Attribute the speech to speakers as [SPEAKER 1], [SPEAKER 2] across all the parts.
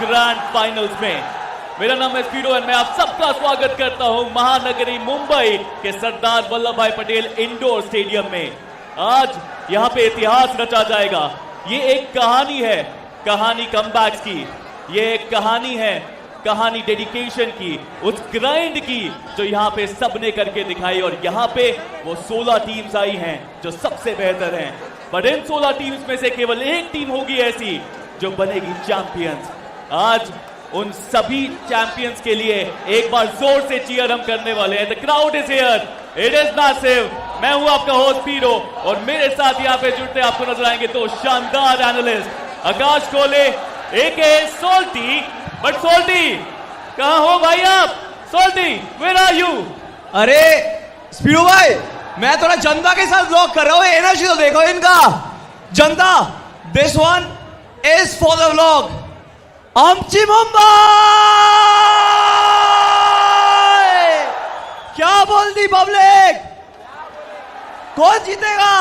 [SPEAKER 1] Grand finals में। मेरा नाम है स्पीडो और मैं आप सबका स्वागत करता हूं महानगरी मुंबई के सरदार वल्लभ भाई पटेल इंडोर स्टेडियम में। आज यहां पे इतिहास रचा जाएगा। ये एक कहानी है, कहानी कमबैक्स की। ये एक कहानी है, कहानी डेडिकेशन की, उस ग्राइंड की जो यहाँ पे सबने करके दिखाई। और यहाँ पे वो 16 टीम्स आई हैं जो सबसे बेहतर हैं। बट इन 16 टीम्स में से केवल एक टीम होगी ऐसी जो बनेगी चैंपियंस। आज उन सभी चैंपियंस के लिए एक बार जोर से चीयर हम करने वाले हैं। The crowd is here, it is massive. मैं हूं आपका होस्ट पीरो और मेरे साथ यहाँ पे जुड़ते आपको नजर आएंगे तो शानदार एनालिस्ट आकाश कोले एके सोल्टी। बट सोल्टी कहां हो भाई आप? सोल्टी वेयर आर यू?
[SPEAKER 2] अरे स्पीडो भाई, मैं थोड़ा जनता के साथ व्लॉग कर रहा हूँ। एनर्जी तो देखो इनका। जनता, this one is for the vlog. आमची मुंबई। क्या बोलती पब्लिक? कौन जीतेगा?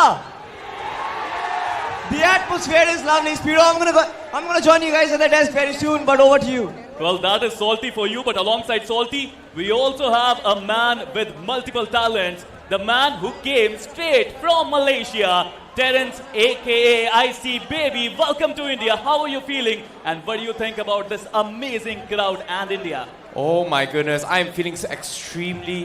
[SPEAKER 2] The atmosphere is lovely. Speedo, I'm gonna join you guys at the desk very soon, but over to you.
[SPEAKER 1] Well, that is Salty for you, but alongside Salty, we also have a man with multiple talents. The man who came straight from Malaysia, Terence, aka IC Baby. Welcome to India. How are you feeling? And what do you think about this amazing crowd and India?
[SPEAKER 3] Oh my goodness, I'm feeling extremely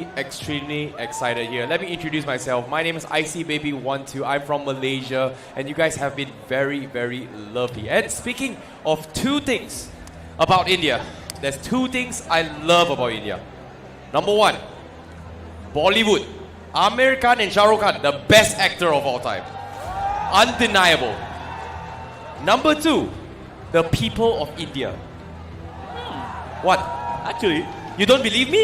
[SPEAKER 3] excited here. Let me introduce myself. My name is IC Baby 12. I'm from Malaysia and you guys have been very lovely. And speaking of two things about India, there's two things I love about India. Number one, Bollywood. Amir Khan and Shah Rukh Khan, the best actor of all time. Undeniable. Number two, the people of India. What?
[SPEAKER 1] Actually,
[SPEAKER 3] you don't believe me?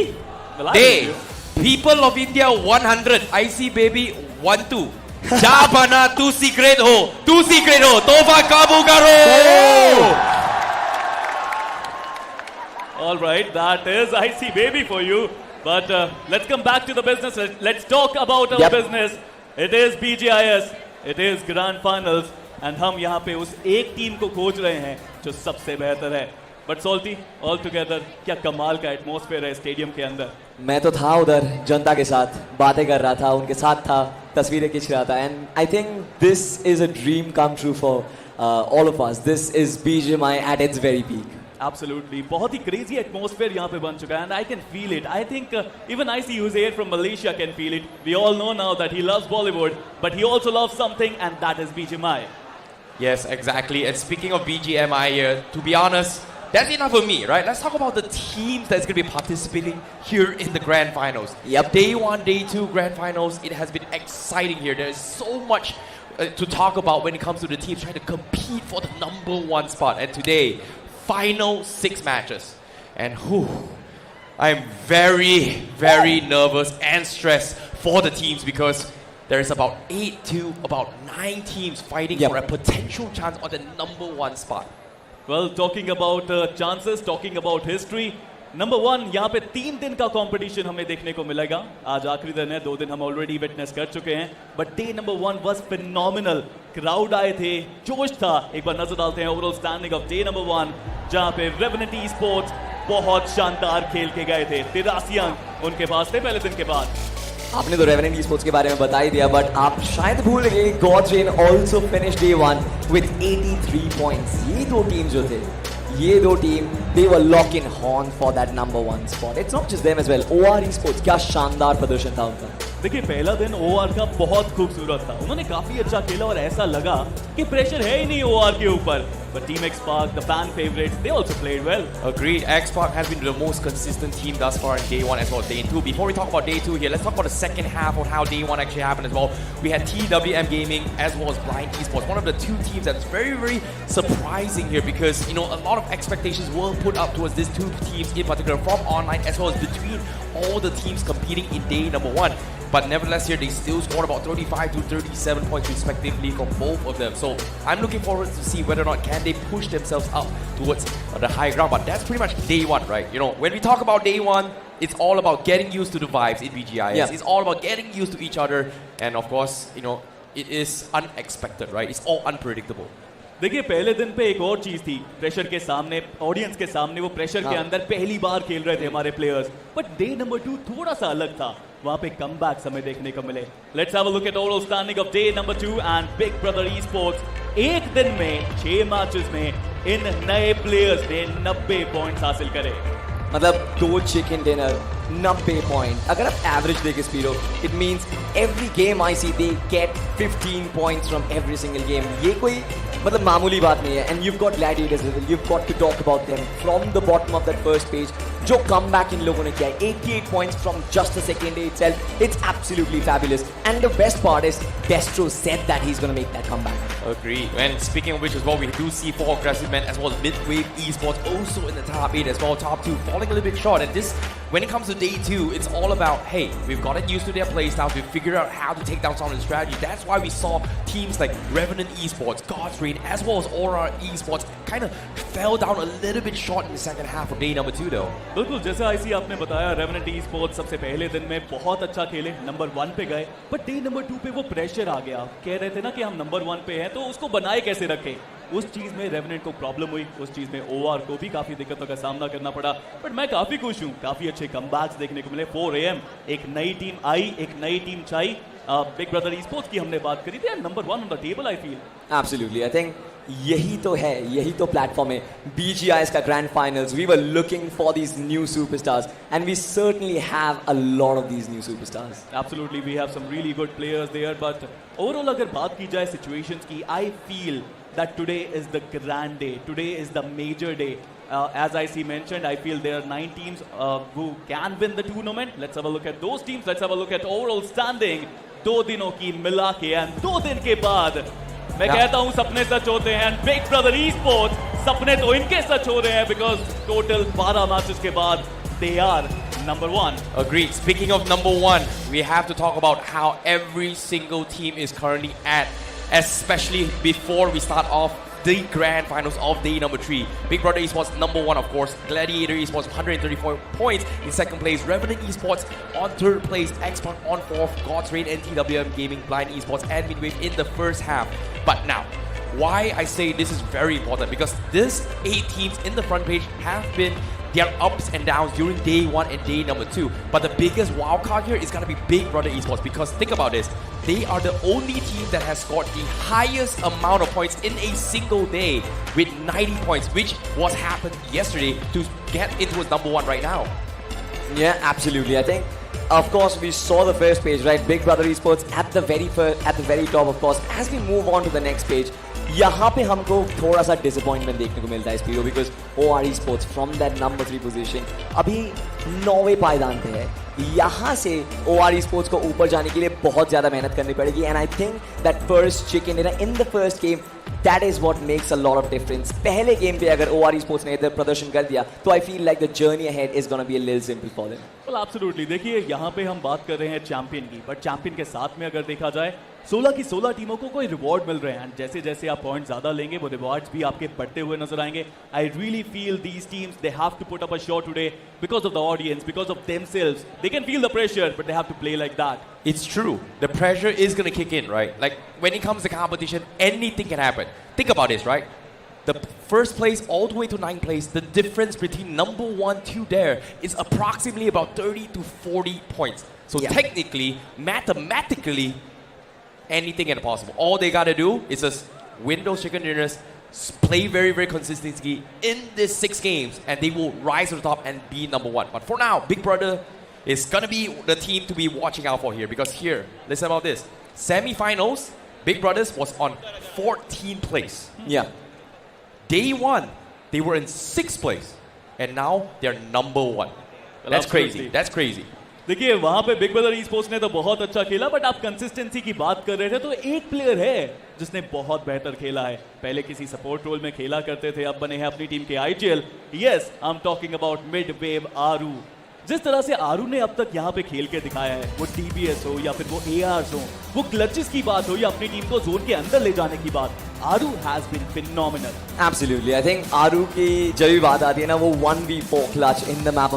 [SPEAKER 1] Well, I
[SPEAKER 3] They,
[SPEAKER 1] believe you.
[SPEAKER 3] people of India 100, IC Baby 12. Ja bana tu secret ho, tofa kabu karo.
[SPEAKER 1] All right, that is IC Baby for you. But let's come back to the business. Let's talk about our business. It is BGIS. It is Grand Finals. And हम यहाँ पे उस एक team को खोज रहे हैं जो सबसे बेहतर है। But Salty, all together, क्या कमाल का एटमॉस्फेयर है स्टेडियम के अंदर।
[SPEAKER 2] मैं तो था उधर जनता के साथ, बातें कर रहा था, उनके साथ था, तस्वीरें खींच रहा था। And I think this is a dream come true for all of us. This is BGMI at its very peak.
[SPEAKER 1] Absolutely, बहुत ही crazy atmosphere यहाँ पे बन चुका है and I can feel it. I think even IC who's here from Malaysia can feel it. We all know now that he loves Bollywood, but he also loves something and that is BGMI.
[SPEAKER 3] Yes, exactly. And speaking of BGMI here, to be honest, that's enough for me, right? Let's talk about the teams that's going to be participating here in the Grand Finals.
[SPEAKER 2] Yep.
[SPEAKER 3] Day 1, Day 2 Grand Finals, it has been exciting here. There is so much to talk about when it comes to the teams trying to compete for the number 1 spot. And today, final 6 matches. And I'm very nervous and stressed for the teams because there is about 8 to about 9 teams fighting for a potential chance on the number 1 spot.
[SPEAKER 1] Well, talking about chances, talking about history, number 1 यहाँ पे 3 दिन का competition हमें देखने को मिलेगा। आज आखिरी दिन है, 2 दिन हम ऑलरेडी विटनेस कर चुके हैं। But day number 1 was phenomenal. Crowd आए थे, जोश था। एक बार नजर डालते हैं overall standing of day number 1 जहाँ पे रेवेनेंट स्पोर्ट्स बहुत शानदार खेल के गए थे। 83 अंक उनके पास थे पहले दिन के बाद।
[SPEAKER 2] आपने तो रेवेनेंट स्पोर्ट्स के बारे में बता ही दिया, बट आप शायद भूल गए God rain also finished day 1 with 83 points. ये दो team they were lock in horn for that number 1 spot. It's not just them as well. OR Esports, क्या शानदार प्रदर्शन था उनका।
[SPEAKER 1] देखिए पहला दिन OR का बहुत खूबसूरत था। उन्होंने काफी अच्छा खेला और ऐसा लगा कि प्रेशर है ही नहीं OR के ऊपर। But Team X-Park, the fan favorites, they also played well.
[SPEAKER 3] Agreed. X-Park has been the most consistent team thus far in Day 1 as well as Day 2. Before we talk about Day 2 here, let's talk about the second half of how Day 1 actually happened as well. We had TWM Gaming as well as Blind Esports. One of the two teams that's very surprising here because, you know, a lot of expectations were put up towards these two teams in particular from online as well as between all the teams competing in Day number 1. But nevertheless here, they still scored about 35 to 37 points respectively from both of them. So I'm looking forward to see whether or not can they push themselves up towards the high ground. But that's pretty much Day 1, right? You know, when we talk about Day 1, it's all about getting used to the vibes in BGIS.
[SPEAKER 2] Yeah.
[SPEAKER 3] It's all about getting used to each other. And of course, you know, it is unexpected, right? It's all unpredictable.
[SPEAKER 1] देखिए पहले दिन पे एक और चीज थी, pressure के सामने, ऑडियंस के सामने, वो प्रेशर के अंदर पहली बार खेल रहे थे हमारे प्लेयर्स, बट डे नंबर 2 थोड़ा सा अलग था, वहां पे कमबैक्स हमें देखने को मिले। Let's have a look at overall standing of day number 2 and big Brother e sports. एक दिन में 6 मैचेस में इन नए प्लेयर्स ने 90 पॉइंट्स हासिल करे।
[SPEAKER 2] मतलब 2 चिकन डिनर 90 पॉइंट। अगर आप एवरेज देखें Speedo, it means every game I see they get 15 points from every single game. ये कोई मतलब मामूली बात नहीं है। And you've got gladiators as well, you've got to talk about them from the bottom of that first page। जो comeback इन लोगों ने किया, 88 points from just the second day itself, it's absolutely fabulous। And the best part is Destro said that he's going to make that comeback।
[SPEAKER 3] Agree. And speaking of which as well, we do see 4 aggressive men as well as mid-wave esports also in the top 8 as well, top 2 falling a little bit short. And this, when it comes to day 2, it's all about, hey, we've gotten used to their playstyles, we've figured out how to take down some of the strategy. That's why we saw teams like Revenant Esports, God's Reign, as well as Aura Esports kind of fell down a little bit short in the second half of day number 2 though.
[SPEAKER 1] बिल्कुल जैसे IC आपने बताया, revenant e sports सबसे पहले दिन में बहुत अच्छा खेले, नंबर 1 पे गए, बट डे नंबर 2 पे वो प्रेशर आ गया। कह रहे थे ना कि हम नंबर 1 पे हैं तो उसको बनाए कैसे रखें, उस चीज में रेवेनेंट को प्रॉब्लम हुई, उस चीज में ओआर को भी काफी दिक्कतों का सामना करना पड़ा। बट मैं काफी खुश हूँ, काफी अच्छे कमबैक्स देखने को मिले। 4 AM एक नई टीम आई, एक नई टीम चाहिए। बिग ब्रदर ई स्पोर्ट्स की हमने बात करी थी, number 1 on the table I feel.
[SPEAKER 2] Absolutely, I think यही तो है, यही तो प्लेटफॉर्म है BGIS का grand finals. We were looking for these new superstars and we certainly have a lot of these new superstars.
[SPEAKER 1] Absolutely, we have some really good players there, but overall अगर बात की जाए situations की, I feel that today is the grand day, today is the major day. As IC mentioned, I feel there are 9 teams who can win the tournament. Let's have a look at those teams. Let's have a look at overall standing. 2 दिनों की मिला के and 2 दिन के बाद मैं कहता हूं सपने सच होते हैं। बिग ब्रदर ई स्पोर्ट्स सपने तो इनके सच हो रहे हैं, बिकॉज टोटल 12 मैचेस के बाद they are number 1.
[SPEAKER 3] Agreed. Speaking of number 1, we have to talk about how every single team is currently at, especially before we start off the grand finals of day number 3. Big Brother Esports number 1, of course. Gladiator Esports 134 points in second place. Revenant Esports on third place. Expert on fourth. God's Reign and TWM Gaming, Blind Esports and Midwave in the first half. But now, why I say this is very important, because this 8 teams in the front page have been their ups and downs during day 1 and day number 2. But the biggest wild card here is going to be Big Brother Esports, because think about this. They are the only team that has scored the highest amount of points in a single day with 90 points, which was happened yesterday to get into its number 1 right now.
[SPEAKER 2] Yeah, absolutely. I think, of course, we saw the first page, right? Big Brother Esports at the very top, of course. As we move on to the next page, यहाँ पे हमको थोड़ा सा disappointment देखने को मिलता है Speedo, because OR Esports from that number 3 position अभी 9वें पायदान पे है। यहाँ से OR Esports को ऊपर जाने के लिए बहुत ज़्यादा मेहनत करनी पड़ेगी। And I think that first chicken dinner in the first game, that is what makes a lot of difference. पहले गेम पे अगर OR Esports ने इधर प्रदर्शन कर दिया तो I feel like the journey ahead is gonna be a little simple for them.
[SPEAKER 1] well absolutely, देखिए यहाँ पे हम बात कर रहे हैं चैंपियन की, बट चैंपियन के साथ में अगर देखा जाए 16 की 16 टीमों को कोई रिवॉर्ड मिल रहे हैं। जैसे जैसे आप पॉइंट ज्यादा लेंगे वो रिवॉर्ड्स भी आपके बढ़ते हुए नजर आएंगे। I really feel these teams they have to put up a show today because of the audience, because of themselves. They can feel the pressure but they have to play like that.
[SPEAKER 3] It's true. The pressure is going to kick in, right? Like when it comes to competition, anything can happen. Think about this, right? The first place all the way to 9th place, the difference between number 1 to there is approximately about 30 to 40 points. So technically, mathematically, anything is possible. All they got to do is just win those chicken dinners, play very, very consistently in these 6 games, and they will rise to the top and be number 1. But for now, Big Brother is going to be the team to be watching out for here, because here, listen about this. Semi-finals, Big Brothers was on 14th place.
[SPEAKER 2] Yeah.
[SPEAKER 3] Day 1, they were in 6th place, and now they're number 1. That's crazy. That's crazy.
[SPEAKER 1] देखिए वहां पे big Brother e sports ने तो बहुत अच्छा खेला, but आप consistency की बात कर रहे थे तो एक प्लेयर है जिसने बहुत बेहतर खेला है। पहले किसी सपोर्ट रोल में खेला करते थे, अब बने हैं अपनी टीम के IGL। Yes, I am talking about mid wave Aaru. जिस तरह से आरू ने अब तक यहाँ पे खेल के दिखाया है, वो DBS हो या फिर वो ARs हो, वो क्लचेस की बात हो या अपनी टीम को जोन के अंदर ले जाने की बात, Aaru has been phenomenal.
[SPEAKER 2] Absolutely, I think Aaru की जब भी बात आती है ना, वो 1v4 clutch in the map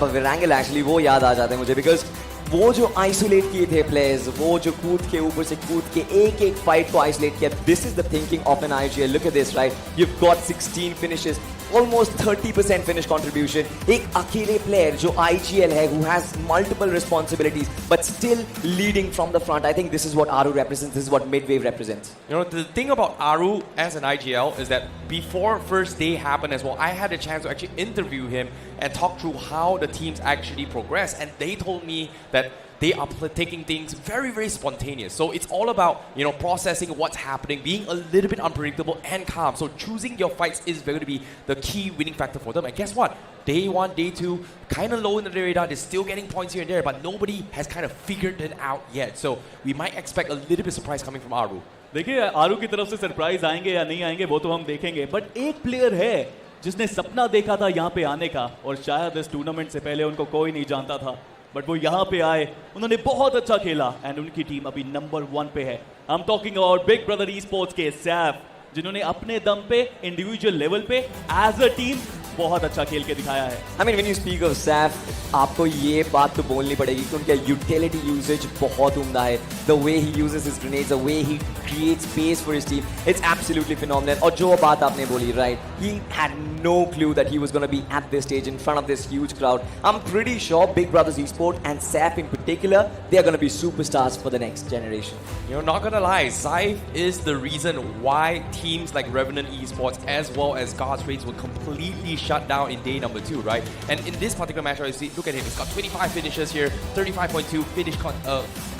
[SPEAKER 2] of Virangal, actually वो याद आ जाते हैं मुझे, बिकॉज वो जो आइसोलेट किए थे प्लेयर्स, वो जो कूद के ऊपर से कूद के एक एक फाइट को आइसोलेट किया, this is the thinking of an IGL. Look at this, right? You got 16 finishes, almost 30% finish contribution. एक अकेले प्लेयर जो IGL है, who has multiple responsibilities but still leading from the front. I think this is what Aru represents. This is what Midwave represents.
[SPEAKER 3] You know, the thing about Aru as an IGL is that before first day happened as well, I had a chance to actually interview him and talk through how the teams actually progress, and they told me that they are taking things very, very spontaneous. So it's all about, you know, processing what's happening, being a little bit unpredictable and calm. So choosing your fights is going to be the key winning factor for them. And guess what? Day 1, day 2, kind of low in the radar. They're still getting points here and there, but nobody has kind of figured it out yet. So we might expect a little bit surprise coming from Aru.
[SPEAKER 1] देखिए आरू की तरफ से surprise आएंगे या नहीं आएंगे वो तो हम देखेंगे, बट एक प्लेयर है जिसने सपना देखा था यहाँ पे आने का, और शायद इस टूर्नामेंट से पहले उनको कोई नहीं जानता था, बट वो यहाँ पे आए, उन्होंने बहुत अच्छा खेला एंड उनकी टीम अभी नंबर 1 पे है. आई am talking about Big Brother e sports के सैफ, जिन्होंने अपने दम पे इंडिविजुअल लेवल पे एज अ टीम बहुत अच्छा खेल के दिखाया है.
[SPEAKER 2] I mean, when you speak of Saf, आपको ये बात तो बोलनी पड़ेगी कि उनका यूटिलिटी यूजेज बहुत उम्दा है. The way he uses his grenades, the way he creates space for his team, it's absolutely phenomenal. और जो बात आपने बोली, right? He had no clue that he was going to be at this stage in front of this huge crowd. I'm pretty sure Big Brothers Esport and Saf in particular, they are going to be superstars for the next generation.
[SPEAKER 3] You're not gonna lie, Saif is the reason why teams like Revenant Esports as well as God's Raids were completely shut down in day number 2, right? And in this particular match, you see, look at him. He's got 25 finishes here, 35.2 finish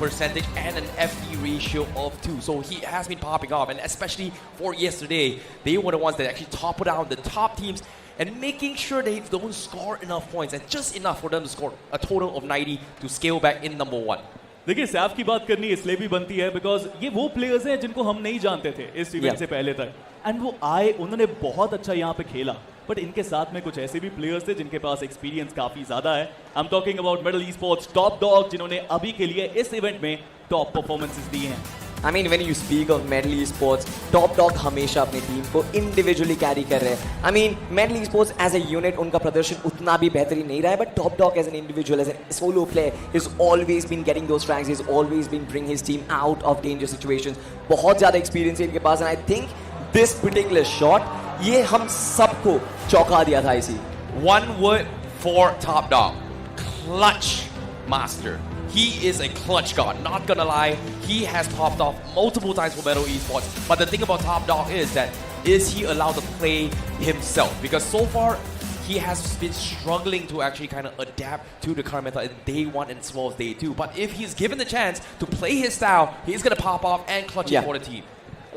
[SPEAKER 3] percentage, and an FD ratio of 2. So he has been popping off, and especially for yesterday, they were the ones that actually toppled out the top teams and making sure they don't score enough points, and just enough for them to score a total of 90 to scale back in number 1.
[SPEAKER 1] देखिए सैफ की बात करनी इसलिए भी बनती है because ये वो प्लेयर्स हैं जिनको हम नहीं जानते थे इस इवेंट से पहले तक, एंड वो आए, उन्होंने बहुत अच्छा यहाँ पे खेला, बट इनके साथ में कुछ ऐसे भी प्लेयर्स थे जिनके पास एक्सपीरियंस काफी ज्यादा है. आई am talking about middle e sports top dog, जिन्होंने अभी के लिए इस इवेंट में टॉप परफॉर्मेंसेस दी हैं.
[SPEAKER 2] I mean, when you speak of Medal Esports, Top Dog हमेशा अपनी टीम को individually carry कर रहे हैं. I mean, Medal Esports as a unit उनका प्रदर्शन उतना भी बेहतरीन नहीं रहा है, but Top Dog as an individual, as a solo player, he's always been getting those frags. He's always been bringing his team out of danger situations. बहुत ज़्यादा experience है इनके पास, and I think this particular shot ये हम सबको चौंका दिया था इसी.
[SPEAKER 3] One word for Top Dog: clutch master. He is a clutch god, not gonna lie. He has popped off multiple times for Metal Esports. But the thing about Top Dog is that, is he allowed to play himself? Because so far, he has been struggling to actually kind of adapt to the current meta in day 1 and as well as day 2. But if he's given the chance to play his style, he's gonna pop off and clutch it for the team.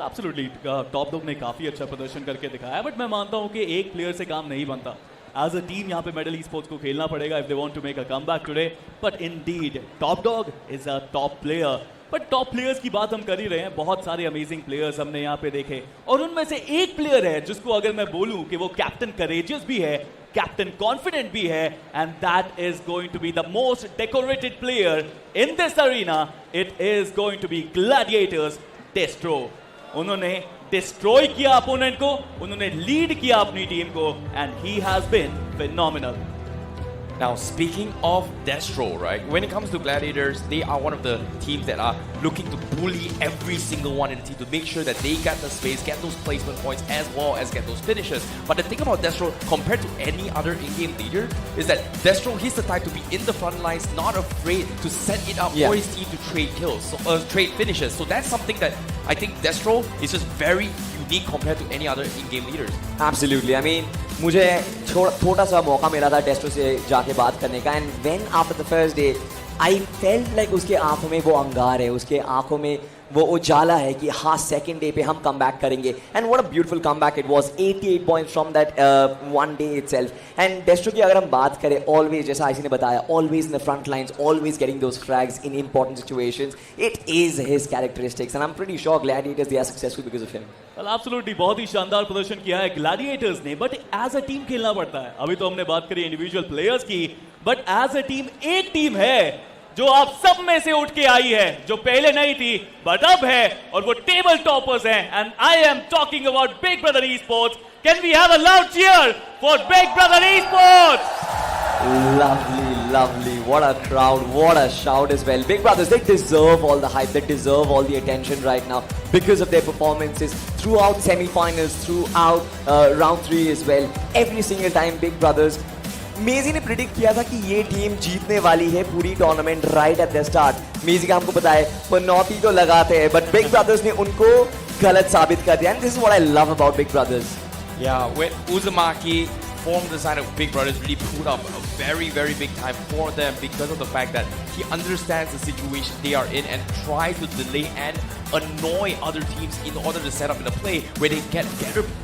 [SPEAKER 1] Absolutely top dog ने काफी अच्छा प्रदर्शन करके दिखाया, but मैं मानता हूं कि एक प्लेयर से काम नहीं बनता. एज अ टीम यहाँ पे मेडल ई स्पोर्ट्स को खेलना पड़ेगा if they want to make a comeback today. But indeed top dog is a top player. But top players की बात हम कर ही रहे हैं, बहुत सारे अमेजिंग प्लेयर्स हमने यहाँ पे देखे, और उनमें से एक प्लेयर है जिसको अगर मैं बोलूं कि वो कैप्टन करेजियस भी है, कैप्टन कॉन्फिडेंट भी है, and that is going to be the most decorated player in this arena. It is going to be Gladiators Destro. उन्होंने डिस्ट्रॉय किया अपोनेंट को, उन्होंने लीड किया अपनी टीम को, and he has been phenomenal.
[SPEAKER 3] Now, speaking of Destro, right? When it comes to Gladiators, they are one of the teams that are looking to bully every single one in the team to make sure that they get the space, get those placement points, as well as get those finishes. But the thing about Destro, compared to any other in-game leader, is that Destro, he's the type to be in the front lines, not afraid to set it up for his team to trade kills, trade finishes. So that's something that I think Destro is just very unique compared to any other in-game leaders.
[SPEAKER 2] Absolutely. I mean, मुझे थोड़ा सा मौका मिला था डेस्ट्रो से जाके बात करने का, and when after the first day I felt like उसके आंखों में वो अंगार है, उसके आंखों में वो उजाला है कि हाँ सेकंड डे पे हम कम बैक करेंगे. And what a beautiful come back it was. 88 points from that one day itself. And डेस्ट्रो की अगर हम बात करें, ऑलवेज जैसा आईसी ने बताया, always in the front lines, always getting those frags in important situations. It is his characteristics, and I am pretty sure Gladiators they are successful because of him.
[SPEAKER 1] Absolutely बहुत ही शानदार प्रदर्शन किया है Gladiators ने, but as a team खेलना पड़ता है. अभी तो हमने बात करी इंडिविजुअल प्लेयर्स की, बट एज अ टीम एक टीम है जो आप सब में से उठ के आई है, जो पहले नहीं थी बट अब है, और वो टेबल टॉपर्स हैं. And I am talking about Big Brother Esports. Can we have a loud cheer for Big Brother Esports?
[SPEAKER 2] Lovely, lovely. What a crowd, what a shout as well. Big Brothers, they deserve all the hype, they deserve all the attention right now because of their performances throughout semi-finals, throughout round 3 as well. Every single time Big Brothers, मेजी ने predict किया था कि ये team जीतने वाली है पूरी tournament right at the start. मेजी का हमको पता है पनौती तो लगाते हैं, बट बिग ब्रदर्स ने उनको गलत साबित कर दिया. And this is what I love about big brothers.
[SPEAKER 3] Yeah, when Uzumaki formed the side of Big Brothers, really put up a very, very big time for them because of the fact that he understands the situation they are in and try to delay and annoy other teams in order to set up in a play where they get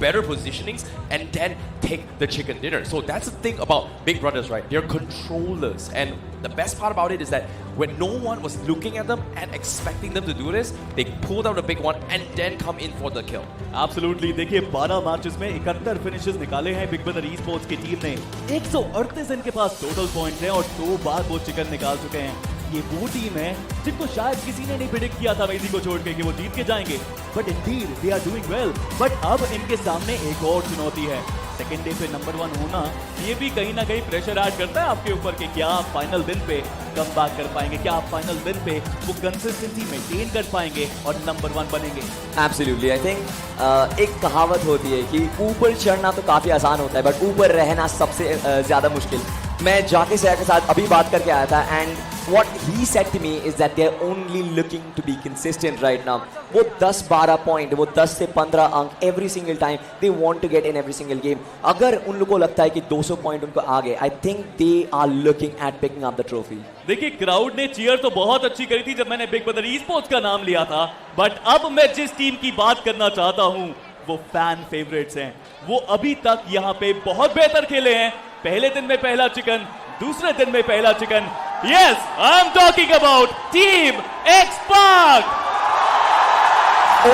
[SPEAKER 3] better positionings and then take the chicken dinner. So that's the thing about Big Brothers, right? They're controllers, and the best part about it is that when no one was looking at them and expecting them to do this, they pulled out a big one and then come in for the kill.
[SPEAKER 1] Absolutely. देखिए 12 matches में 71 finishes निकाले हैं big Brother e sports की team ने. 138 इनके पास total points हैं और 2 बार वो चिकन निकाल चुके हैं. ये वो टीम है जिनको शायद किसी ने नहीं प्रेडिक्ट किया था मेजी को छोड़ के कि वो जीत के जाएंगे. But indeed they are doing well. But अब इनके सामने एक और चुनौती है. सेकेंड डे पे नंबर 1 होना, ये भी कहीं ना कहीं प्रेशर ऐड करता है आपके ऊपर कि क्या आप फाइनल दिन पे कम बैक कर पाएंगे, क्या आप फाइनल दिन पे वो कंसिस्टेंसी मेंटेन कर पाएंगे और नंबर 1 बनेंगे.
[SPEAKER 2] एब्सोल्युटली. आई थिंक एक कहावत होती है कि ऊपर चढ़ना तो काफी आसान होता है बट ऊपर रहना सबसे ज्यादा मुश्किल. मैं जाके सैर के साथ अभी बात करके आया था and what he said to me is that they're only looking to be consistent right now. वो 10-12 पॉइंट, वो 10 से 15 अंक every single time they want to get in every single game. अगर उन लोगों को लगता है कि 200 पॉइंट उनको आ गए, I think they are looking at picking up the trophy.
[SPEAKER 1] देखिए क्राउड ने चीयर तो बहुत अच्छी करी थी जब मैंने बिग ब्रदर ई स्पोर्ट्स का नाम लिया था, बट अब मैं जिस टीम की बात करना चाहता हूं वो फैन फेवरेट्स हैं. वो अभी तक यहाँ पे बहुत बेहतर खेले हैं. पहले दिन में पहला चिकन, दूसरे दिन में पहला chicken. Yes, I'm talking about Team X-Pac.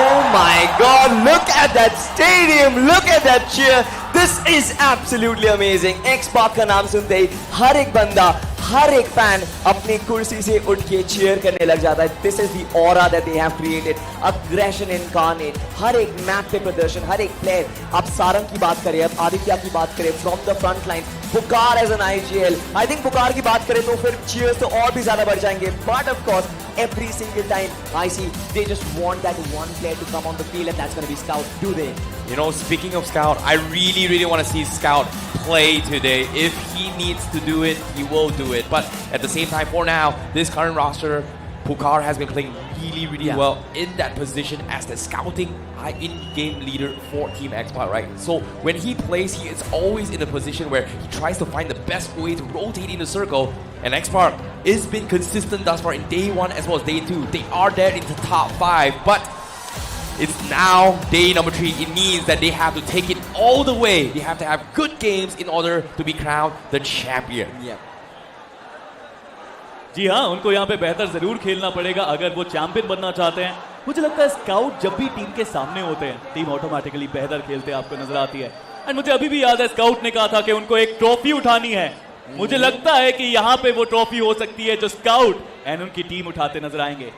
[SPEAKER 2] Oh my God, look at that stadium, look at that cheer. This is absolutely amazing. X-Pac का नाम सुनते ही हर एक बंदा, हर एक फैन अपनी कुर्सी से उठ के चीयर करने लग जाता है. This is the aura that they have created. Aggression incarnate. हर एक मैच पे प्रदर्शन, हर एक प्लेयर. आप सारंग की बात करें, अब आदित्य की बात करें, फ्रॉम द फ्रंट लाइन, बुकार as an IGL. I think बुकार की बात करें तो फिर चीयर्स तो और भी ज्यादा बढ़ जाएंगे. But of course every single time I see they just want that one player to come on the field and that's going to be Scout. Do they?
[SPEAKER 3] You know, speaking of Scout, I really, really want to see Scout play today. If he needs to do it, he will do it. But at the same time, for now, this current roster, Pukar has been playing really, really well in that position as the scouting in-game leader for Team X-Pac, right? So when he plays, he is always in a position where he tries to find the best way to rotate in the circle. And X-Pac has been consistent thus far in day 1 as well as day 2. They are there in the top 5, but it's now day number 3. It means that they have to take it all the way. They have to have good games in order to be crowned the champion.
[SPEAKER 2] Yeah.
[SPEAKER 1] जी हाँ, उनको यहाँ पे बेहतर जरूर खेलना पड़ेगा अगर वो चैंपियन बनना चाहते हैं. मुझे लगता है स्काउट जब भी टीम के सामने होते हैं टीम ऑटोमेटिकली बेहतर खेलते आपको नजर आती है. एंड मुझे अभी भी याद है स्काउट ने कहा था कि उनको एक ट्रॉफी उठानी है. मुझे लगता है कि यहाँ पे वो ट्रॉफी हो सकती है जो स्काउट एंड उनकी टीम उठाते नजर आएंगे.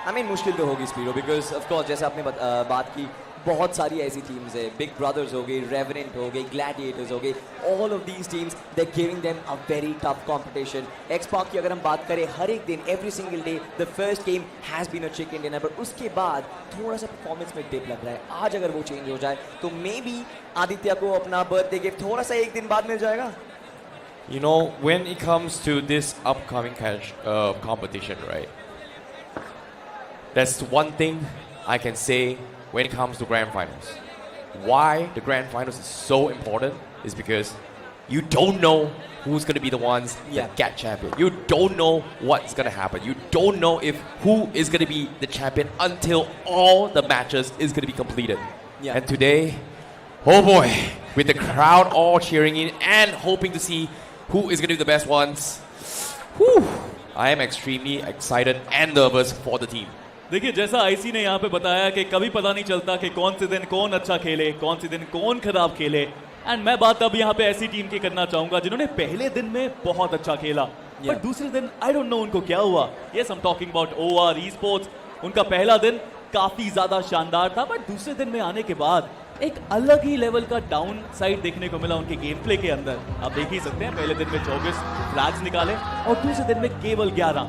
[SPEAKER 2] I mean, मुश्किल तो होगी स्पीडो बिकॉज ऑफ कोर्स जैसे आपने बात की बहुत सारी ऐसी टीम्स है. बिग ब्रदर्स हो गई, रेवेनेंट हो गई, ग्लैडिएटर्स हो गई. All of these teams they are giving them a very tough competition. X-Pac की अगर हम बात करें हर एक दिन every single day the first game has been a chicken dinner. But उसके बाद थोड़ा सा परफॉर्मेंस में डिप लग रहा है. आज अगर वो चेंज हो जाए तो मे बी आदित्य को अपना बर्थडे गिफ्ट थोड़ा सा एक दिन बाद मिल जाएगा.
[SPEAKER 3] You know, when it comes to this upcoming competition, right? That's one thing I can say when it comes to Grand Finals. Why the Grand Finals is so important is because you don't know who's going to be the ones that get champion. You don't know what's going to happen. You don't know if who is going to be the champion until all the matches is going to be completed. And today, oh boy, with the crowd all cheering in and hoping to see who is going to be the best ones. Whew, I am extremely excited and nervous for the team.
[SPEAKER 1] देखिए जैसा IC ने यहाँ पे बताया कि कभी पता नहीं चलता कि कौन से दिन कौन अच्छा खेले, कौन से दिन कौन खराब खेले. एंड मैं बात अब यहाँ पे ऐसी टीम की करना चाहूंगा जिन्होंने पहले दिन में बहुत अच्छा खेला पर दूसरे दिन आई डोंट नो उनको क्या हुआ. Yes, I am talking about OR e sports. उनका पहला दिन काफी ज्यादा शानदार था बट दूसरे दिन में आने के बाद एक अलग ही लेवल का डाउन साइड देखने को मिला उनके गेम प्ले के अंदर। आप देख ही सकते हैं पहले दिन में 24 फ्लैग्स निकाले और दूसरे दिन में केवल 11।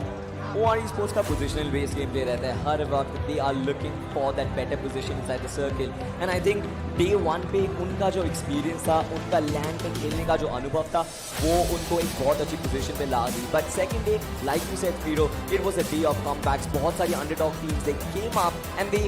[SPEAKER 2] OR Esports का पोजिशनल बेस्ड गेम प्ले रहता है हर वक्त। They are looking for that better position inside the circle and I think day 1 पे उनका जो एक्सपीरियंस था, उनका लैंड पे खेलने का जो अनुभव था, वो उनको एक बहुत अच्छी पोजीशन पे ला दी। But second day like you said Firo, it was a day of comebacks. बहुत सारी underdog teams they came up and they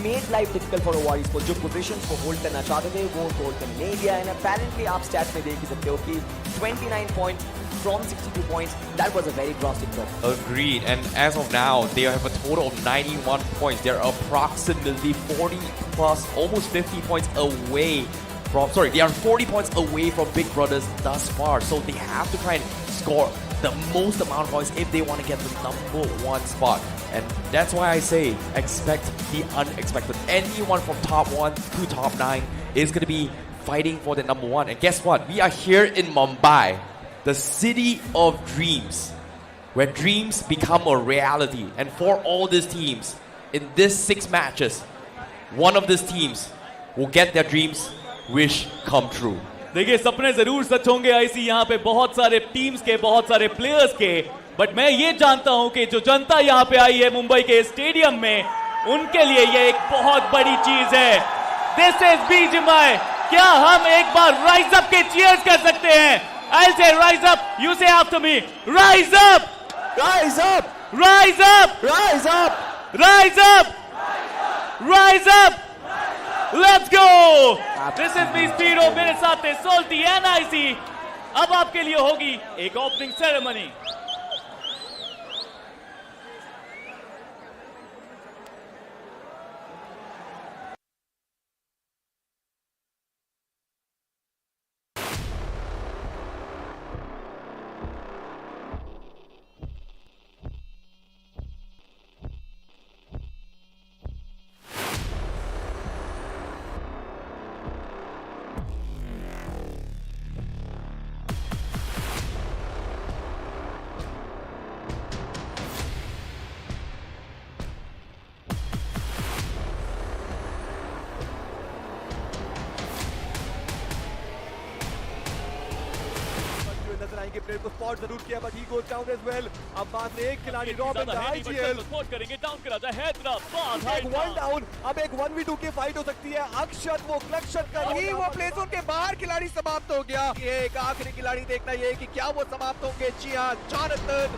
[SPEAKER 2] made life difficult for OR Esports। जो पोजीशंस को होल्ड करना चाहते थे वो होल्ड कर नहीं गया एंड अपेरेंटली आप स्टैट्स में देख ही सकते हो कि 29 points from 62 points, that was a very drastic drop.
[SPEAKER 3] Agreed. And as of now, they have a total of 91 points. They're approximately 40 plus, almost 50 points away from, sorry, they are 40 points away from Big Brothers thus far. So they have to try and score the most amount of points if they want to get the #1 spot. And that's why I say, expect the unexpected. Anyone from top 1 to top 9 is going to be fighting for the #1. And guess what? We are here in Mumbai, the city of dreams, where dreams become a reality. And for all these teams, in this 6 matches, one of these teams will get their dreams wish come true.
[SPEAKER 1] देखिए सपने जरूर सच होंगे ऐसी यहाँ पे बहुत सारे teams के, बहुत सारे प्लेयर्स के, बट मैं ये जानता हूं कि जो जनता यहाँ पे आई है मुंबई के स्टेडियम में, उनके लिए ये एक बहुत बड़ी चीज है। This is BGMI। क्या हम एक बार राइज अप के चीयर्स कर सकते हैं? I'll say rise up, you say after me, rise up!
[SPEAKER 2] Rise up!
[SPEAKER 1] Rise up!
[SPEAKER 2] Rise up!
[SPEAKER 1] Rise up! Rise up! Let's go! This is me Spiro, मेरे साथ है Salty NIC। अब आपके लिए होगी एक ओपनिंग सेरेमनी।
[SPEAKER 4] प्लेयर को spot जरूर किया but he goes down as well. अब मात्र एक खिलाड़ी रॉबिन आईजीएल
[SPEAKER 1] स्पॉट करेंगे, डाउन करा जाए हैदराबाद।
[SPEAKER 4] एक 1 डाउन, अब एक 1v2 की फाइट हो सकती है। अक्षत वो क्लक्षत कर ही वो प्लेस उनके बाहर खिलाड़ी समाप्त हो गया। ये एक आखिरी खिलाड़ी देखना ये कि क्या वो समाप्त होंगे। जी हां, Jonathan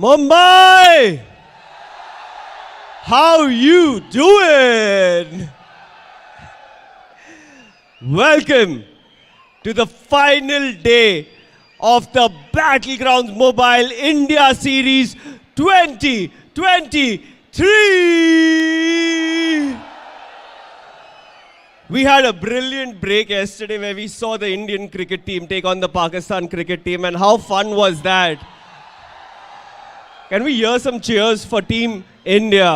[SPEAKER 5] Mumbai, how you doing? Welcome to the final day of the Battlegrounds Mobile India Series 2023. We had a brilliant break yesterday where we saw the Indian cricket team take on the Pakistan cricket team, and how fun was that? Can we hear some cheers for Team India?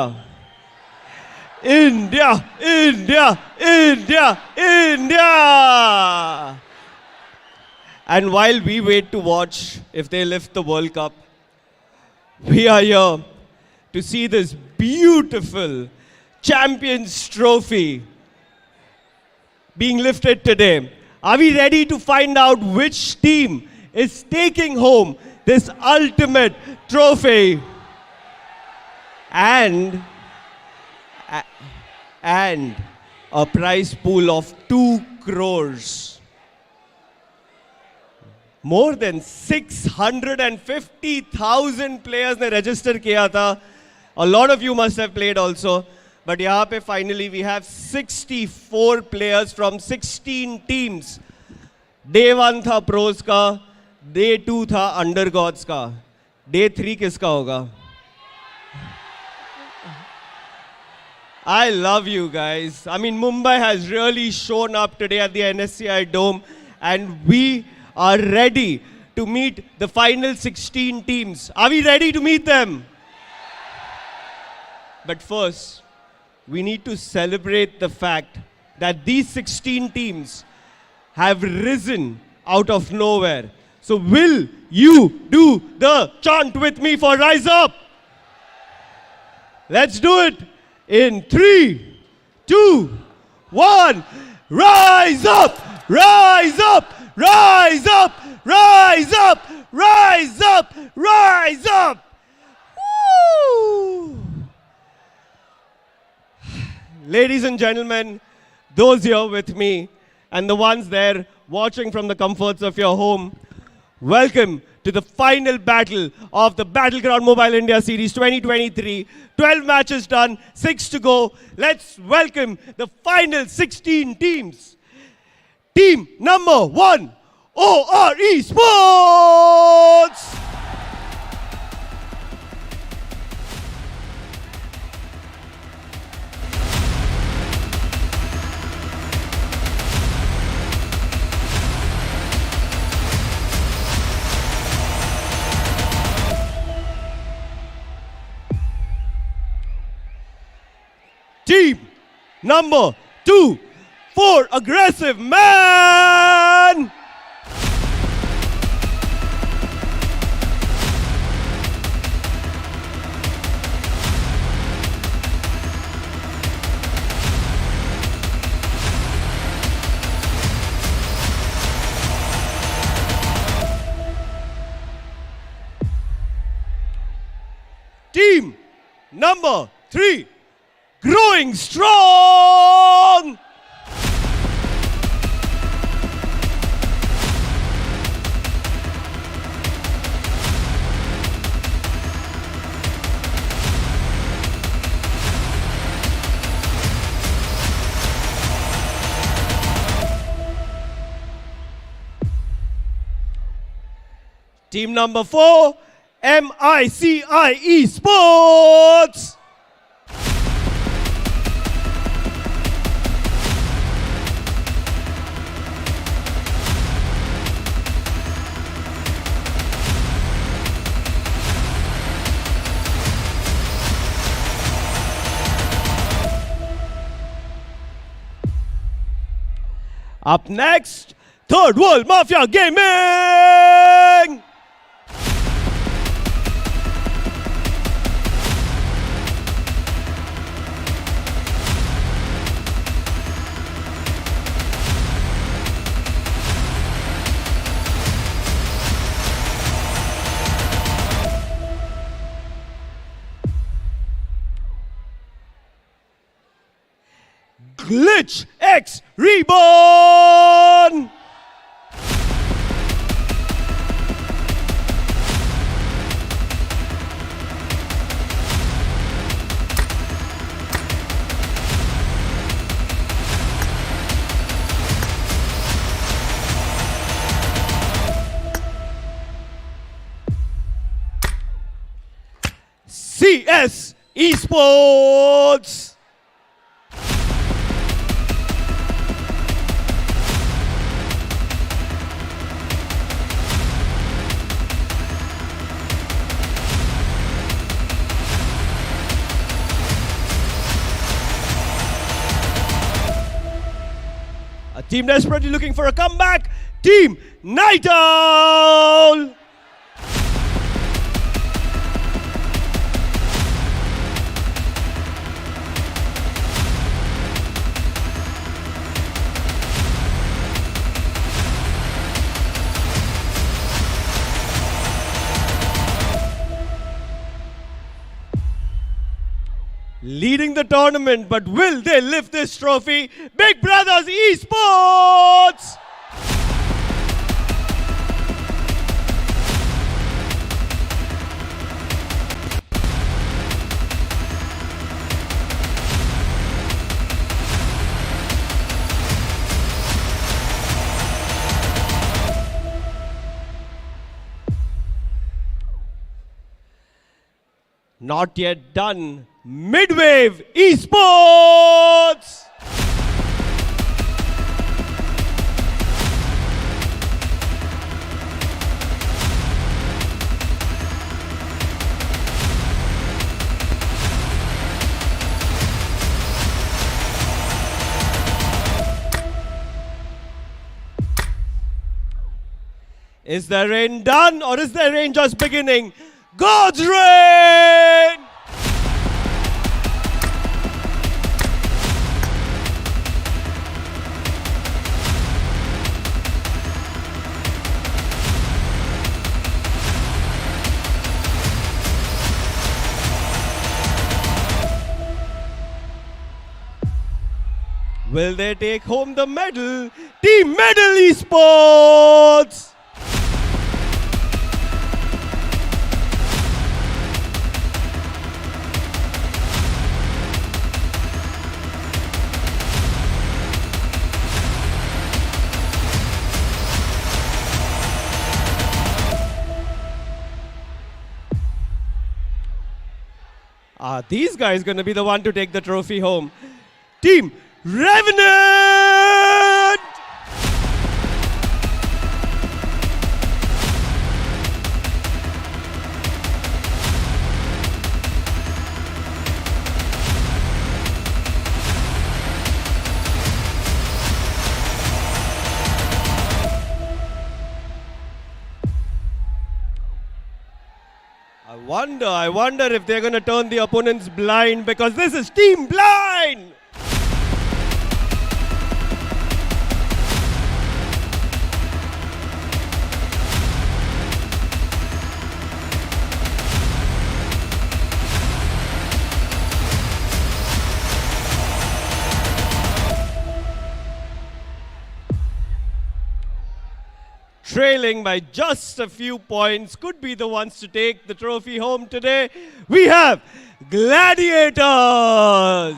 [SPEAKER 5] India, India, India, India! And while we wait to watch if they lift the World Cup, we are here to see this beautiful Champions Trophy being lifted today. Are we ready to find out which team is taking home this ultimate trophy? And a prize pool of 2 crores. More than 650,000 players ने register किया था. A lot of you must have played also. But यहाँ पे finally we have 64 players from 16 teams. Day 1 था pros का, Day 2 था undergods का. Day 3 किसका होगा? I love you guys. I mean, Mumbai has really shown up today at the NSCI Dome, and we are ready to meet the final 16 teams. Are we ready to meet them? But first, we need to celebrate the fact that these 16 teams have risen out of nowhere. So will you do the chant with me for Rise Up? Let's do it in 3, 2, 1. Rise up! Rise up! Rise up! Rise up! Rise up! Rise up! Woo! Ladies and gentlemen, those here with me and the ones there watching from the comforts of your home, welcome to the final battle of the Battleground Mobile India Series 2023. 12 matches done, 6 to go. Let's welcome the final 16 teams. Team number 1, ORE Sports! Team number 2, 4 Aggressive Man! Team number 3, Growing Strong! Team number 4, MICIE Sports! Up next, Third World Mafia Gaming! Glitch X Reborn! CS Esports! A team desperately looking for a comeback, Team Night Owl! leading the tournament, but will they lift this trophy? Big Brothers Esports! Not yet done. Midwave Esports! Is their reign done or is their reign just beginning? God's reign! Will they take home the medal? Team Medal Esports! Are these guys going to be the one to take the trophy home? Team Revenant! I wonder if they're going to turn the opponents blind, because this is Team Blind! Trailing by just a few points, could be the ones to take the trophy home today. We have Gladiators!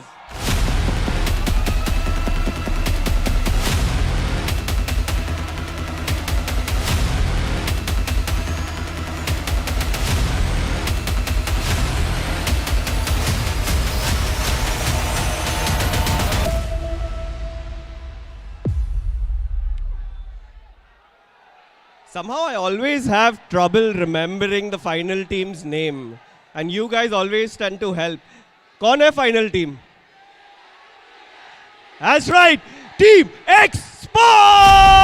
[SPEAKER 5] Somehow I always have trouble remembering the final team's name. And you guys always tend to help. Kaun hai final team? That's right! Team X-Spark!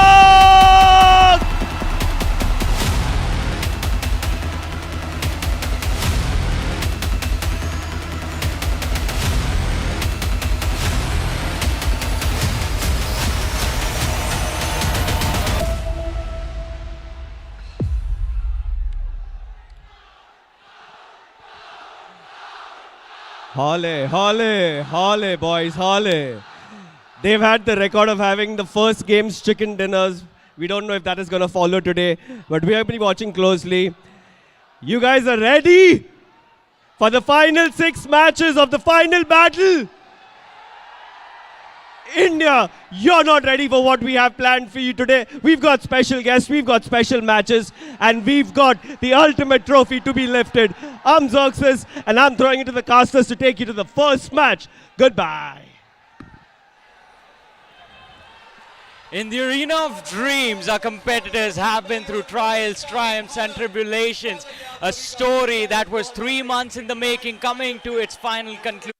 [SPEAKER 5] Holly, boys, Holly. They've had the record of having the first game's chicken dinners. We don't know if that is going to follow today, but we have been watching closely. You guys are ready for the final 6 matches of the final battle? India, you're not ready for what we have planned for you today. We've got special guests, we've got special matches, and we've got the ultimate trophy to be lifted. I'm Xerxes, and I'm throwing it to the casters to take you to the first match. Goodbye.
[SPEAKER 6] In the arena of dreams, our competitors have been through trials, triumphs, and tribulations. A story that was 3 months in the making, coming to its final conclusion.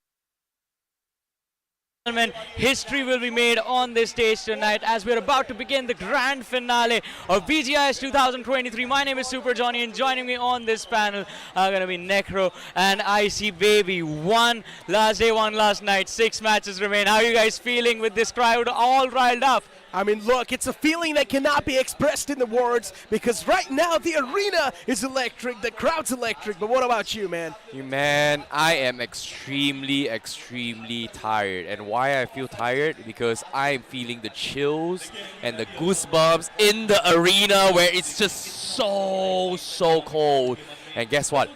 [SPEAKER 6] History will be made on this stage tonight as we're about to begin the grand finale of BGIS 2023. My name is Super Johnny, and joining me on this panel are going to be Necro and Icy Baby. One last day, one last night, 6 matches remain. How are you guys feeling with this crowd all riled up?
[SPEAKER 4] I mean, look, it's a feeling that cannot be expressed in the words because right now the arena is electric, the crowd's electric. But what about you, man?
[SPEAKER 3] Man, I am extremely tired. And why I feel tired? Because I'm feeling the chills and the goosebumps in the arena where it's just so cold. And guess what?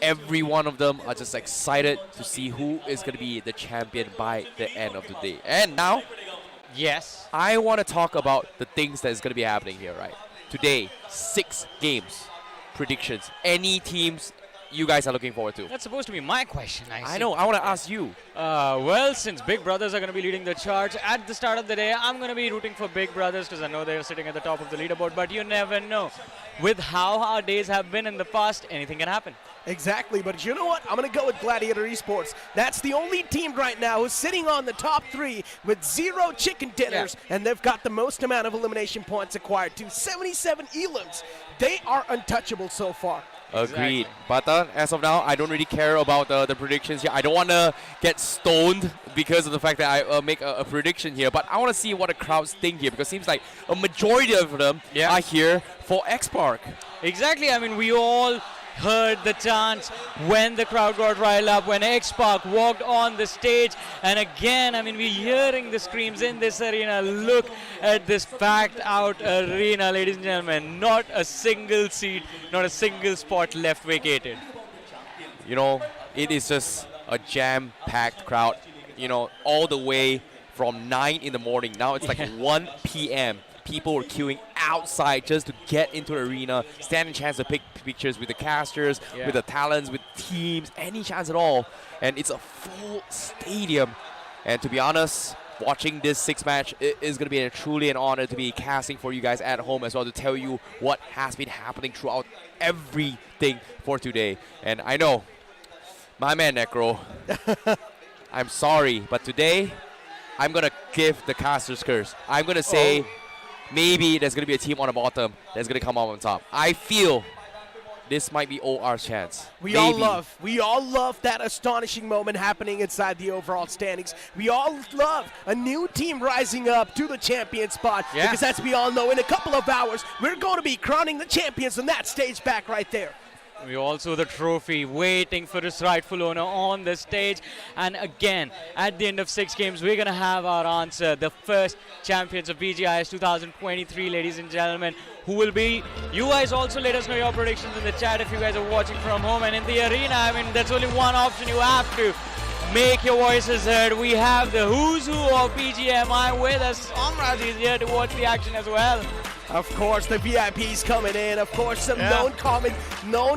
[SPEAKER 3] Every one of them are just excited to see who is going to be the champion by the end of the day. And now,
[SPEAKER 6] Yes.
[SPEAKER 3] I want to talk about the things that is going to be happening here, right? Today, 6 games, predictions. Any teams you guys are looking forward to?
[SPEAKER 6] That's supposed to be my question,
[SPEAKER 3] I know, I want to ask you.
[SPEAKER 6] Well, since Big Brothers are going to be leading the charge at the start of the day, I'm going to be rooting for Big Brothers because I know they're sitting at the top of the leaderboard, but you never know. With how our days have been in the past, anything can happen.
[SPEAKER 4] Exactly, but you know what? I'm going to go with Gladiator Esports. That's the only team right now who's sitting on the top 3 with 0 chicken dinners, and they've got the most amount of elimination points acquired, 277 elims. They are untouchable so far.
[SPEAKER 3] Agreed. But as of now, I don't really care about the predictions here. I don't want to get stoned because of the fact that I make a prediction here. But I want to see what the crowds think here because it seems like a majority of them are here for X-Park.
[SPEAKER 6] Exactly. I mean, we all heard the chants when the crowd got riled up, when X-Park walked on the stage. And again, I mean, we're hearing the screams in this arena. Look at this packed out arena, ladies and gentlemen. Not a single seat, not a single spot left vacated.
[SPEAKER 3] You know, it is just a jam-packed crowd, you know, all the way from 9 in the morning. Now it's like 1 p.m. People were queuing outside just to get into the arena, stand a chance to pick pictures with the casters, with the talents, with teams, any chance at all. And it's a full stadium. And to be honest, watching this 6 match, it is going to be truly an honor to be casting for you guys at home as well to tell you what has been happening throughout everything for today. And I know, my man Necro, I'm sorry, but today I'm going to give the casters curse. I'm going to say maybe there's going to be a team on the bottom that's going to come out on top. I feel this might be OR's chance.
[SPEAKER 4] We all love that astonishing moment happening inside the overall standings. We all love a new team rising up to the champion spot because as we all know, in a couple of hours, we're going to be crowning the champions on that stage back right there.
[SPEAKER 6] We also the trophy waiting for its rightful owner on the stage. And again, at the end of 6 games, we're going to have our answer. The first champions of BGIS 2023, ladies and gentlemen, who will be. You guys also let us know your predictions in the chat if you guys are watching from home. And in the arena, I mean, there's only one option. You have to make your voices heard. We have the who's who of BGMI with us. Amraj is here to watch the action as well.
[SPEAKER 4] Of course, the VIPs coming in. Of course, some known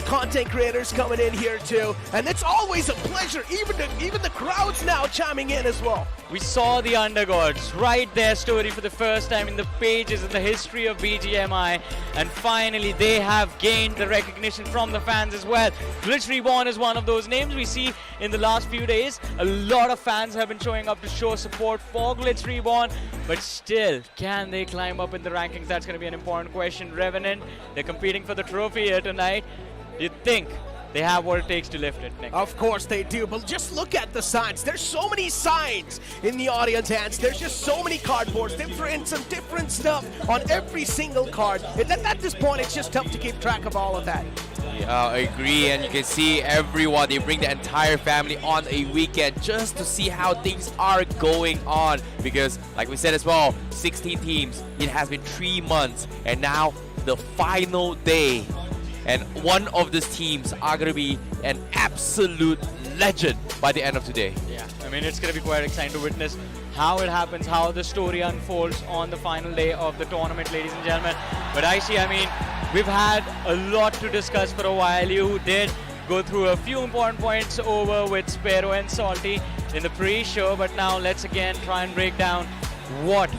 [SPEAKER 4] content creators coming in here too. And it's always a pleasure. Even the crowds now chiming in as well.
[SPEAKER 6] We saw the Undergods write their story for the first time in the pages in the history of BGMI. And finally, they have gained the recognition from the fans as well. Glitch Reborn is one of those names we see in the last few days. A lot of fans have been showing up to show support for Glitch Reborn. But still, can they climb up in the rankings? That's going to be an important question. Revenant, they're competing for the trophy here tonight. Do you think they have what it takes to lift it, Nick?
[SPEAKER 4] Of course they do, but just look at the signs. There's so many signs in the audience hands. There's just so many cardboards. They've written some different stuff on every single card. At this point, it's just tough to keep track of all of that.
[SPEAKER 3] Yeah, I agree, and you can see everyone, they bring the entire family on a weekend just to see how things are going on because, like we said as well, 16 teams, it has been 3 months, and now the final day, and one of these teams are going to be an absolute legend by the end of today.
[SPEAKER 6] Yeah, I mean, it's going to be quite exciting to witness how it happens, how the story unfolds on the final day of the tournament, ladies and gentlemen. But I mean, we've had a lot to discuss for a while. You did go through a few important points over with Sparrow and Salty in the pre-show, but now let's again try and break down what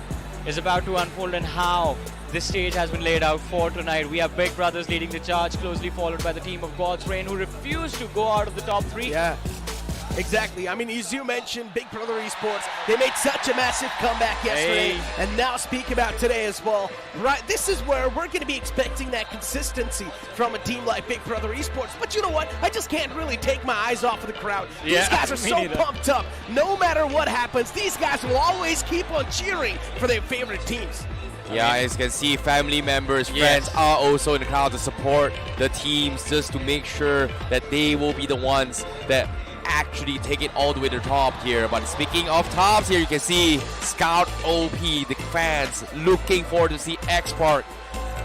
[SPEAKER 6] is about to unfold and how this stage has been laid out for tonight. We have Big Brothers leading the charge, closely followed by the team of God's Reign, who refused to go out of the top 3.
[SPEAKER 4] Yeah. Exactly. I mean, as you mentioned, Big Brother Esports, they made such a massive comeback yesterday.
[SPEAKER 6] Hey.
[SPEAKER 4] And now speak about today as well. Right, this is where we're going to be expecting that consistency from a team like Big Brother Esports. But you know what? I just can't really take my eyes off of the crowd.
[SPEAKER 6] Yeah,
[SPEAKER 4] these guys are
[SPEAKER 6] me
[SPEAKER 4] so
[SPEAKER 6] neither.
[SPEAKER 4] pumped up. No matter what happens, these guys will always keep on cheering for their favorite teams.
[SPEAKER 3] Yeah, as you can see, family members, friends are also in the crowd to support the teams just to make sure that they will be the ones that actually take it all the way to the top here. But speaking of tops here, you can see Scout OP, the fans looking forward to see X-Park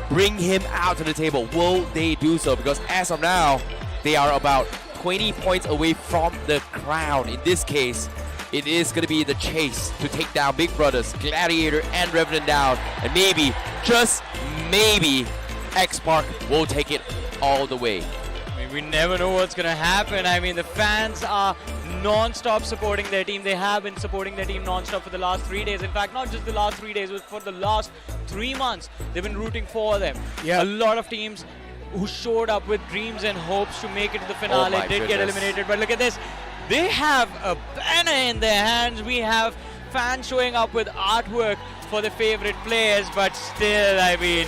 [SPEAKER 3] bring him out to the table. Will they do so? Because as of now, they are about 20 points away from the crown. In this case, it is going to be the chase to take down Big Brothers, Gladiator, and Revenant down. And maybe, just maybe, X-Park will take it all the way.
[SPEAKER 6] I mean, we never know what's going to happen. I mean, the fans are non-stop supporting their team. They have been supporting their team non-stop for the last 3 days. In fact, not just the last 3 days, but for the last 3 months, they've been rooting for them.
[SPEAKER 4] Yeah.
[SPEAKER 6] A lot of teams who showed up with dreams and hopes to make it to the finale
[SPEAKER 3] my
[SPEAKER 6] did get
[SPEAKER 3] goodness.
[SPEAKER 6] eliminated. But look at this. They have a banner in their hands. We have fans showing up with artwork for their favorite players. But still, I mean,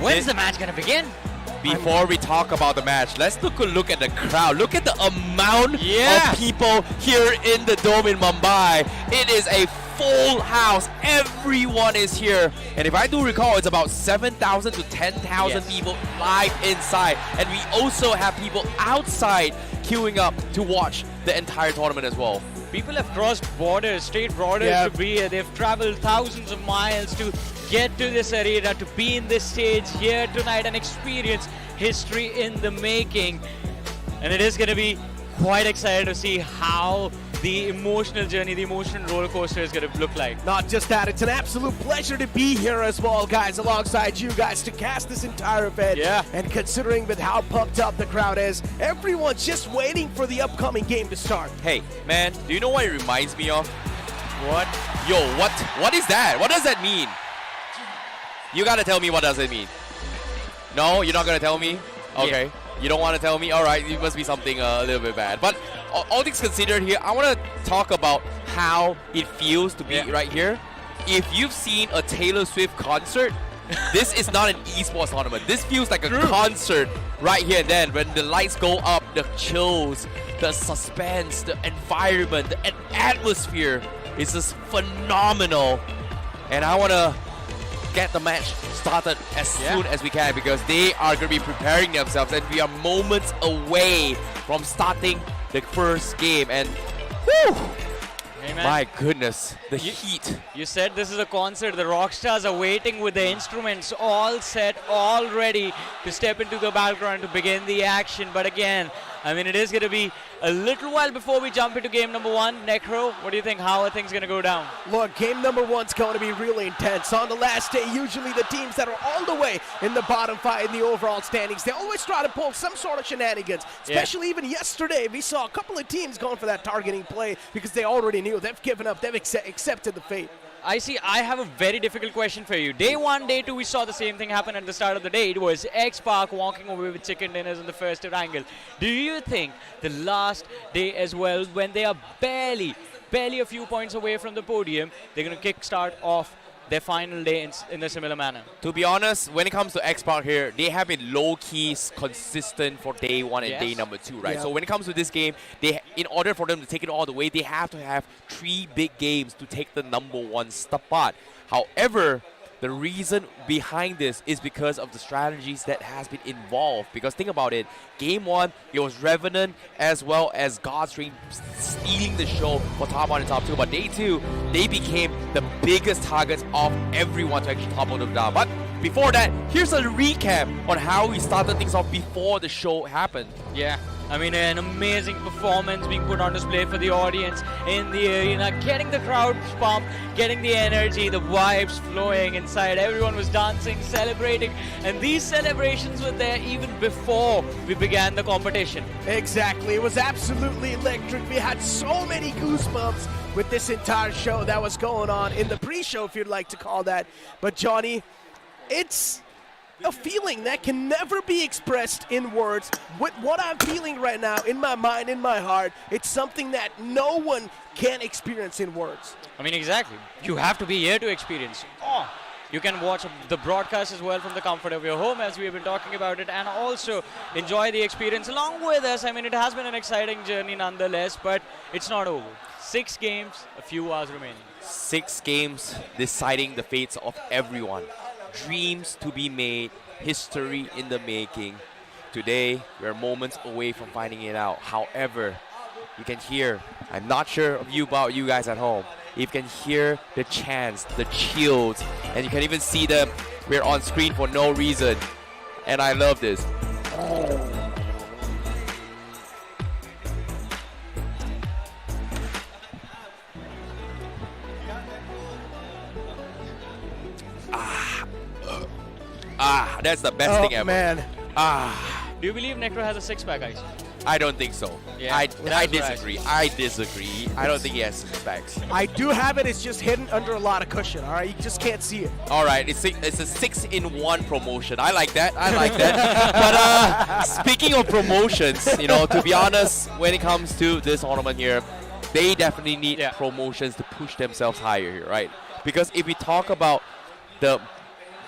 [SPEAKER 6] when's the match going to begin?
[SPEAKER 3] Before we talk about the match, let's take a look at the crowd. Look at the amount of people here in the Dome in Mumbai. It is a full house. Everyone is here. And if I do recall, it's about 7,000 to 10,000 people live inside. And we also have people outside queuing up to watch the entire tournament as well.
[SPEAKER 6] People have crossed borders, state borders to be here. They've traveled thousands of miles to get to this arena, to be in this stage here tonight and experience history in the making. And it is going to be quite exciting to see how the emotional journey, the emotional roller coaster is going to look like.
[SPEAKER 4] Not just that, it's an absolute pleasure to be here as well, guys, alongside you guys to cast this entire event.
[SPEAKER 6] Yeah.
[SPEAKER 4] And considering with how pumped up the crowd is, everyone's just waiting for the upcoming game to start.
[SPEAKER 3] Hey, man, do you know what it reminds me of?
[SPEAKER 6] What?
[SPEAKER 3] Yo, what is that? What does that mean? You gotta tell me what does it mean. No, you're not gonna tell me? Okay. You don't want to tell me? Alright, it must be something a little bit bad. But all things considered here, I want to talk about how it feels to be right here. If you've seen a Taylor Swift concert, this is not an esports tournament. This feels like a concert right here and then. When the lights go up, the chills, the suspense, the environment, the atmosphere is just phenomenal. And I want to get the match started as soon as we can because they are going to be preparing themselves and we are moments away from starting the first game. And whew,
[SPEAKER 6] Hey man,
[SPEAKER 3] my goodness, the heat.
[SPEAKER 6] you said this is a concert. The rock stars are waiting with their instruments all set, all ready to step into the battleground to begin the action. But again, I mean, it is going to be a little while before we jump into game number one. Necro, what do you think? How are things going to go down?
[SPEAKER 4] Look, game number one's going to be really intense. On the last day, usually the teams that are all the way in the bottom five in the overall standings, they always try to pull some sort of shenanigans. Especially even yesterday, we saw a couple of teams going for that targeting play because they already knew. They've given up. They've accepted the fate.
[SPEAKER 6] I have a very difficult question for you. Day one, day two, we saw the same thing happen at the start of the day. It was X-Park walking away with chicken dinners in the first angle. Do you think the last day as well, when they are barely a few points away from the podium, they're going to kickstart off their final day in a similar manner?
[SPEAKER 3] To be honest, when it comes to X-Park here, they have been low-key consistent for day one and day number two, right?
[SPEAKER 4] Yeah.
[SPEAKER 3] So when it comes to this game, in order for them to take it all the way, they have to have 3 big games to take the number one spot. However, the reason behind this is because of the strategies that has been involved. Because think about it, game one, it was Revenant as well as Godstream stealing the show for top 1 and top 2. But day two, they became the biggest targets of everyone to actually topple them down. But before that, here's a recap on how we started things off before the show happened.
[SPEAKER 6] Yeah, I mean, an amazing performance being put on display for the audience in the arena, getting the crowd pumped, getting the energy, the vibes flowing inside. Everyone was dancing, celebrating, and these celebrations were there even before we began the competition.
[SPEAKER 4] Exactly. It was absolutely electric. We had so many goosebumps with this entire show that was going on in the pre-show, if you'd like to call that. But Johnny, it's a feeling that can never be expressed in words. With what I'm feeling right now in my mind, in my heart, it's something that no one can experience in words.
[SPEAKER 6] I mean, exactly. You have to be here to experience. You can watch the broadcast as well from the comfort of your home, as we have been talking about it, and also enjoy the experience along with us. I mean, it has been an exciting journey nonetheless, but it's not over. 6 games, a few hours remaining.
[SPEAKER 3] 6 games deciding the fates of everyone. Dreams to be made, history in the making. Today, we're moments away from finding it out. However, you can hear, I'm not sure about you guys at home, you can hear the chants, the chills, and you can even see them. We're on screen for no reason. And I love this. That's the best thing ever.
[SPEAKER 4] Man.
[SPEAKER 6] Do you believe Necro has a 6-pack, Ice?
[SPEAKER 3] I don't think so.
[SPEAKER 6] Yeah,
[SPEAKER 3] I
[SPEAKER 6] that's
[SPEAKER 3] disagree. I disagree. I don't think he has 6 packs.
[SPEAKER 4] I do have it. It's just hidden under a lot of cushion. All right, you just can't see it.
[SPEAKER 3] All right, it's a 6-in-1 promotion. I like that. I like that. But speaking of promotions, you know, to be honest, when it comes to this tournament here, they definitely need promotions to push themselves higher here, right? Because if we talk about the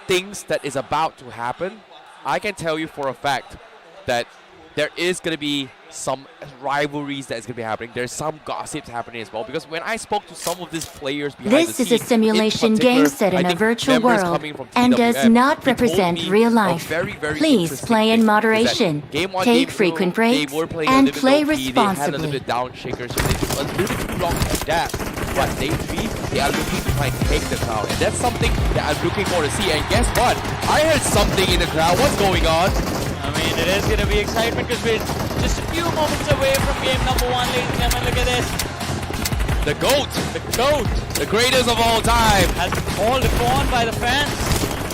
[SPEAKER 3] things that is about to happen, I can tell you for a fact that there is going to be some rivalries that is going to be happening. There's some gossips happening as well. Because when I spoke to some of these players behind
[SPEAKER 7] This
[SPEAKER 3] the
[SPEAKER 7] is a
[SPEAKER 3] scenes,
[SPEAKER 7] simulation game set in a virtual world and does not represent real life. Please play in moderation, take frequent breaks, and play responsibly.
[SPEAKER 3] They had a little bit down shakers, so they took a little bit too long to adapt. But day 3, they are looking to try and take the crowd. And that's something that I'm looking forward to see. And guess what? I heard something in the crowd. What's going on?
[SPEAKER 6] I mean, it is going to be excitement because we're just a few moments away from game number 1, ladies and gentlemen. Look at this.
[SPEAKER 3] The GOAT.
[SPEAKER 6] The GOAT
[SPEAKER 3] The greatest of all time.
[SPEAKER 6] has been called upon by the fans.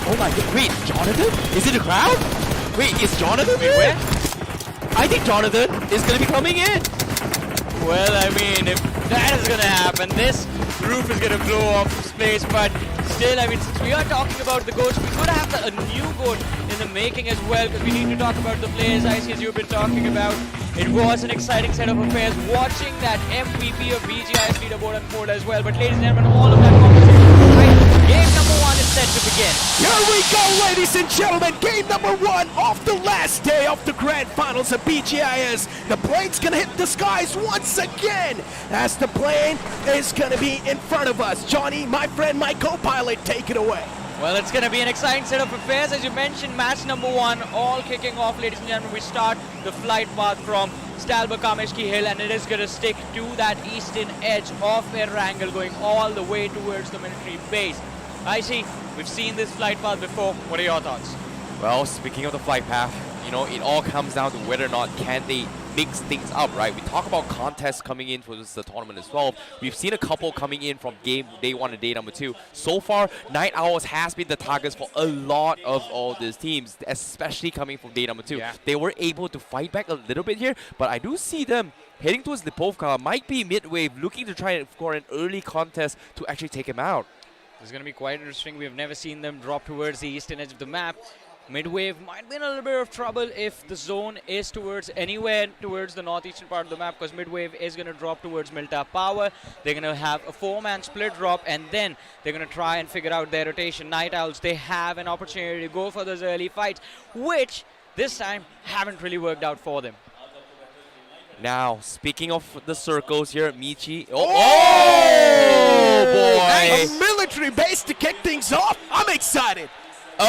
[SPEAKER 3] Oh my god. Wait, Jonathan? Is it the crowd? Wait, is Jonathan
[SPEAKER 6] Wait,
[SPEAKER 3] here?
[SPEAKER 6] where?
[SPEAKER 3] I think Jonathan is going to be coming in.
[SPEAKER 6] Well, I mean, if that is going to happen, this roof is going to blow off this place. But still, I mean, since we are talking about the GOATs, we could have a new GOAT in the making as well, because we need to talk about the players, as you've been talking about. It was an exciting set of affairs watching that MVP of BGIS leaderboard unfold as well. But ladies and gentlemen, all of that conversation, right? Game number 1 is set to begin.
[SPEAKER 4] Here we go, ladies and gentlemen. Game number 1 of the last day of the Grand Finals of BGIS. The plane's going to hit the skies once again as the plane is going to be in front of us. Johnny, my friend, my co-pilot, take it away.
[SPEAKER 6] Well, it's going to be an exciting set of affairs. As you mentioned, match number 1, all kicking off, ladies and gentlemen. We start the flight path from Stalber Kameshki Hill, and it is going to stick to that eastern edge of Erangel, going all the way towards the military base. I see, we've seen this flight path before. What are your thoughts?
[SPEAKER 3] Well, speaking of the flight path, you know, it all comes down to whether or not can they mix things up, right? We talk about contests coming in for the tournament as well. We've seen a couple coming in from day 1 and day number 2. So far, Night Owls has been the targets for a lot of all these teams, especially coming from day number 2.
[SPEAKER 6] Yeah.
[SPEAKER 3] They were able to fight back a little bit here, but I do see them heading towards Lipovka. Might be midwave, looking to try and score an early contest to actually take him out.
[SPEAKER 6] This is going to be quite interesting. We have never seen them drop towards the eastern edge of the map. Midwave might be in a little bit of trouble if the zone is towards anywhere towards the northeastern part of the map, because Midwave is going to drop towards Milta Power. They're going to have a 4-man split drop, and then they're going to try and figure out their rotation. Night Owls, they have an opportunity to go for those early fights, which this time haven't really worked out for them.
[SPEAKER 3] Now, speaking of the circles here, Michi.
[SPEAKER 4] Oh,
[SPEAKER 3] boy!
[SPEAKER 4] A military base to kick things off. I'm excited.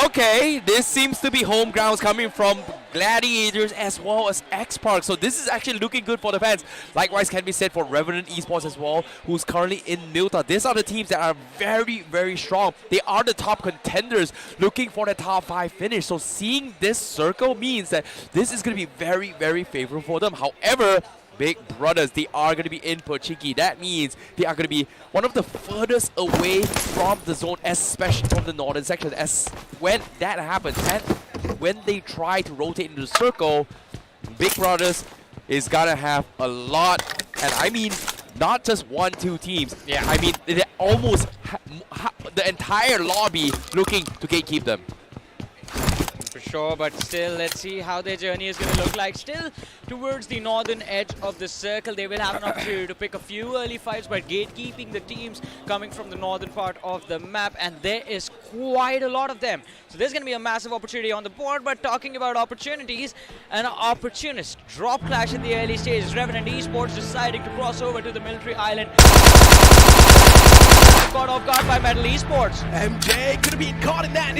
[SPEAKER 3] Okay, this seems to be home grounds coming from Gladiators as well as X-Park. So this is actually looking good for the fans. Likewise can be said for Revenant Esports as well, who's currently in Milta. These are the teams that are very, very strong. They are the top contenders looking for the top 5 finish. So seeing this circle means that this is going to be very, very favorable for them. However, Big Brothers, they are going to be in Pochiki. That means they are going to be one of the furthest away from the zone, especially from the northern section. As when that happens, and when they try to rotate into the circle, Big Brothers is going to have a lot, and I mean, not just 1-2 teams.
[SPEAKER 6] Yeah.
[SPEAKER 3] I mean, they're almost the entire lobby looking to gatekeep them.
[SPEAKER 6] sure, but still, let's see how their journey is going to look like. Still towards the northern edge of the circle, they will have an opportunity to pick a few early fights by gatekeeping the teams coming from the northern part of the map, and there is quite a lot of them. So there's going to be a massive opportunity on the board, but talking about opportunities, an opportunist drop clash in the early stages. Revenant Esports deciding to cross over to the military island. Caught off guard by Metal Esports.
[SPEAKER 4] MJ could have been caught in that.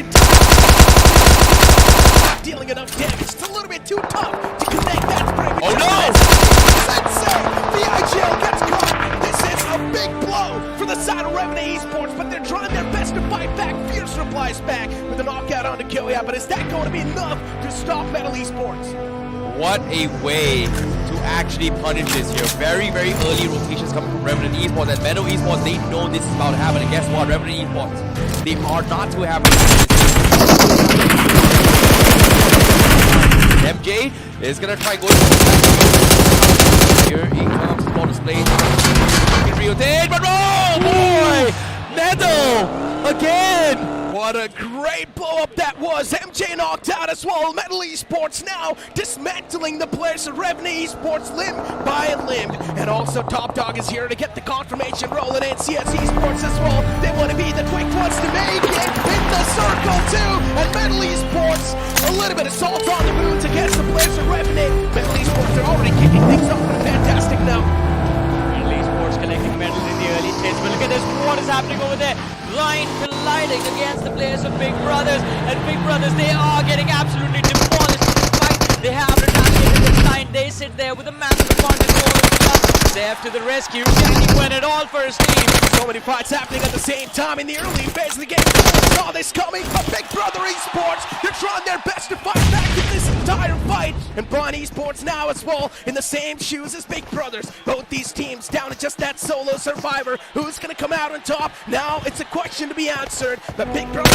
[SPEAKER 4] Not dealing enough damage. It's a little bit too tough to connect that spray.
[SPEAKER 3] Oh no!
[SPEAKER 4] Sensei! The IGL gets caught. This is a big blow for the side of Revenant Esports, but they're trying their best to fight back. Fierce replies back with a knockout onto Kyoya, but is that going to be enough to stop Metal Esports?
[SPEAKER 3] What a way to actually punish this here. Very, very early rotations coming from Revenant Esports, and Meadow Esports, they know this is about to happen. And guess what? Revenant Esports, they are not too happy. MJ is gonna try going here. He comes for display. But oh boy! Meadow again!
[SPEAKER 4] What a great blow-up that was. MJ knocked out as well. Metal Esports now dismantling the players of Revenant Esports limb by limb. And also Top Dog is here to get the confirmation rolling in. CS Esports as well. They want to be the quick ones to make it in the circle too. And Metal Esports, a little bit of salt on the wounds against the players of Revenant. Metal Esports are already kicking things off on a fantastic note.
[SPEAKER 6] Metal Esports collecting medals in the early stages, but look at this, what is happening over there? Blind colliding against the players of Big Brothers, and Big Brothers, they are getting absolutely demolished despite they have retaliated this time. They sit there with a massive advantage. Dev to the rescue, he went it all for his team.
[SPEAKER 4] So many fights happening at the same time in the early phase of the game. Saw this coming, but Big Brother Esports, they're trying their best to fight back in this entire fight. And Blind Esports now as well in the same shoes as Big Brothers. Both these teams down to just that solo survivor. Who's going to come out on top? Now it's a question to be answered. But Big Brother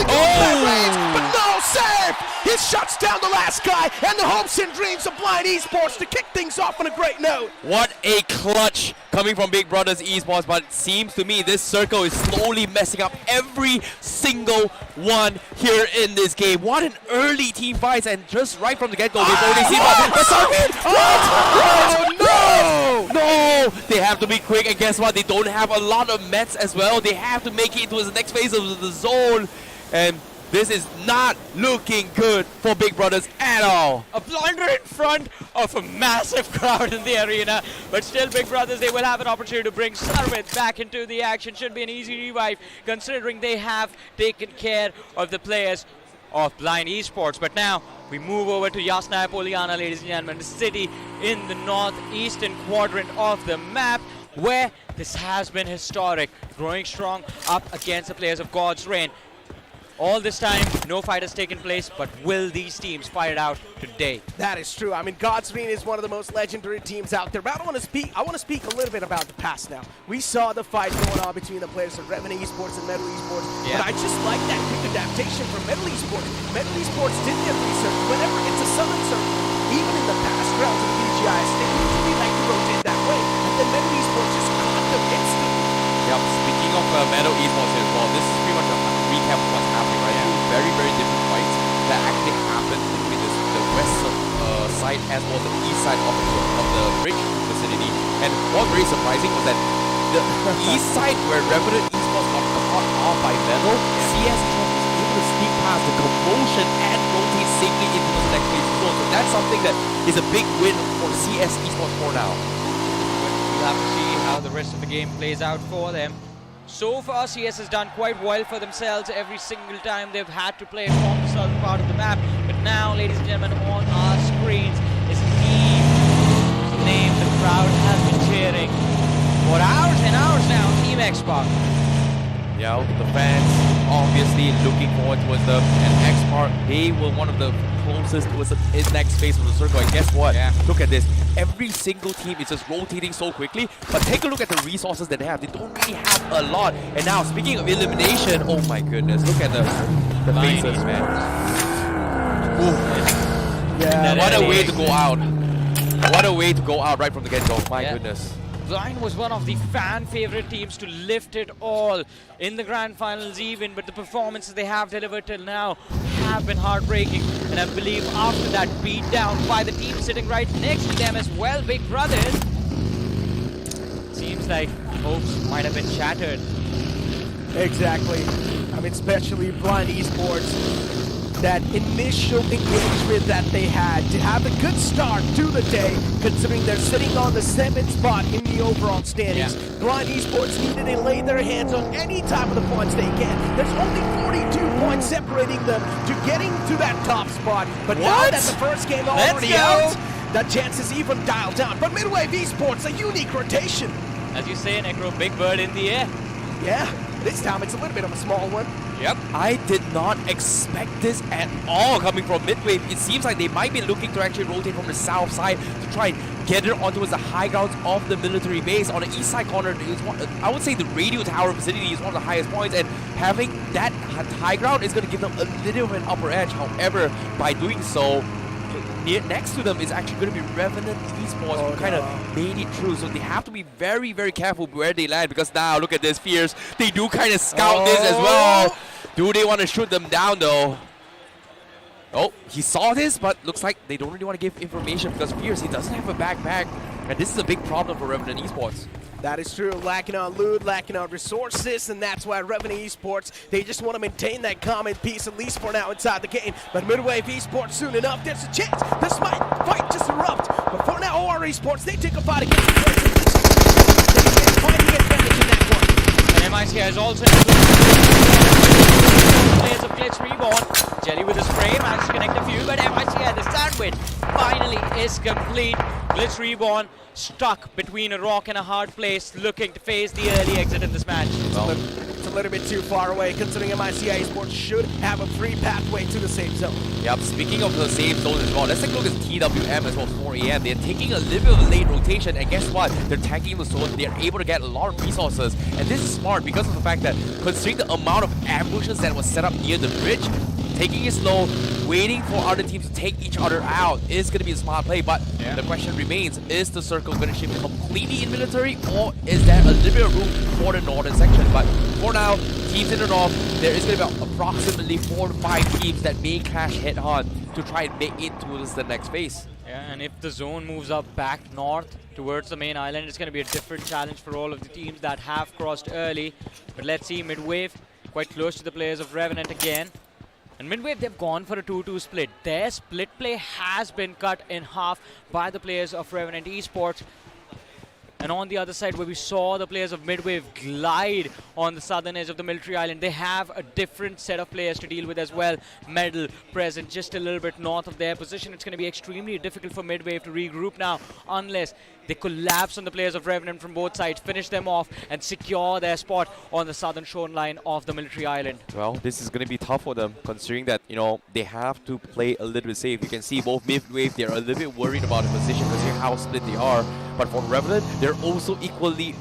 [SPEAKER 4] but no save! He shuts down the last guy, and the hopes and dreams of Blind Esports to kick things off on a great note.
[SPEAKER 3] What a clutch coming from Big Brothers Esports, but it seems to me this circle is slowly messing up every single one here in this game. What an early team fight, and just right from the get-go, they've already seen Oh no! They have to be quick, and guess what? They don't have a lot of mets as well. They have to make it into the next phase of the zone, and this is not looking good for Big Brothers at all.
[SPEAKER 6] A blunder in front of a massive crowd in the arena, but still Big Brothers, they will have an opportunity to bring Sarvit back into the action. Should be an easy revive considering they have taken care of the players of Blind Esports. But now we move over to Yasnaya Poliana, ladies and gentlemen, the city in the northeastern quadrant of the map, where this has been historic, growing strong up against the players of God's Reign. All this time, no fight has taken place, but will these teams fight it out today?
[SPEAKER 4] That is true. I mean, God's Reign is one of the most legendary teams out there. But I want to speak a little bit about the past now. We saw the fight going on between the players of Revenant Esports and Metal Esports. Yeah. But I just like that quick adaptation from Metal Esports. Metal Esports did their research. Whenever it's a southern circle, even in the past rounds of the BGIS, they usually like to rotate that way. And then Metal Esports just caught them instantly.
[SPEAKER 3] Yep, speaking of Metal Esports as well, this is pretty much a recap of what's happening right now. Very, very different fights that actually happened between the west side as well as the east side of the bridge vicinity. And what was very surprising was that the east side where Revenant Esports got caught off by Metal, CS Esports was able to sneak past the commotion and rotate safely into the next phase zone. So that's something that is a big win for CS Esports for now.
[SPEAKER 6] We'll have to see how the rest of the game plays out for them. So far, CS has done quite well for themselves every single time they've had to play from the southern part of the map. But now, ladies and gentlemen, on our screens is a team whose name the crowd has been cheering for hours and hours now, Team X-Park.
[SPEAKER 3] Yeah, the fans obviously looking forward towards them, and X-Park, they were one of the closest towards the next phase of the circle. And guess what? Yeah. Look at this. Every single team is just rotating so quickly, but take a look at the resources that they have. They don't really have a lot. And now, speaking of elimination, oh my goodness, look at the faces, man. Ooh. Yeah. What a way to go out. What a way to go out right from the get-go. My goodness.
[SPEAKER 6] Blind was one of the fan-favorite teams to lift it all in the Grand Finals even, but the performances they have delivered till now have been heartbreaking. And I believe after that beatdown by the team sitting right next to them as well, Big Brothers, seems like hopes might have been shattered.
[SPEAKER 4] Exactly. I mean, especially Blind Esports. That initial engagement that they had to have a good start to the day, considering they're sitting on the 7th spot in the overall standings.
[SPEAKER 6] Yeah.
[SPEAKER 4] Blind Esports needed to lay their hands on any type of the points they can. There's only 42 points separating them to getting to that top spot. But now that the first game already out, the chances even dialed down. But Midwave Esports, a unique rotation.
[SPEAKER 6] As you say, Necro, big bird in the air.
[SPEAKER 4] Yeah, this time it's a little bit of a small one.
[SPEAKER 3] Yep, I did not expect this at all coming from Midwave. It seems like they might be looking to actually rotate from the south side to try and get it onto the high grounds of the military base. On the east side corner, I would say the radio tower vicinity is one of the highest points, and having that high ground is going to give them a little bit of an upper edge. However, by doing so, next to them is actually going to be Revenant Esports, who kind of made it through. So they have to be very, very careful where they land, because now look at this, Fierce. They do kind of scout this as well. Do they want to shoot them down though? Oh, he saw this, but looks like they don't really want to give information because Fierce, he doesn't have a backpack. And this is a big problem for Revenant Esports.
[SPEAKER 4] That is true. Lacking on loot, lacking on resources, and that's why Revenant Esports, they just want to maintain that common piece, at least for now, inside the game. But Midwave Esports, soon enough, there's a chance. This might fight just erupt. But for now, OR Esports, they take a fight against the players. They're finding advantage in that one.
[SPEAKER 6] And MIC has also players of Glitch Reborn. Jelly with a spray, managed to connect a few, but MIC had the sandwich. Finally is complete. Glitch Reborn stuck between a rock and a hard place, looking to face the early exit in this match.
[SPEAKER 4] It's a little bit too far away, considering MICI Esports should have a free pathway to the safe zone.
[SPEAKER 3] Yep, speaking of the safe zone as well, let's take a look at TWM as well, 4 AM. They're taking a little bit of a late rotation, and guess what? They're tanking the zone. They're able to get a lot of resources, and this is smart because of the fact that, considering the amount of ambushes that was set up near the bridge, taking it slow, waiting for other teams to take each other out is going to be a smart play. But the question remains, is the circle going to shift completely in military, or is there a little bit of room for the northern section? But for now, teams in the north, there is going to be approximately 4 to 5 teams that may clash head-on to try and make it towards the next phase.
[SPEAKER 6] Yeah, and if the zone moves up back north towards the main island, it's going to be a different challenge for all of the teams that have crossed early. But let's see, Midwave quite close to the players of Revenant again. And Midwave, they've gone for a 2-2 split. Their split play has been cut in half by the players of Revenant Esports. And on the other side, where we saw the players of Midwave glide on the southern edge of the military island, they have a different set of players to deal with as well. Medal present just a little bit north of their position. It's going to be extremely difficult for Midwave to regroup now, unless they collapse on the players of Revenant from both sides, finish them off, and secure their spot on the southern shoreline of the military island.
[SPEAKER 3] Well, this is going to be tough for them, considering that, you know, they have to play a little bit safe. You can see both Midwave, they're a little bit worried about the position, considering how split they are. But for Revenant, they're also equally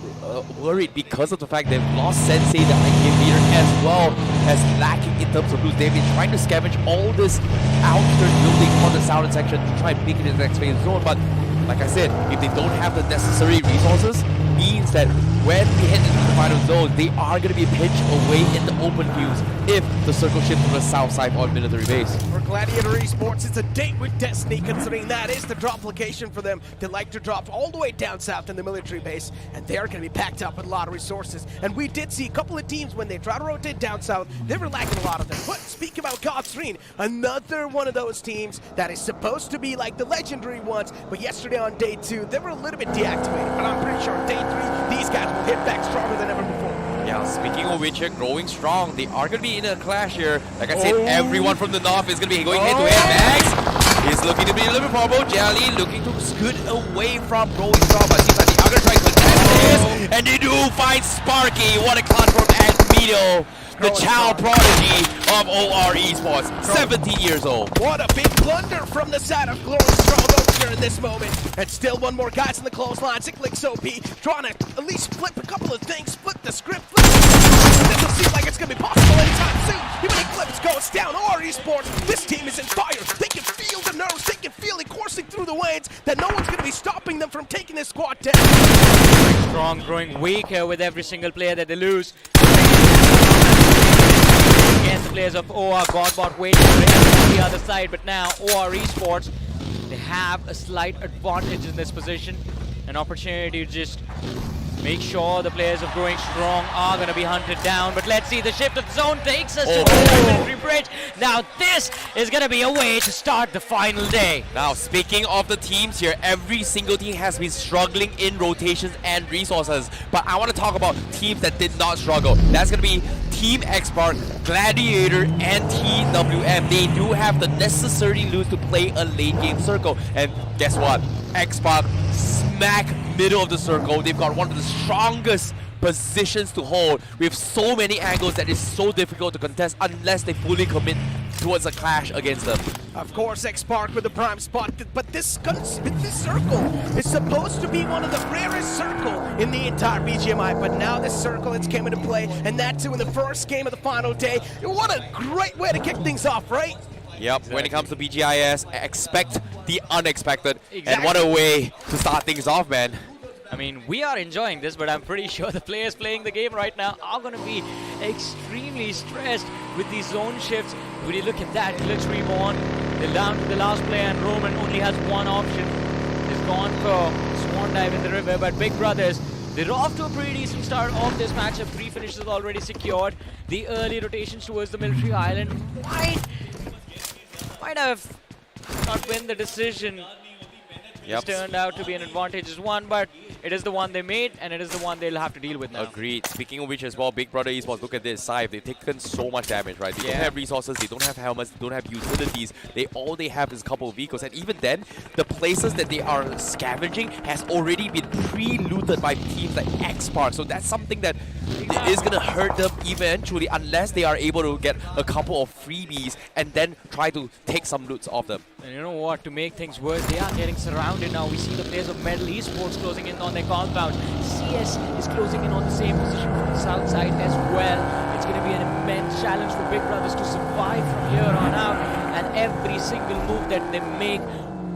[SPEAKER 3] worried because of the fact they've lost Sensei, the high-game leader, as well as lacking in terms of loot. They've been trying to scavenge all this outskirt building on the southern section to try and make it in the next phase zone. But like I said, if they don't have the necessary resources, means that when we head into the final zone, they are going to be pinched away in the open fields if the circle shifts to the south side on military base.
[SPEAKER 4] For Gladiator Esports, it's a date with destiny, considering that is the drop location for them. They like to drop all the way down south in the military base, and they are going to be packed up with a lot of resources. And we did see a couple of teams, when they try to rotate down south, they were lacking a lot of them. But speak about God's Green, another one of those teams that is supposed to be like the legendary ones, but yesterday on day 2, they were a little bit deactivated. But I'm pretty sure on day 3, these guys will hit back stronger than ever before.
[SPEAKER 3] Yeah, speaking of which, growing strong. They are going to be in a clash here. Like I said, everyone from the north is going to be going head-to-head. Max is looking to be a little bit probable. Jelly looking to scoot away from growing strong, but seems like they are going to try to connect this. And they do find Sparky. What a clown from Admito, the child prodigy of OR Esports, 17 years old.
[SPEAKER 4] What a big blunder from the side of Glowing Strong over here in this moment. And still one more guys in the clothesline. Cyclic's OP trying to at least flip a couple of things, flip the script, flip it doesn't seem like it's going to be possible anytime soon. Even Eclipse goes down. OR Esports, this team is in fire. They can feel the nerves, they can feel it coursing through the veins, that no one's going to be stopping them from taking this squad down.
[SPEAKER 6] Strong growing weaker with every single player that they lose. Against the players of OR Godbot waiting for him on the other side, but now OR Esports, they have a slight advantage in this position. An opportunity to just make sure the players of Growing Strong are going to be hunted down. But let's see, the shift of zone takes us to the military bridge. Now this is going to be a way to start the final day.
[SPEAKER 3] Now, speaking of the teams here, every single team has been struggling in rotations and resources. But I want to talk about teams that did not struggle. That's going to be Team X-Spark, Gladiator, and TWM. They do have the necessary loot to play a late game circle. And guess what? X-Spark smack middle of the circle. They've got one of the strongest positions to hold with so many angles that it's so difficult to contest unless they fully commit towards a clash against them.
[SPEAKER 4] Of course, X-Spark with the prime spot, but this circle is supposed to be one of the rarest circle in the entire BGMI, but now this circle has came into play, and that too in the first game of the final day. What a great way to kick things off, right?
[SPEAKER 3] Yep, when it comes to BGIS, expect the unexpected.
[SPEAKER 6] Exactly.
[SPEAKER 3] And what a way to start things off, man.
[SPEAKER 6] I mean, we are enjoying this, but I'm pretty sure the players playing the game right now are going to be extremely stressed with these zone shifts. When you look at that, Glitch Reborn, they're down to the last player, and Roman only has one option. He's gone for Swan Dive in the river, but Big Brothers, they're off to a pretty decent start of this matchup. 3 finishes already secured. The early rotations towards the military island might have not been the decision.
[SPEAKER 3] Yep.
[SPEAKER 6] It's turned out to be an advantageous one, but it is the one they made, and it is the one they'll have to deal with now.
[SPEAKER 3] Agreed. Speaking of which as well, Big Brother Esports, look at this side. They've taken so much damage, right? They don't have resources, they don't have helmets, they don't have utilities. All they have is a couple of vehicles, and even then, the places that they are scavenging has already been pre-looted by teams like X-Spark. So that's something that is going to hurt them eventually unless they are able to get a couple of freebies and then try to take some loots off them.
[SPEAKER 6] And you know what, to make things worse, they are getting surrounded now. We see the players of Metal Esports closing in on their compound. CS is closing in on the same position from the south side as well. It's going to be an immense challenge for Big Brothers to survive from here on out. And every single move that they make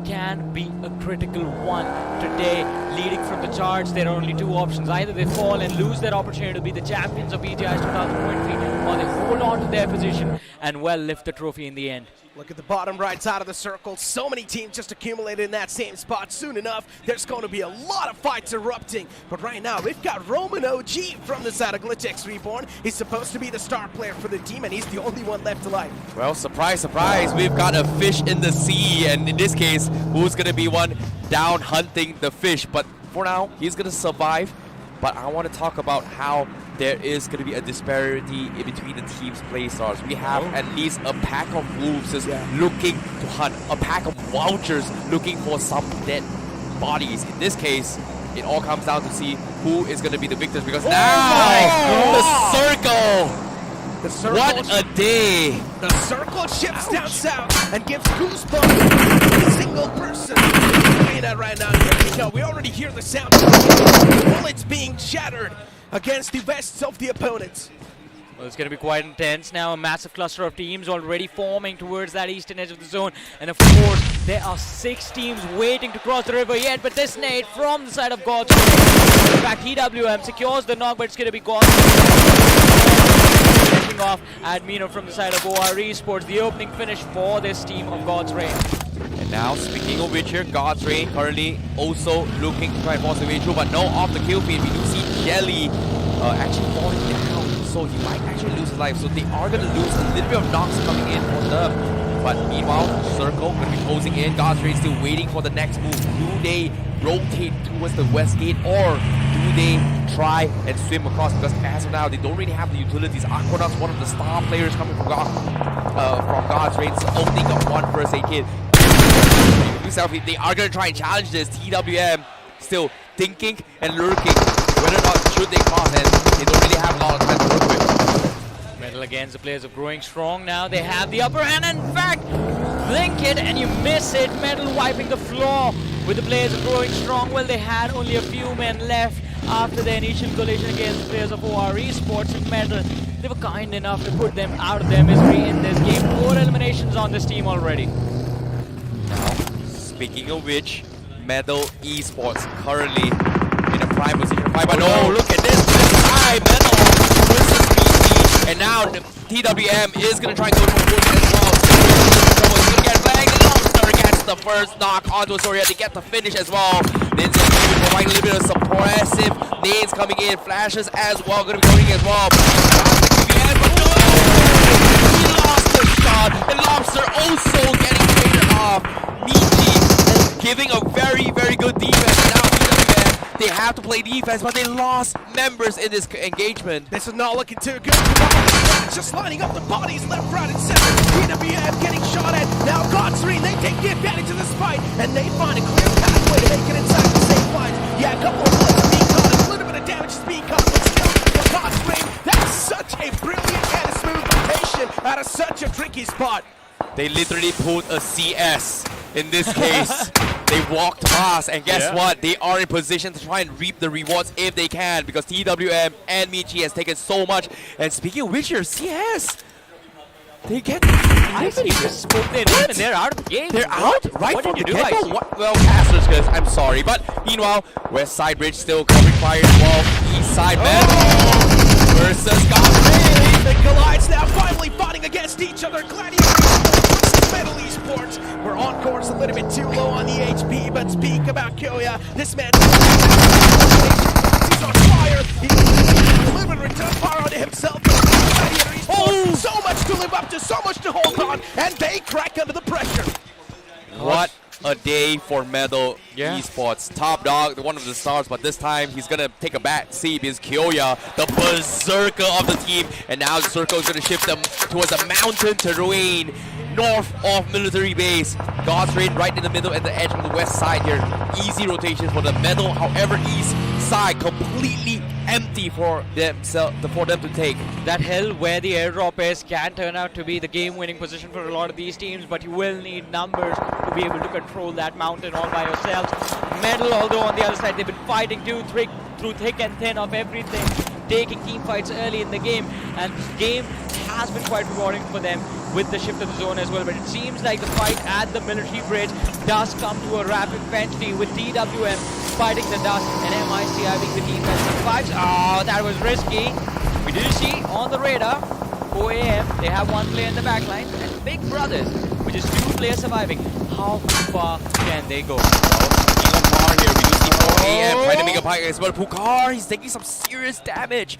[SPEAKER 6] can be a critical one today. Leading from the charge, there are only 2 options. Either they fall and lose their opportunity to be the champions of BGIS 2023, or they hold on to their position and well lift the trophy in the end.
[SPEAKER 4] Look at the bottom right side of the circle. So many teams just accumulated in that same spot. Soon enough, there's going to be a lot of fights erupting. But right now, we've got Roman OG from the side of Glitch Reborn. He's supposed to be the star player for the team, and he's the only one left alive.
[SPEAKER 3] Well, surprise, surprise, we've got a fish in the sea, and in this case, who's going to be one down hunting the fish? But for now, he's going to survive. But I want to talk about how there is going to be a disparity in between the team's play styles. We have at least a pack of wolves just looking to hunt, a pack of vultures looking for some dead bodies. In this case, it all comes down to see who is going to be the victors, because now the circle. What a day!
[SPEAKER 4] The circle shifts down south and gives goosebumps to every single person playing that right now. Here we go. We already hear the sound of bullets being shattered against the vests of the opponents.
[SPEAKER 6] Well, it's going to be quite intense now. A massive cluster of teams already forming towards that eastern edge of the zone. And of course, there are 6 teams waiting to cross the river yet. But this nade from the side of God's Rain. In fact, TWM secures the knock, but it's going to be God's finishing off Admino from the side of OR Esports. The opening finish for this team of God's Rain.
[SPEAKER 3] And now, speaking of which here, God's Rain currently also looking to try and force their way through. But no, off the kill feed, we do see Jelly actually falling down. So he might actually lose his life. So they are going to lose a little bit of knocks coming in for them. But meanwhile, Circle going to be closing in. God's Rain still waiting for the next move. Do they rotate towards the west gate, or do they try and swim across? Because as of now, they don't really have the utilities. Aquanaut's one of the star players coming from God's Rain, so opening up one first aid kit. They are going to try and challenge this. TWM still thinking and lurking whether or not should they cross, and they don't really have a lot of time to work with.
[SPEAKER 6] Metal against the players of Growing Strong now. They have the upper hand. In fact, blink it and you miss it. Metal wiping the floor with the players of Growing Strong. Well, they had only a few men left after their initial collision against the players of OR Esports, and Metal, they were kind enough to put them out of their misery in this game. 4 eliminations on this team already.
[SPEAKER 3] Now, speaking of which, Metal Esports currently in a prime position to fight. But no, look at this. Metal versus BG, And now TWM is going to try and go for a push as well. He's going to get banged. Lobster gets the first knock onto Astoria to get the finish as well. Ninja providing a little bit of suppressive nades coming in. Flashes as well. Going to be going as well. TWM, but no! He lost the shot. And Lobster also getting traded off. Michi giving a very, very good defense. Now TWM, they have to play defense, but they lost members in this engagement.
[SPEAKER 4] This is not looking too good. Just lining up the bodies left, right, and center. TWM getting shot at. Now Godfrey, they take the advantage of this fight, and they find a clear pathway to make it inside the safe lines. Yeah, a couple of bullets are being caught, and a little bit of damage is being caught, but still, for Godfrey, that's such a brilliant and a smooth rotation out of such a tricky spot.
[SPEAKER 3] They literally pulled a CS in this case. They walked past, and guess what? They are in position to try and reap the rewards if they can, because TWM and Michi has taken so much. And speaking of which, your CS, they get.
[SPEAKER 6] I think you just spoke their name and they're out of the game.
[SPEAKER 3] They're out right
[SPEAKER 6] what
[SPEAKER 3] from
[SPEAKER 6] did
[SPEAKER 3] the
[SPEAKER 6] you do,
[SPEAKER 3] get-go?
[SPEAKER 6] guys?
[SPEAKER 3] Well, casters, because I'm sorry, but meanwhile, West Side Bridge still covering fire as well. East Side versus Godfrey.
[SPEAKER 4] The Collides now finally fighting against each other. Gladiators versus Metal Esports. We're on course a little bit too low on the HP, but speak about Kyoya. This man's he's on fire. He's a little bit of return fire onto himself. Gladiator Esports, so much to live up to, so much to hold on, and they crack under the pressure.
[SPEAKER 3] What a day for Metal Esports. Top dog, one of the stars, but this time he's gonna take a back seat because Kyoya, the berserker of the team, and now the circle is gonna shift them towards a mountain terrain north of military base. God's Rain right in the middle at the edge of the west side here. Easy rotation for the Metal, however, east side completely empty for them to take.
[SPEAKER 6] That hill where the airdrop is can turn out to be the game-winning position for a lot of these teams, but you will need numbers to be able to control that mountain all by yourselves. Metal, although on the other side they've been fighting through thick and thin of everything, taking team fights early in the game, and this game has been quite rewarding for them with the shift of the zone as well. But it seems like the fight at the military bridge does come to a rapid frenzy with TWM fighting the dust and MIC having the defensive fights. Oh, that was risky. We do see on the radar 4 AM they have one player in the back line, and Big Brothers, which is 2 players surviving. How far can they go?
[SPEAKER 3] Pukar here, we do see 4 AM trying to make a pike as well. Pukar, he's taking some serious damage.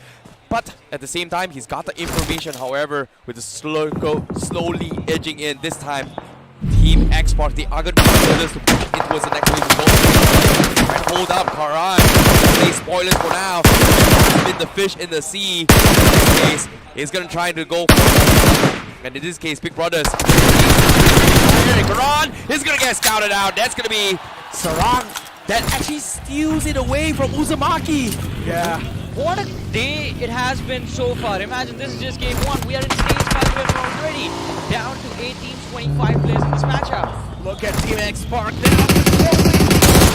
[SPEAKER 3] But at the same time, he's got the information, however, with the slowly edging in. This time, Team X-Park, the other brothers to put it was the next wave to go. Try to hold up Karan. They spoil it for now. Spin the fish in the sea. In this case, he's going to try to go for, and in this case, Big Brothers. Karan is going to get scouted out. That's going to be Sarang that actually steals it away from Uzumaki.
[SPEAKER 4] Yeah.
[SPEAKER 6] What a day it has been so far. Imagine this is just game 1. We are in stage 5 already. Down to 8 teams, 25 players in this matchup.
[SPEAKER 4] Look at Team X-Park now.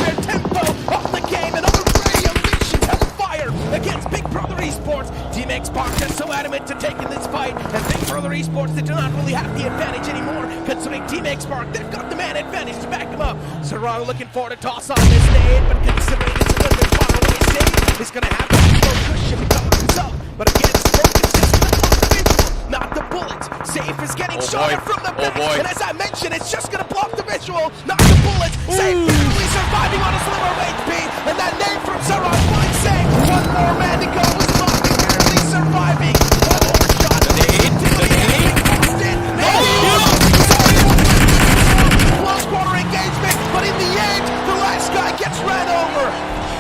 [SPEAKER 4] Their tempo of the game and already unleashing hellfire against Big Brother Esports. Team X-Park is so adamant to taking this fight, and Big Brother Esports, they do not really have the advantage anymore, considering Team X-Park, they've got the man advantage to back them up. Sarang looking for a toss on this nade, but considering it's a little bit far away stage, he's going to have to go cushion to cover himself. But again, it's so consistent on the visual, not the bullet. Safe is getting shot at from the back, and as I mentioned, it's just going to block the visual, not the bullets. Safe barely surviving on a sliver of HP, and that name from Sarang might say, one more man to go. Uzumaki barely surviving. One more shot. The nade. Close quarter engagement, but in the end, the last guy gets ran over.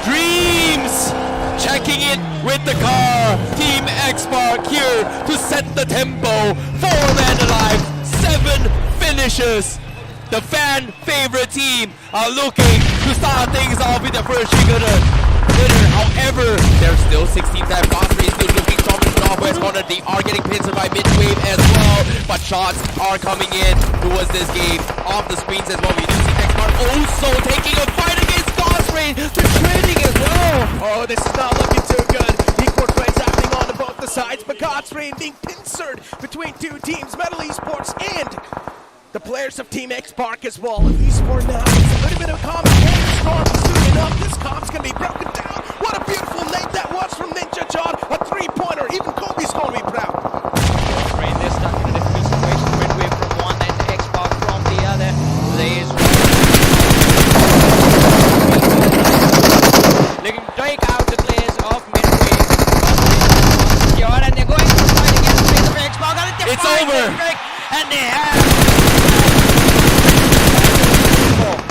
[SPEAKER 3] Dreams checking in with the car. Team X-Park here to set the tempo. 4 men alive, 7 finishes. The fan favorite team are looking to start things off with the first winner. However, there's still 16 left. Godfrey is still looking strong in the northwest corner. They are getting pinned by mid-wave as well, but shots are coming in towards this game off the screens as well. We do see X-Park also taking a fight against Godfrey. They're trading as well.
[SPEAKER 4] Oh, this is not looking too good. Equal trades happening on both the sides, but Godfrey being pincered between 2 teams, Metal Esports and the players of Team X-Park as well. And Esport now is a little bit of a complicated storm. Soon enough, this comp's going to be broken down. What a beautiful nade that was from Ninja John. A 3-pointer. Even Kobe's going to be proud.
[SPEAKER 3] It's over.
[SPEAKER 6] And they have.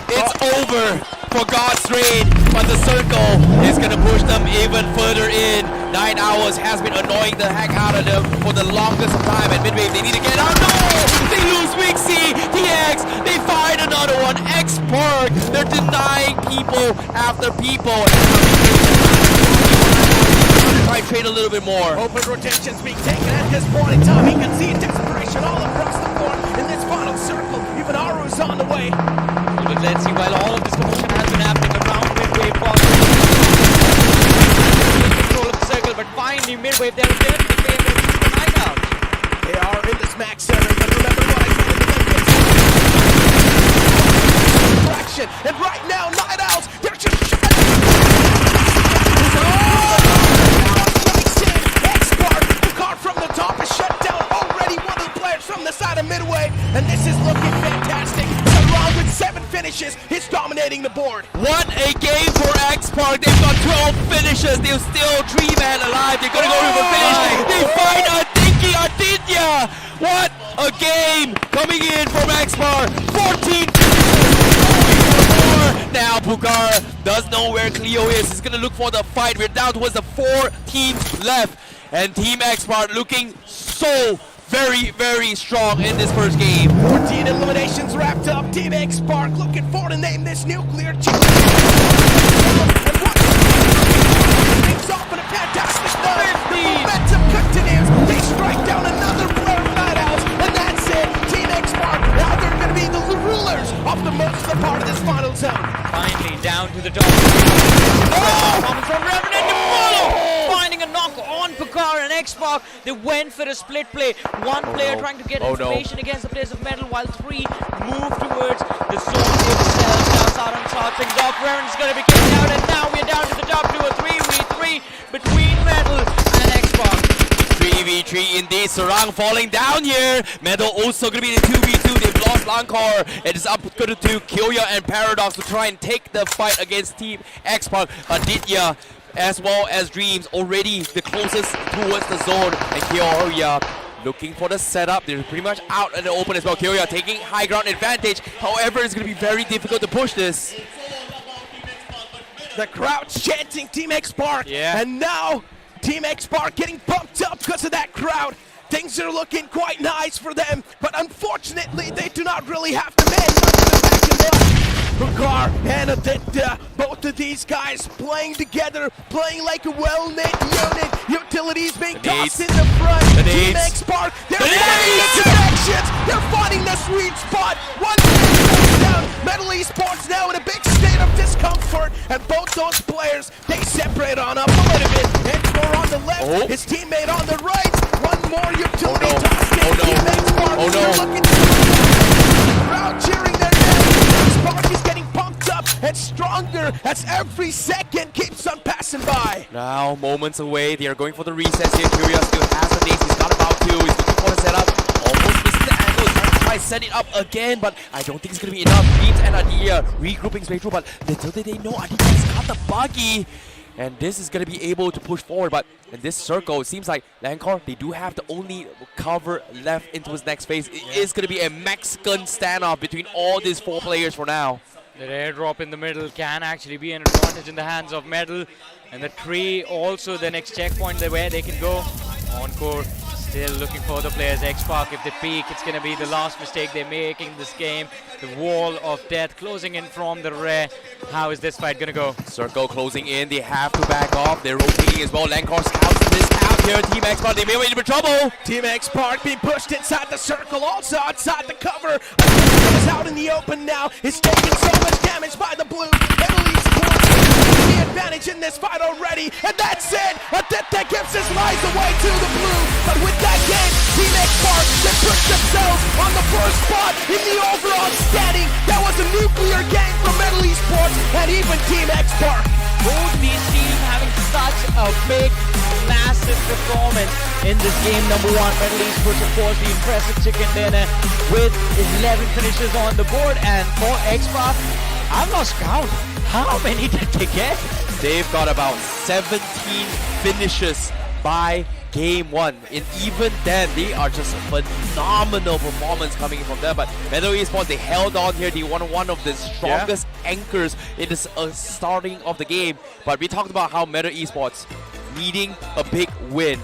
[SPEAKER 3] It's over for God's reign, but the circle is going to push them even further in. 9 hours has been annoying the heck out of them for the longest of time. And midway, they need to get out. No! They lose Week C. TX, they find another one. X-Park, they're denying people after people. Try to trade a little bit more.
[SPEAKER 4] Open rotations being taken at this point in time. You can see desperation all across the board in this final circle. Even Aru's on the way.
[SPEAKER 6] But let's see, while all of this commotion has been happening around Midwave, control of the circle, but finally Midwave, they're there to play and they're the night out.
[SPEAKER 4] They are in this max center, but remember what I said in the fraction. And right now, Night Owls, they're just X-Park, the car from the top is shut down already. One of the players from the side of Midway, and this is looking fantastic. Along with 7 finishes, he's dominating the board.
[SPEAKER 3] What a game for X-Park. They've got 12 finishes. They're still 3 men alive. They're going to go to the finish. They find Adinki Aditya. What a game coming in from X-Park. 14 now Pukar does know where Cleo is. He's going to look for the fight. We're down towards the 4 teams left. And Team X-Park looking so very, very strong in this first game.
[SPEAKER 4] 14 eliminations wrapped up. Team X-Park looking for to name this nuclear team. Things off in a fantastic note. The momentum continues. They strike down another player of Night Owls, and that's it. Team X-Park, now they're going to be the rulers of the most of the part of this final zone.
[SPEAKER 6] Finally down to the top. Performance from Revenant to follow. Finding a knock on Pukar and X-Park. They went for a split play. One player trying to get information against the players of Metal, while 3 move towards the zone themselves. Now Saran saw things off. Revenant's going to be kicked out, and now we're down to the top 2 or 3v3 between Metal and X-Park.
[SPEAKER 3] 3v3 indeed. Sarang falling down here. Meadow also going to be in 2v2. They've lost Lankor. It is up to Kyoya and Paradox to try and take the fight against Team X-Park. Aditya as well as Dreams already the closest towards the zone. And Kyoya looking for the setup. They're pretty much out in the open as well. Kyoya taking high ground advantage. However, it's going to be very difficult to push this.
[SPEAKER 4] The crowd's chanting Team X-Park.
[SPEAKER 6] Yeah.
[SPEAKER 4] And now Team X-Park getting pumped up because of that crowd. Things are looking quite nice for them, but unfortunately they do not really have the men to back them up. Pukar and Aditya, both of these guys playing together, playing like a well-knit unit. Utilities being tossed in the front. Team X-Park, they're finding the connections. They're finding the sweet spot. One down. Metal Esports now in a big state of discomfort, and both those players, they separate on up a little bit. X4 on the left, his teammate on the right. One more utility tossed in. Team X-Park, they're looking crowd cheering their name. X-Park is getting pumped up and stronger as every second keeps on passing by.
[SPEAKER 3] Now, moments away. They are going for the recess here. Kyoya still has the days. He's got about 2. He's looking for the setup. Almost missed the angle. He's trying to try set it up again, but I don't think it's going to be enough. Dreams and Aditya regrouping straight through, but little did they know Aditya's got the buggy. And this is going to be able to push forward, but in this circle, it seems like Lankor, they do have the only cover left into his next phase. It is going to be a Mexican standoff between all these 4 players for now.
[SPEAKER 6] The airdrop in the middle can actually be an advantage in the hands of Metal. And the tree also the next checkpoint where they can go. Encore still looking for the players. X-Park, if they peak, it's going to be the last mistake they make in this game. The wall of death closing in from the rear. How is this fight going to go?
[SPEAKER 3] Circle closing in. They have to back off. They're rotating as well. Lankor scouts this out here. Team X-Park, they may wait for trouble.
[SPEAKER 4] Team X-Park being pushed inside the circle, also outside the cover. Is out in the open now. It's taking so much damage by the blue. Metal Esports the advantage in this fight already, and that's it. Aditya gives his lives away to the blue, but with that game, Team X-Park, they put themselves on the first spot in the overall standing. That was a nuclear game from Metal Esports and even Team X-Park.
[SPEAKER 6] Both these teams having such a big, massive performance in this game. Number 1, Metal Esports, of course, the impressive chicken dinner with 11 finishes on the board, and for X-Park, I've lost count. How many did they get?
[SPEAKER 3] They've got about 17 finishes by game 1. And even then, they are just a phenomenal performance coming from them. But Metal Esports, they held on here. They won one of the strongest anchors in the starting of the game. But we talked about how Metal Esports needing a big win.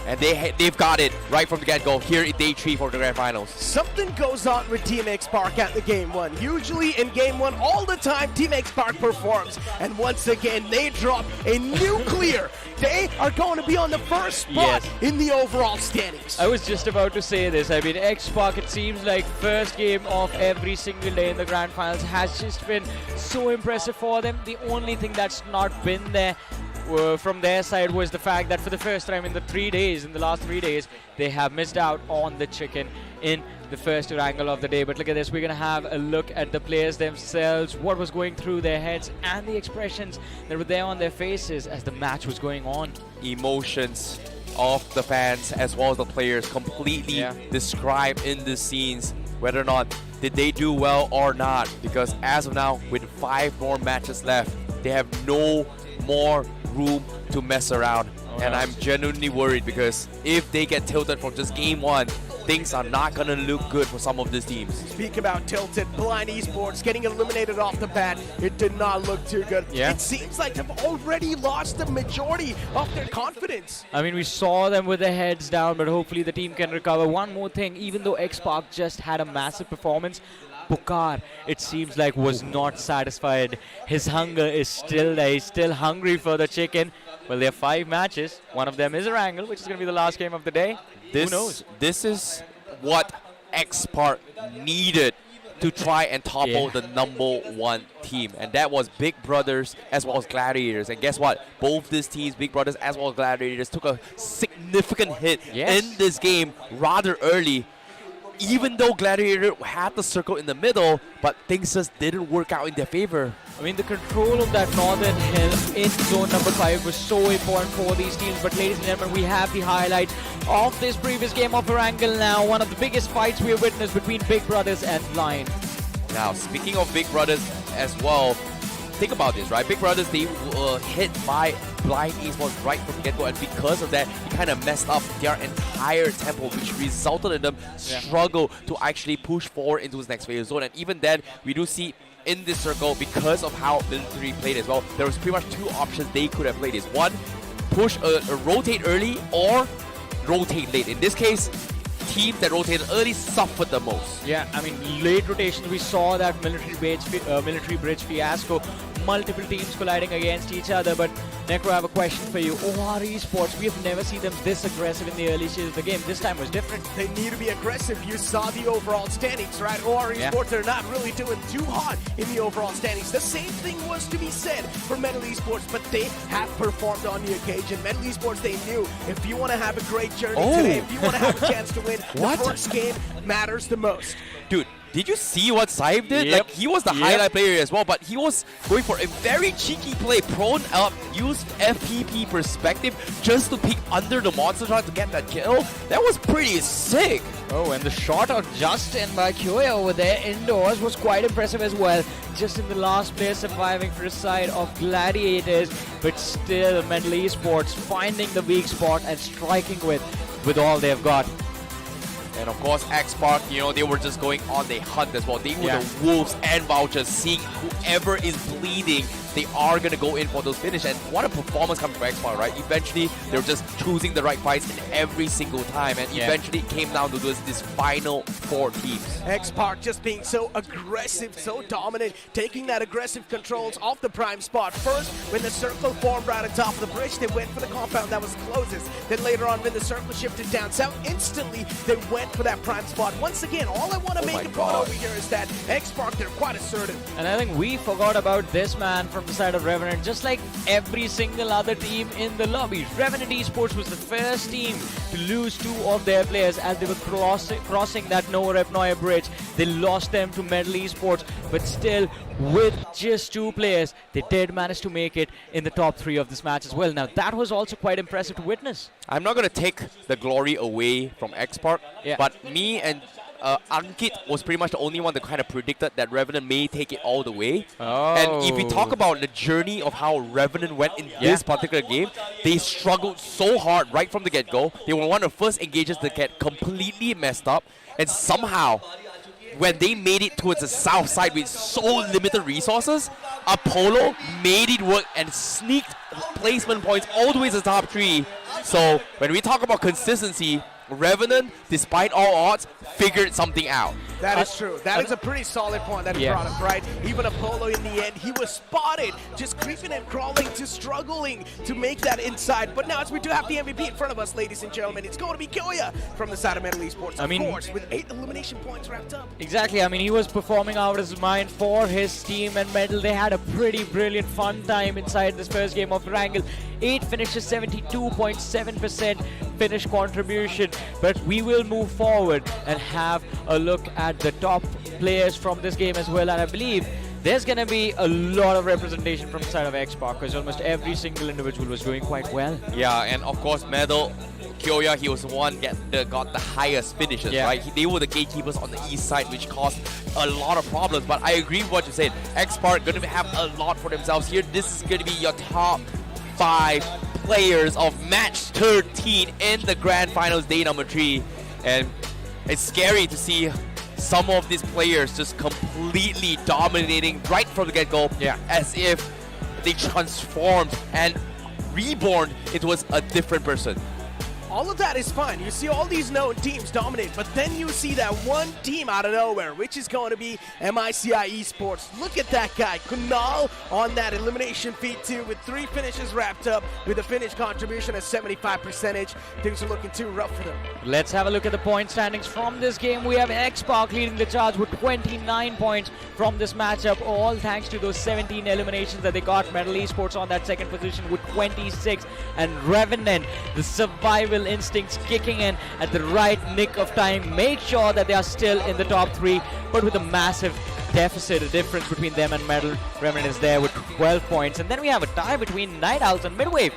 [SPEAKER 3] And they've got it right from the get-go here in day 3 for the Grand Finals.
[SPEAKER 4] Something goes on with Team X Park at the game 1. Usually in game 1, all the time, Team X Park performs. And once again, they drop a nuclear. They are going to be on the first spot in the overall standings.
[SPEAKER 6] I was just about to say this. I mean, X-Pac, it seems like first game of every single day in the Grand Finals has just been so impressive for them. The only thing that's not been there from their side was the fact that for the first time in the last 3 days, they have missed out on the chicken in the first wrangle of the day. But look at this, we're going to have a look at the players themselves, what was going through their heads and the expressions that were there on their faces as the match was going on.
[SPEAKER 3] Emotions of the fans as well as the players completely described in the scenes, whether or not did they do well or not, because as of now, with 5 more matches left, they have no more room to mess around. And I'm genuinely worried, because if they get tilted from just game 1, things are not going to look good for some of these teams.
[SPEAKER 4] Speak about tilted, Blind Esports getting eliminated off the bat. It did not look too good. It seems like they've already lost the majority of their confidence.
[SPEAKER 6] I mean, we saw them with their heads down, but hopefully the team can recover. One more thing, even though X-Pac just had a massive performance, Pukar, it seems like, was not satisfied. His hunger is still there. He's still hungry for the chicken. Well, there are 5 matches. One of them is a wrangle, which is going to be the last game of the day. Who knows?
[SPEAKER 3] This is what X-Park needed to try and topple the #1 team. And that was Big Brothers as well as Gladiators. And guess what? Both these teams, Big Brothers as well as Gladiators, took a significant hit in this game rather early. Even though Gladiator had the circle in the middle, but things just didn't work out in their favor.
[SPEAKER 6] I mean, the control of that northern hill in zone number 5 was so important for these teams. But ladies and gentlemen, we have the highlights of this previous game of Wrangle now. One of the biggest fights we have witnessed between Big Brothers and Blind.
[SPEAKER 3] Now, speaking of Big Brothers as well, think about this, right? Big Brothers, they were hit by Blind Esports right from the get-go, and because of that, it kind of messed up their entire tempo, which resulted in them struggle to actually push forward into this next phase zone. And even then, we do see in this circle, because of how Military played as well, there was pretty much 2 options they could have played. Is one, push rotate early, or rotate late. In this case, teams that rotated early suffered the most.
[SPEAKER 6] Yeah, I mean, late rotations, we saw that military bridge fiasco. Multiple teams colliding against each other. But Necro, I have a question for you. OR Esports, we have never seen them this aggressive in the early stages of the game. This time was different.
[SPEAKER 4] They need to be aggressive. You saw the overall standings, right? OR Esports are not really doing too hot in the overall standings. The same thing was to be said for Metal Esports, but they have performed on the occasion. Metal Esports, they knew if you want to have a great journey today, if you want to have a chance to win, the first game matters the most.
[SPEAKER 3] Dude, did you see what Saib did? Like, he was the highlight player as well, but he was going for a very cheeky play, prone up, used FPP perspective just to peek under the monster truck to get that kill. That was pretty sick.
[SPEAKER 6] Oh, and the shot of Justin by Kyoya over there indoors was quite impressive as well. Just in the last place, surviving for the side of Gladiators, but still Metal Esports finding the weak spot and striking with all they've got.
[SPEAKER 3] And of course, X-Park, you know, they were just going on the hunt as well. They were the wolves and vultures, seeing whoever is bleeding, they are going to go in for those finish. And what a performance coming from X-Park, right? Eventually, they were just choosing the right fights in every single time. And eventually, it came down to this final 4 teams.
[SPEAKER 4] X-Park just being so aggressive, so dominant, taking that aggressive controls off the prime spot. First, when the circle formed right on top of the bridge, they went for the compound that was closest. Then later on, when the circle shifted down south, instantly, they went for that prime spot. Once again, all I want to make a point over here is that X-Park, they're quite assertive.
[SPEAKER 6] And I think we forgot about this man from the side of Revenant, just like every single other team in the lobby. Revenant Esports was the first team to lose 2 of their players as they were crossing that No Rep Noya bridge. They lost them to Metal Esports, but still, with just 2 players, they did manage to make it in the top 3 of this match as well. Now, that was also quite impressive to witness.
[SPEAKER 3] I'm not going to take the glory away from X-Park, but me and Ankit was pretty much the only one that kind of predicted that Revenant may take it all the way.
[SPEAKER 6] Oh.
[SPEAKER 3] And if we talk about the journey of how Revenant went in this particular game, they struggled so hard right from the get-go. They were one of the first engages that get completely messed up, and somehow, when they made it towards the south side with so limited resources, Apollo made it work and sneaked placement points all the way to the top 3. So when we talk about consistency, Revenant, despite all odds, figured something out.
[SPEAKER 4] That is true. That is a pretty solid point that he brought up, right? Even Apollo in the end, he was spotted, just creeping and crawling, just struggling to make that inside. But now as we do have the MVP in front of us, ladies and gentlemen, it's going to be Kyoya from the side of Metal Esports, of course, with 8 elimination points wrapped up.
[SPEAKER 6] Exactly. I mean, he was performing out his mind for his team and Metal. They had a pretty brilliant fun time inside this first game of Wrangle. 8 finishes, 72.7% finish contribution. But we will move forward and have a look at the top players from this game as well. And I believe there's going to be a lot of representation from the side of X-Pac, because almost every single individual was doing quite well.
[SPEAKER 3] Yeah, and of course, Medal, Kyoya, he was the one that got the highest finishes, right? They were the gatekeepers on the east side, which caused a lot of problems. But I agree with what you said. X-Pac going to have a lot for themselves here. This is going to be your top 5 players of match 13 in the Grand Finals day number 3. And it's scary to see some of these players just completely dominating right from the get-go, as if they transformed and reborn into a different person.
[SPEAKER 4] All of that is fine. You see all these known teams dominate, but then you see that one team out of nowhere, which is going to be MICI Esports. Look at that guy, Kunal, on that elimination feed too, with 3 finishes wrapped up, with a finish contribution at 75%. Things are looking too rough for them.
[SPEAKER 6] Let's have a look at the point standings from this game. We have X-Pac leading the charge with 29 points from this matchup, all thanks to those 17 eliminations that they got. Metal Esports on that second position with 26, and Revenant, the survival instincts kicking in at the right nick of time, make sure that they are still in the top 3, but with a massive deficit, a difference between them and Metal. Revenant is there with 12 points, and then we have a tie between Night Owls and Midwave.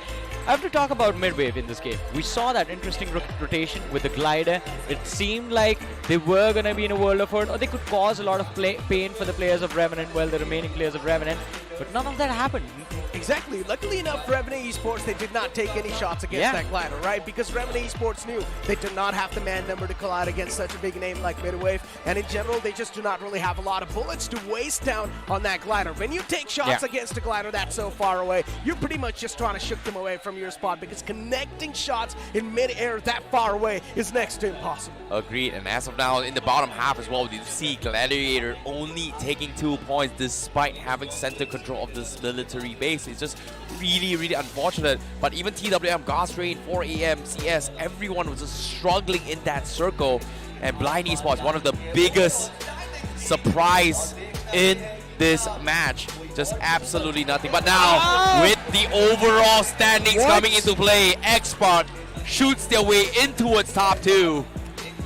[SPEAKER 6] I have to talk about Midwave in this game. We saw that interesting rotation with the glider. It seemed like they were going to be in a world of hurt, or they could cause a lot of pain for the players of Revenant, well, the remaining players of Revenant, but none of that happened.
[SPEAKER 4] Exactly. Luckily enough, Revenant Esports, they did not take any shots against that glider, right? Because Revenant Esports knew they did not have the man number to collide against such a big name like Midwave, and in general, they just do not really have a lot of bullets to waste down on that glider. When you take shots against a glider that's so far away, you're pretty much just trying to shoot them away from your spot, because connecting shots in mid-air that far away is next to impossible.
[SPEAKER 3] Agreed, and as of now, in the bottom half as well, you see Gladiator only taking 2 points despite having center control of this military base. It's just really, really unfortunate. But even TWM, Gosrain, 4 AM, CS, everyone was just struggling in that circle. And Blind Esports, one of the biggest surprise in this match. Just absolutely nothing. But now, with the overall standings coming into play, X-Pac shoots their way in towards top 2.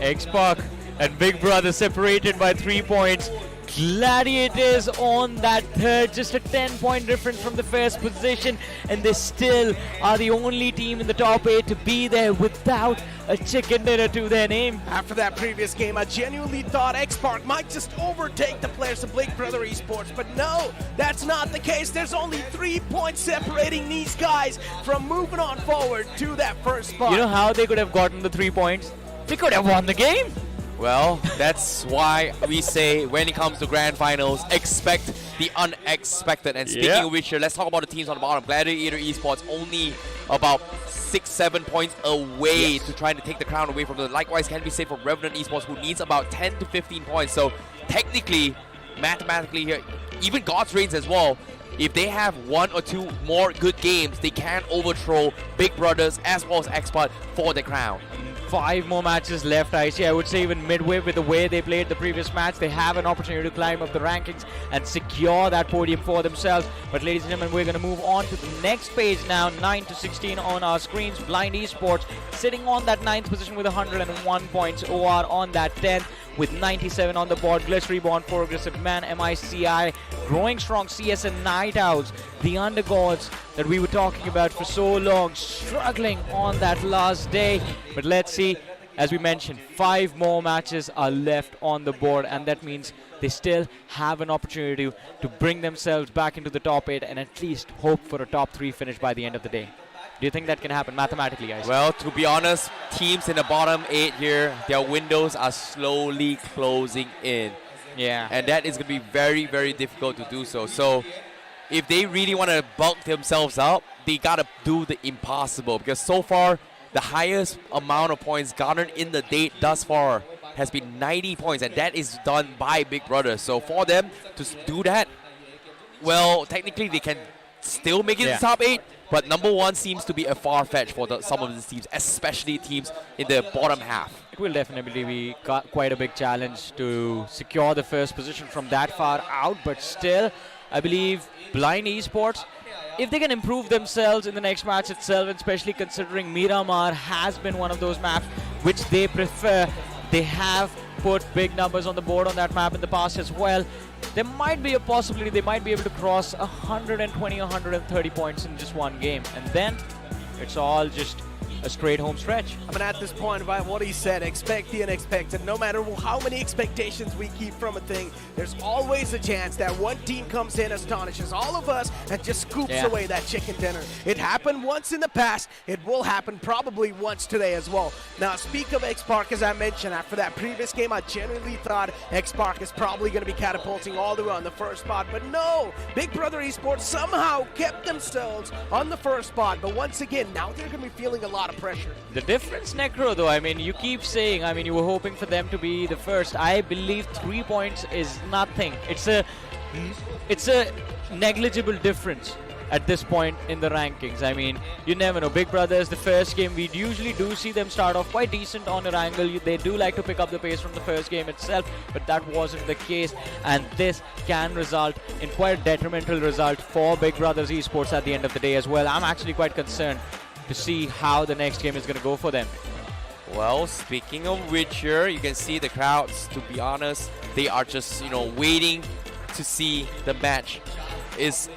[SPEAKER 6] X-Pac and Big Brother separated by 3 points. Gladiators on that third, just a 10-point difference from the first position, and they still are the only team in the top 8 to be there without a chicken dinner to their name.
[SPEAKER 4] After that previous game, I genuinely thought X-Pac might just overtake the players of Big Brother Esports, but no, that's not the case. There's only 3 points separating these guys from moving on forward to that first spot.
[SPEAKER 6] You know how they could have gotten the 3 points? They could have won the game.
[SPEAKER 3] Well, that's why we say when it comes to Grand Finals, expect the unexpected. And speaking of which, let's talk about the teams on the bottom. Gladiator Esports only about 6-7 points away to trying to take the crown away from them. Likewise, can be said for Revenant Esports, who needs about 10 to 15 points. So technically, mathematically here, even God's Reigns as well, if they have 1 or 2 more good games, they can overthrow Big Brothers as well as X-Pac for the crown.
[SPEAKER 6] 5 more matches left, I would say even Midwave, with the way they played the previous match, they have an opportunity to climb up the rankings and secure that podium for themselves. But ladies and gentlemen, we're going to move on to the next page now. 9 to 16 on our screens. Blind Esports sitting on that 9th position with 101 points. OR on that 10th with 97 on the board. Glitch Reborn, 4 Aggressive Man, MICI growing strong. CS and Night Owls, the undergods that we were talking about for so long, struggling on that last day. But let's see as we mentioned, 5 more matches are left on the board, and that means they still have an opportunity to bring themselves back into the top 8 and at least hope for a top 3 finish by the end of the day. Do you think that can happen mathematically, guys?
[SPEAKER 3] Well, to be honest, teams in the bottom 8 here, their windows are slowly closing in.
[SPEAKER 6] Yeah.
[SPEAKER 3] And that is going to be very, very difficult to do so. So if they really want to bulk themselves up, they got to do the impossible. Because so far, the highest amount of points garnered in the date thus far has been 90 points. And that is done by Big Brother. So for them to do that, well, technically they can still make it in the top 8. But number 1 seems to be a far-fetch for some of these teams, especially teams in the bottom half.
[SPEAKER 6] It will definitely be quite a big challenge to secure the first position from that far out. But still, I believe Blind Esports, if they can improve themselves in the next match itself, and especially considering Miramar has been one of those maps which they prefer, they have put big numbers on the board on that map in the past as well. There might be a possibility they might be able to cross 120, 130 points in just one game. And then it's all just a straight home stretch.
[SPEAKER 4] I mean, at this point, about what he said, expect the unexpected. No matter how many expectations we keep from a thing, there's always a chance that one team comes in, astonishes all of us, and just scoops away that chicken dinner. It happened once in the past. It will happen probably once today as well. Now, speak of X-Park, as I mentioned, after that previous game, I genuinely thought X-Park is probably going to be catapulting all the way on the first spot. But no, Big Brother Esports somehow kept themselves on the first spot. But once again, now they're going to be feeling a lot of pressure.
[SPEAKER 6] The difference, Necro, though, I mean, you keep saying, I mean, you were hoping for them to be the first. I believe 3 points is nothing. It's a negligible difference at this point in the rankings. I mean, you never know. Big Brother is the first game. We usually do see them start off quite decent on a angle. They do like to pick up the pace from the first game itself, but that wasn't the case. And this can result in quite a detrimental result for Big Brothers Esports at the end of the day as well. I'm actually quite concerned to see how the next game is going to go for them.
[SPEAKER 3] Well, speaking of which here, you can see the crowds, to be honest, they are just, waiting to see the match.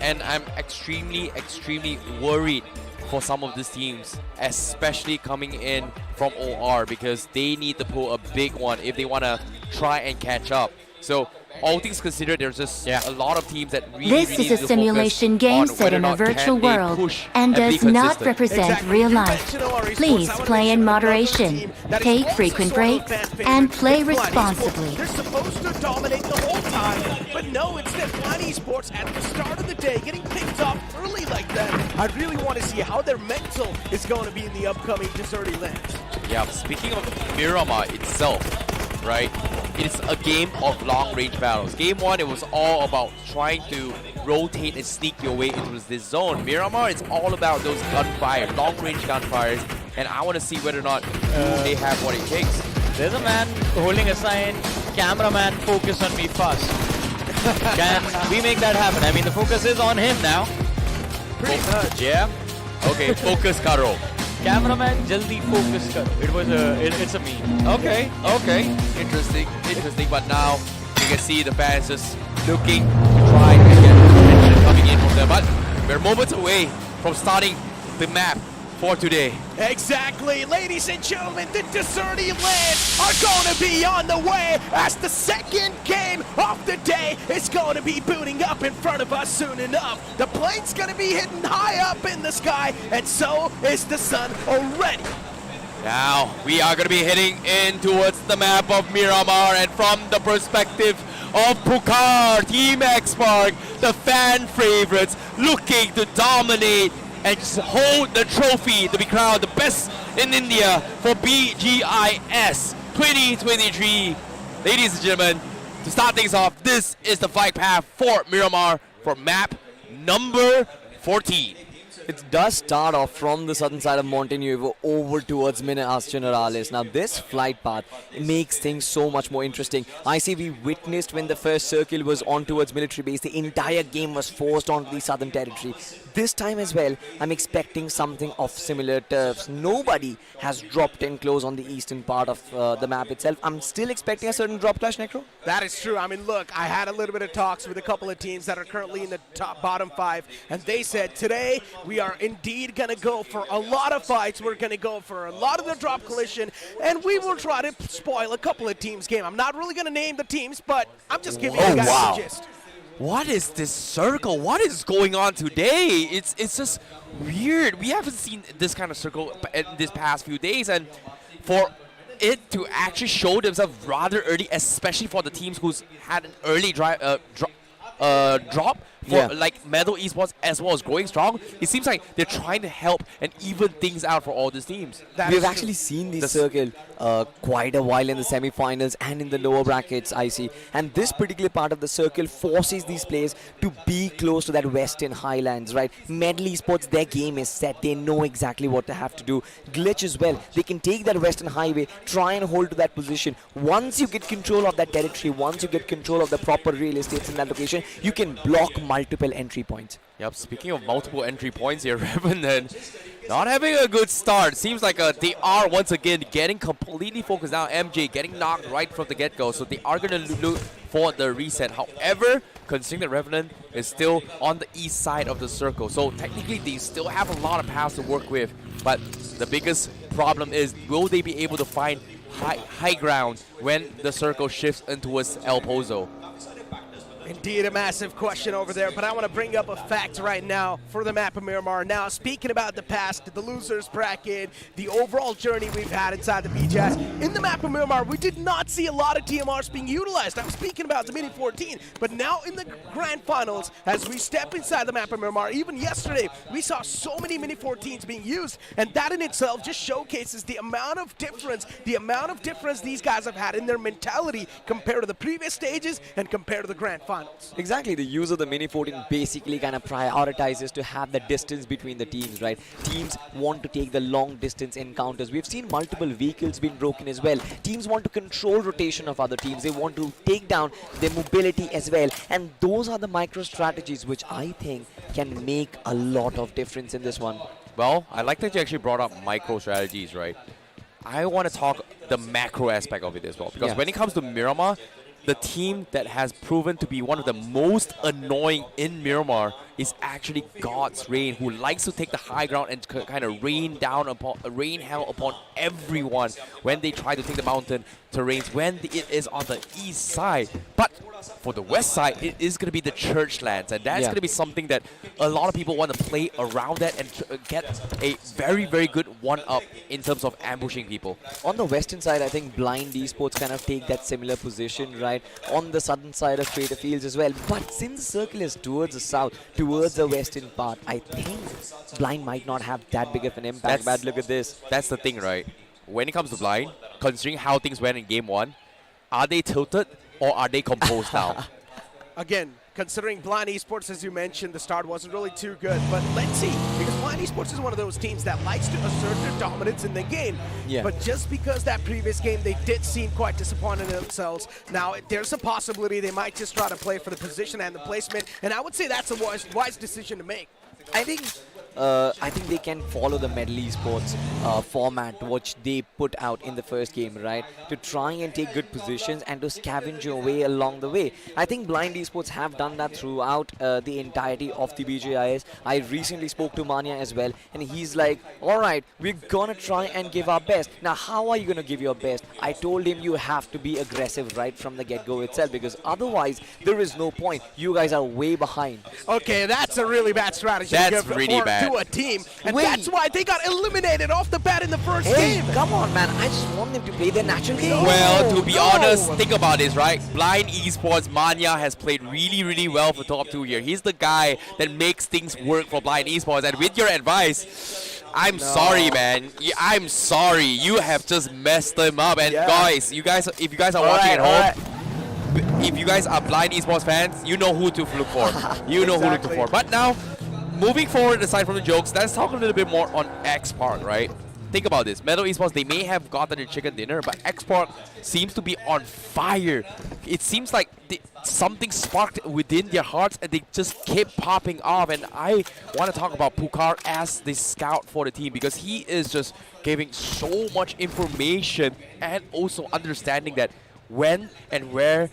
[SPEAKER 3] And I'm extremely, extremely worried for some of these teams, especially coming in from OR, because they need to pull a big one if they want to try and catch up. So all things considered, there's just a lot of teams that really
[SPEAKER 7] This is a simulation game set in a virtual world and does not represent real life. Please play in moderation, take frequent breaks, and play responsibly.
[SPEAKER 4] They're supposed to dominate the whole time, but no, instead Blind Esports at the start of the day getting picked off early like that. I really want to see how their mental is going to be in the upcoming Deserty Lands.
[SPEAKER 3] Yeah, speaking of Miramar itself, right? It's a game of long-range battles. Game 1, it was all about trying to rotate and sneak your way into this zone. Miramar, it's all about those gunfire, long-range gunfires, and I want to see whether or not they have what it takes.
[SPEAKER 6] There's a man holding a sign, cameraman, focus on me first. Can we make that happen? I mean, the focus is on him now.
[SPEAKER 4] Pretty much.
[SPEAKER 3] Yeah? Okay, focus karo.
[SPEAKER 6] Cameraman, jaldi focus karo. It's a meme.
[SPEAKER 3] Okay. Interesting. But now you can see the fans just looking to try and get attention coming in from them. But we're moments away from starting the map for today.
[SPEAKER 4] Exactly, ladies and gentlemen, the Deserty Lands are going to be on the way as the second game of the day is going to be booting up in front of us soon enough. The plane's going to be hitting high up in the sky, and so is the sun already.
[SPEAKER 3] Now we are going to be heading in towards the map of Miramar, and from the perspective of Pukar, Team X-Park, the fan favorites looking to dominate and just hold the trophy to be crowned the best in India for BGIS 2023. Ladies and gentlemen, to start things off, this is the flight path for Miramar for map number 14.
[SPEAKER 2] It does start off from the southern side of Monte Nuevo over towards Minas Generales. Now this flight path makes things so much more interesting. I see we witnessed when the first circle was on towards military base, the entire game was forced onto the southern territory. This time as well, I'm expecting something of similar turfs. Nobody has dropped in close on the eastern part of the map itself. I'm still expecting a certain drop clash, Necro.
[SPEAKER 4] That is true. I mean, look, I had a little bit of talks with a couple of teams that are currently in the bottom 5, and they said today we we are indeed going to go for a lot of fights. We're going to go for a lot of the drop collision, and we will try to spoil a couple of teams' game. I'm not really going to name the teams, but I'm just giving you guys the gist.
[SPEAKER 3] What is this circle? What is going on today? It's just weird. We haven't seen this kind of circle in this past few days, and for it to actually show themselves rather early, especially for the teams who's had an early drop for like Metal Esports as well as going strong, it seems like they're trying to help and even things out for all these teams.
[SPEAKER 2] We've actually seen this circle quite a while in the semi-finals and in the lower brackets, I see. And this particular part of the circle forces these players to be close to that Western Highlands, right? Metal Esports, their game is set. They know exactly what they have to do. Glitch as well. They can take that Western Highway, try and hold to that position. Once you get control of that territory, once you get control of the proper real estates in that location, you can block multiple entry points.
[SPEAKER 3] Yep, speaking of multiple entry points here, Revenant not having a good start. Seems like they are once again getting completely focused now. MJ getting knocked right from the get-go, so they are going to look for the reset. However, considering that Revenant is still on the east side of the circle, so technically they still have a lot of paths to work with. But the biggest problem is, will they be able to find high ground when the circle shifts into El Pozo?
[SPEAKER 4] Indeed, a massive question over there, but I want to bring up a fact right now for the map of Miramar. Now, speaking about the past, the losers bracket, the overall journey we've had inside the BGIS, in the map of Miramar, we did not see a lot of TMRs being utilized. I'm speaking about the Mini 14, but now in the Grand Finals, as we step inside the map of Miramar, even yesterday, we saw so many Mini 14s being used, and that in itself just showcases the amount of difference these guys have had in their mentality compared to the previous stages and compared to the Grand Finals.
[SPEAKER 2] Exactly, the use of the Mini 14 basically kind of prioritizes to have the distance between the teams, right? Teams want to take the long distance encounters. We've seen multiple vehicles being broken as well. Teams want to control rotation of other teams. They want to take down their mobility as well. And those are the micro strategies which I think can make a lot of difference in this one.
[SPEAKER 3] Well, I like that you actually brought up micro strategies, right? I want to talk the macro aspect of it as well. Because when it comes to Miramar, the team that has proven to be one of the most annoying in Miramar is actually God's Rain, who likes to take the high ground and kind of rain hell upon everyone when they try to take the mountain terrains when it is on the east side. But for the west side, it is going to be the church lands, and that's going to be something that a lot of people want to play around that and get a very, very good one-up in terms of ambushing people.
[SPEAKER 2] On the western side, I think Blind Esports kind of take that similar position, right? On the southern side of Crater Fields as well. But since the circle is towards the south, towards the western part, I think Blind might not have that big of an impact. But look at this.
[SPEAKER 3] That's the thing, right? When it comes to Blind, considering how things went in Game 1, are they tilted or are they composed now?
[SPEAKER 4] Again, considering Blind Esports, as you mentioned, the start wasn't really too good. But let's see, because Blind Esports is one of those teams that likes to assert their dominance in the game.
[SPEAKER 2] Yeah.
[SPEAKER 4] But just because that previous game, they did seem quite disappointed in themselves. Now, there's a possibility they might just try to play for the position and the placement. And I would say that's a wise decision to make.
[SPEAKER 2] I think they can follow the Metal Esports format which they put out in the first game, right? To try and take good positions and to scavenge your way along the way. I think Blind Esports have done that throughout the entirety of the BGIS. I recently spoke to Mania as well, and he's like, alright, we're gonna try and give our best. Now, how are you gonna give your best? I told him you have to be aggressive right from the get-go itself, because otherwise there is no point. You guys are way behind.
[SPEAKER 4] Okay, that's a really bad strategy.
[SPEAKER 3] That's really bad.
[SPEAKER 4] To a team, and that's why they got eliminated off the bat in the first game.
[SPEAKER 2] Come on, man. I just want them to play their natural game.
[SPEAKER 3] Well, to be honest, think about this, right? Blind Esports, Manya has played really, really well for top 2 here. He's the guy that makes things work for Blind Esports, and with your advice, I'm sorry, man. I'm sorry. You have just messed them up. And guys, if you guys are watching at home, if you guys are Blind Esports fans, you know who to look for. You know who to look for. But now, moving forward, aside from the jokes, let's talk a little bit more on X-Park, right? Think about this. Metal Esports, they may have gotten their chicken dinner, but X-Park seems to be on fire. It seems like something sparked within their hearts and they just keep popping off. And I want to talk about Pukar as the scout for the team, because he is just giving so much information and also understanding that when and where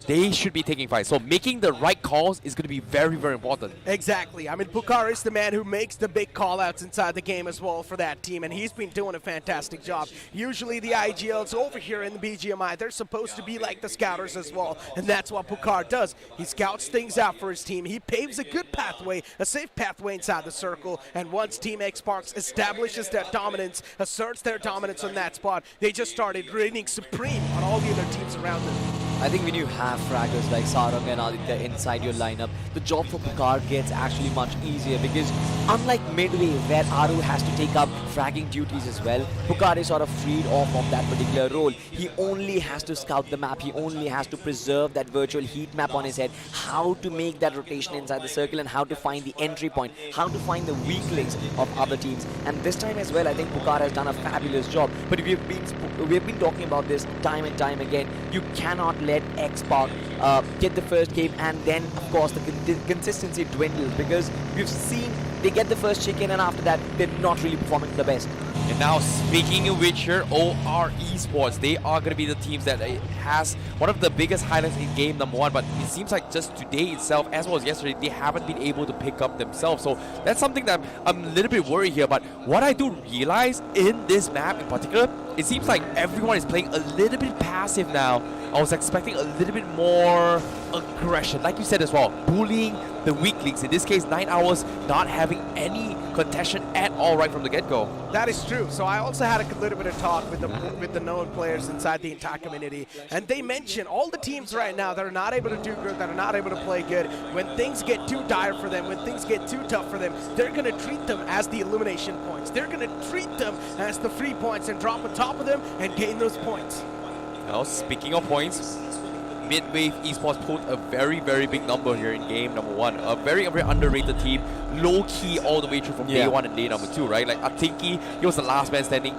[SPEAKER 3] they should be taking fights. So making the right calls is going to be very, very important.
[SPEAKER 4] Exactly. I mean, Pucar is the man who makes the big call-outs inside the game as well for that team, and he's been doing a fantastic job. Usually the IGLs over here in the BGMI, they're supposed to be like the scouters as well, and that's what Pucar does. He scouts things out for his team. He paves a good pathway, a safe pathway inside the circle, and once Team X-Sparks establishes their dominance, asserts their dominance on that spot, they just started reigning supreme on all the other teams around them.
[SPEAKER 2] I think when you have fraggers like Sarang and Aditya inside your lineup, the job for Pucar gets actually much easier because unlike Midway where Aru has to take up fragging duties as well, Pucar is sort of freed off of that particular role. He only has to scout the map, he only has to preserve that virtual heat map on his head, how to make that rotation inside the circle and how to find the entry point, how to find the weak links of other teams. And this time as well, I think Pucar has done a fabulous job. But we've been talking about this time and time again. You cannot let X-Spark get the first game and then of course the consistency dwindles because we've seen they get the first chicken and after that they're not really performing the best.
[SPEAKER 3] And now speaking of which here, OR Esports, they are going to be the teams that has one of the biggest highlights in game number 1, but it seems like just today itself, as well as yesterday, they haven't been able to pick up themselves. So that's something that I'm a little bit worried here, but what I do realize in this map in particular, it seems like everyone is playing a little bit passive now. I was expecting a little bit more aggression, like you said as well, bullying the weak links. In this case, 9 hours not having any contention at all right from the get-go.
[SPEAKER 4] That is true. So I also had a little bit of talk with the known players inside the entire community, and they mention all the teams right now that are not able to do good, that are not able to play good, when things get too dire for them, when things get too tough for them, they're going to treat them as the elimination points. They're going to treat them as the free points and drop on top of them and gain those points.
[SPEAKER 3] Now, speaking of points, Midwave Esports pulled a very, very big number here in game number 1. A very, very underrated team, low-key all the way through from day 1 and day number 2, right? Like Atinki, he was the last man standing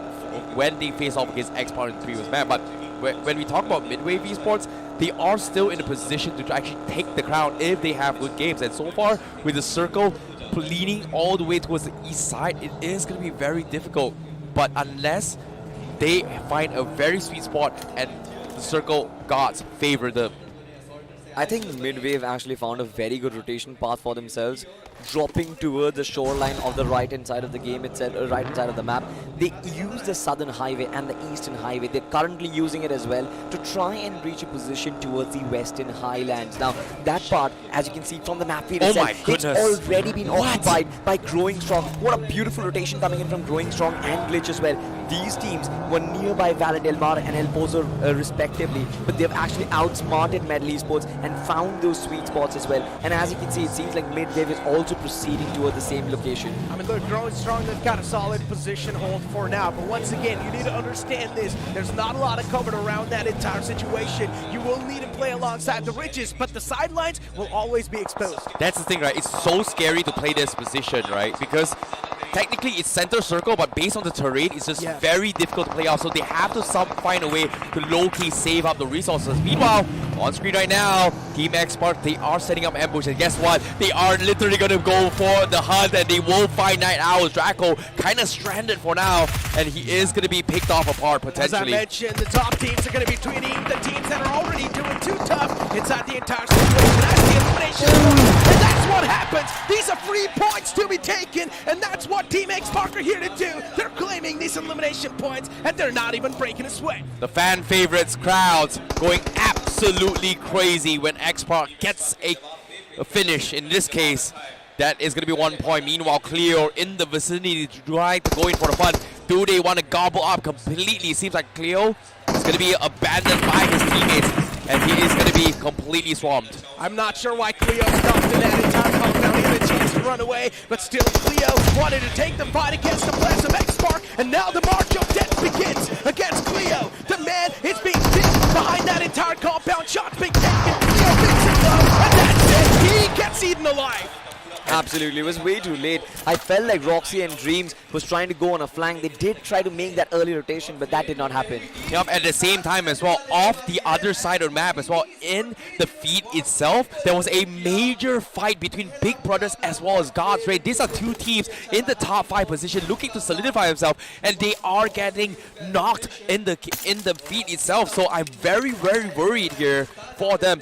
[SPEAKER 3] when they faced off against X-Spark in the previous map. But when we talk about Midwave Esports, they are still in a position to actually take the crown if they have good games. And so far, with the circle leaning all the way towards the east side, it is going to be very difficult. But unless they find a very sweet spot and the circle gods favor them.
[SPEAKER 2] I think Midwave actually found a very good rotation path for themselves, dropping towards the shoreline of the right-hand side of the game itself, right-hand side of the map. They use the southern highway and the eastern highway. They're currently using it as well to try and reach a position towards the western highlands. Now, that part, as you can see from the map feed itself, it's already been occupied by Growing Strong. What a beautiful rotation coming in from Growing Strong and Glitch as well. These teams were nearby Valid Del Mar and El Pozo respectively, but they've actually outsmarted Metal Esports and found those sweet spots as well. And as you can see, it seems like Midwave is also proceeding toward the same location.
[SPEAKER 4] I mean, look, Growing Strong, they've got a solid position hold for now, but once again, you need to understand this. There's not a lot of cover around that entire situation. You will need to play alongside the ridges, but the sidelines will always be exposed.
[SPEAKER 3] That's the thing, right? It's so scary to play this position, right? Because technically it's center circle, but based on the terrain, it's just very difficult to play out. So they have to find a way to low-key save up the resources. Meanwhile, on screen right now, Team X-Spark, they are setting up ambush, and guess what? They are literally going to go for the hunt, and they will find 9 hours. Draco kind of stranded for now, and he is going to be picked off apart potentially.
[SPEAKER 4] As I mentioned, the top teams are going to be treating the teams that are already doing too tough inside the entire situation. That's the elimination, and that's what happens. These are free points to be taken, and that's what Team X-Spark are here to do. They're claiming these elimination points, and they're not even breaking a sweat.
[SPEAKER 3] The fan favorites crowds going absolutely crazy when X-Spark gets a finish. In this case, that is going to be 1 point. Meanwhile, Cleo in the vicinity to try to go in for the fun. Do they want to gobble up completely? Seems like Cleo is going to be abandoned by his teammates, and he is going to be completely swamped.
[SPEAKER 4] I'm not sure why Cleo stopped in that entire compound. He had a chance to run away, but still Cleo wanted to take the fight against the players of X-Spark, and now the march of death begins against Cleo. The man is being dipped behind that entire compound. Shots being taken. Cleo picks it low, and that's it. He gets eaten alive.
[SPEAKER 2] Absolutely, it was way too late. I felt like Roxy and Dreams was trying to go on a flank. They did try to make that early rotation, but that did not happen.
[SPEAKER 3] Yep, at the same time as well, off the other side of the map as well, in the feed itself, there was a major fight between Big Brothers as well as God's Raid. These are two teams in the top 5 position looking to solidify themselves, and they are getting knocked in the feed itself. So I'm very, very worried here for them.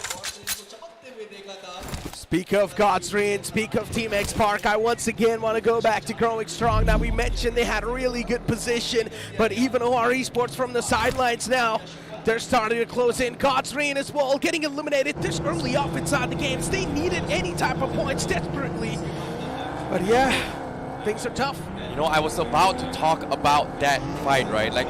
[SPEAKER 4] Speak of God's Reign, speak of Team X Park, I once again want to go back to Growing Strong. Now, we mentioned they had a really good position, but even OR Esports from the sidelines now, they're starting to close in. God's Reign as well, getting eliminated this early off inside the games. They needed any type of points desperately. But yeah, things are tough.
[SPEAKER 3] You know, I was about to talk about that fight, right? Like,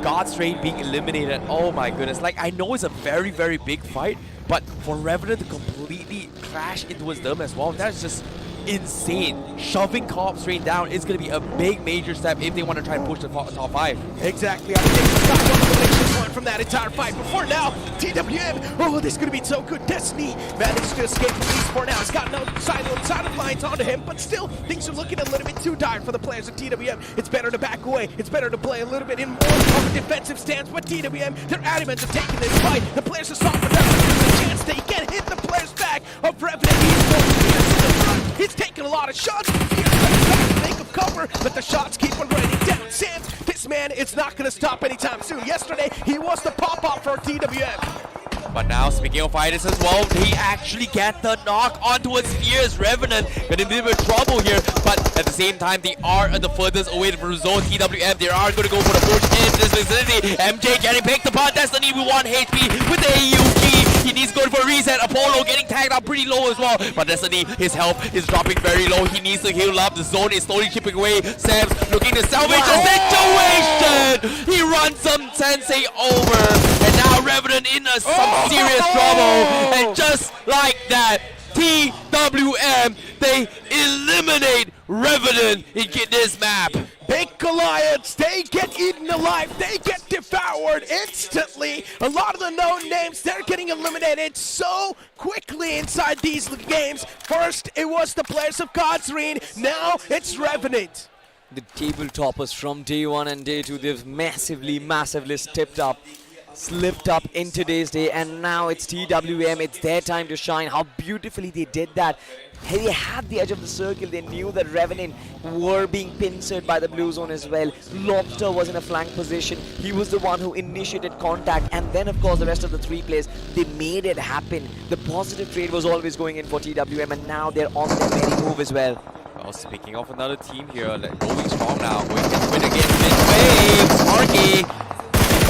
[SPEAKER 3] God's Raid being eliminated, oh my goodness. Like, I know it's a very, very big fight, but for Revenant to completely crash into them as well, that's just insane. Shoving Co-op straight down is going to be a big major step if they want to try and push the top 5.
[SPEAKER 4] Exactly. I think it's got one elimination point from that entire fight. But for now, TWM, oh, this is going to be so good. Destiny managed to escape at least for now. He's got no side of lines onto him, but still, things are looking a little bit too dire for the players of TWM. It's better to back away. It's better to play a little bit in more of a defensive stance. But TWM, they're adamant of taking this fight. The players are soft enough. There's a chance they can hit the players back of Revenant Esports. He's taking a lot of shots. He's trying to make a cover, but the shots keep on raining down. Sam, this man is not going to stop anytime soon. Yesterday, he was the pop-up for TWM.
[SPEAKER 3] But now, speaking of fighters as well, they actually get the knock onto a Spheres. Revenant got in a little bit of trouble here, but at the same time, they are the furthest away from zone. TWM, they are going to go for the push in this vicinity. MJ getting picked apart. Destiny with 1 HP with the AUG. He needs to go for a reset. Apollo getting tagged up pretty low as well. But Destiny, his health is dropping very low. He needs to heal up. The zone is slowly chipping away. Sam's looking to salvage the situation. He runs some Sensei over. And now Revenant in some serious trouble. And just like that, TWM, they eliminate Revenant in this map.
[SPEAKER 4] Big Goliaths, they get eaten alive, they get devoured instantly. A lot of the known names, they're getting eliminated so quickly inside these games. First, it was the players of God's Reign, now it's Revenant.
[SPEAKER 2] The table toppers from day 1 and day 2, they've massively slipped up in today's day, and now it's TWM. It's their time to shine. How beautifully they did that. They had the edge of the circle. They knew that Revenant were being pincered by the blue zone as well. Lobster was in a flank position. He was the one who initiated contact, and then of course the rest of the 3 players, they made it happen. The positive trade was always going in for TWM, and now they're on their merry move as well.
[SPEAKER 3] Well, speaking of another team here, going strong now, going to win again mid-wave. Sparky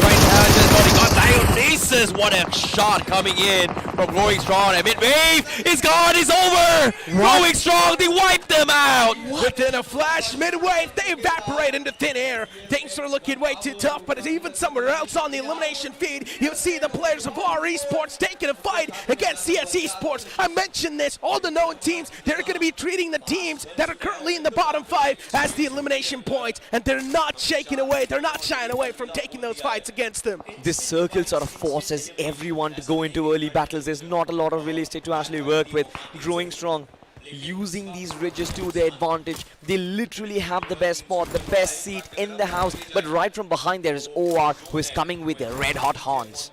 [SPEAKER 3] right now just got Dionysus. What a shot coming in from Growing Strong. And mid-wave is gone, it's over. Growing Strong, they wiped them out.
[SPEAKER 4] Within a flash, mid-wave, they evaporate into thin air. Things are looking way too tough, but even somewhere else on the elimination feed, you'll see the players of OR Esports taking a fight against CS Esports. I mentioned this, all the known teams, they're going to be treating the teams that are currently in the bottom 5 as the elimination points, and they're not shaking away, they're not shying away from taking those fights against them.
[SPEAKER 2] This circle sort of forces everyone to go into early battles. There's not a lot of real estate to actually work with. Growing Strong, using these ridges to their advantage. They literally have the best spot, the best seat in the house. But right from behind there is OR, who is coming with their red hot horns.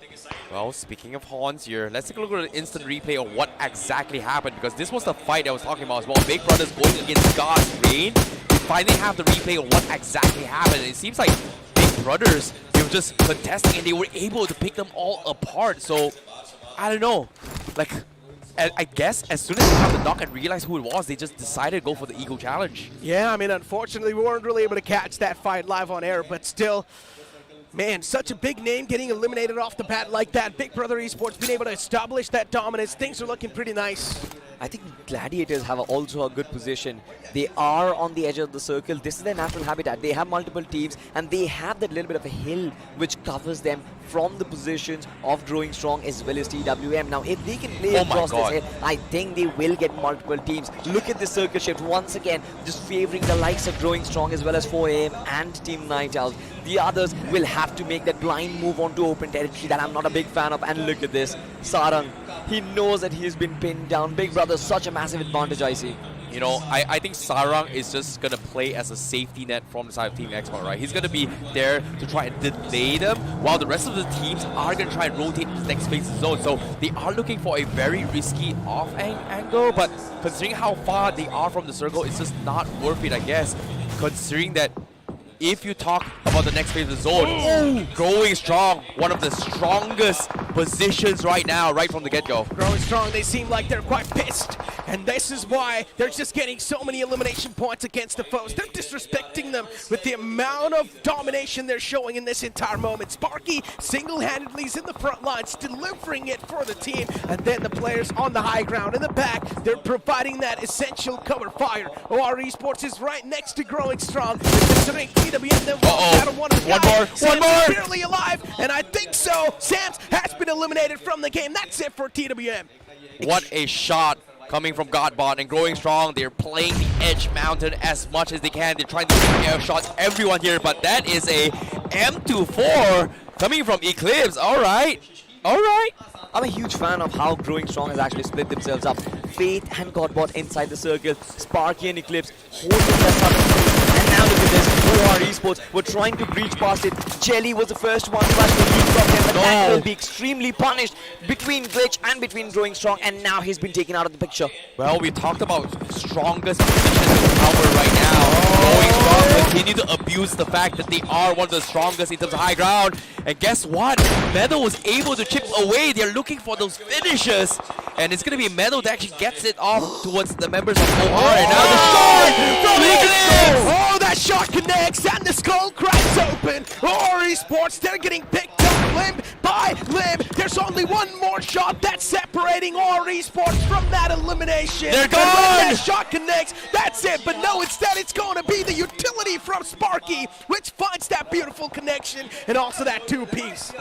[SPEAKER 3] Well, speaking of horns here, let's take a look at an instant replay of what exactly happened, because this was the fight I was talking about as well. Big Brothers going against God's Reign. We finally have the replay of what exactly happened. It seems like Big Brothers, they were just contesting and they were able to pick them all apart. So, I don't know. Like, I guess as soon as they got the knock and realized who it was, they just decided to go for the Ego Challenge.
[SPEAKER 4] Yeah, I mean, unfortunately, we weren't really able to catch that fight live on air, but still, man, such a big name getting eliminated off the bat like that. Big Brother Esports being able to establish that dominance. Things are looking pretty nice.
[SPEAKER 2] I think Gladiators have also a good position. They are on the edge of the circle. This is their natural habitat. They have multiple teams, and they have that little bit of a hill which covers them from the positions of Growing Strong as well as TWM. Now, if they can play across this hill, I think they will get multiple teams. Look at the circle shift once again, just favoring the likes of Growing Strong as well as 4AM and Team Night Owls. The others will have to make that blind move onto open territory that I'm not a big fan of. And look at this, Sarang. He knows that he's been pinned down. Big Brother, such a massive advantage, I see.
[SPEAKER 3] You know, I think Sarang is just going to play as a safety net from the side of Team Xbox, right? He's going to be there to try and delay them, while the rest of the teams are going to try and rotate the next phase of the zone. So they are looking for a very risky angle, but considering how far they are from the circle, it's just not worth it, I guess. Considering that if you talk about the next phase of the zone, growing strong, one of the strongest positions right now, right from the get-go.
[SPEAKER 4] Growing strong, they seem like they're quite pissed. And this is why they're just getting so many elimination points against the foes. They're disrespecting them with the amount of domination they're showing in this entire moment. Sparky single-handedly is in the front lines, delivering it for the team. And then the players on the high ground in the back, they're providing that essential cover fire. OR Esports is right next to growing strong. Considering TWM, then one more. Barely alive, and I think so. Sams has been eliminated from the game. That's it for TWM.
[SPEAKER 3] What a shot coming from Godbot, and growing strong. They're playing the edge mountain as much as they can. They're trying to air shots everyone here, but that is a M24 coming from Eclipse. All right.
[SPEAKER 2] I'm a huge fan of how Growing Strong has actually split themselves up. Faith and Godbot inside the circle, Sparky and Eclipse holding their southern. And now look at this, OR Esports were trying to breach past it. Jelly was the first one to rush the lead from him, but that will be extremely punished between Glitch and between Growing Strong, and now he's been taken out of the picture.
[SPEAKER 3] Well, we talked about strongest positions in power right now. Growing Strong continue to abuse the fact that they are one of the strongest in terms of high ground. And guess what? Meadow was able to chip away. They're looking for those finishes. And it's going to be Meadow that actually gets it off towards the members of OR. And now the shot from Eclipse!
[SPEAKER 4] Oh, that shot connects and the skull cracks open. OR Esports, they're getting picked up limb by limb. There's only one more shot that's separating OR Esports from that elimination.
[SPEAKER 3] They're gone!
[SPEAKER 4] And when that shot connects, that's it. But no, instead it's going to be the utility from Sparky, which finds that beautiful connection and also that two-piece.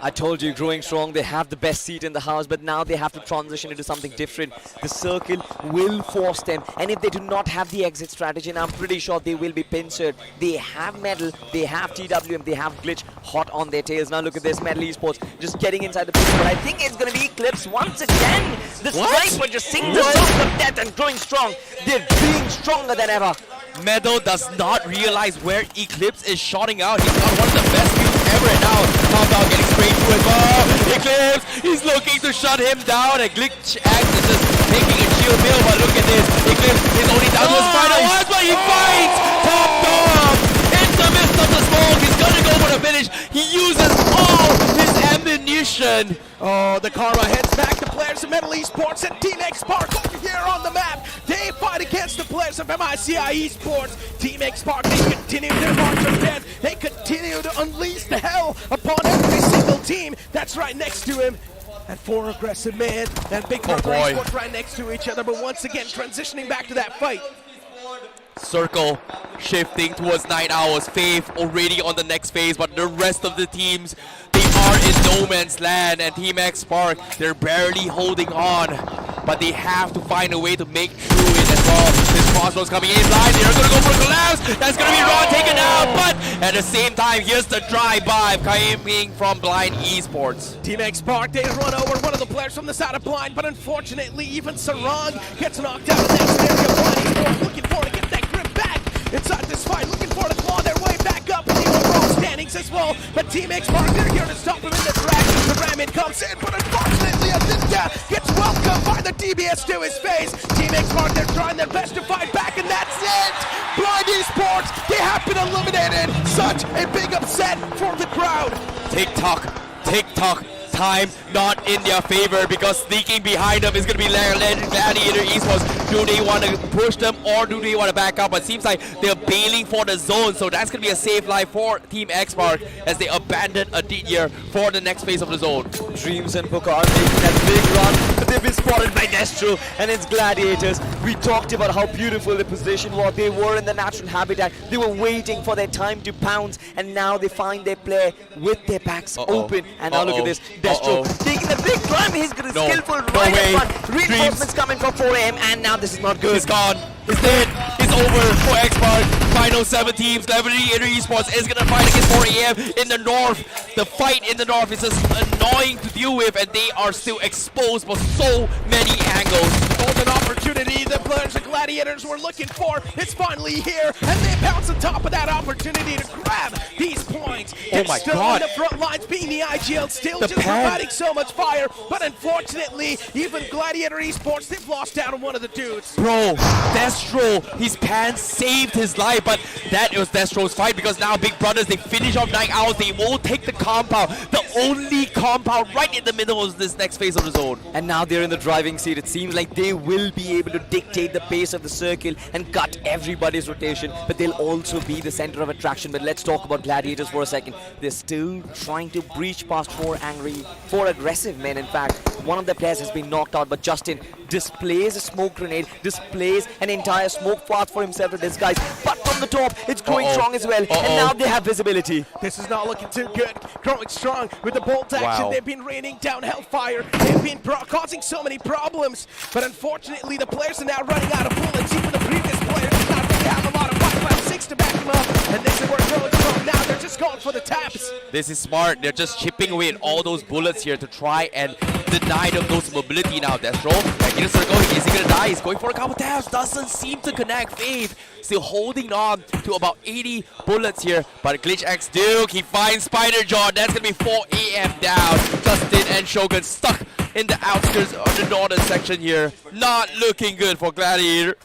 [SPEAKER 2] I told you, Growing Strong, they have the best seat in the house, but now they have to transition into something different. The circle will force them, and if they do not have the exit strategy, and I'm pretty sure they will be pincered. They have Metal, they have TWM, they have Glitch hot on their tails. Now look at this, Metal Esports just getting inside the picture, but I think it's going to be Eclipse once again. The Sniper just sings the song of death, and Growing Strong, they're being stronger than ever.
[SPEAKER 3] Meadow does not realize where Eclipse is shotting out. He's got one of the best views ever, and now Countdown getting straight through as well. Eclipse, he's looking to shut him down, and Glitch X is just taking a shield mill, but look at this. Eclipse is only down to his final one, but he fights top dog in the midst of the smoke. He's gonna go for the finish. He uses all his ammunition.
[SPEAKER 4] Oh, the karma heads back to players of Metal Esports and Team X Park over here on the map. They fight against the players of MICI Esports. Team X Park, they continue their march of death. They continue to unleash the hell upon every single team that's right next to him. And four aggressive men and Big Brother Esports right next to each other, but once again transitioning back to that fight.
[SPEAKER 3] Circle shifting towards 9 hours. Faith already on the next phase, but the rest of the teams, they are in no man's land, and Team X Spark, they're barely holding on, but they have to find a way to make through it as well. This crossroads coming in line, they're gonna go for a collapse. That's gonna be Ron taken out, but at the same time, here's the drive-by coming from Blind Esports.
[SPEAKER 4] Team X Spark, they run over one of the players from the side of Blind, but unfortunately, even Sarang gets knocked out of the next area. Blind Esports looking for to get that grip back inside this fight, looking for to claw their way back up in the overall standings as well. But Team X Spark, they're here to stop him in the drag. The Ramen comes in, but unfortunately, Aditya gets welcomed by the DBS to his face. Team X Spark, they're trying their best to fight back, and that's it. Blind Esports, they have been eliminated. Such a big upset for the crowd.
[SPEAKER 3] Tick-tock, time not in their favor, because sneaking behind them is going to be Gladiator Esports. Do they want to push them or do they want to back up? But it seems like they're bailing for the zone, so that's going to be a safe life for Team X Park as they abandon Aditya for the next phase of the zone.
[SPEAKER 2] Dreams and Pokar making that big run, but they've been spotted by Destro and its Gladiators. We talked about how beautiful the position was. They were in the natural habitat. They were waiting for their time to pounce, and now they find their play with their backs open. And now look at this. Destro taking a big climb. He's got a skillful right in front. Reinforcements coming from 4 AM, and now this is not good.
[SPEAKER 3] He's gone. It's dead. It's over for X-Park. Final 7 teams. Gladiator Esports is going to fight against 4 AM in the north. The fight in the north is just annoying to deal with, and they are still exposed for so many angles. goes.
[SPEAKER 4] Golden opportunity the players and gladiators were looking for. It's finally here, and they bounce on top of that opportunity to grab these points.
[SPEAKER 3] Oh my
[SPEAKER 4] still
[SPEAKER 3] God.
[SPEAKER 4] on the front lines, being the IGL, still
[SPEAKER 3] The
[SPEAKER 4] just
[SPEAKER 3] pan.
[SPEAKER 4] providing so much fire. But unfortunately, even Gladiator Esports, they've lost out on one of the dudes.
[SPEAKER 3] Bro, Destro, his pan saved his life, but that was Destro's fight because now Big Brothers, they finish off Night Owls, they will take the compound, the only compound right in the middle of this next phase of the zone.
[SPEAKER 2] And now they're in the driving seat. It seems like they will be able to dictate the pace of the circle and cut everybody's rotation, but they'll also be the center of attraction. But let's talk about Gladiators for a second. They're still trying to breach past four aggressive men. In fact, one of the players has been knocked out, but Justin displays a smoke grenade, displays an entire smoke path for himself to disguise. But from the top, it's growing strong as well, and now they have visibility.
[SPEAKER 4] This is not looking too good. Growing strong with the bolt action.
[SPEAKER 3] Wow.
[SPEAKER 4] They've been raining down hellfire. They've been causing so many problems. But unfortunately, the players are now running out of bullets. Even the previous players did not really have a lot of 5.56 to back them up. And this is where Growing Strong now. They're just going for the taps.
[SPEAKER 3] This is smart. They're just chipping away at all those bullets here to try and deny them those mobility now. Destro, back in the circle. Is he going to die? He's going for a couple taps. Doesn't seem to connect. Faith still holding on to about 80 bullets here. But Glitch X Duke, he finds Spider Jaw. That's going to be 4 AM down. Justin and Shogun stuck in the outskirts of the northern section here. Not looking good for Gladiator.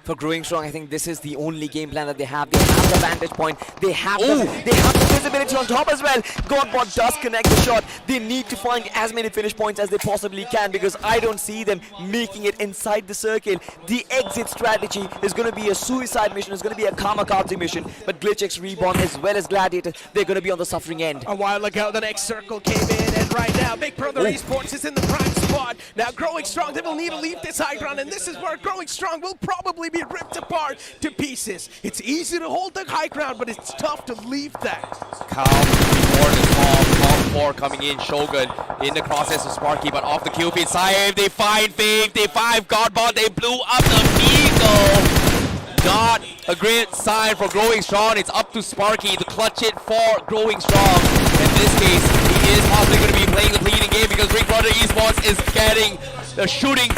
[SPEAKER 2] For Growing Strong, I think this is the only game plan that they have. They have the vantage point. They have the visibility on top as well. Godbot does connect the shot. They need to find as many finish points as they possibly can because I don't see them making it inside the circle. The exit strategy is going to be a suicide mission. It's going to be a kamikaze mission. But Glitch X Reborn as well as Gladiator, they're going to be on the suffering end.
[SPEAKER 4] A while ago, the next circle came in, and right now, Big Brother Esports is in the prime spot. Now, Growing Strong, they will need to leave this high ground, and this is where Growing Strong will probably be ripped apart to pieces. It's easy to hold the high ground, but it's tough to leave that.
[SPEAKER 3] Cow before the top 4 coming in. Shogun in the process of Sparky, but off the kill feed side. They find Fave, they find Godbot, they blew up the vehicle. Not a great sign for Growing Strong. It's up to Sparky to clutch it for Growing Strong. In this case, he is possibly going to be playing the leading game because Big Brother Esports is getting the shooting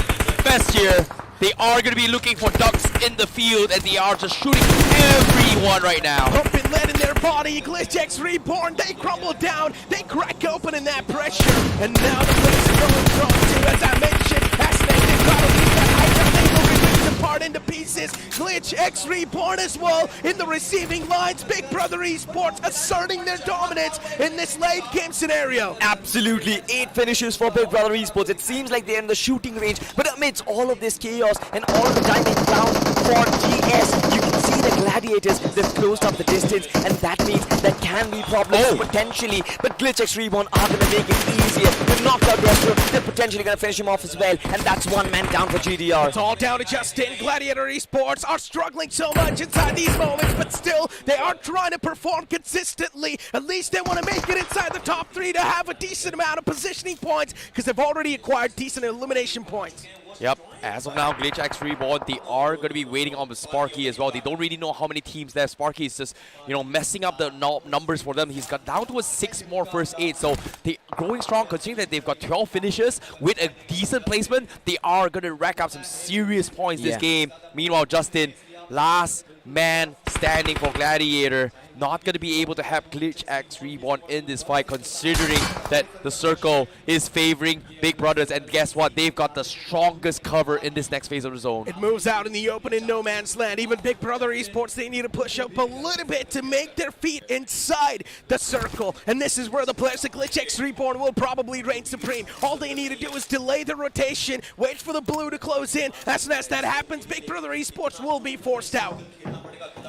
[SPEAKER 3] fest here. They are going to be looking for ducks in the field, and they are just shooting everyone right now.
[SPEAKER 4] Pumping lead in their body. Glitch X Reborn, they crumble down. They crack open in that pressure. And now the players are Growing Strong too, as I mentioned. They've got to leave that high ground. They will be ripped apart into pieces. Glitch X Reborn as well in the receiving lines. Big Brother Esports asserting their dominance in this late game scenario.
[SPEAKER 2] Absolutely, 8 finishes for Big Brother Esports. It seems like they're in the shooting range, but amidst all of this chaos and all of the timing down for GS, you can see the Gladiators, they've closed up the distance, and that means there can be problems potentially, but Glitch X Reborn are going to make it easier. They've knocked out Destro, they're potentially going to finish him off as well, and that's 1 man down for GDR.
[SPEAKER 4] It's all down to Justin. Gladiator Esports are struggling so much inside these moments, but still, they are trying to perform consistently. At least they want to make it inside the top 3 to have a decent amount of positioning points, because they've already acquired decent elimination points.
[SPEAKER 3] Yep, as of now, Glitch X Reborn, they are going to be waiting on the Sparky as well. They don't really know how many teams there. Sparky is just, messing up the numbers for them. He's got down to a 6 more first aid. So they Growing Strong, considering that they've got 12 finishes with a decent placement, they are going to rack up some serious points this game. Meanwhile, Justin, last man standing for Gladiator, not going to be able to have Glitch X Reborn in this fight, considering that the circle is favoring Big Brothers, and guess what? They've got the strongest cover in this next phase of the zone.
[SPEAKER 4] It moves out in the open in no man's land. Even Big Brother Esports, they need to push up a little bit to make their feet inside the circle. And this is where the players of Glitch X Reborn will probably reign supreme. All they need to do is delay the rotation, wait for the blue to close in. As soon as that happens, Big Brother Esports will be forced out.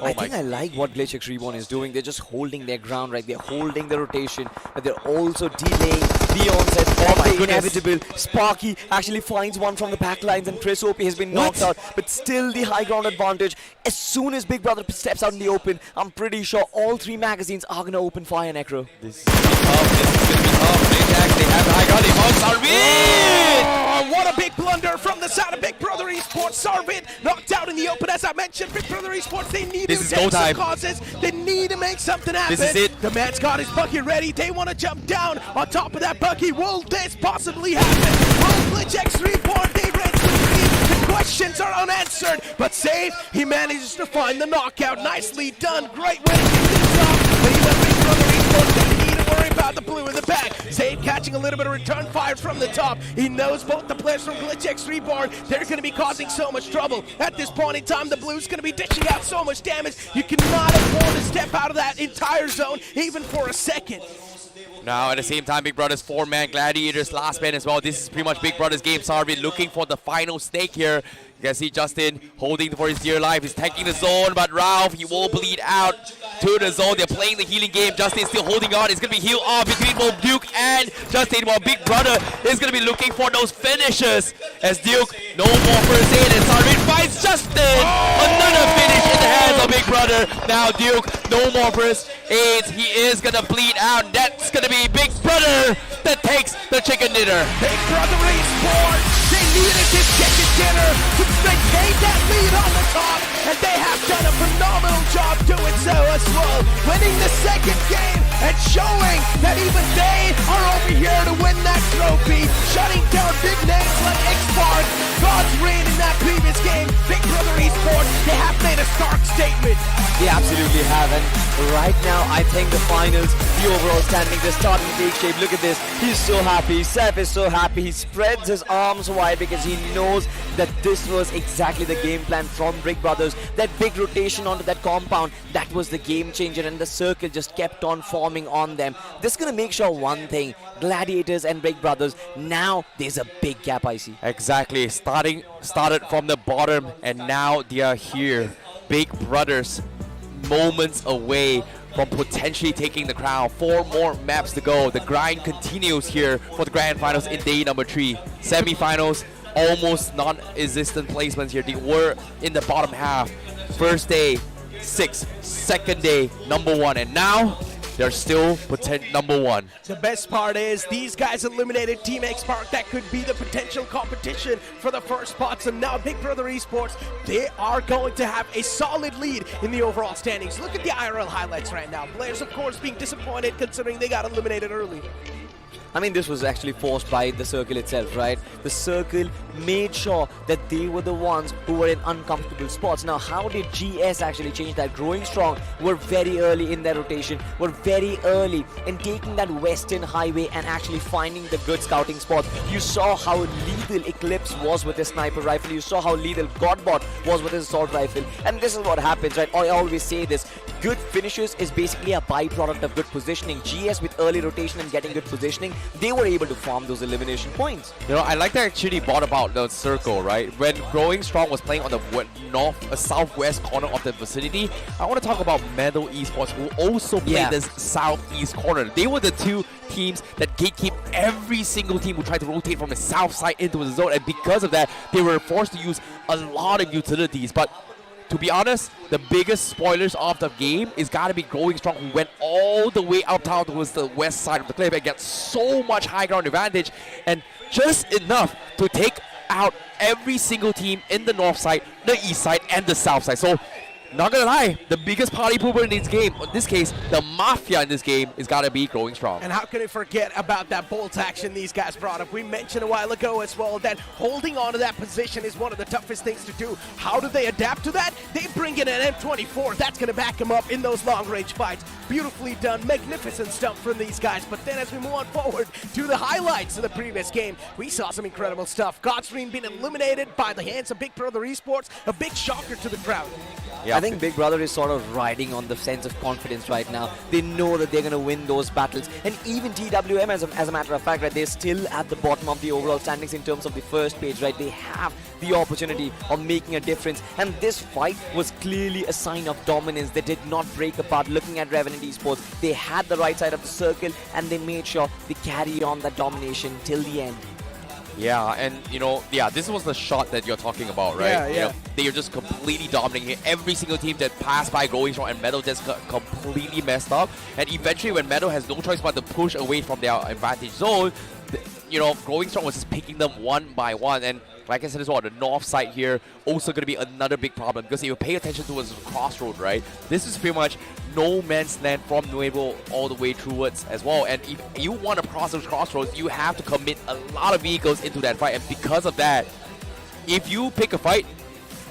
[SPEAKER 2] I think I like what Glitch X Reborn is doing. They're just holding their ground, right? They're holding the rotation, but they're also delaying the onset of the inevitable. Sparky actually finds one from the back lines, and Chris Opie has been knocked out, but still the high ground advantage. As soon as Big Brother steps out in the open, I'm pretty sure all 3 magazines are going to open fire, Necro.
[SPEAKER 3] This is going to be tough. This is going to be tough. They actually have the high ground. They found Sarvin!
[SPEAKER 4] Oh, what a big blunder from the side of Big Brother Esports. Sarvin knocked out out in the open. As I mentioned, Big Brother Esports, they need
[SPEAKER 3] This
[SPEAKER 4] to
[SPEAKER 3] is
[SPEAKER 4] take
[SPEAKER 3] go
[SPEAKER 4] some
[SPEAKER 3] time.
[SPEAKER 4] causes. They need to make something happen.
[SPEAKER 3] This is it.
[SPEAKER 4] The man's got his bucket ready. They want to jump down on top of that bucket. Will this possibly happen? Will Glitch X report? They ran the questions are unanswered, but Save, he manages to find the knockout. Nicely done. Great way to get things off. But even Big Brother Esports, they need to worry about the blue in the back. Save catching a little bit of return fire from the top. He knows both the players from Glitch X Reborn, they're going to be causing so much trouble. At this point in time, the blue's going to be dishing out so much damage. You cannot afford to step out of that entire zone, even for a second.
[SPEAKER 3] Now, at the same time, Big Brother's 4-man Gladiators last man as well. This is pretty much Big Brother's game. Sarvin looking for the final stake here. You can see Justin holding for his dear life. He's tanking the zone, but Ralph, he will bleed out to the zone. They're playing the healing game. Justin still holding on. It's going to be healed off between both Duke and Justin, while Big Brother is going to be looking for those finishes. As Duke, no more first aid, and Sarvin finds Justin. Another finish in the hands of Big Brother. Now Duke, no more first aids. He is going to bleed out. That's going to be Big Brother that takes the chicken dinner.
[SPEAKER 4] Big Brother Esports, they needed this chicken dinner to maintain that lead on the top, and they have done a phenomenal job doing so as well. Winning the second game and showing that even they are over here to win that trophy. Shutting down big names like X-Park, God's Reign in that previous game. Big Brother Esports, they have made a stark statement.
[SPEAKER 2] They absolutely have, and right now I think the finals, the overall standings, they're starting to take shape. Look at this, he's so happy, Seth is so happy, he spreads his arms wide because he knows that this was exactly the game plan from Big Brothers. That big rotation onto that compound, that was the game changer, and the circle just kept on forming on them. This is going to make sure one thing, Gladiators and Big Brothers, now there's a big gap I see.
[SPEAKER 3] Exactly, started from the bottom, and now they are here. Big Brothers moments away from potentially taking the crown. 4 more maps to go. The grind continues here for the Grand Finals in day number 3. Semi-finals, almost non-existent placements here. They were in the bottom half. First day, 6. Second day, number 1. And now, they're still number 1.
[SPEAKER 4] The best part is these guys eliminated Team X-Park. That could be the potential competition for the first spot. So now Big Brother Esports, they are going to have a solid lead in the overall standings. Look at the IRL highlights right now. Players, of course, being disappointed considering they got eliminated early.
[SPEAKER 2] I mean, this was actually forced by the circle itself, right? The circle made sure that they were the ones who were in uncomfortable spots. Now, how did GS actually change that? Growing Strong were very early in their rotation, were very early in taking that western highway and actually finding the good scouting spots. You saw how lethal Eclipse was with his sniper rifle. You saw how lethal Godbot was with his assault rifle. And this is what happens, right? I always say this. Good finishes is basically a byproduct of good positioning. GS with early rotation and getting good positioning, they were able to farm those elimination points.
[SPEAKER 3] You know, I like that actually brought about the circle, right? When Growing Strong was playing on the southwest corner of the vicinity, I want to talk about Metal Esports, who also played this southeast corner. They were the 2 teams that gatekeep every single team who tried to rotate from the south side into the zone, and because of that, they were forced to use a lot of utilities. But to be honest, the biggest spoilers of the game is gotta be Growing Strong, who went all the way uptown towards the west side of the cliff and got so much high ground advantage, and just enough to take out every single team in the north side, the east side, and the south side. So, not gonna lie, the biggest party pooper in this game, in this case, the Mafia in this game, is gotta be Growing Strong.
[SPEAKER 4] And how can we forget about that bolt action these guys brought up? We mentioned a while ago as well that holding on to that position is one of the toughest things to do. How do they adapt to that? They bring in an M24. That's gonna back them up in those long-range fights. Beautifully done, magnificent stuff from these guys. But then as we move on forward to the highlights of the previous game, we saw some incredible stuff. Godstream being eliminated by the hands of Big Brother Esports, a big shocker to the crowd.
[SPEAKER 2] I think Big Brother is sort of riding on the sense of confidence right now. They know that they're going to win those battles. And even TWM, as a matter of fact, right, they're still at the bottom of the overall standings in terms of the first page, right? They have the opportunity of making a difference. And this fight was clearly a sign of dominance. They did not break apart. Looking at Revenant Esports, they had the right side of the circle and they made sure they carried on that domination till the end.
[SPEAKER 3] Yeah, and you know, this was the shot that you're talking about, right?
[SPEAKER 4] Yeah.
[SPEAKER 3] You know, they are just completely dominating every single team that passed by Growing Strong, and Metal just got completely messed up. And eventually, when Metal has no choice but to push away from their advantage zone, Growing Strong was just picking them one by one. And like I said as well, the north side here also going to be another big problem, because if you pay attention towards the crossroad, right, this is pretty much no man's land from Nuevo all the way throughout as well. And if you want to cross those crossroads, you have to commit a lot of vehicles into that fight. And because of that, if you pick a fight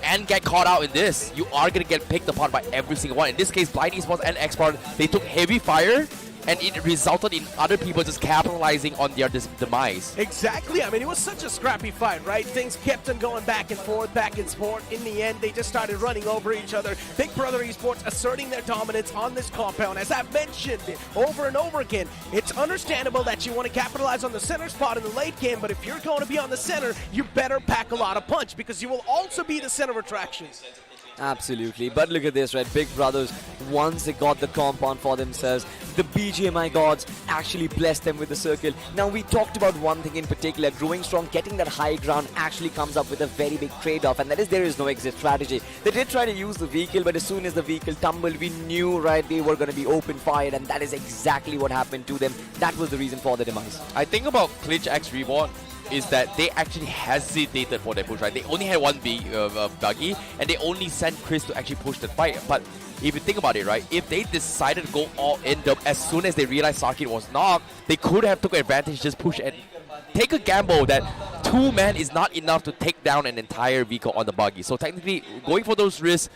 [SPEAKER 3] and get caught out in this, you are going to get picked apart by every single one. In this case, Blind Esports and Expert, they took heavy fire, and it resulted in other people just capitalizing on their demise.
[SPEAKER 4] Exactly. I mean, it was such a scrappy fight, right? Things kept on going back and forth, back and forth. In the end, they just started running over each other. Big Brother Esports asserting their dominance on this compound. As I've mentioned over and over again, it's understandable that you want to capitalize on the center spot in the late game, but if you're going to be on the center, you better pack a lot of punch, because you will also be the center of attraction.
[SPEAKER 2] Absolutely, but look at this, right? Big Brothers, once they got the compound for themselves, the BGMI gods actually blessed them with the circle. Now, we talked about one thing in particular, Growing Strong, getting that high ground actually comes up with a very big trade-off, and that is there is no exit strategy. They did try to use the vehicle, but as soon as the vehicle tumbled, we knew, right, they were going to be open fired, and that is exactly what happened to them. That was the reason for the demise.
[SPEAKER 3] I think about Glitch X Reborn is that they actually hesitated for their push, right? They only had one buggy, and they only sent Chris to actually push the fight. But if you think about it, right, if they decided to go all in as soon as they realized Sarkit was knocked, they could have took advantage, just push and take a gamble that 2 men is not enough to take down an entire vehicle on the buggy. So technically, going for those risks,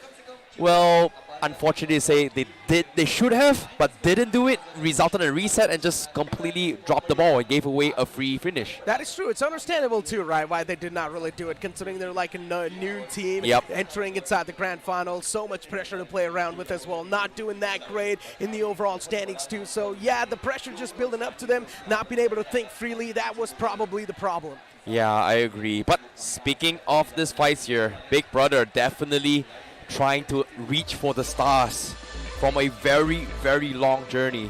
[SPEAKER 3] well, unfortunately say they should have, but didn't do it, resulted in a reset and just completely dropped the ball and gave away a free finish.
[SPEAKER 4] That is true. It's understandable too, right, why they did not really do it, considering they're like a new team entering inside the Grand Finals. So much pressure to play around with as well. Not doing that great in the overall standings too. So yeah, the pressure just building up to them, not being able to think freely, that was probably the problem.
[SPEAKER 3] Yeah, I agree. But speaking of this fights here, Big Brother definitely trying to reach for the stars from a very, very long journey.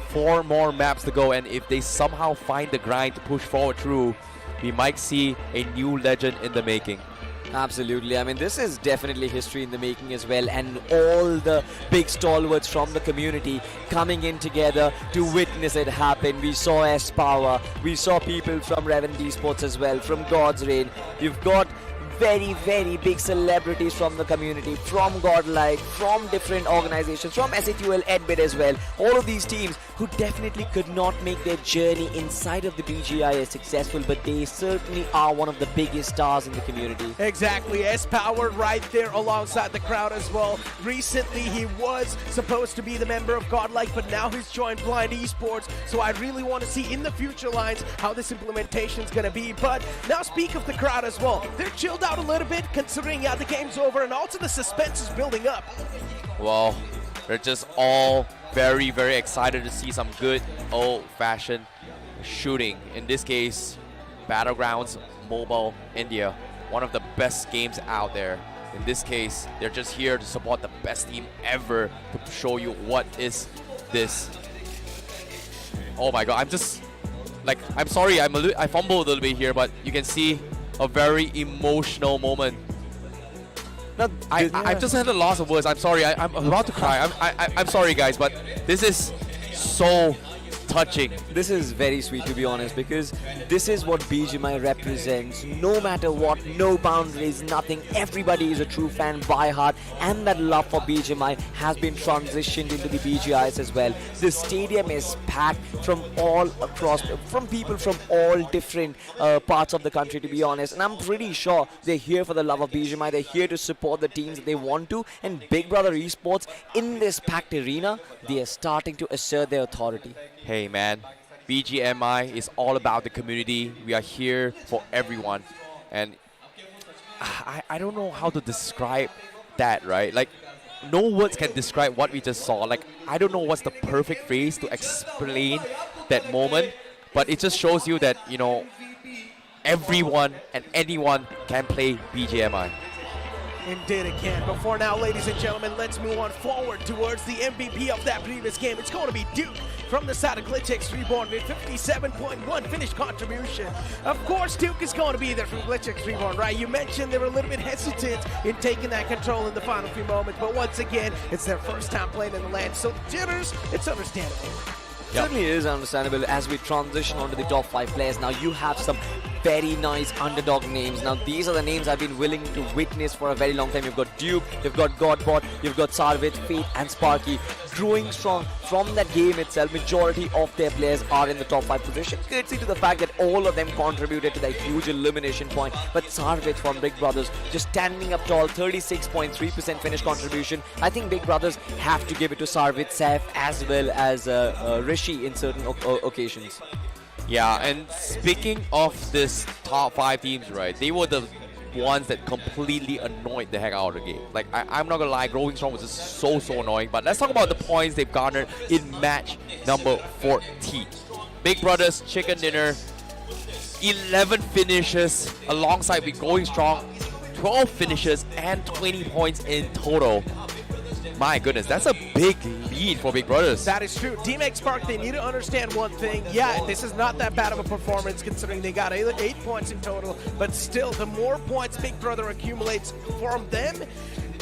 [SPEAKER 3] 4 more maps to go, and if they somehow find the grind to push forward through, we might see a new legend in the making.
[SPEAKER 2] Absolutely. I mean, this is definitely history in the making as well, and all the big stalwarts from the community coming in together to witness it happen. We saw S-Power, we saw people from Revenant Esports as well, from God's Reign. You've got very, very big celebrities from the community, from Godlike, from different organizations, from SATUL, Edbit as well. All of these teams who definitely could not make their journey inside of the BGIS successful, but they certainly are one of the biggest stars in the community.
[SPEAKER 4] Exactly. S-Power right there alongside the crowd as well. Recently, he was supposed to be the member of Godlike, but now he's joined Blind Esports. So I really want to see in the future lines how this implementation is going to be. But now speak of the crowd as well. They're chilled out a little bit, considering the game's over, and also the suspense is building up.
[SPEAKER 3] Well, they're just all very, very excited to see some good old-fashioned shooting. In this case, Battlegrounds Mobile India, one of the best games out there. In this case, they're just here to support the best team ever, to show you what is this. Oh my god, I'm just like, I'm sorry, I fumbled a little bit here, but you can see a very emotional moment. I've just had a loss of words. I'm sorry. I'm about to cry. I'm sorry, guys, but this is so touching.
[SPEAKER 2] This is very sweet, to be honest, because this is what BGMI represents. No matter what, no boundaries, nothing. Everybody is a true fan by heart, and that love for BGMI has been transitioned into the BGIS as well. The stadium is packed from all across, from people from all different parts of the country, to be honest. And I'm pretty sure they're here for the love of BGMI. They're here to support the teams that they want to. And Big Brother Esports, in this packed arena, they are starting to assert their authority.
[SPEAKER 3] Hey man, BGMI is all about the community. We are here for everyone. And I don't know how to describe that, right? Like, no words can describe what we just saw. Like, I don't know what's the perfect phrase to explain that moment, but it just shows you that, you know, everyone and anyone can play BGMI.
[SPEAKER 4] Indeed it can. But for now, ladies and gentlemen, let's move on forward towards the MVP of that previous game. It's going to be Duke from the side of Glitch X Reborn with 57.1 finished contribution. Of course, Duke is going to be there from Glitch X Reborn, right? You mentioned they were a little bit hesitant in taking that control in the final few moments, but once again, it's their first time playing in the land, so the jitters, it's understandable.
[SPEAKER 2] Certainly is understandable as we transition onto the top 5 players. Now you have some very nice underdog names. Now these are the names I've been willing to witness for a very long time. You've got Duke, you've got Godbot, you've got Sarvit, Fate and Sparky. Growing strong from that game itself, majority of their players are in the top 5 position. Courtesy to the fact that all of them contributed to that huge elimination point. But Sarvit from Big Brothers just standing up tall, 36.3% finish contribution. I think Big Brothers have to give it to Sarvit, Saif as well as Rishi in certain occasions.
[SPEAKER 3] Yeah, and speaking of this top 5 teams, right, they were the ones that completely annoyed the heck out of the game. Like, I'm not gonna lie, Growing Strong was just so annoying. But let's talk about the points they've garnered in match number 14. Big Brothers Chicken Dinner, 11 finishes alongside with Growing Strong, 12 finishes and 20 points in total. My goodness, that's a big lead for Big Brothers.
[SPEAKER 4] That is true. Team X Park, they need to understand one thing. Yeah, this is not that bad of a performance considering they got 8 points in total, but still, the more points Big Brother accumulates from them,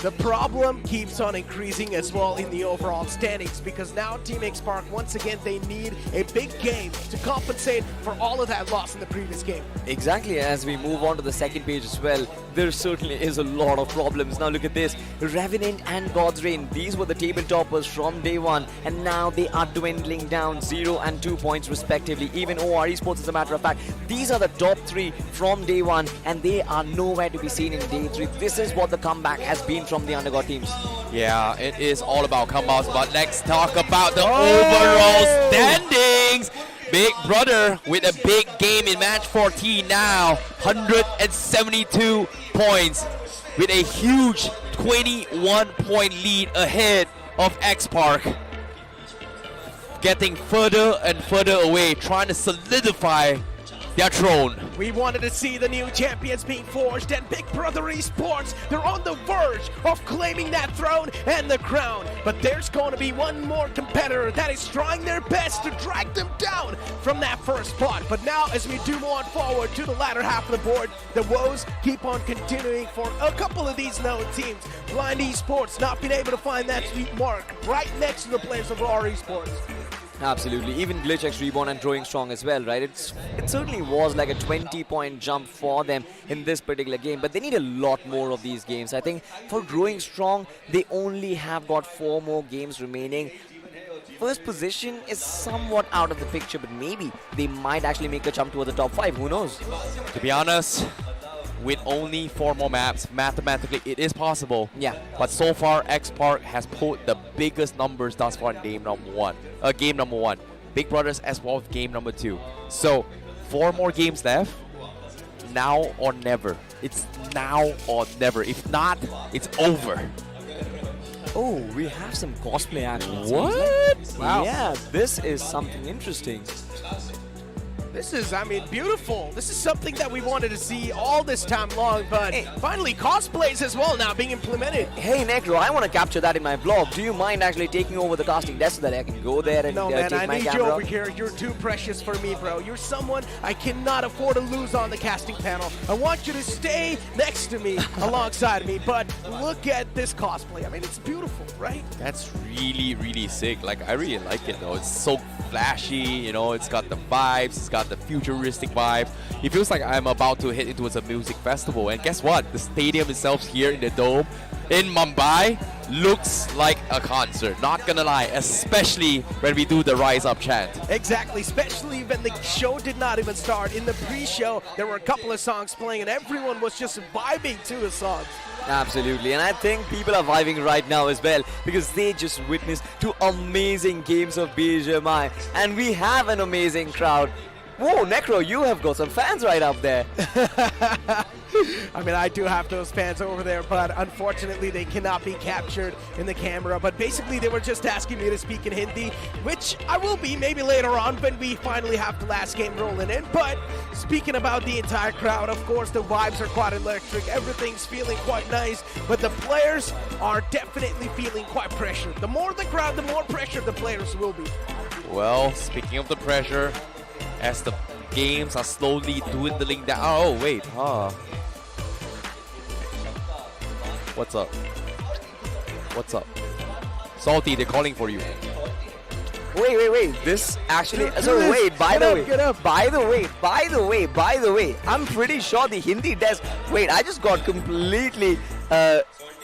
[SPEAKER 4] the problem keeps on increasing as well in the overall standings, because now Team X Park, once again, they need a big game to compensate for all of that loss in the previous game.
[SPEAKER 2] Exactly, as we move on to the second page as well, there certainly is a lot of problems. Now look at this, Revenant and God's Reign, these were the table toppers from day one, and now they are dwindling down 0 and 2 points respectively. Even OR Esports, as a matter of fact, these are the top 3 from day one, and they are nowhere to be seen in day 3. This is what the comeback has been from the underdog teams.
[SPEAKER 3] Yeah, it is all about comebacks, but let's talk about the overall standings. Big Brother with a big game in match 14 now, 172 points with a huge 21-point lead ahead of X Park. Getting further and further away, trying to solidify their throne.
[SPEAKER 4] We wanted to see the new champions being forged, and Big Brother Esports, they're on the verge of claiming that throne and the crown. But there's going to be one more competitor that is trying their best to drag them down from that first spot. But now, as we do move on forward to the latter half of the board, the woes keep on continuing for a couple of these known teams. Blind Esports not being able to find that sweet mark right next to the players of RR Esports.
[SPEAKER 2] Absolutely, even Glitch X Reborn and Growing Strong as well, right? It certainly was like a 20-point jump for them in this particular game, but they need a lot more of these games. I think for Growing Strong, they only have got 4 more games remaining. First position is somewhat out of the picture, but maybe they might actually make a jump towards the top 5, who knows?
[SPEAKER 3] To be honest, with only 4 more maps, mathematically it is possible.
[SPEAKER 2] Yeah.
[SPEAKER 3] But so far, X Park has pulled the biggest numbers thus far in game number one. Big Brothers as well with game number 2. So 4 more games left. Now or never. It's now or never. If not, it's over.
[SPEAKER 2] Oh, we have some cosplay action.
[SPEAKER 3] What?
[SPEAKER 2] Wow. Yeah, this is something interesting.
[SPEAKER 4] This is, I mean, beautiful. This is something that we wanted to see all this time long, but finally cosplays as well now being implemented.
[SPEAKER 2] Hey, Necro, I want to capture that in my vlog. Do you mind actually taking over the casting desk so that I can go there and
[SPEAKER 4] no, man,
[SPEAKER 2] take
[SPEAKER 4] I
[SPEAKER 2] my
[SPEAKER 4] need
[SPEAKER 2] camera?
[SPEAKER 4] you over here. You're too precious for me, bro. You're someone I cannot afford to lose on the casting panel. I want you to stay next to me, alongside me, but look at this cosplay. I mean, it's beautiful, right?
[SPEAKER 3] That's really, really sick. Like, I really like it though. It's so flashy, you know, it's got the vibes, it's got the futuristic vibe. It feels like I'm about to head into a music festival. And guess what? The stadium itself here in the dome in Mumbai looks like a concert. Not gonna lie, especially when we do the Rise Up chant.
[SPEAKER 4] Exactly, especially when the show did not even start. In the pre-show, there were a couple of songs playing and everyone was just vibing to the songs.
[SPEAKER 2] Absolutely, and I think people are vibing right now as well because they just witnessed 2 amazing games of BGMI, and we have an amazing crowd. Whoa, Necro, you have got some fans right up there.
[SPEAKER 4] I mean, I do have those fans over there, but unfortunately they cannot be captured in the camera. But basically they were just asking me to speak in Hindi, which I will be maybe later on when we finally have the last game rolling in. But speaking about the entire crowd, of course the vibes are quite electric, everything's feeling quite nice, but the players are definitely feeling quite pressured. The more the crowd, the more pressure the players will be.
[SPEAKER 3] Well, speaking of the pressure, as the games are slowly dwindling down. Oh, wait, What's up? What's up? Salty, they're calling for you.
[SPEAKER 2] Wait. This actually.
[SPEAKER 4] Do
[SPEAKER 2] So
[SPEAKER 4] this.
[SPEAKER 2] wait.
[SPEAKER 4] Get up.
[SPEAKER 2] By the way. I'm pretty sure the Hindi desk. Wait, I just got completely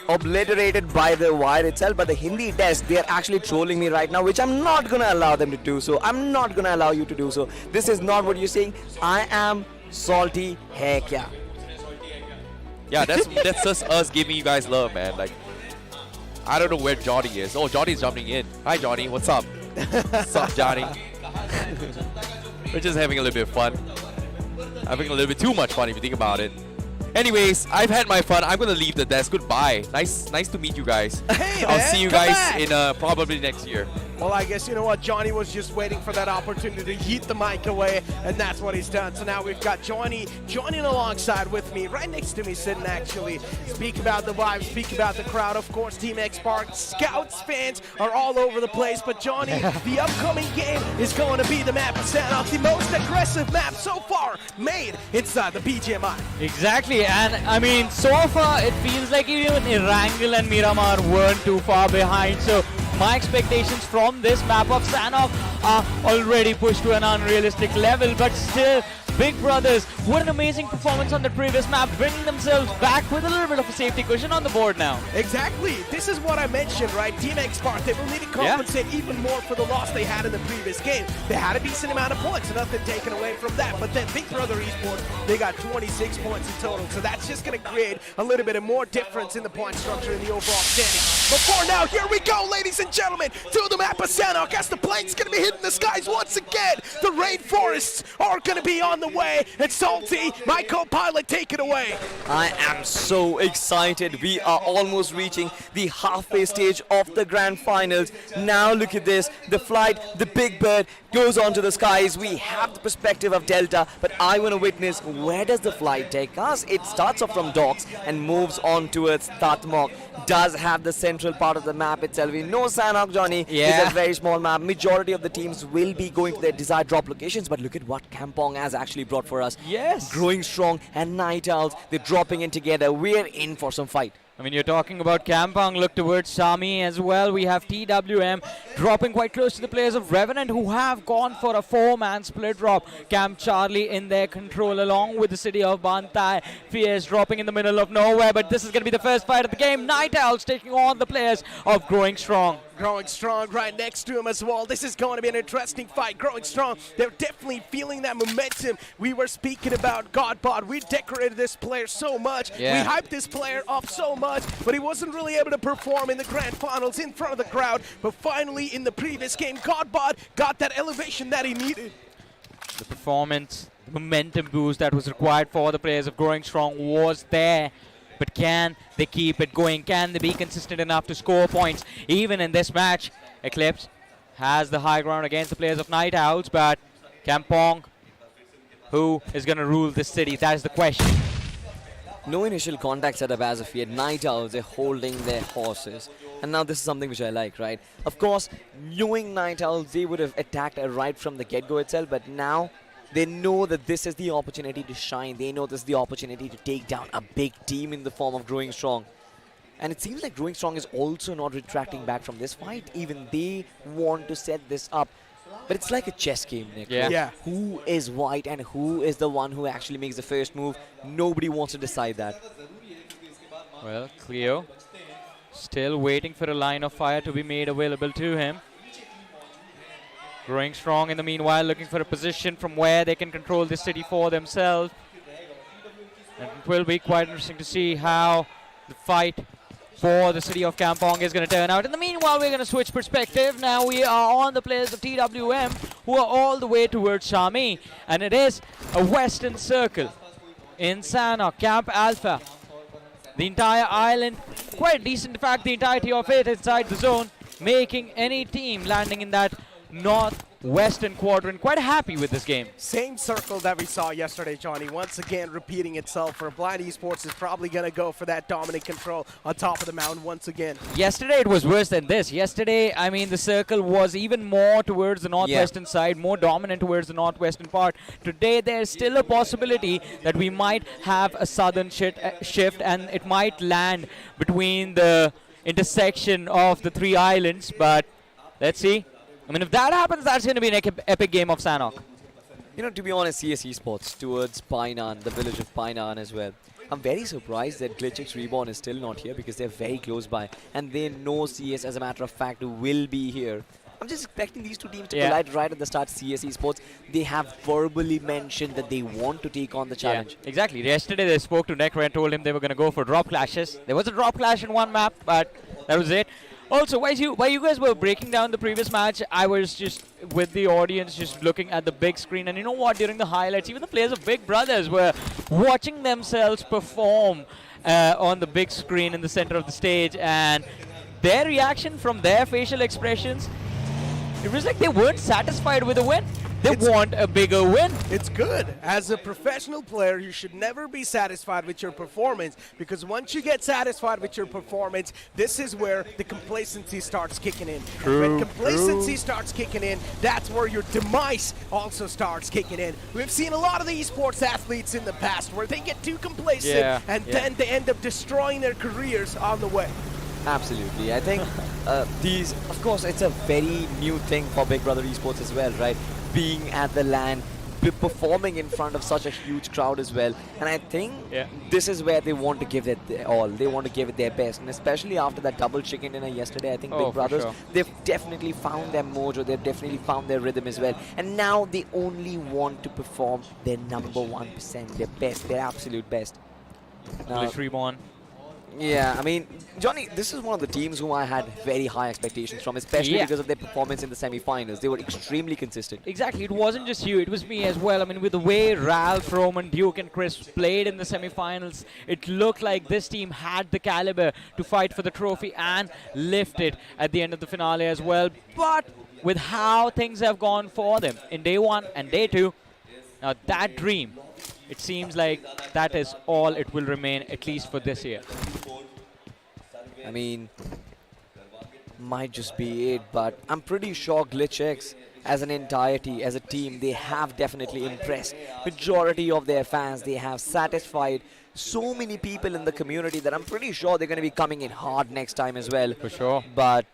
[SPEAKER 2] obliterated by the wire itself. But the Hindi desk, they are actually trolling me right now, which I'm not gonna allow them to do. So I'm not gonna allow you to do so. This is not what you're saying. I am salty. Hai kya?
[SPEAKER 3] Yeah, that's just us giving you guys love, man. Like, I don't know where Johnny is. Oh, Johnny's jumping in. Hi, Johnny. What's up? What's up, Johnny? We're just having a little bit of fun. Having a little bit too much fun if you think about it. Anyways, I've had my fun. I'm gonna leave the desk. Goodbye. Nice to meet you guys.
[SPEAKER 4] Hey,
[SPEAKER 3] I'll
[SPEAKER 4] man,
[SPEAKER 3] see you
[SPEAKER 4] come
[SPEAKER 3] guys
[SPEAKER 4] back.
[SPEAKER 3] in probably next year.
[SPEAKER 4] Well, I guess you know what? Johnny was just waiting for that opportunity to yeet the mic away, and that's what he's done. So now we've got Johnny joining alongside with me, right next to me, sitting actually. Speak about the vibe, speak about the crowd. Of course, Team X Park Scouts fans are all over the place. But Johnny, the upcoming game is going to be the map of Sanok, the most aggressive map so far made inside the BGMI.
[SPEAKER 6] Exactly, and I mean, so far it feels like even Erangel and Miramar weren't too far behind. So my expectations from this map of Sanok are already pushed to an unrealistic level, but still, Big Brothers, what an amazing performance on the previous map, bringing themselves back with a little bit of a safety cushion on the board now.
[SPEAKER 4] Exactly. This is what I mentioned, right? Team X Park, they will need to compensate even more for the loss they had in the previous game. They had a decent amount of points, nothing taken away from that. But then Big Brother Esports, they got 26 points in total. So that's just going to create a little bit of more difference in the point structure in the overall standing. But for now, here we go, ladies and gentlemen, to the map of Sanok as the plane's going to be hitting the skies once again. The rainforests are going to be on the way. And Salty, my co-pilot, take it away.
[SPEAKER 2] I am so excited. We are almost reaching the halfway stage of the Grand Finals. Now look at this. The flight, the Big Bird goes onto the skies. We have the perspective of Delta, but I want to witness, where does the flight take us? It starts off from docks and moves on towards Tatmok. Does have the central part of the map itself. We know Sanok, Johnny, is a very small map. Majority of the teams will be going to their desired drop locations, but look at what Kampong has actually brought for us.
[SPEAKER 6] Yes.
[SPEAKER 2] Growing Strong and Night Owls, they're dropping in together. We're in for some fight.
[SPEAKER 6] I mean, you're talking about Kampong, look towards Sami as well. We have TWM dropping quite close to the players of Revenant, who have gone for a 4-man split drop. Camp Charlie in their control along with the city of Bantai. Fierce dropping in the middle of nowhere, but this is going to be the first fight of the game. Night Owls taking on the players of Growing Strong.
[SPEAKER 4] Growing Strong right next to him as well. This is going to be an interesting fight. Growing Strong, they're definitely feeling that momentum. We were speaking about Godbot. We decorated this player so much.
[SPEAKER 6] Yeah.
[SPEAKER 4] We hyped this player up so much, but he wasn't really able to perform in the Grand Finals in front of the crowd. But finally, in the previous game, Godbot got that elevation that he needed.
[SPEAKER 6] The performance, the momentum boost that was required for the players of Growing Strong was there. But can they keep it going? Can they be consistent enough to score points even in this match? Eclipse has the high ground against the players of Night Owls, but Kampong, who is going to rule this city? That is the question.
[SPEAKER 2] No initial contact setup as of yet. Night Owls, they're holding their horses. And now this is something which I like, right? Of course, knowing Night Owls, they would have attacked right from the get-go itself, but now they know that this is the opportunity to shine. They know this is the opportunity to take down a big team in the form of Growing Strong. And it seems like Growing Strong is also not retracting back from this fight. Even they want to set this up. But it's like a chess game, Nick.
[SPEAKER 4] Yeah.
[SPEAKER 2] Who is white and who is the one who actually makes the first move? Nobody wants to decide that.
[SPEAKER 6] Well, Cleo still waiting for a line of fire to be made available to him. Growing Strong in the meanwhile, looking for a position from where they can control the city for themselves. And it will be quite interesting to see how the fight for the city of Kampong is going to turn out. In the meanwhile, we're going to switch perspective. Now we are on the players of TWM, who are all the way towards Shami. And it is a western circle in Sanok, Camp Alpha. The entire island, quite decent. In fact, the entirety of it inside the zone, making any team landing in that northwestern quadrant quite happy with this game.
[SPEAKER 4] Same circle that we saw yesterday, Johnny. Once again, repeating itself for Blind Esports is probably going to go for that dominant control on top of the mountain once again.
[SPEAKER 6] Yesterday it was worse than this. Yesterday, I mean, the circle was even more towards the northwestern side, more dominant towards the northwestern part. Today, there's still a possibility that we might have a southern shift and it might land between the intersection of the three islands, but let's see. I mean, if that happens, that's going to be an epic game of Sanhok.
[SPEAKER 2] You know, to be honest, CS Esports towards Painan, the village of Painan as well. I'm very surprised that GlitchX Reborn is still not here because they're very close by and they know CS, as a matter of fact, will be here. I'm just expecting these two teams to collide right at the start. CS Esports, they have verbally mentioned that they want to take on the challenge.
[SPEAKER 6] Yeah, exactly. Yesterday they spoke to Necro and told him they were going to go for drop clashes. There was a drop clash in one map, but that was it. Also, while you guys were breaking down the previous match, I was just with the audience just looking at the big screen. And you know what? During the highlights, even the players of Big Brothers were watching themselves perform on the big screen in the center of the stage. And their reaction from their facial expressions, it was like they weren't satisfied with the win. They want a bigger win.
[SPEAKER 4] It's good. As a professional player, you should never be satisfied with your performance, because once you get satisfied with your performance, this is where the complacency starts kicking in. When complacency starts kicking in, that's where your demise also starts kicking in. We've seen a lot of the esports athletes in the past where they get too complacent and then they end up destroying their careers on the way.
[SPEAKER 2] Absolutely. I think these, of course, it's a very new thing for Big Brother Esports as well, right? Being at the LAN, performing in front of such a huge crowd as well. And I think this is where they want to give it all. They want to give it their best. And especially after that double chicken dinner yesterday, I think Big Brothers, they've definitely found their mojo. They've definitely found their rhythm as well. And now they only want to perform their number 1%, their best, their absolute best.
[SPEAKER 6] Glitch Reborn.
[SPEAKER 2] Yeah, I mean, Johnny, this is one of the teams whom I had very high expectations from, especially because of their performance in the semi-finals. They were extremely consistent.
[SPEAKER 6] Exactly, it wasn't just you, it was me as well. I mean, with the way Ralph, Roman, Duke and Chris played in the semi-finals, it looked like this team had the caliber to fight for the trophy and lift it at the end of the finale as well. But with how things have gone for them in day 1 and day 2, now that dream, it seems like that is all it will remain, at least for this year.
[SPEAKER 2] I mean, might just be it, but I'm pretty sure GlitchX as an entirety, as a team, they have definitely impressed majority of their fans. They have satisfied so many people in the community that I'm pretty sure they're going to be coming in hard next time as well.
[SPEAKER 6] For sure.
[SPEAKER 2] But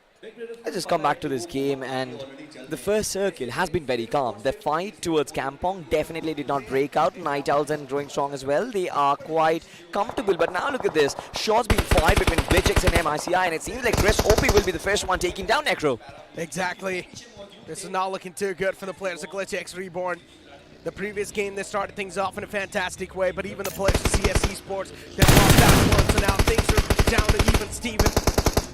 [SPEAKER 2] let's just come back to this game, and the first circle has been very calm. The fight towards Kampong definitely did not break out. Night Owls and Growing Strong as well. They are quite comfortable, but now look at this. Shots being fired between GlitchX and MICI, and it seems like Chris OP will be the first one taking down Necro.
[SPEAKER 4] Exactly. This is not looking too good for the players of GlitchX Reborn. The previous game, they started things off in a fantastic way, but even the players of CS Esports, they lost out once, and now things are down to even Steven.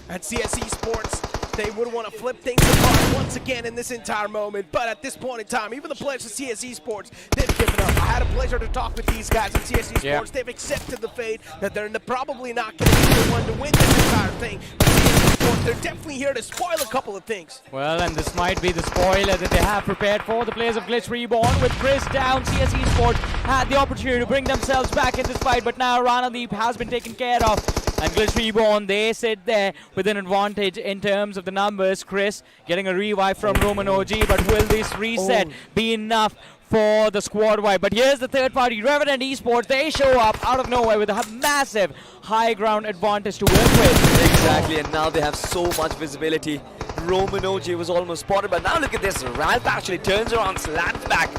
[SPEAKER 4] At CS Esports, they would want to flip things apart once again in this entire moment, but at this point in time, even the players of CS Esports, they've given up. I had a pleasure to talk with these guys at CS Esports. They've accepted the fate that they're probably not going to be the one to win this entire thing. But CS Esports, they're definitely here to spoil a couple of things.
[SPEAKER 6] Well, and this might be the spoiler that they have prepared for the players of Glitch Reborn. With Chris down, CS Esports had the opportunity to bring themselves back in this fight, but now Ranadeep has been taken care of. And Glitch Reborn, they sit there with an advantage in terms of the numbers. Chris getting a revive from Roman OG, but will this reset be enough for the squad wipe? But here's the third party, Revenant Esports. They show up out of nowhere with a massive high ground advantage to work with.
[SPEAKER 2] Exactly, and now they have so much visibility. Roman OG was almost spotted, but now look at this. Ralph actually turns around, slams back.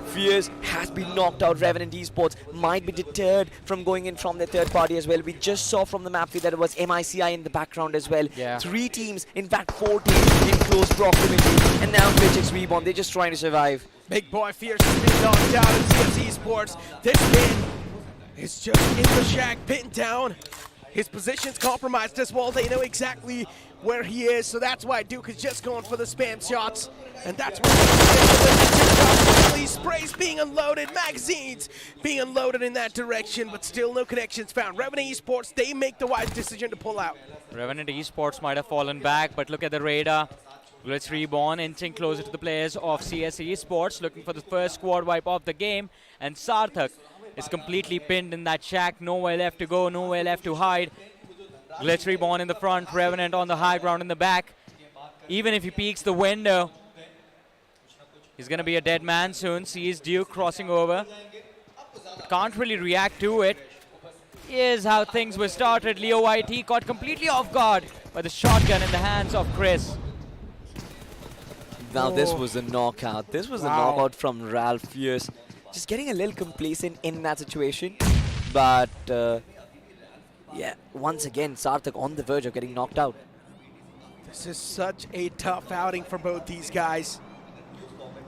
[SPEAKER 2] Fierce has been knocked out. Revenant Esports might be deterred from going in from their third party as well. We just saw from the map feed that it was MICI in the background as well. 3 teams, in fact 4 teams in close proximity. And now GlitchX Reborn, they're just trying to survive.
[SPEAKER 4] Big boy Fierce has been knocked down in CS Esports. This man is just in the shack, pinned down. His position's compromised as well. They know exactly where he is, so that's why Duke is just going for the spam shots. And that's where sprays being unloaded, magazines being unloaded in that direction, but still no connections found. Revenant Esports, they make the wise decision to pull out.
[SPEAKER 6] Revenant Esports might have fallen back, but look at the radar. Glitch Reborn inching closer to the players of CS Esports, looking for the first squad wipe of the game. And Sarthak is completely pinned in that shack. Nowhere left to go, nowhere left to hide. Glitch Reborn in the front, Revenant on the high ground in the back. Even if he peeks the window, he's going to be a dead man soon. Sees Duke crossing over. But can't really react to it. Here's how things were started. Leo YT caught completely off guard by the shotgun in the hands of Chris.
[SPEAKER 2] Now this was a knockout. This was a knockout from Ralph Fierce. Just getting a little complacent in that situation. But yeah, once again, Sarthak on the verge of getting knocked out.
[SPEAKER 4] This is such a tough outing for both these guys.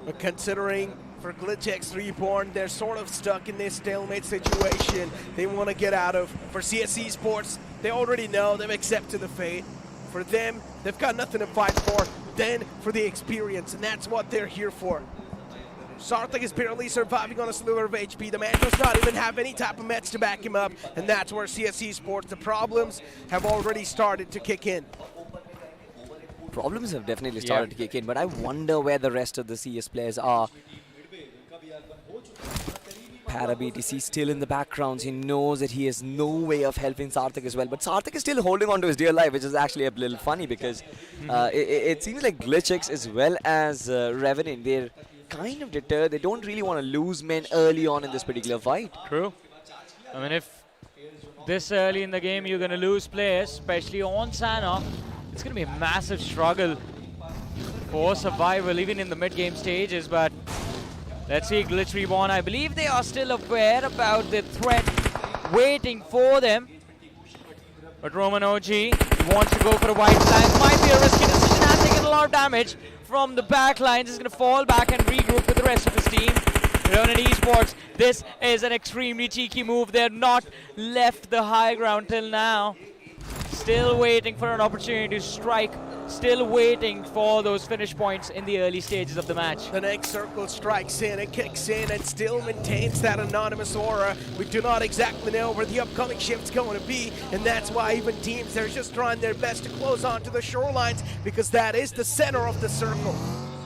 [SPEAKER 4] But considering for GlitchX Reborn, they're sort of stuck in this stalemate situation they want to get out of. For CSE Sports, they already know they've accepted the fate. For them, they've got nothing to fight for. Then for the experience, and that's what they're here for. Sarthak is barely surviving on a sliver of HP. The man does not even have any type of meds to back him up, and that's where CSE Sports, the problems have already started to kick in.
[SPEAKER 2] Problems have definitely started to kick in, but I wonder where the rest of the CS players are. ParaBTC still in the background. He knows that he has no way of helping Sarthak as well. But Sarthak is still holding on to his dear life, which is actually a little funny because it seems like GlitchX as well as Revenant, they're kind of deterred. They don't really want to lose men early on in this particular fight.
[SPEAKER 6] True. I mean, if this early in the game you're going to lose players, especially on Sana, it's going to be a massive struggle for survival even in the mid-game stages. But let's see, Glitch Reborn, I believe they are still aware about the threat waiting for them. But Roman OG wants to go for a white flank. Might be a risky decision, has taken a lot of damage from the back lines. Is going to fall back and regroup with the rest of his team. Revenant Esports, this is an extremely cheeky move. They're not left the high ground till now. Still waiting for an opportunity to strike. Still waiting for those finish points in the early stages of the match.
[SPEAKER 4] The next circle strikes in and kicks in and still maintains that anonymous aura. We do not exactly know where the upcoming shift's going to be, and that's why even teams are just trying their best to close onto the shorelines, because that is the center of the circle.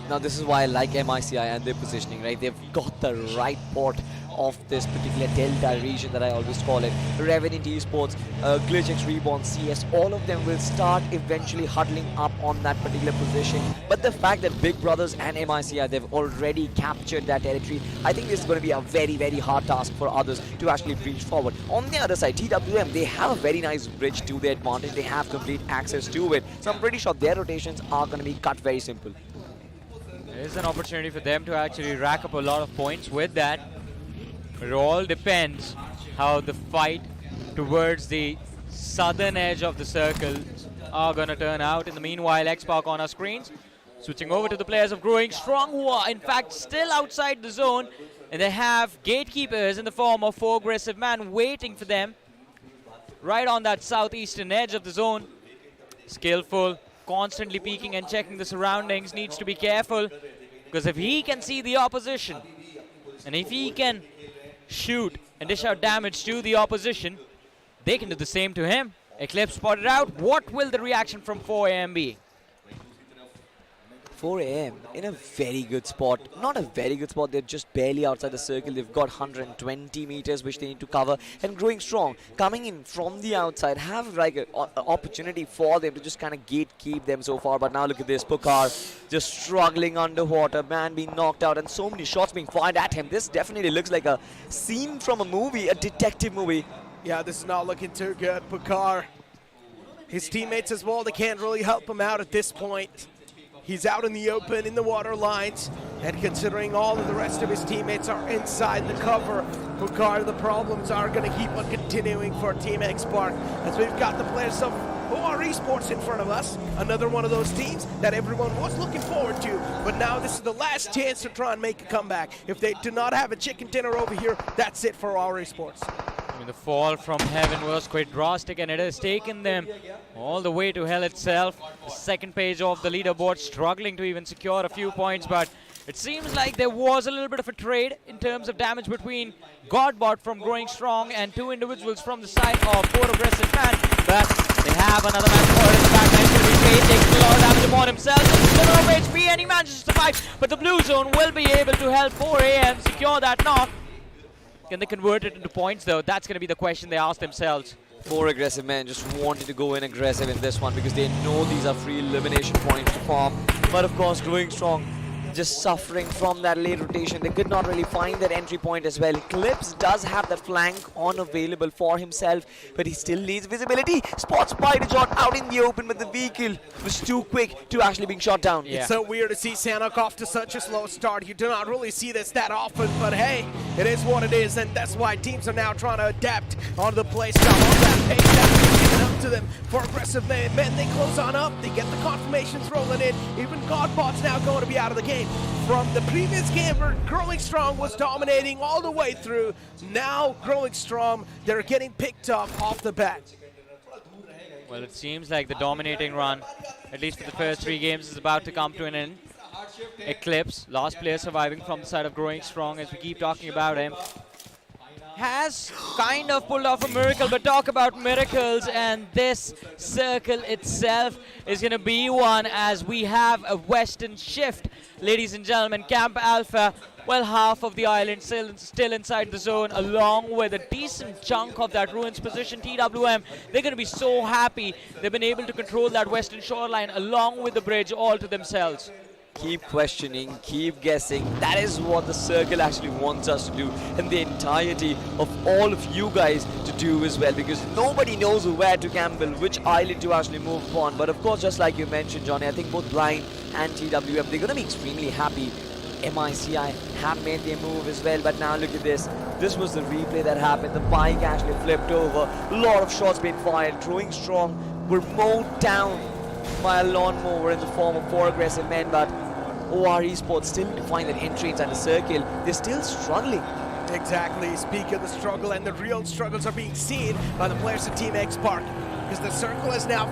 [SPEAKER 2] Now this is why I like MICI and their positioning, right? They've got the right port of this particular Delta region that I always call it. Revenant Esports, GlitchX Reborn, CS, all of them will start eventually huddling up on that particular position. But the fact that Big Brothers and MICI, they've already captured that territory, I think this is going to be a very, very hard task for others to actually breach forward. On the other side, TWM, they have a very nice bridge to their advantage. They have complete access to it. So I'm pretty sure their rotations are going to be cut very simple.
[SPEAKER 6] There is an opportunity for them to actually rack up a lot of points with that. It all depends how the fight towards the southern edge of the circle are going to turn out. In the meanwhile, X-Park on our screens. Switching over to the players of Growing Strong, who are in fact still outside the zone. And they have gatekeepers in the form of 4 aggressive man waiting for them right on that southeastern edge of the zone. Skillful, constantly peeking and checking the surroundings, needs to be careful, because if he can see the opposition and if he can shoot and dish out damage to the opposition, they can do the same to him. Eclipse spotted out. What will the reaction from 4 AM be?
[SPEAKER 2] 4 AM in a very good spot. Not a very good spot, they're just barely outside the circle. They've got 120 meters which they need to cover. And Growing Strong, coming in from the outside, have like an opportunity for them to just kind of gatekeep them so far. But now look at this, Pukar just struggling underwater, man being knocked out, and so many shots being fired at him. This definitely looks like a scene from a movie, a detective movie.
[SPEAKER 4] Yeah, this is not looking too good. Pukar, his teammates as well, they can't really help him out at this point. He's out in the open, in the water lines, and considering all of the rest of his teammates are inside the cover, Pukar, the problems are going to keep on continuing for Team X-Park, as we've got the players of OR Esports in front of us, another one of those teams that everyone was looking forward to, but now this is the last chance to try and make a comeback. If they do not have a chicken dinner over here, that's it for OR Esports.
[SPEAKER 6] I mean, the fall from heaven was quite drastic, and it has taken them all the way to hell itself. The second page of the leaderboard, struggling to even secure a few points, but it seems like there was a little bit of a trade in terms of damage between Godbot from Growing Strong and 2 individuals from the side of 4 aggressive man. But they have another man for his back line to be paid, taking a lot of damage upon himself. Still of HP, and he manages to survive, but the blue zone will be able to help 4 AM secure that knock. Can they convert it into points though? That's going to be the question they ask themselves.
[SPEAKER 2] 4 aggressive men just wanted to go in aggressive in this one because they know these are free elimination points to farm. But of course, Growing Strong, just suffering from that late rotation. They could not really find that entry point as well. Eclipse does have that flank on available for himself, but he still needs visibility. Spots ByteJot out in the open, but the vehicle was too quick to actually being shot down.
[SPEAKER 4] It's so weird to see Sanok off to such a slow start. You do not really see this that often, but hey, it is what it is, and that's why teams are now trying to adapt on the play style, on that pace that's giving up to them for aggressive men. They close on up, they get the confirmations rolling in. Even Godbot's now going to be out of the game. From the previous game where Growing Strong was dominating all the way through, now Growing Strong, they're getting picked up off the bat.
[SPEAKER 6] Well, it seems like the dominating run, at least for the first 3 games, is about to come to an end. Eclipse, last player surviving from the side of Growing Strong, as we keep talking about him, has kind of pulled off a miracle, but talk about miracles, and this circle itself is going to be one, as we have a western shift, ladies and gentlemen. Camp Alpha, well, half of the island still inside the zone, along with a decent chunk of that ruins position. TWM, they're going to be so happy they've been able to control that western shoreline along with the bridge all to themselves.
[SPEAKER 2] Keep questioning, keep guessing. That is what the circle actually wants us to do, and the entirety of all of you guys to do as well, because nobody knows where to gamble, which island to actually move upon. But of course, just like you mentioned, Johnny, I think both Blind and TWM, they're going to be extremely happy. MICI have made their move as well, but now look at this. This was the replay that happened. The bike actually flipped over. A lot of shots being fired. Growing Strong were mowed down by a lawnmower in the form of 4 aggressive men, but OR Esports still to find that entry inside the circle. They're still struggling.
[SPEAKER 4] Exactly. Speak of the struggle, and the real struggles are being seen by the players of Team X Park, because the circle is now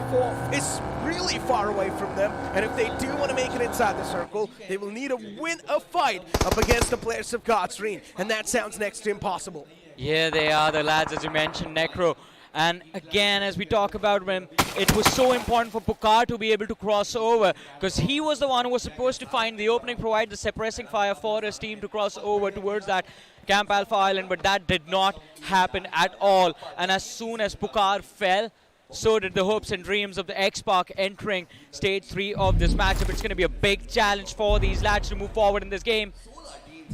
[SPEAKER 4] is really far away from them, and if they do want to make it inside the circle, they will need to win a fight up against the players of Godsreen, and that sounds next to impossible.
[SPEAKER 6] Yeah, they are the lads, as you mentioned, Necro. And again, as we talk about him, it was so important for Pucar to be able to cross over, because he was the one who was supposed to find the opening, provide the suppressing fire for his team to cross over towards that Camp Alpha Island, but that did not happen at all. And as soon as Pucar fell, so did the hopes and dreams of the X-Park entering stage 3 of this matchup. It's going to be a big challenge for these lads to move forward in this game.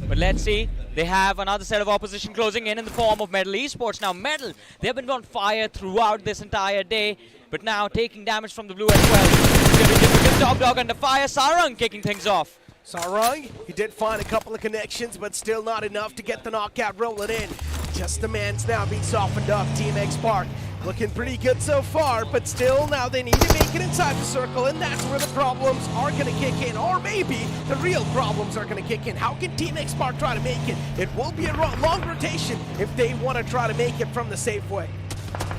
[SPEAKER 6] But let's see, they have another set of opposition closing in the form of Metal Esports. Now Metal, they've been on fire throughout this entire day, but now taking damage from the blue as well. It's going to be difficult. Top Dog under fire, Sarang kicking things off.
[SPEAKER 4] Sarang, he did find a couple of connections, but still not enough to get the knockout rolling in. Just the man's now being softened up. Team X Park looking pretty good so far, but still now they need to make it inside the circle, and that's where the problems are going to kick in, or maybe the real problems are going to kick in. How can Team X Park try to make it? It will be a long rotation if they want to try to make it from the safe way.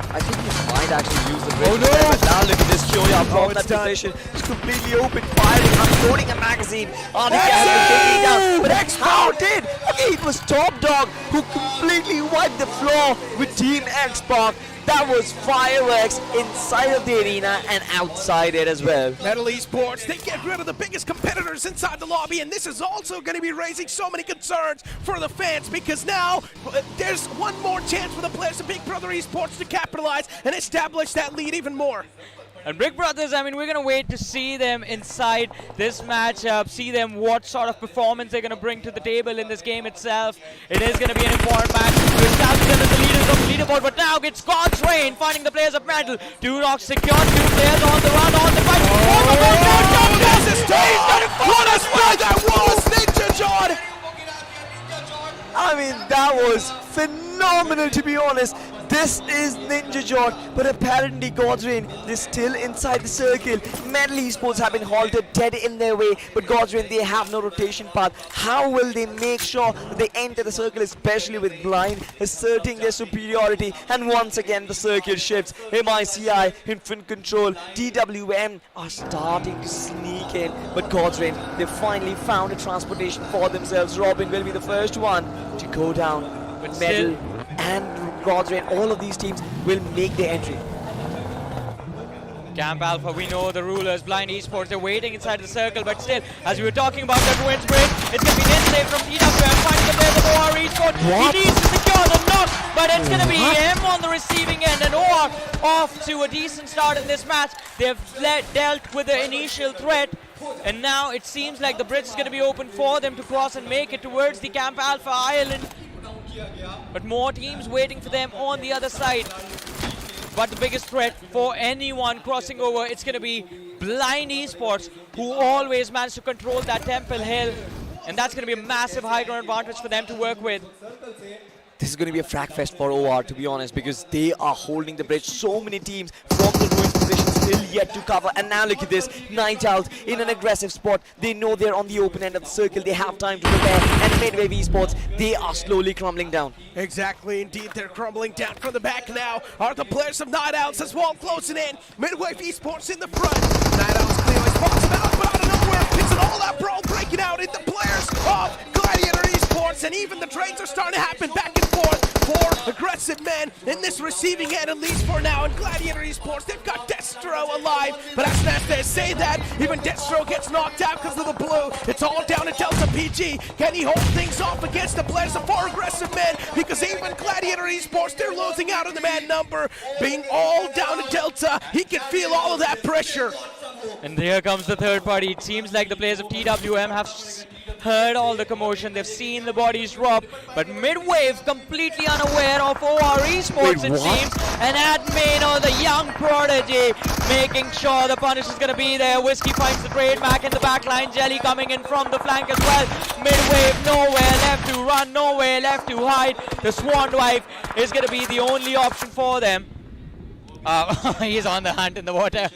[SPEAKER 2] I think he might actually use the bridge. But now look at this Kyoya from that position. It's completely open, firing, unloading a magazine. RDK has been taking it down. But X-Power did! Okay, it was Top Dog who completely wiped the floor with Team X-Park. That was fireworks inside of the arena and outside it as well.
[SPEAKER 4] Metal Esports, they get rid of the biggest competitors inside the lobby, and this is also going to be raising so many concerns for the fans, because now there's one more chance for the players of Big Brother Esports to capitalize and establish that lead even more.
[SPEAKER 6] And Big Brothers, I mean, we're going to wait to see them inside this matchup, see them what sort of performance they're going to bring to the table in this game itself. It is going to be an important match to establish them as the leaders of the leaderboard, but now it's God's Reign finding the players of Metal. 2 knocks secured, 2 players on the run, on the fight.
[SPEAKER 4] What a spell that was! Ninja John!
[SPEAKER 2] I mean, that was phenomenal, to be honest. This is Ninja John, but apparently Godsrain is still inside the circle. Metal Esports have been halted dead in their way, but Godsrain, they have no rotation path. How will they make sure that they enter the circle, especially with Blind asserting their superiority? And once again, the circle shifts. MICI in front control. TWM are starting to sneak in, but Godsrain, they finally found a transportation for themselves. Robin will be the first one to go down. But Metal and Godsrain, all of these teams will make their entry.
[SPEAKER 6] Camp Alpha, we know the rulers, Blind Esports, they're waiting inside the circle, but still, as we were talking about that ruins break, it's going to be net save from TWM, finding the players of OR Esports. He needs to secure the knock, but it's going to be him on the receiving end, and OR off to a decent start in this match. They've dealt with the initial threat, And now it seems like the bridge is going to be open for them to cross and make it towards the Camp Alpha Island. But more teams waiting for them on the other side. But the biggest threat for anyone crossing over, it's going to be Blind Esports, who always manage to control that Temple Hill. And that's going to be a massive high ground advantage for them to work with.
[SPEAKER 2] This is going to be a frag fest for OR, to be honest, because they are holding the bridge. So many teams from the ruins position still yet to cover. And now look at this, Night Owls in an aggressive spot. They know they're on the open end of the circle. They have time to prepare. And Midwave Esports, they are slowly crumbling down.
[SPEAKER 4] Exactly, indeed, they're crumbling down from the back now. Are the players of Night Owls as well closing in? Midwave Esports in the front. Night Owls clearly spots him out, but out of nowhere, it's an all-out brawl breaking out in the players of Gladiator Esports, and even the trades are starting to happen back and forth. 4 aggressive men in this receiving end, at least for now. And Gladiator Esports, they've got Destro alive, but as soon as they say that, even Destro gets knocked out because of the blue. It's all down to Delta PG. Can he hold things off against the players of 4 aggressive men? Because even Gladiator Esports, they're losing out on the man number. Being all down to Delta, he can feel all of that pressure.
[SPEAKER 6] And here comes the third party. It seems like the players of TWM have heard all the commotion. They've seen the bodies drop. But Midwave completely unaware of OR Esports, it seems. And Admino, the young prodigy, making sure the punish is going to be there. Whiskey finds the trade back in the back line. Jelly coming in from the flank as well. Midwave nowhere left to run, nowhere left to hide. The Swan Wife is going to be the only option for them. He's on the hunt in the water.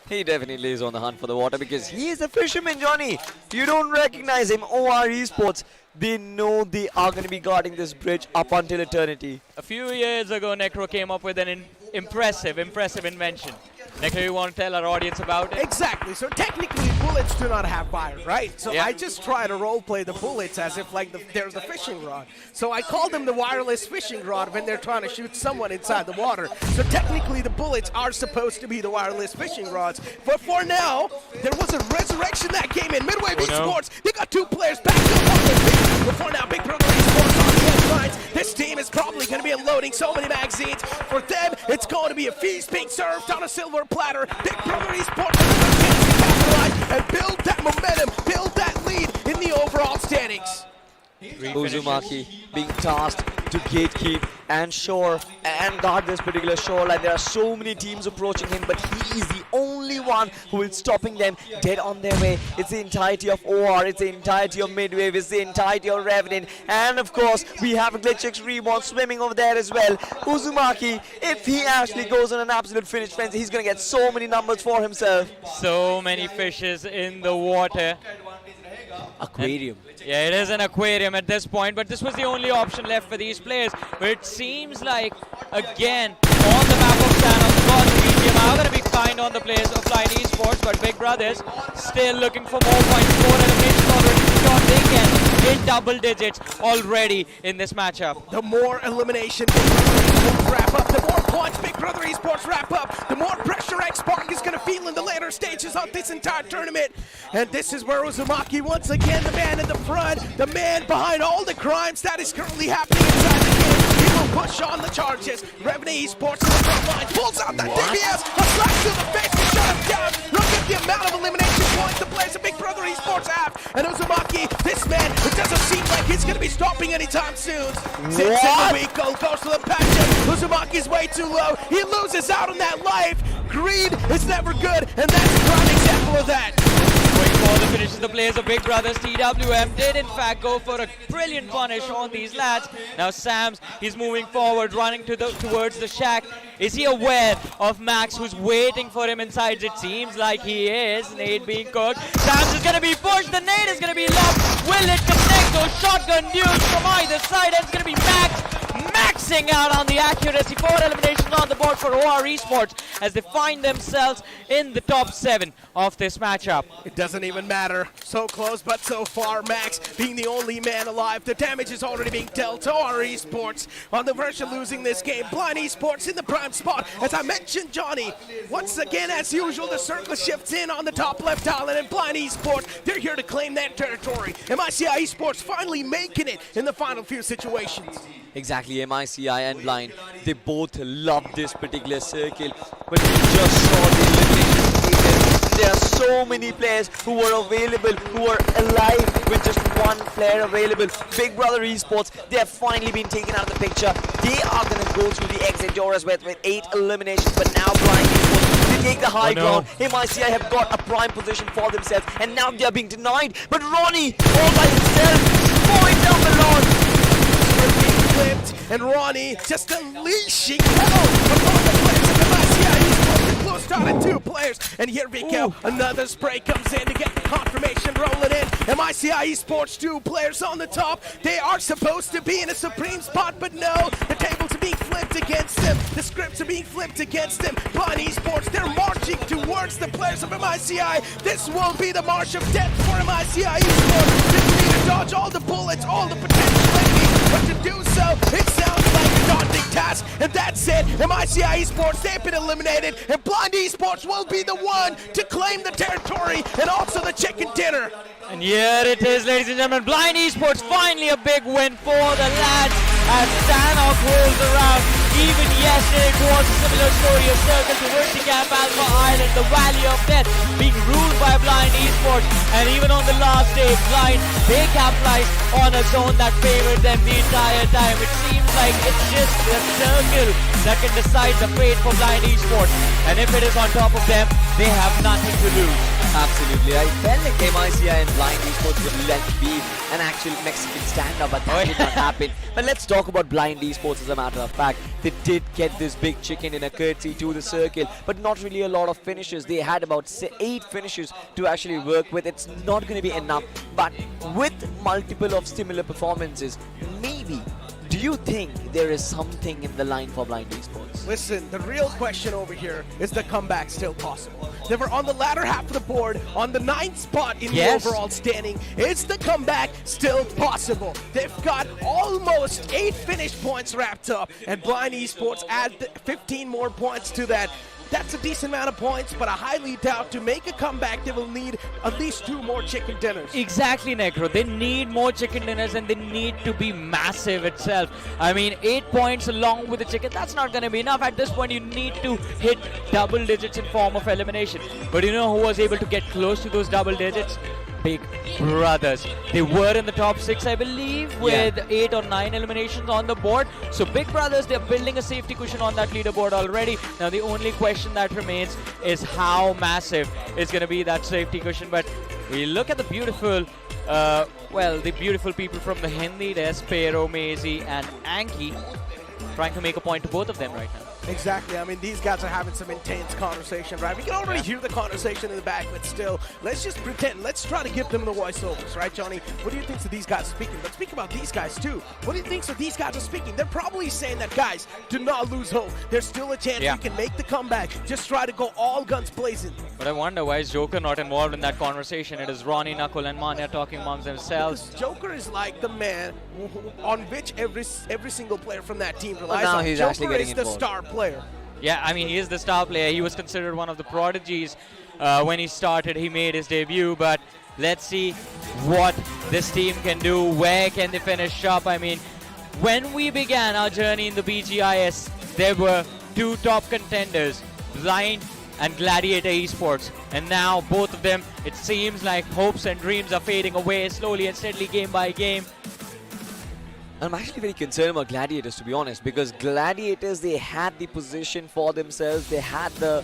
[SPEAKER 2] He definitely is on the hunt for the water because he is a fisherman, Johnny. You don't recognize him. OR Esports, they know they are going to be guarding this bridge up until eternity.
[SPEAKER 6] A few years ago, Necro came up with an impressive invention. Necro, you want to tell our audience about it?
[SPEAKER 4] Exactly. So technically, bullets do not have fire, right? So
[SPEAKER 6] yeah.
[SPEAKER 4] I just try to roleplay the bullets as if like there's a fishing rod. So I call them the wireless fishing rod when they're trying to shoot someone inside the water. So technically, the bullets are supposed to be the wireless fishing rods. But for now, there was a resurrection that came in. Midwave Esports, they got 2 players back to the water. But for now, Big Brother Esports on the edge lines. This team is probably going to be unloading so many magazines. For them, it's going to be a feast being served on a silver platter. Big Brother Esports and build that momentum, build that lead in the overall standings.
[SPEAKER 2] Uzumaki being tasked to gatekeep and shore and guard this particular shoreline. There are so many teams approaching him, but he is the only one who is stopping them dead on their way. It's the entirety of OR, it's the entirety of Midwave, it's the entirety of Revenant, and of course we have Glitchix Reborn swimming over there as well. Uzumaki, if he actually goes on an absolute finish frenzy, he's going to get so many numbers for himself.
[SPEAKER 6] So many fishes in the water.
[SPEAKER 2] Aquarium.
[SPEAKER 6] Yeah, it is an aquarium at this point, but this was the only option left for these players. But it seems like, again, on the map of Channel, got BGMI are going to be kind on the players of Blind Esports, but Big Brothers still looking for more points. 4 eliminations already secured. They can in double digits already in this matchup.
[SPEAKER 4] The more elimination Big Brother Esports wrap up, the more points Big Brother Esports wrap up, the more pressure X-Spark is going to feel in the later stages of this entire tournament. And this is where Uzumaki, once again, the man in the front, the man behind all the crimes that is currently happening inside the game. He will push on the charges. Revenant Esports in the front line, pulls out that DBS, a slash to the face to shut him down. Look at the amount of elimination points the players of Big Brother Esports have. And Uzumaki, this man, it doesn't seem like he's going to be stopping anytime soon. Sits in the vehicle, goes to the passion. Uzumaki's way too low. He loses out on that life. Greed is never good, and that's a prime example of that.
[SPEAKER 6] Going for the finishes, the players of Big Brothers TWM did in fact go for a brilliant punish on these lads. Now Sams, he's moving forward, running towards the shack. Is he aware of Max, who's waiting for him inside? It seems like he is. Nade being cooked. Sams is going to be pushed. The nade is going to be locked. Will it connect? Those shotgun duels from either side. And it's going to be Max maxing out on the accuracy. 4 eliminations on the board for OR Esports as they find themselves in the top 7 of this matchup.
[SPEAKER 4] It doesn't even matter. So close, but so far. Max being the only man alive. The damage is already being dealt to OR Esports on the verge of losing this game. Blind Esports in the prime spot. As I mentioned, Johnny, once again, as usual, the circle shifts in on the top left island, and Blind Esports, they're here to claim that territory. MICI Esports finally making it in the final few situations.
[SPEAKER 2] Exactly, MICI and Blind, they both love this particular circle, but we just saw the elimination there are so many players who were available, who were alive with just one player available. Big Brother Esports, they have finally been taken out of the picture. They are going to go through the exit doors with 8 eliminations, but now Blind Esports, they take the high ground. MICI have got a prime position for themselves, and now they are being denied. But Ronnie, all by himself, going down the lawn.
[SPEAKER 4] Flipped, and Ronnie just unleashing hell upon the players of MICI. He's close down to 2 players, and here we go. Another spray comes in to get the confirmation rolling in. MICI Esports, 2 players on the top. They are supposed to be in a supreme spot, but no, the tables are being flipped against them. The scripts are being flipped against them. Blind Esports, they're marching towards the players of MICI. This will be the march of death for MICI Esports. They need to dodge all the bullets, all the potential enemies, but to do so, it sounds like a daunting task. And that's it. MICI Esports, they've been eliminated, and Blind Esports will be the one to claim the territory and also the chicken dinner.
[SPEAKER 6] And here it is, ladies and gentlemen. Blind Esports, finally a big win for the lads as Stanok rolls around. Even yesterday it was a similar story, a circle to Verticap Alpha Island, the Valley of Death being ruled by Blind Esports. And even on the last day, Blind, they capitalized on a zone that favored them the entire time. It seems like it's just a circle that can decide the fate for Blind Esports. And if it is on top of them, they have nothing to lose.
[SPEAKER 2] Absolutely. I felt like MICI and Blind Esports would let be an actual Mexican stand-up, but that did not happen. But let's talk about Blind Esports as a matter of fact. They did get this big chicken in a courtesy to the circle, but not really a lot of finishes. They had about 8 finishes to actually work with. It's not going to be enough, but with multiple of similar performances, maybe. Do you think there is something in the line for Blind Esports?
[SPEAKER 4] Listen, the real question over here is the comeback still possible? They were on the latter half of the board, on the 9th spot in the overall standing. Is the comeback still possible? They've got almost 8 finish points wrapped up, and Blind Esports add 15 more points to that. That's a decent amount of points, but I highly doubt to make a comeback they will need at least 2 more chicken dinners.
[SPEAKER 6] Exactly, Necro. They need more chicken dinners, and they need to be massive itself. I mean, 8 points along with the chicken, that's not going to be enough. At this point, you need to hit double digits in form of elimination. But you know who was able to get close to those double digits? Big Brothers. They were in the top 6, I believe, with 8 or 9 eliminations on the board. So Big Brothers, they're building a safety cushion on that leaderboard already. Now the only question that remains is how massive is going to be that safety cushion. But we look at the beautiful, the beautiful people from the Hindi. There's Pero, Maisie and Anki trying to make a point to both of them right now.
[SPEAKER 4] Exactly. I mean, these guys are having some intense conversation, right? We can already hear the conversation in the back, but still, let's just pretend. Let's try to give them the voiceovers, right, Johnny? What do you think of these guys speaking? Let's speak about these guys, too. What do you think of these guys are speaking? They're probably saying that, guys, do not lose hope. There's still a chance we can make the comeback. Just try to go all guns blazing.
[SPEAKER 6] But I wonder, why is Joker not involved in that conversation? It is Ronnie, Nakul and Manya talking amongst themselves.
[SPEAKER 4] Because Joker is like the man on which every single player from that team relies
[SPEAKER 2] now
[SPEAKER 4] on.
[SPEAKER 2] he's
[SPEAKER 4] Joker
[SPEAKER 2] actually getting
[SPEAKER 4] is the
[SPEAKER 2] involved.
[SPEAKER 4] star player.
[SPEAKER 6] Yeah, I mean, he is the star player. He was considered one of the prodigies when he started. He made his debut, but let's see what this team can do. Where can they finish up? I mean, when we began our journey in the BGIS, there were 2 top contenders, Blind and Gladiator Esports. And now both of them, it seems like hopes and dreams are fading away slowly and steadily, game by game.
[SPEAKER 2] I'm actually very concerned about Gladiators, to be honest, because Gladiators, they had the position for themselves. They had the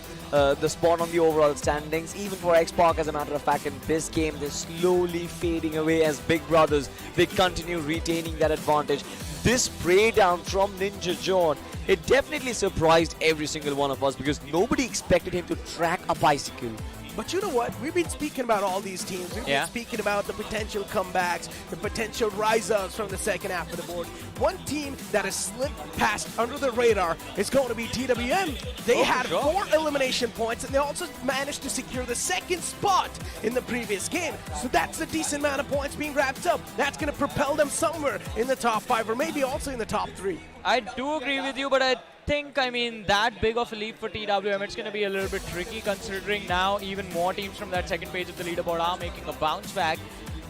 [SPEAKER 2] spot on the overall standings. Even for X-Park, as a matter of fact, in this game, they're slowly fading away as Big Brothers. They continue retaining that advantage. This spray down from Ninja John, it definitely surprised every single one of us because nobody expected him to track a bicycle.
[SPEAKER 4] But you know what? We've been speaking about all these teams. We've been speaking about the potential comebacks, the potential rise-ups from the second half of the board. One team that has slipped past under the radar is going to be TWM. They had 4 elimination points, and they also managed to secure the 2nd spot in the previous game. So that's a decent amount of points being wrapped up. That's going to propel them somewhere in the top 5 or maybe also in the top 3.
[SPEAKER 6] I do agree with you, but I think, I mean, that big of a leap for TWM, it's going to be a little bit tricky considering now even more teams from that second page of the leaderboard are making a bounce back.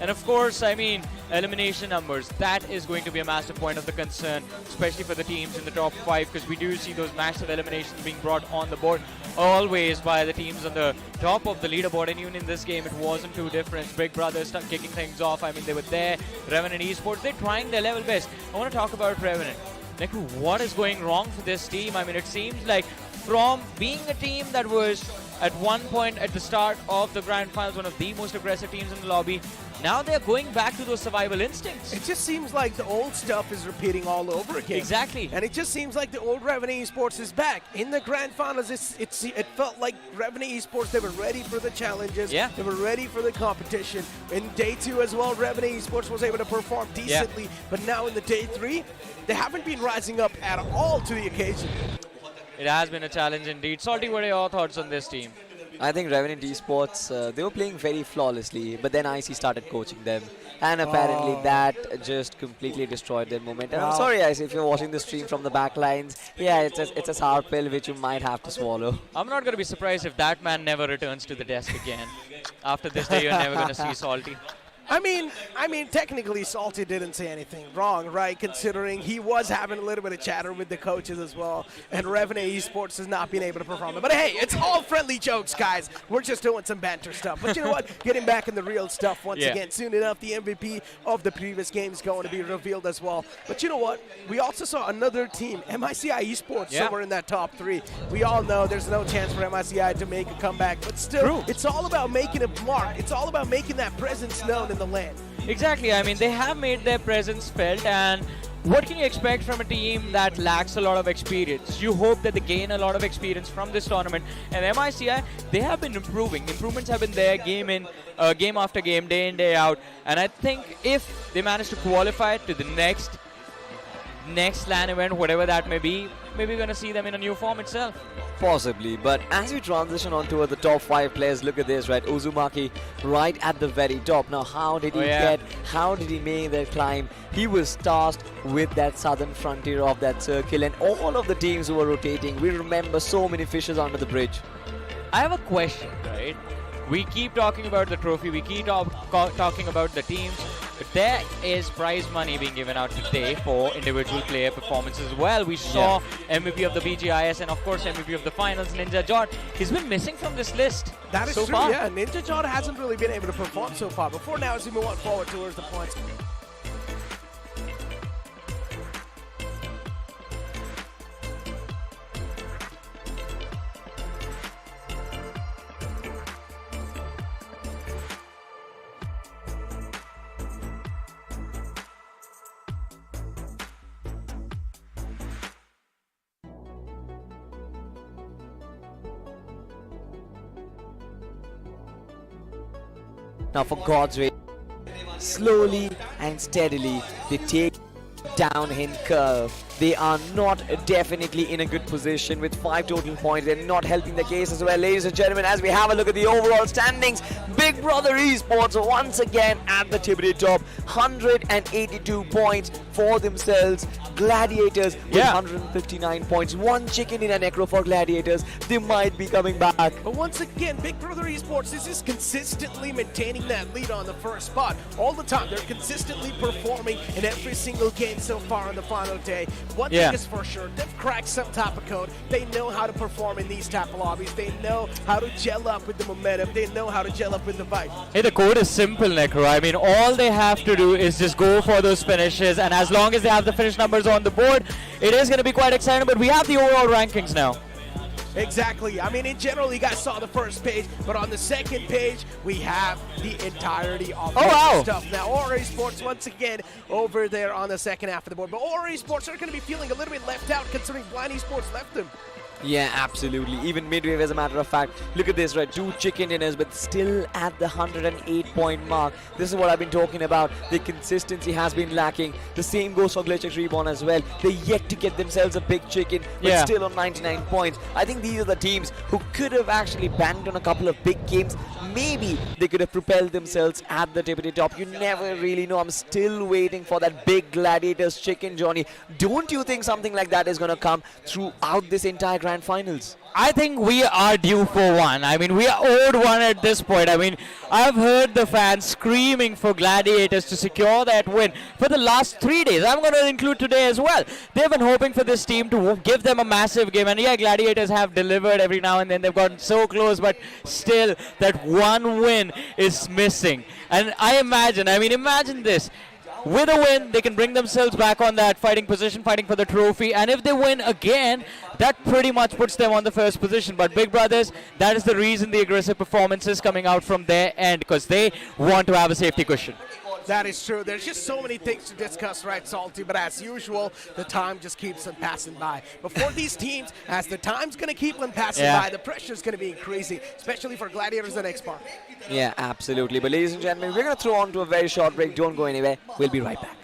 [SPEAKER 6] And of course, I mean, elimination numbers, that is going to be a massive point of the concern, especially for the teams in the top 5, because we do see those massive eliminations being brought on the board always by the teams on the top of the leaderboard. And even in this game, it wasn't too different. Big Brother start kicking things off. I mean, they were there. Revenant Esports, they're trying their level best. I want to talk about Revenant. Like, what is going wrong for this team? I mean, it seems like from being a team that was at one point at the start of the Grand Finals, one of the most aggressive teams in the lobby, now they're going back to those survival instincts.
[SPEAKER 4] It just seems like the old stuff is repeating all over again.
[SPEAKER 6] Exactly.
[SPEAKER 4] And it just seems like the old Revenant Esports is back. In the Grand Finals, it felt like Revenant Esports, they were ready for the challenges.
[SPEAKER 6] Yeah.
[SPEAKER 4] They were ready for the competition. In day 2 as well, Revenant Esports was able to perform decently. But now in the day 3, they haven't been rising up at all to the occasion.
[SPEAKER 6] It has been a challenge indeed. Salty, what are your thoughts on this team?
[SPEAKER 2] I think Revenant Esports, they were playing very flawlessly, but then IC started coaching them. And apparently that just completely destroyed their momentum. I'm sorry, IC, if you're watching the stream from the back lines. Yeah, it's a sour pill which you might have to swallow.
[SPEAKER 6] I'm not going to be surprised if that man never returns to the desk again. After this day, you're never going to see Salty.
[SPEAKER 4] I mean, technically, Salty didn't say anything wrong, right? Considering he was having a little bit of chatter with the coaches as well, and Revenant Esports has not been able to perform. But hey, it's all friendly jokes, guys. We're just doing some banter stuff. But you know what? Getting back in the real stuff once again. Soon enough, the MVP of the previous game is going to be revealed as well. But you know what? We also saw another team, MICI Esports, somewhere in that top 3. We all know there's no chance for MICI to make a comeback, but still, it's all about making a mark. It's all about making that presence known in the land.
[SPEAKER 6] Exactly. I mean, they have made their presence felt, and what can you expect from a team that lacks a lot of experience? You hope that they gain a lot of experience from this tournament. And MICI, they have been improving. Improvements have been there game after game, day in, day out. And I think if they manage to qualify to the next LAN event, whatever that may be, maybe we're going to see them in a new form itself.
[SPEAKER 2] Possibly, but as we transition on toward the top 5 players, look at this, right? Uzumaki right at the very top. Now, how did he make that climb? He was tasked with that southern frontier of that circle, and all of the teams who were rotating, we remember so many fishes under the bridge.
[SPEAKER 6] I have a question, right? We keep talking about the trophy, we keep talking about the teams, but there is prize money being given out today for individual player performances as well. We saw MVP of the BGIS and of course MVP of the finals, Ninja Jot. He's been missing from this list.
[SPEAKER 4] That is
[SPEAKER 6] so
[SPEAKER 4] true,
[SPEAKER 6] far.
[SPEAKER 4] yeah. Ninja Jot hasn't really been able to perform so far. Before now, as we move on forward towards the points.
[SPEAKER 2] Now, for God's sake, slowly and steadily, they take downhill curve. They are not definitely in a good position with 5 total points. They're not helping the case as well. Ladies and gentlemen, as we have a look at the overall standings, Big Brother Esports once again at the tippity top. 182 points for themselves. Gladiators with 159 points. 1 chicken in a necro for Gladiators. They might be coming back.
[SPEAKER 4] But once again, Big Brother Esports is just consistently maintaining that lead on the first spot all the time. They're consistently performing in every single game so far on the final day. One thing is for sure, they've cracked some type of code. They know how to perform in these type of lobbies. They know how to gel up with the momentum. They know how to gel up with the vibe.
[SPEAKER 6] Hey, the code is simple, Necro. I mean, all they have to do is just go for those finishes, and as long as they have the finish numbers on the board, it is going to be quite exciting. But we have the overall rankings now.
[SPEAKER 4] Exactly. I mean, in general, you guys saw the first page, but on the second page, we have the entirety of stuff. Now, Aura Esports, once again, over there on the second half of the board. But Aura Esports are going to be feeling a little bit left out considering Blind Esports left them.
[SPEAKER 2] Yeah, absolutely. Even midway, as a matter of fact. Look at this, right? 2 chicken dinners, but still at the 108-point mark. This is what I've been talking about. The consistency has been lacking. The same goes for Glitchix Reborn as well. They're yet to get themselves a big chicken, but still on 99 points. I think these are the teams who could have actually banked on a couple of big games. Maybe they could have propelled themselves at the tippity top. You never really know. I'm still waiting for that big Gladiators chicken, Johnny. Don't you think something like that is going to come throughout this entire Grand Grand Finals?
[SPEAKER 6] I think we are due for one. I mean, we are owed one at this point. I mean, I've heard the fans screaming for Gladiators to secure that win for the last 3 days. I'm going to include today as well. They've been hoping for this team to give them a massive game. And yeah, Gladiators have delivered every now and then. They've gotten so close, but still that one win is missing. And imagine this. With a win, they can bring themselves back on that fighting position, fighting for the trophy. And if they win again, that pretty much puts them on the first position. But Big Brothers, that is the reason the aggressive performance is coming out from their end, because they want to have a safety cushion.
[SPEAKER 4] That is true. There's just so many things to discuss, right, Salty? But as usual, the time just keeps them passing by. But for these teams, as the time's going to keep them passing by, the pressure's going to be increasing, especially for Gladiators and X-Park.
[SPEAKER 2] Yeah, absolutely. But ladies and gentlemen, we're going to throw on to a very short break. Don't go anywhere. We'll be right back.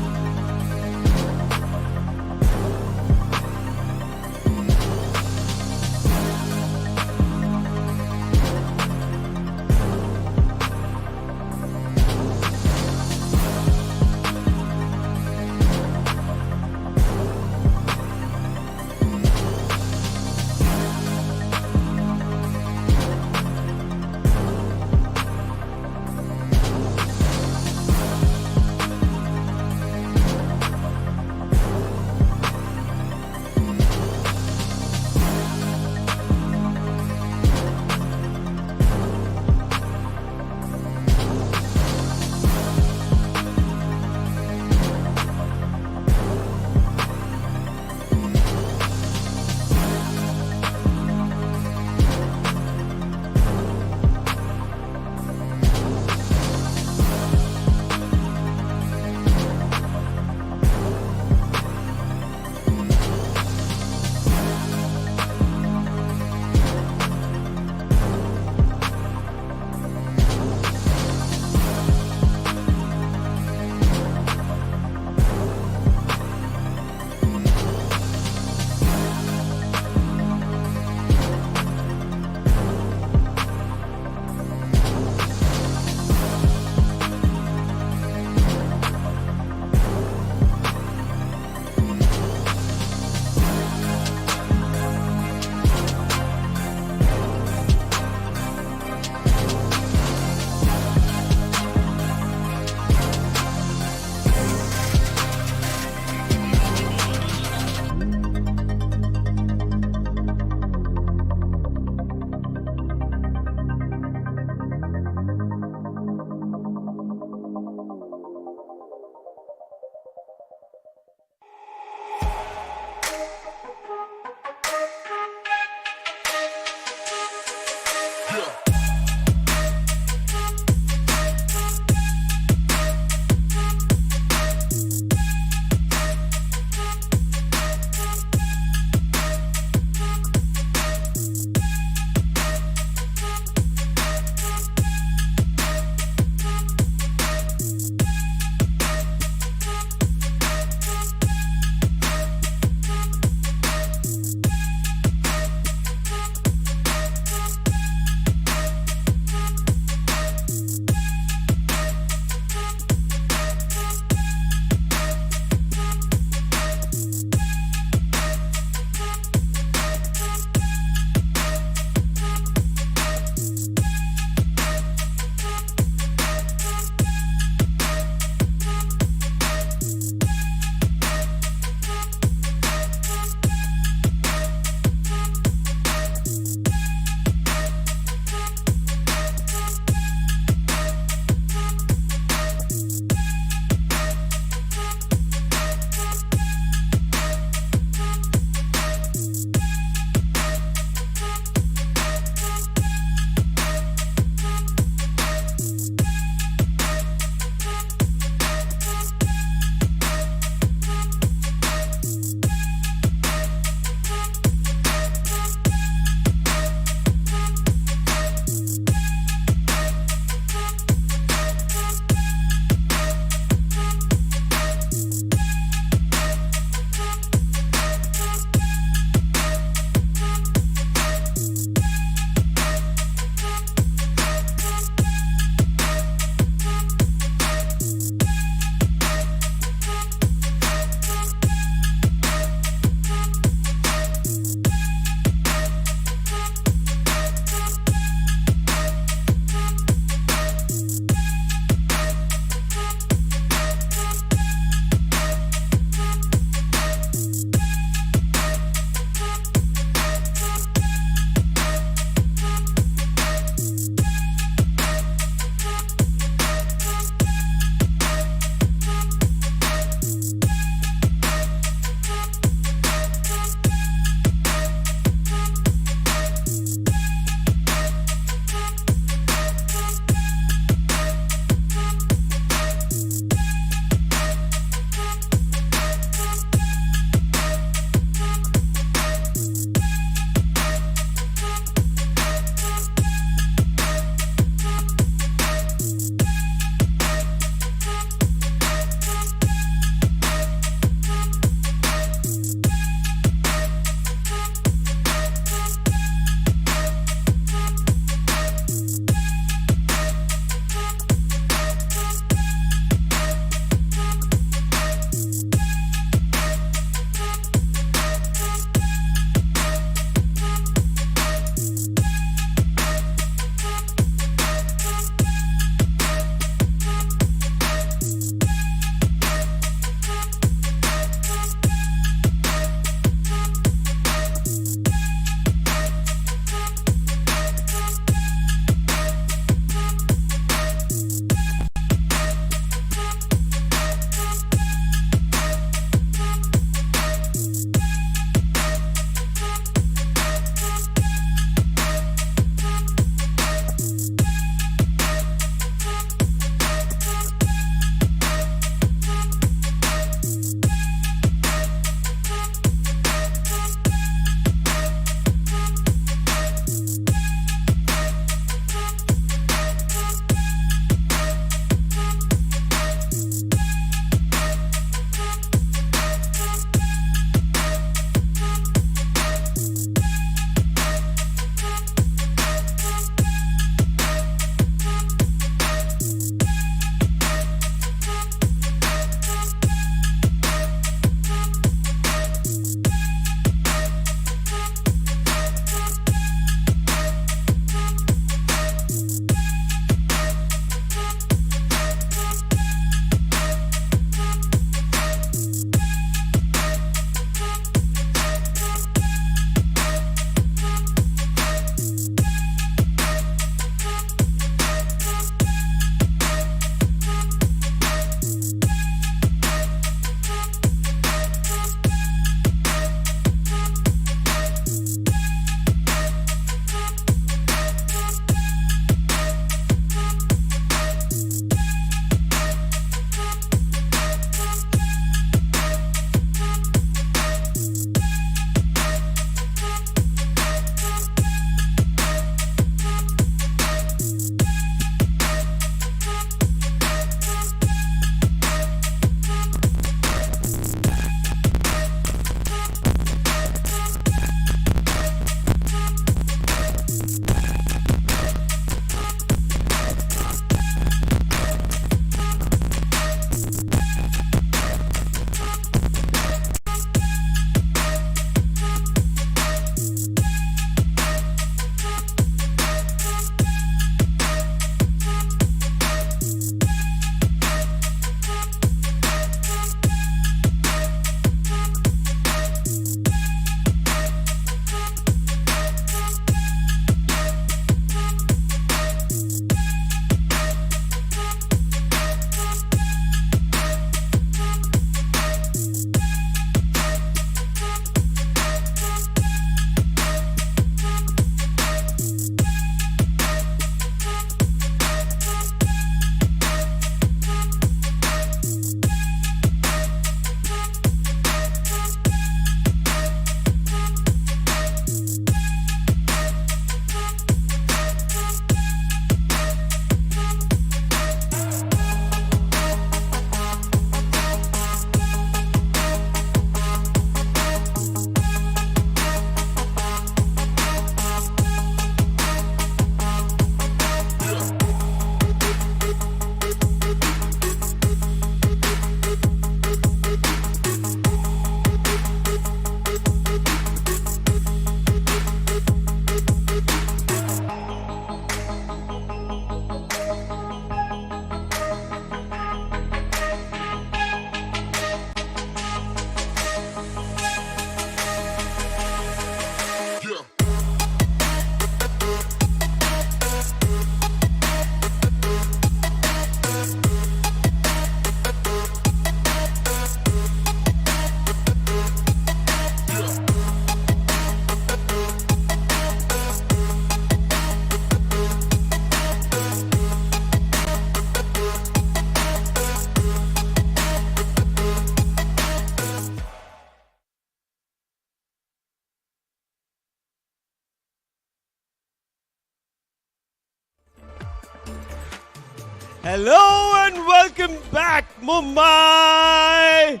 [SPEAKER 5] Hello and welcome back, Mumbai.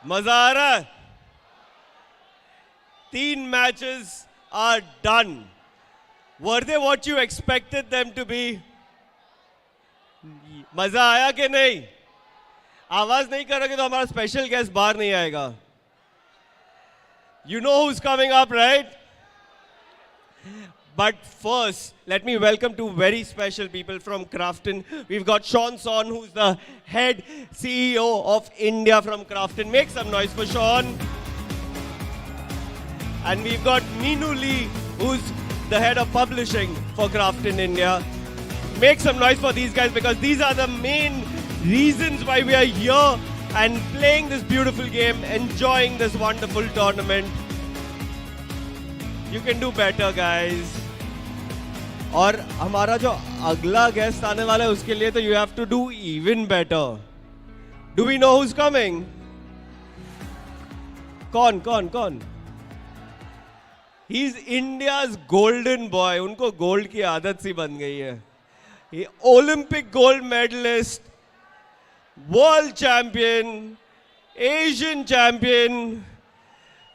[SPEAKER 5] मजा आ रहा है? 3 matches are done. Were they what you expected them to be? मजा आया कि नहीं? आवाज नहीं करोगे तो हमारा स्पेशल गेस्ट बाहर नहीं आएगा. You know who's coming up, right? But first, let me welcome two very special people from Crafton. We've got Sean Son, who's the head CEO of India from Crafton. Make some noise for Sean. And we've got Meenu Lee, who's the head of publishing for Crafton India. Make some noise for these guys because these are the main reasons why we are here and playing this beautiful game, enjoying this wonderful tournament. You can do better, guys. और हमारा जो अगला guest आने वाला है उसके लिए तो you have to do even better. Do we know who's coming? कौन? He's India's golden boy. उनको गोल्ड की आदत सी बन गई है. Olympic gold medalist, world champion, Asian champion.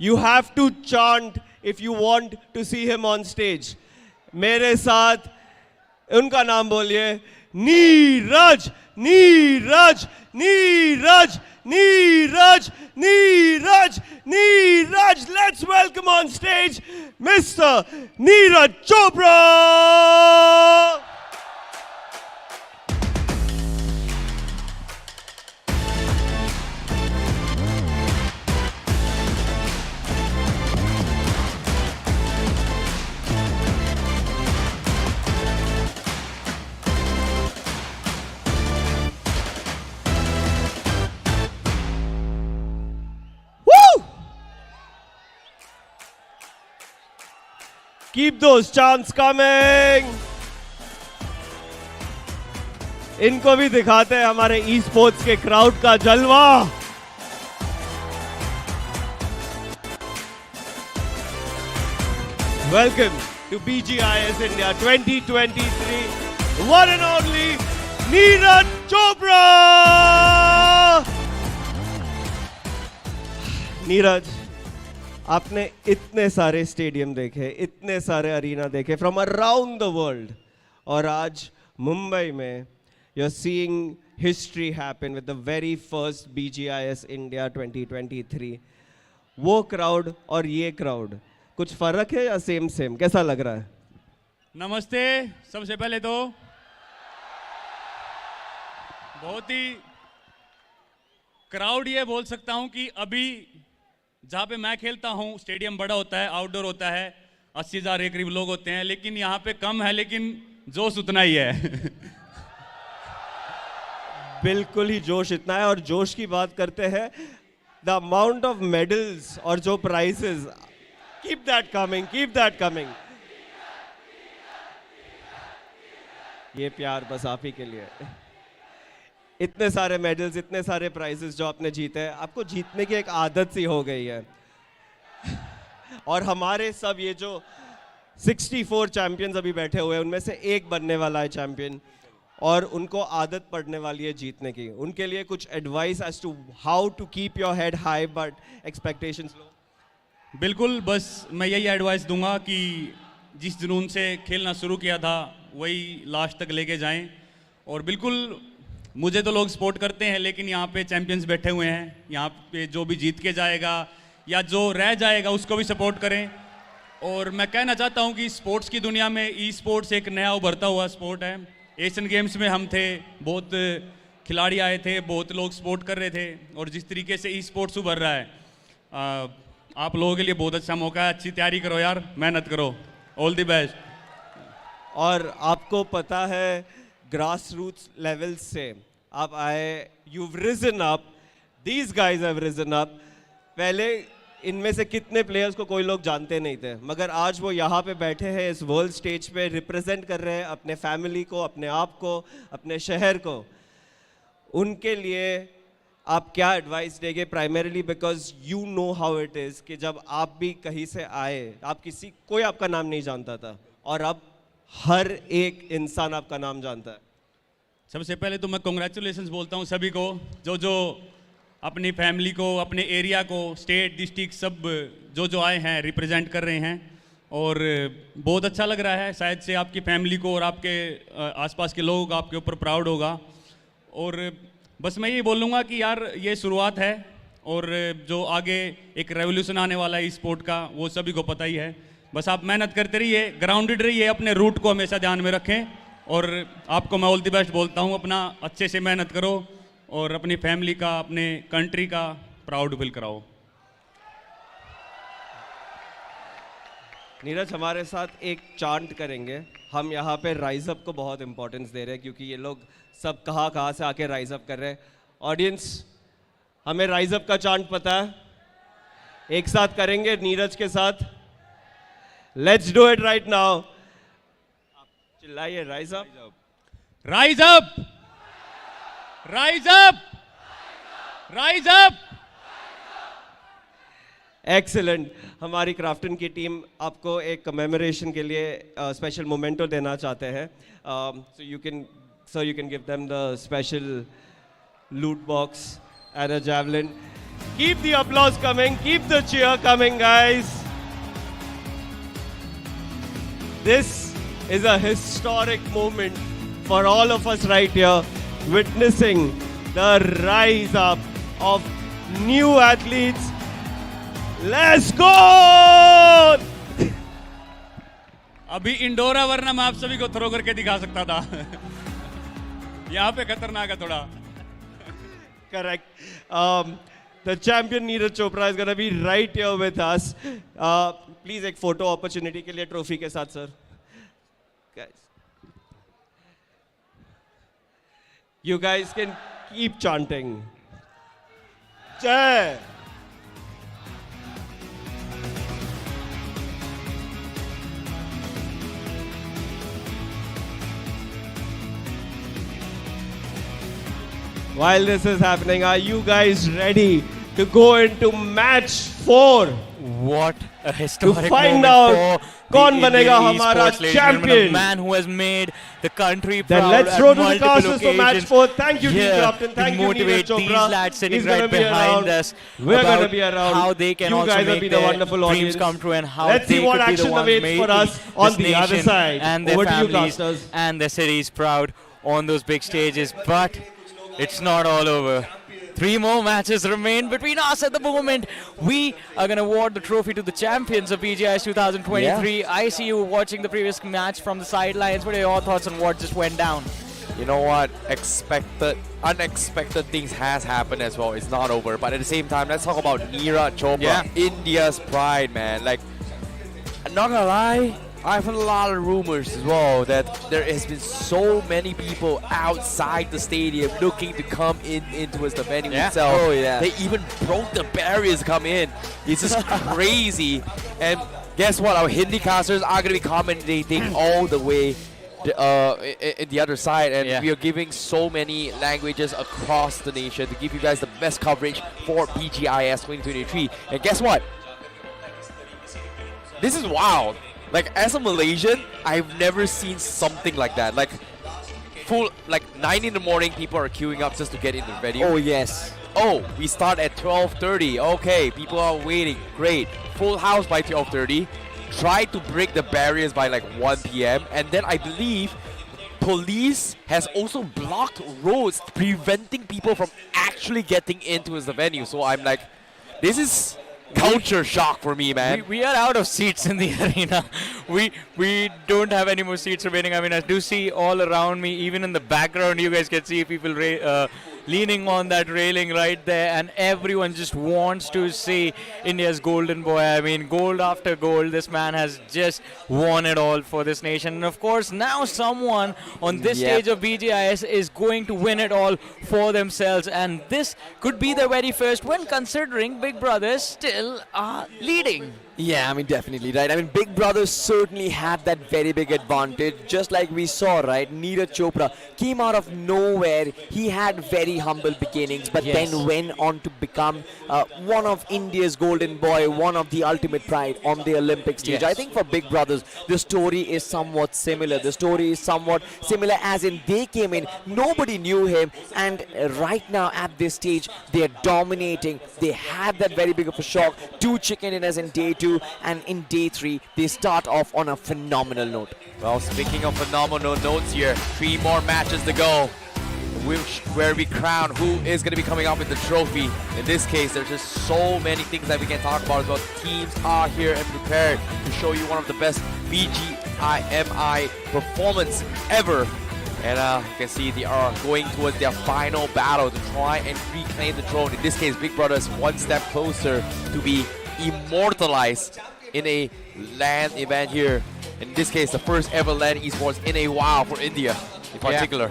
[SPEAKER 5] You have to chant if you want to see him on stage. मेरे साथ उनका नाम बोलिए. Neeraj, Neeraj, Neeraj, Neeraj, Neeraj, Neeraj. Let's welcome on stage Mr. Neeraj Chopra. Keep those chants coming. इनको भी दिखाते हैं हमारे ई स्पोर्ट्स के क्राउड का जलवा. Welcome to BGIS India 2023. One and only Neeraj Chopra. Neeraj, आपने इतने सारे स्टेडियम देखे, इतने सारे अरीना देखे फ्रॉम अराउंड द वर्ल्ड, और आज मुंबई में you are seeing history happen with the very first BGIS India 2023. वो क्राउड और ये क्राउड, कुछ फर्क है या सेम सेम? कैसा लग रहा है?
[SPEAKER 8] नमस्ते. सबसे पहले तो बहुत ही क्राउड ये बोल सकता हूं कि अभी जहाँ पे मैं खेलता हूँ स्टेडियम बड़ा होता है, आउटडोर होता है, 80,000 के करीब लोग होते हैं, लेकिन यहाँ पे कम है, लेकिन जोश उतना ही है.
[SPEAKER 5] बिल्कुल ही जोश इतना है. और जोश की बात करते हैं, द अमाउंट ऑफ मेडल्स और जो prizes, keep that coming, keep that coming. ये प्यार बस आप ही के लिए. इतने सारे मेडल्स, इतने सारे प्राइजेस जो आपने जीते हैं, आपको जीतने की एक आदत सी हो गई है. और हमारे सब ये जो 64 चैंपियंस अभी बैठे हुए हैं, उनमें से एक बनने वाला है चैंपियन, और उनको आदत पड़ने वाली है जीतने की. उनके लिए कुछ advice as to how to keep your head high but expectations low?
[SPEAKER 8] बिल्कुल, बस मैं यही एडवाइस दूंगा कि जिस जुनून से खेलना शुरू किया था वही लास्ट तक लेके जाएं. और बिल्कुल, मुझे तो लोग सपोर्ट करते हैं, लेकिन यहाँ पे चैंपियंस बैठे हुए हैं, यहाँ पे जो भी जीत के जाएगा या जो रह जाएगा उसको भी सपोर्ट करें. और मैं कहना चाहता हूँ कि स्पोर्ट्स की दुनिया में ई स्पोर्ट्स एक नया उभरता हुआ स्पोर्ट है. एशियन गेम्स में हम थे, बहुत खिलाड़ी आए थे, बहुत लोग सपोर्ट कर रहे थे, और जिस तरीके से ई स्पोर्ट्स उभर रहा है, आप लोगों के लिए बहुत अच्छा मौका है. अच्छी तैयारी करो यार, मेहनत करो. All the best.
[SPEAKER 5] और आपको पता है, ग्रास रूट्स लेवल से आप आए, you've risen up, these guys have risen up. पहले इनमें से कितने प्लेयर्स को कोई लोग जानते नहीं थे, मगर आज वो यहाँ पे बैठे हैं इस वर्ल्ड स्टेज पे, रिप्रेजेंट कर रहे हैं अपने फैमिली को, अपने आप को, अपने शहर को. उनके लिए आप क्या एडवाइस देंगे? Primarily because you know how it is कि जब आप भी कहीं से आए, आप कोई आपका नाम नहीं जानता था, और अब हर एक इंसान आपका नाम जानता है.
[SPEAKER 8] सबसे पहले तो मैं कॉन्ग्रेचुलेशंस बोलता हूँ सभी को जो जो अपनी फैमिली को, अपने एरिया को, स्टेट, डिस्ट्रिक्ट सब जो आए हैं रिप्रेजेंट कर रहे हैं और बहुत अच्छा लग रहा है। शायद से आपकी फैमिली को और आपके आसपास के लोग आपके ऊपर प्राउड होगा। और बस मैं ये बोलूँगा कि यार ये शुरुआत है और जो आगे एक रेवोल्यूशन आने वाला है इस स्पोर्ट का वो सभी को पता ही है। बस आप मेहनत करते रहिए, ग्राउंडेड रहिए, अपने रूट को हमेशा ध्यान में रखें और आपको मैं ऑल द बेस्ट बोलता हूँ। अपना अच्छे से मेहनत करो और अपनी फैमिली का, अपने कंट्री का प्राउड फील कराओ।
[SPEAKER 5] नीरज हमारे साथ एक चांट करेंगे। हम यहाँ पे राइज अप को बहुत इंपॉर्टेंस दे रहे हैं क्योंकि ये लोग सब कहाँ से आके राइज अप कर रहे हैं। ऑडियंस, हमें राइज अप का चांट पता है, एक साथ करेंगे नीरज के साथ। Let's do it right now. चिल्लाइए, rise up,
[SPEAKER 8] rise up, rise up, rise up.
[SPEAKER 5] Excellent. हमारी क्राफ्टन की टीम आपको एक कमेमोरेशन के लिए स्पेशल मोमेंटो देना चाहते हैं। So you can give them the special लूट box and a javelin. Keep the applause coming, keep the cheer coming, guys. This is a historic moment for all of us right here, witnessing the rise up of new athletes. Let's go!
[SPEAKER 8] अभी indoor है वरना मैं आप सभी को throw करके दिखा सकता था। यहाँ पे खतरनाक है थोड़ा।
[SPEAKER 5] Correct. The champion Neeraj Chopra is going to be right here with us. Please एक photo opportunity के लिए trophy के साथ sir. Guys, you guys can keep chanting. Jai. While this is happening, are you guys ready to go into match 4?
[SPEAKER 6] What a historic
[SPEAKER 5] to find
[SPEAKER 6] moment
[SPEAKER 5] out
[SPEAKER 6] for
[SPEAKER 5] कौन
[SPEAKER 6] the
[SPEAKER 5] बनेगा
[SPEAKER 6] Indian
[SPEAKER 5] हमारा
[SPEAKER 6] esports, ladies and gentlemen,
[SPEAKER 5] champion.
[SPEAKER 6] a man who has made the country
[SPEAKER 5] Then
[SPEAKER 6] proud
[SPEAKER 5] let's
[SPEAKER 6] at
[SPEAKER 5] throw to the
[SPEAKER 6] multiple
[SPEAKER 5] casters for match
[SPEAKER 6] occasions.
[SPEAKER 5] 4. Thank you, team
[SPEAKER 6] Here
[SPEAKER 5] captain. Thank
[SPEAKER 6] to
[SPEAKER 5] you,
[SPEAKER 6] motivate
[SPEAKER 5] Neeraj Chopra.
[SPEAKER 6] these lads sitting
[SPEAKER 5] He's gonna
[SPEAKER 6] right
[SPEAKER 5] be
[SPEAKER 6] behind
[SPEAKER 5] around.
[SPEAKER 6] us.
[SPEAKER 5] We're
[SPEAKER 6] about
[SPEAKER 5] gonna be around.
[SPEAKER 6] how they can
[SPEAKER 5] You
[SPEAKER 6] also
[SPEAKER 5] guys will
[SPEAKER 6] make
[SPEAKER 5] be the
[SPEAKER 6] their
[SPEAKER 5] wonderful
[SPEAKER 6] dreams
[SPEAKER 5] audience.
[SPEAKER 6] come true and how
[SPEAKER 5] Let's
[SPEAKER 6] they
[SPEAKER 5] see what
[SPEAKER 6] could be the
[SPEAKER 5] action
[SPEAKER 6] ones
[SPEAKER 5] awaits
[SPEAKER 6] making
[SPEAKER 5] for us on
[SPEAKER 6] this
[SPEAKER 5] the other
[SPEAKER 6] nation
[SPEAKER 5] side.
[SPEAKER 6] and their
[SPEAKER 5] Over to you,
[SPEAKER 6] families
[SPEAKER 5] casters.
[SPEAKER 6] and their cities proud on those big stages. But it's not all over. 3 more matches remain between us at the moment. We are going to award the trophy to the champions of BGIS 2023.
[SPEAKER 3] Yeah.
[SPEAKER 6] I see you watching the previous match from the sidelines. What are your thoughts on what just went down?
[SPEAKER 3] You know what? Unexpected things has happened as well. It's not over. But at the same time, let's talk about Neeraj Chopra.
[SPEAKER 6] Yeah.
[SPEAKER 3] India's pride, man. Like, I'm not gonna lie, I've heard a lot of rumors as well that there has been so many people outside the stadium looking to come into the venue itself.
[SPEAKER 2] Oh, yeah.
[SPEAKER 3] They even broke the barriers to come in. It's just crazy. And guess what? Our Hindi casters are going to be commentating all the way in the other side, and we are giving so many languages across the nation to give you guys the best coverage for BGIS 2023. And guess what? This is wild. Like, as a Malaysian, I've never seen something like that. Like, 9 in the morning, people are queuing up just to get in the venue.
[SPEAKER 2] Oh, yes.
[SPEAKER 3] Oh, we start at 12:30. Okay, people are waiting. Great. Full house by 12:30. Try to break the barriers by like 1 p.m. And then I believe police has also blocked roads, preventing people from actually getting into the venue. So I'm like, this is culture shock for me, man.
[SPEAKER 6] We are out of seats in the arena. We don't have any more seats remaining. I mean, I do see all around me, even in the background, you guys can see people leaning on that railing right there, and everyone just wants to see India's golden boy. I mean, gold after gold. This man has just won it all for this nation. And of course, now someone on this stage of BGIS is going to win it all for themselves, and this could be their very first win, considering Big Brothers still are leading.
[SPEAKER 2] Yeah, I mean, definitely, right? I mean, Big Brother certainly had that very big advantage, just like we saw, right? Neeraj Chopra came out of nowhere. He had very humble beginnings, but then went on to become one of India's golden boy, one of the ultimate pride on the Olympic stage. I think for Big Brothers, the story is somewhat similar. The story is somewhat similar as in they came in, nobody knew him, and right now at this stage, they are dominating. They had that very big of a shock. 2 chicken dinners in day 2, and in day 3 they start off on a phenomenal note.
[SPEAKER 3] Well, speaking of phenomenal notes here, 3 more matches to go, where we crown who is going to be coming up with the trophy. In this case, there's just so many things that we can talk about as well. Teams are here and prepared to show you one of the best BGIMI performance ever. And you can see they are going towards their final battle to try and reclaim the throne. In this case, Big Brother's one step closer to be immortalized in a LAN event here. In this case, the first ever LAN esports in a while for India in particular.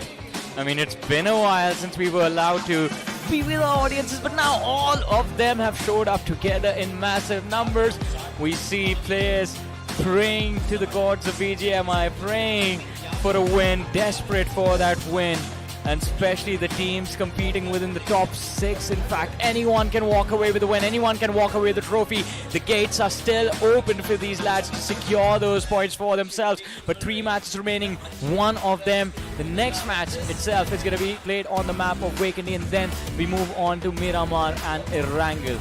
[SPEAKER 6] I mean, it's been a while since we were allowed to be with our audiences, but now all of them have showed up together in massive numbers. We see players praying to the gods of BGMI, praying for a win, desperate for that win, and especially the teams competing within the top 6. In fact, anyone can walk away with the win, anyone can walk away with the trophy. The gates are still open for these lads to secure those points for themselves, but 3 matches remaining, one of them, the next match itself, is going to be played on the map of Wakendi, and then we move on to Miramar and Erangel.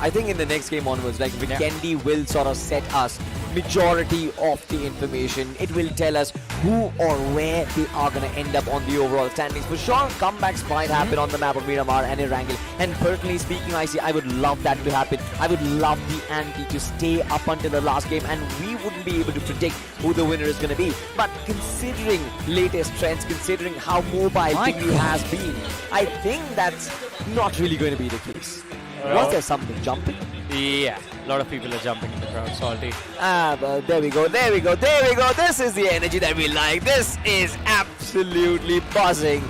[SPEAKER 2] I think in the next game onwards, like Weekendy will sort of set us majority of the information. It will tell us who or where they are going to end up on the overall standings. For sure, comebacks might happen on the map of Miramar and Erangel. And personally speaking, I would love that to happen. I would love the ante to stay up until the last game, and we wouldn't be able to predict who the winner is going to be. But considering latest trends, considering how mobile Tingly has been, I think that's not really going to be the case. Was there something jumping?
[SPEAKER 6] Yeah, a lot of people are jumping in the crowd, Salty.
[SPEAKER 2] There we go. This is the energy that we like. This is absolutely buzzing.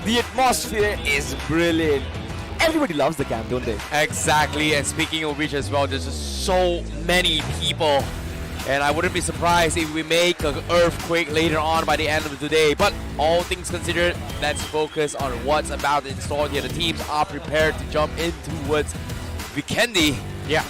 [SPEAKER 2] The atmosphere is brilliant. Everybody loves the camp, don't they?
[SPEAKER 3] Exactly, and speaking of which as well, there's just so many people. And I wouldn't be surprised if we make an earthquake later on by the end of the day. But all things considered, let's focus on what's about to install here. The teams are prepared to jump in towards Weekendy,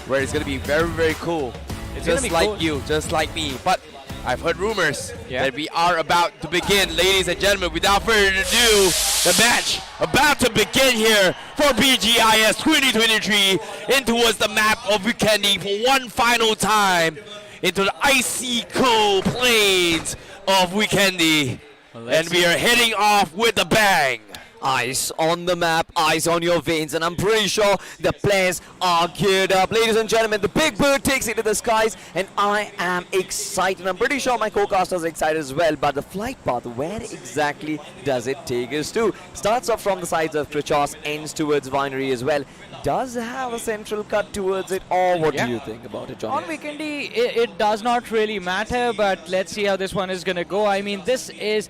[SPEAKER 3] where it's going to be very, very cool. It's just like cool. You, just like me. But I've heard rumors that we are about to begin. Ladies and gentlemen, without further ado, the match about to begin here for BGIS 2023 in towards the map of Weekendy for one final time into the icy cold plains of Weekendy. And we are heading off with a bang.
[SPEAKER 2] Ice on the map, ice on your veins, and I'm pretty sure the players are geared up. Ladies and gentlemen, the big bird takes it to the skies, and I am excited. I'm pretty sure my co-casters are excited as well, but the flight path, where exactly does it take us to? Starts off from the sides of Krichos, ends towards Vinery as well. Does have a central cut towards it, or what do you think about it, John?
[SPEAKER 6] On Weekendy, it does not really matter, but let's see how this one is going to go. I mean, this is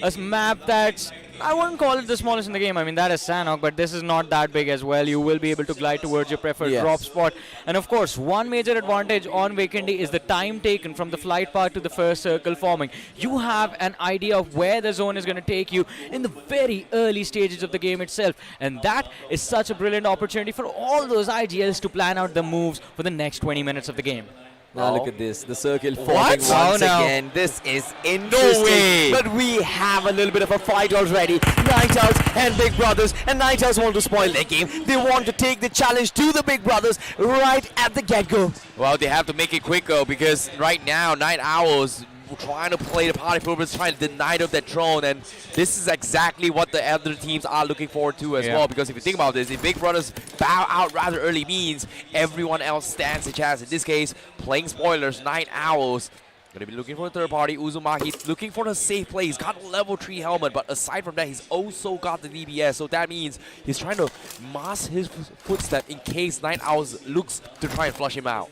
[SPEAKER 6] a map that's, I wouldn't call it the smallest in the game. I mean, that is Sanhok, but this is not that big as well. You will be able to glide towards your preferred drop spot. And of course, one major advantage on Weekendy is the time taken from the flight path to the first circle forming. You have an idea of where the zone is going to take you in the very early stages of the game itself. And that is such a brilliant opportunity for all those IGLs to plan out the moves for the next 20 minutes of the game.
[SPEAKER 2] Now look at this, the circle forming once again. This is interesting.
[SPEAKER 3] No way.
[SPEAKER 2] But we have a little bit of a fight already. Night Owls and Big Brothers, and Night Owls want to spoil their game. They want to take the challenge to the Big Brothers right at the get-go.
[SPEAKER 3] Well, they have to make it quick though, because right now Night Owls trying to play the party favorites, trying to deny them that throne, and this is exactly what the other teams are looking forward to as well, because if you think about this, if Big Brothers bow out rather early means everyone else stands a chance. In this case, playing spoilers, Night Owls gonna be looking for a third party. Uzumaki looking for a safe play. He's got a level 3 helmet, but aside from that, he's also got the DBS, so that means he's trying to mask his footstep in case Night Owls looks to try and flush him out.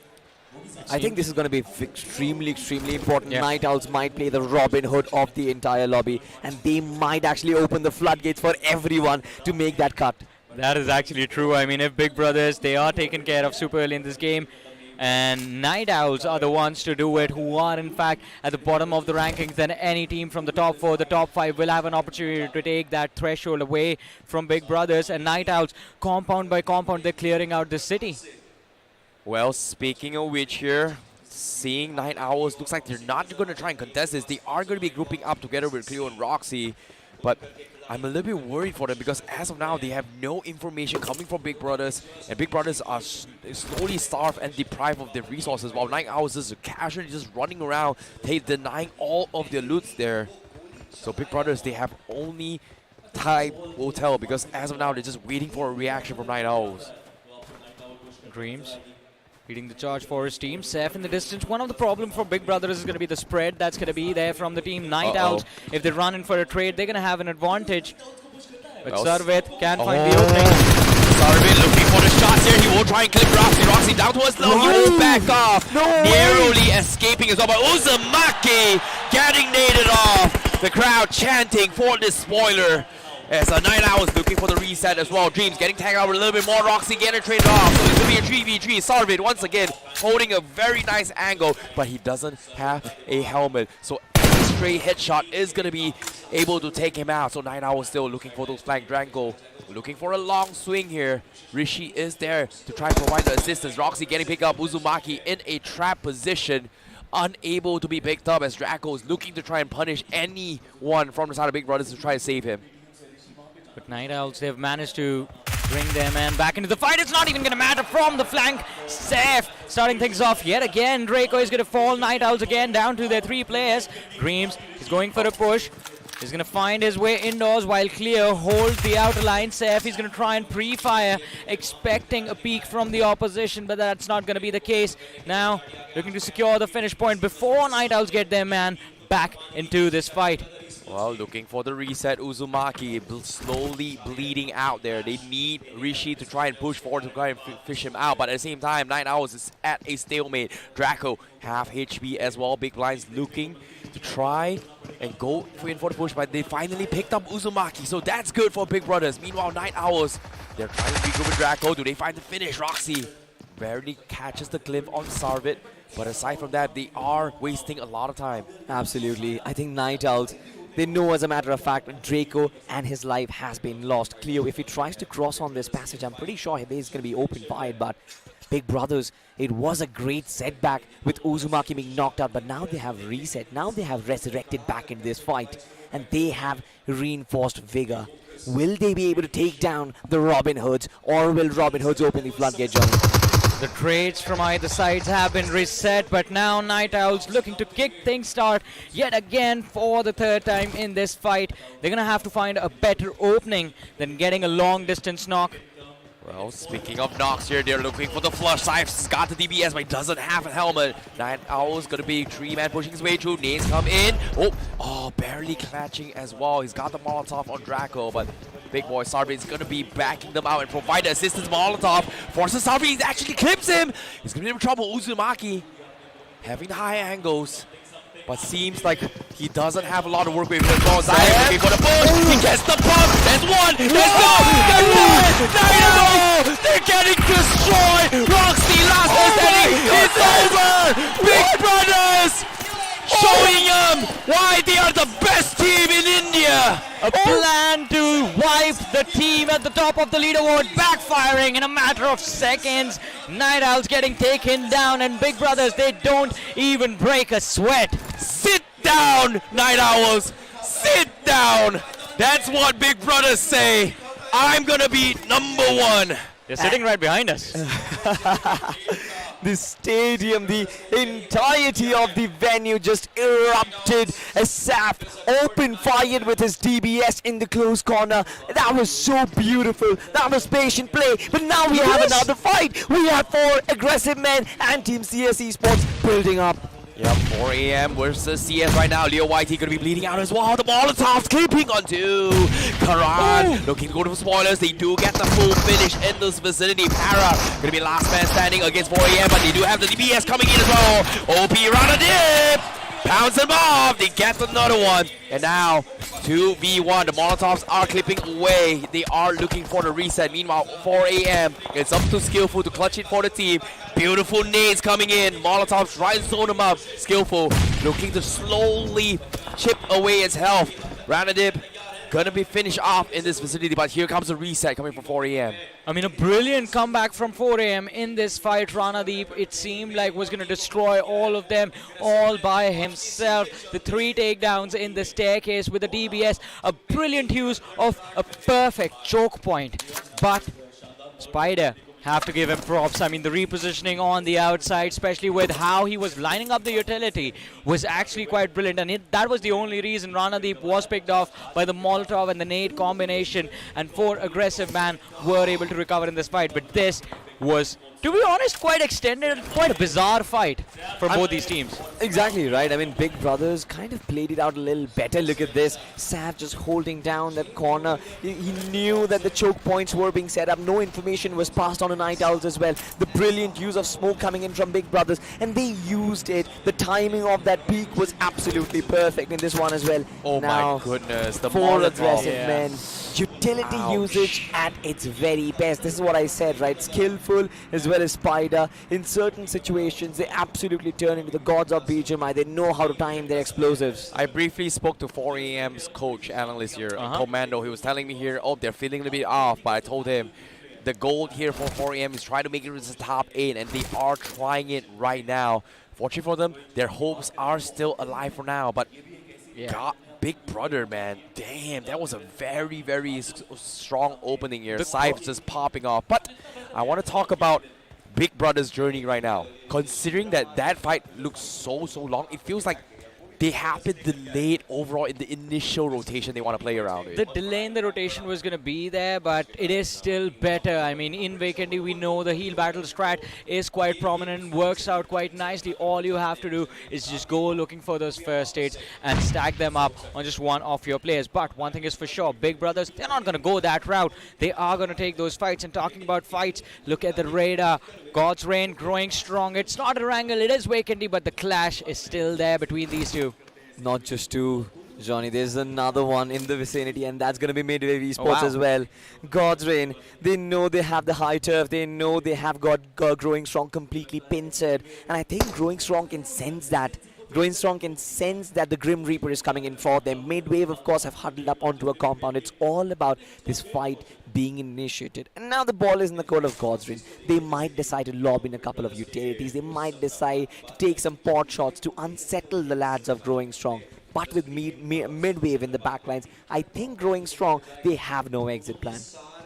[SPEAKER 2] I think this is going to be extremely, extremely important. Night Owls might play the Robin Hood of the entire lobby, and they might actually open the floodgates for everyone to make that cut.
[SPEAKER 6] That is actually true. I mean, if Big Brothers, they are taken care of super early in this game, and Night Owls are the ones to do it, who are in fact at the bottom of the rankings. Then any team from the top 4, the top 5 will have an opportunity to take that threshold away from Big Brothers. And Night Owls, compound by compound, they're clearing out the city.
[SPEAKER 3] Well, speaking of which here, seeing Night Owls, looks like they're not going to try and contest this. They are going to be grouping up together with Cleo and Roxy, but I'm a little bit worried for them because as of now, they have no information coming from Big Brothers, and Big Brothers are slowly starved and deprived of their resources, while Night Owls is casually just running around, denying all of their loots there. So Big Brothers, they have only time will tell, because as of now, they're just waiting for a reaction from Night Owls.
[SPEAKER 6] Dreams leading the charge for his team. Seth in the distance. One of the problems for Big Brothers is going to be the spread that's going to be there from the team. Night Owls, if they run in for a trade, they're going to have an advantage. But Sarvit can find the opening.
[SPEAKER 3] Sarvit looking for the shots here. He will try and clip Roxy. Roxy down towards low. He will back off. Narrowly escaping as well. But Uzumaki getting naded off. The crowd chanting for this spoiler. As Night Owls looking for the reset as well. Dreams getting tagged out a little bit more. Roxy getting traded off. So it's going to be a 3v3. Sarvit once again holding a very nice angle, but he doesn't have a helmet. So any stray headshot is going to be able to take him out. So Night Owls still looking for those flank Drango. Looking for a long swing here. Rishi is there to try and provide the assistance. Roxy getting picked up. Uzumaki in a trap position, unable to be picked up as Draco is looking to try and punish anyone from the side of Big Brothers to try and save him.
[SPEAKER 6] But Night Owls, they've managed to bring their man back into the fight. It's not even going to matter from the flank. Seth starting things off yet again. Draco is going to fall. Night Owls again down to their 3 players. Dreams is going for a push. He's going to find his way indoors while Cleo holds the outer line. Seth, he's going to try and pre-fire, expecting a peek from the opposition, but that's not going to be the case. Now, looking to secure the finish point before Night Owls get their man back into this fight.
[SPEAKER 3] Well, looking for the reset. Uzumaki slowly bleeding out there. They need Rishi to try and push forward to try and fish him out. But at the same time, Night Owls is at a stalemate. Draco, half HP as well. Big Blinds looking to try and go in for the push, but they finally picked up Uzumaki. So that's good for Big Brothers. Meanwhile, Night Owls, they're trying to regroup with Draco. Do they find the finish? Roxy barely catches the glimpse on Sarvit. But aside from that, they are wasting a lot of time.
[SPEAKER 2] Absolutely. I think Night Owls, they know as a matter of fact Draco and his life has been lost. Cleo, if he tries to cross on this passage, I'm pretty sure he's going to be open fired, but Big Brothers, it was a great setback with Uzumaki being knocked out, but now they have reset. Now they have resurrected back into this fight, and they have reinforced vigor. Will they be able to take down the Robin Hoods, or will Robin Hoods open the floodgate, Johnny?
[SPEAKER 6] The trades from either sides have been reset, but now Night Owls looking to kick things start yet again for the 3rd time in this fight. They're going to have to find a better opening than getting a long distance knock.
[SPEAKER 3] Well, speaking of knocks here, they're looking for the flush. Sife's got the DBS, but he doesn't have a helmet. Night Owl's going to be 3-man pushing his way through. Nades come in. Oh, barely catching as well. He's got the Molotov on Draco, but big boy Sarvi is going to be backing them out and provide the assistance. Molotov forces Sarvi. He actually clips him. He's going to be in trouble. Uzumaki having the high angles, but seems like he doesn't have a lot of work with him as well. Zayek looking for the push. He gets the pump. There's one. There's two. There's one. No! They're getting destroyed. Roxy last man standing. It's over. Big Brothers showing them why they are the best team in India.
[SPEAKER 6] A plan to wipe the team at the top of the leaderboard, backfiring in a matter of seconds. Night Owls getting taken down, and Big Brothers, they don't even break a sweat.
[SPEAKER 3] Sit down, Night Owls. Sit down. That's what Big Brothers say. I'm gonna be #1.
[SPEAKER 6] They're sitting right behind us.
[SPEAKER 2] The stadium, the entirety of the venue just erupted as Saf open-fired with his DBS in the close corner. That was so beautiful. That was patient play. But now we have another fight. We have 4 aggressive men and Team CS Esports building up.
[SPEAKER 3] Yep, 4 a.m. versus CS right now. Leo YT going to be bleeding out as well. The Molotovs keeping on to Karan. Looking to go to spoilers. They do get the full finish in this vicinity. Para going to be last man standing against 4 a.m. But they do have the DBS coming in as well. OP around a dip. Pounds them off. They get another one. And now 2v1. The Molotovs are clipping away. They are looking for the reset. Meanwhile, 4 a.m. It's up to Skillful to clutch it for the team. Beautiful nades coming in. Molotovs try to zone them up. Skillful looking to slowly chip away his health. Ranadip gonna be finished off in this vicinity, but here comes a reset coming from 4 a.m.
[SPEAKER 6] I mean, a brilliant comeback from 4 a.m. in this fight. Ranadeep, it seemed like, was going to destroy all of them all by himself. The 3 takedowns in the staircase with the DBS. A brilliant use of a perfect choke point. But Spider, have to give him props. I mean, the repositioning on the outside, especially with how he was lining up the utility, was actually quite brilliant. And that was the only reason Ranadeep was picked off by the Molotov and the nade combination. And 4 aggressive man were able to recover in this fight. But this was, to be honest, quite extended and quite a bizarre fight for both these teams.
[SPEAKER 2] Exactly right. I mean, Big Brothers kind of played it out a little better. Look at this. Sav just holding down that corner. He knew that the choke points were being set up. No information was passed on to Night Owls as well. The brilliant use of smoke coming in from Big Brothers, and they used it. The timing of that peak was absolutely perfect in this one as well.
[SPEAKER 3] Oh
[SPEAKER 2] now,
[SPEAKER 3] my goodness. The
[SPEAKER 2] 4
[SPEAKER 3] Molotov.
[SPEAKER 2] aggressive men. Utility
[SPEAKER 3] Ouch.
[SPEAKER 2] usage at its very best. This is what I said, right? Skillful as well as Spider. In certain situations, they absolutely turn into the gods of BGMI. They know how to time their explosives.
[SPEAKER 3] I briefly spoke to 4 a.m.'s coach, analyst here, Commando. He was telling me here, oh, they're feeling a bit off, but I told him the goal here for 4 a.m. is trying to make it to the top 8, and they are trying it right now. Fortunately for them, their hopes are still alive for now, but God, Big Brother, man. Damn, that was a very, very strong opening here. Scythe just popping off. But I want to talk about Big Brother's journey right now. Considering that fight looks so long, it feels like they have been delayed overall in the initial rotation they want to play around it.
[SPEAKER 6] The delay in the rotation was going to be there, but it is still better. I mean, in Vacandy, we know the heal battle strat is quite prominent, works out quite nicely. All you have to do is just go looking for those first aids and stack them up on just one of your players. But one thing is for sure, Big Brothers, they're not going to go that route. They are going to take those fights. And talking about fights, look at the radar. God's Reign growing strong. It's not a wrangle, it is Vacandy, but the clash is still there between these two.
[SPEAKER 2] Not just 2, Johnny. There's another one in the vicinity, and that's going to be Midwave Esports as well. God's Reign. They know they have the high turf. They know they have got Growing Strong completely pincered. And I think Growing Strong can sense that. Growing Strong can sense that the Grim Reaper is coming in for them. Midwave, of course, have huddled up onto a compound. It's all about this fight being initiated. And now the ball is in the court of God's Reign. They might decide to lob in a couple of utilities. They might decide to take some pot shots to unsettle the lads of Growing Strong. But with Midwave in the backlines, I think Growing Strong, they have no exit plan.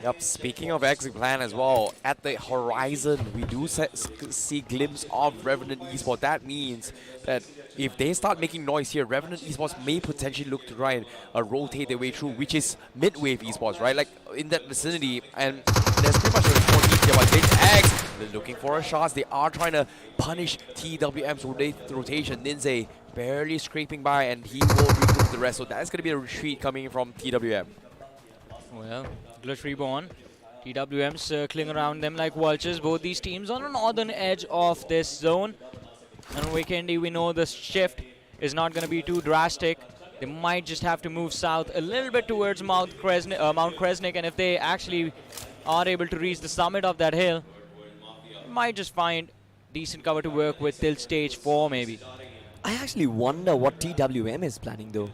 [SPEAKER 3] Yep, speaking of exit plan as well, at the horizon, we do see glimpse of Revenant Esports. That means that if they start making noise here, Revenant Esports may potentially look to try and rotate their way through, which is Midwave Esports, right? Like in that vicinity, and there's pretty much a report here, but X, they're looking for a shot. They are trying to punish TWM's rotation. Ninze barely scraping by, and he will recoup the rest. So that's going to be a retreat coming from TWM.
[SPEAKER 6] Well, Glitch Reborn, TWM circling around them like vultures. Both these teams on the northern edge of this zone. And Weekendy, we know the shift is not going to be too drastic. They might just have to move south a little bit towards Mount Kresnik, and if they actually are able to reach the summit of that hill, they might just find decent cover to work with till stage 4 maybe.
[SPEAKER 2] I actually wonder what TWM is planning though.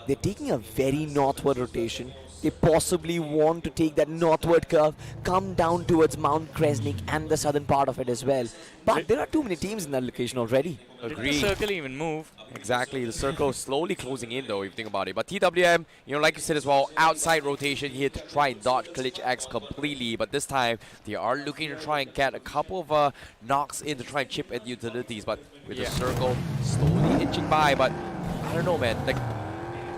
[SPEAKER 2] They're taking a very northward rotation. They possibly want to take that northward curve, come down towards Mount Kresnik and the southern part of it as well. But there are too many teams in that location already.
[SPEAKER 6] Did the circle even move?
[SPEAKER 3] Exactly, the circle slowly closing in though, if you think about it. But TWM, you know, like you said as well, outside rotation here to try and dodge Glitch X completely. But this time, they are looking to try and get a couple of knocks in to try and chip at utilities. But with the circle slowly inching by, but I don't know, man. Like,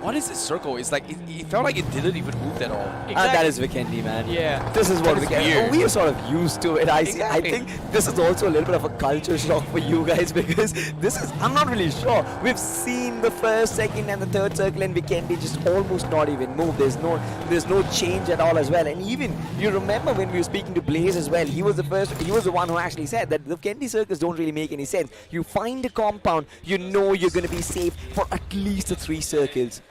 [SPEAKER 3] what is this circle? It's like, it felt like it didn't even move at all.
[SPEAKER 2] And that is Vikendi, man.
[SPEAKER 6] Yeah.
[SPEAKER 2] This is what
[SPEAKER 3] weird.
[SPEAKER 2] we are sort of used to it. I see. I
[SPEAKER 3] Exactly.
[SPEAKER 2] think this is also a little bit of a culture shock for you guys because this is, I'm not really sure. We've seen the first, second and the third circle and Vikendi just almost not even move. There's no change at all as well. And even, you remember when we were speaking to Blaze as well, he was the one who actually said that the Vikendi circles don't really make any sense. You find a compound, you know you're going to be safe for at least 3 circles.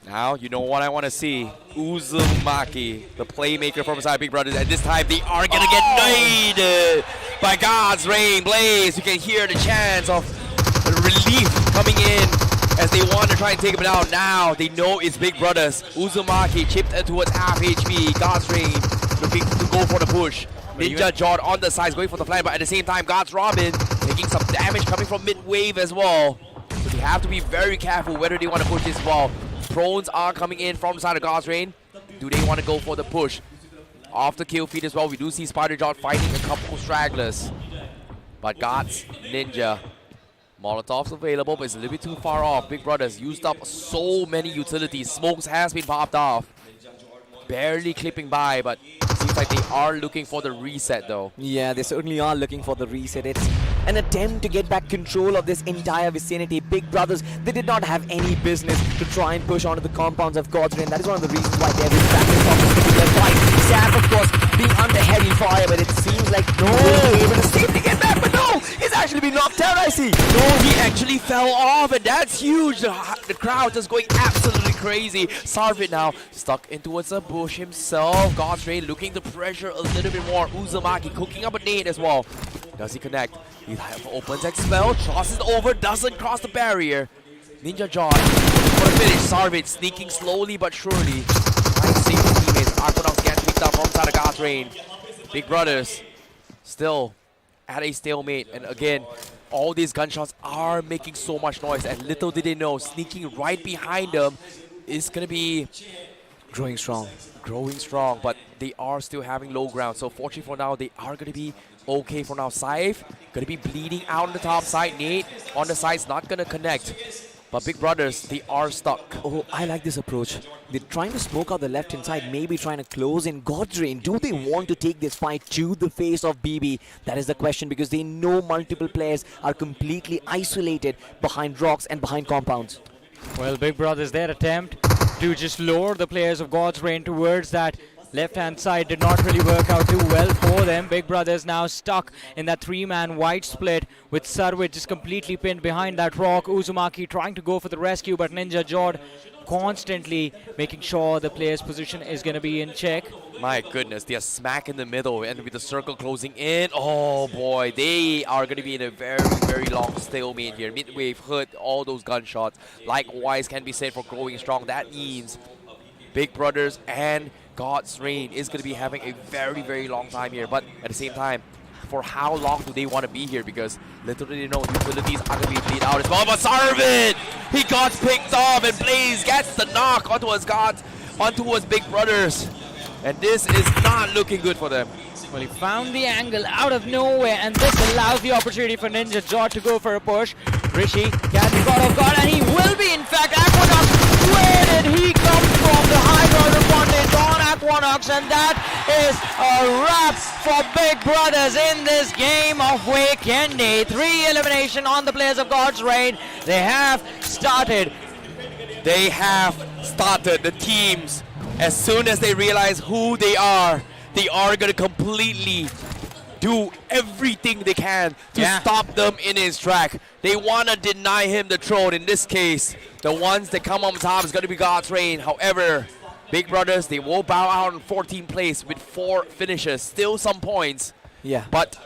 [SPEAKER 3] Now, you know what I want to see? Uzumaki, the playmaker from inside Big Brothers, and this time they are going to get naded by God's Rain. Blaze, you can hear the chants of relief coming in as they want to try and take him down. Now, they know it's Big Brothers. Uzumaki chipped towards half HP. God's Rain looking to go for the push. Ninja Jord on the sides going for the flank, but at the same time, God's Robin taking some damage coming from mid-wave as well. So they have to be very careful whether they want to push this ball. Prones are coming in from the side of God's Rain. Do they want to go for the push? Off the kill feed as well, we do see Spider Jot fighting a couple of stragglers. But God's Ninja. Molotov's available, but it's a little bit too far off. Big Brothers used up so many utilities. Smokes has been popped off. Barely clipping by, but seems like they are looking for the reset though.
[SPEAKER 2] Yeah, they certainly are looking for the reset. It's an attempt to get back control of this entire vicinity. Big Brothers, they did not have any business to try and push onto the compounds of God's Rain. That is one of the reasons why they're in practice their fight. Sap, of course, being under heavy fire, but it seems like no, able to safely get back, but no, it's actually been knocked out, I see.
[SPEAKER 3] No, he actually fell off, and that's huge. The crowd just going absolutely crazy. Sarvit now stuck in towards the bush himself. God's Rain looking to pressure a little bit more. Uzumaki cooking up a nade as well. Does he connect? He opens expel, crosses over, doesn't cross the barrier. Ninja John for the finish. Sarvit sneaking slowly but surely. Trying to save his teammates. Aquanox gets picked up from side of God's Rain. Big Brothers still at a stalemate, and again, all these gunshots are making so much noise, and little did they know, sneaking right behind them is gonna be
[SPEAKER 2] Growing strong.
[SPEAKER 3] growing strong, but they are still having low ground. So fortunately for now, they are gonna be okay for now. Saif gonna be bleeding out on the top side. Nate on the side's not gonna connect. But Big Brothers, they are stuck.
[SPEAKER 2] Oh, I like this approach. They're trying to smoke out the left-hand side, maybe trying to close in God's Rain. Do they want to take this fight to the face of BB? That is the question, because they know multiple players are completely isolated behind rocks and behind compounds.
[SPEAKER 6] Well, Big Brothers, their attempt to just lure the players of God's Rain towards that left-hand side did not really work out too well for them. Big Brothers now stuck in that 3-man wide split with Sarvit just completely pinned behind that rock. Uzumaki trying to go for the rescue, but Ninja Jord constantly making sure the player's position is going to be in check.
[SPEAKER 3] My goodness, they are smack in the middle, and with the circle closing in, oh boy, they are going to be in a very, very long stalemate here. Midwave hurt all those gunshots. Likewise can be said for growing strong. That means Big Brothers and God's Rain is going to be having a very, very long time here. But at the same time, for how long do they want to be here? Because literally, you know, utilities are going to be bleed out as well. But Sarvit, he got picked off, and Blaze gets the knock onto his Big Brothers. And this is not looking good for them.
[SPEAKER 6] Well, he found the angle out of nowhere, and this allows the opportunity for Ninja Jord to go for a push. Rishi can be caught off guard, and he will be. In fact, Aquanox, where did he come from? The high ground advantage on Aquanox, and that is a wrap for Big Brothers in this game of Weekendi. 3 elimination on the players of God's Rain. They have started.
[SPEAKER 3] The teams, as soon as they realize who they are going to completely do everything they can to stop them in his track. They want to deny him the throne. In this case, the ones that come on top is going to be God's Rain. However, Big Brothers, they will bow out in 14th place with 4 finishes. Still some points.
[SPEAKER 2] Yeah.
[SPEAKER 3] But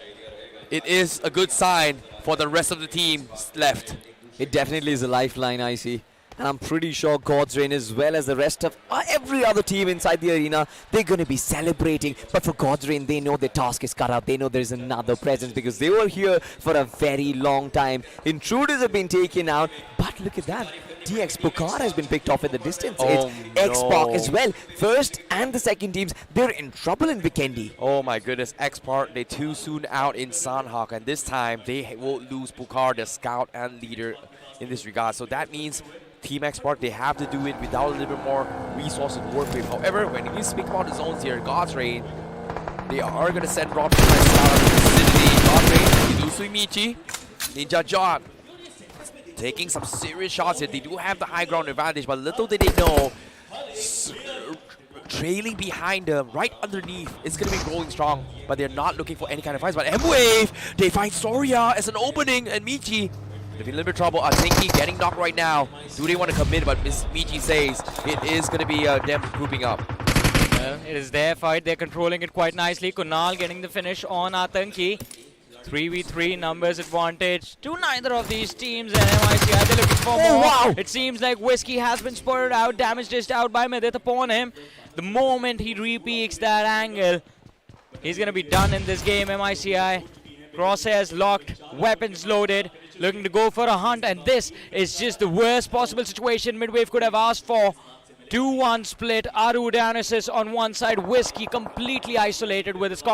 [SPEAKER 3] it is a good sign for the rest of the team left.
[SPEAKER 2] It definitely is a lifeline, I see. And I'm pretty sure God's Rain, as well as the rest of every other team inside the arena, they're going to be celebrating. But for God's Rain, they know their task is cut out. They know there's another presence, because they were here for a very long time. Intruders have been taken out, but look at that. DX Pucar has been picked off in the distance.
[SPEAKER 3] Oh,
[SPEAKER 2] it's X-Park as well. First and the second teams, they're in trouble in Weekendi.
[SPEAKER 3] Oh my goodness, X-Park, they too soon out in Sanhok, and this time they will lose Pucar, the scout and leader in this regard. So that means Team X Spark, they have to do it without a little bit more resources to work with. However, when you speak about the zones here, God's Reign, they are going to send Rob to out of the vicinity. God's Reign, Idusui Michi, Ninja John, taking some serious shots here. They do have the high ground advantage, but little did they know, trailing behind them, right underneath, it's going to be growing strong, but they're not looking for any kind of fights. But M-Wave, they find Soria as an opening, and Michi, they're in a little bit of trouble. Atinki getting knocked right now. Do they want to commit? But Miss Michi says it is going to be them grouping up.
[SPEAKER 6] Well, it is their fight. They're controlling it quite nicely. Kunal getting the finish on Atanki. 3v3 numbers advantage to neither of these teams, and MICI, they're looking for more.
[SPEAKER 2] Wow.
[SPEAKER 6] It seems like Whiskey has been spotted out, damage dished out by Medit upon him. The moment he repeaks that angle, he's going to be done in this game. MICI, crosshairs locked, weapons loaded, looking to go for a hunt, and this is just the worst possible situation Midwave could have asked for. 2-1 split, Aru down assist on one side, Whiskey completely isolated with his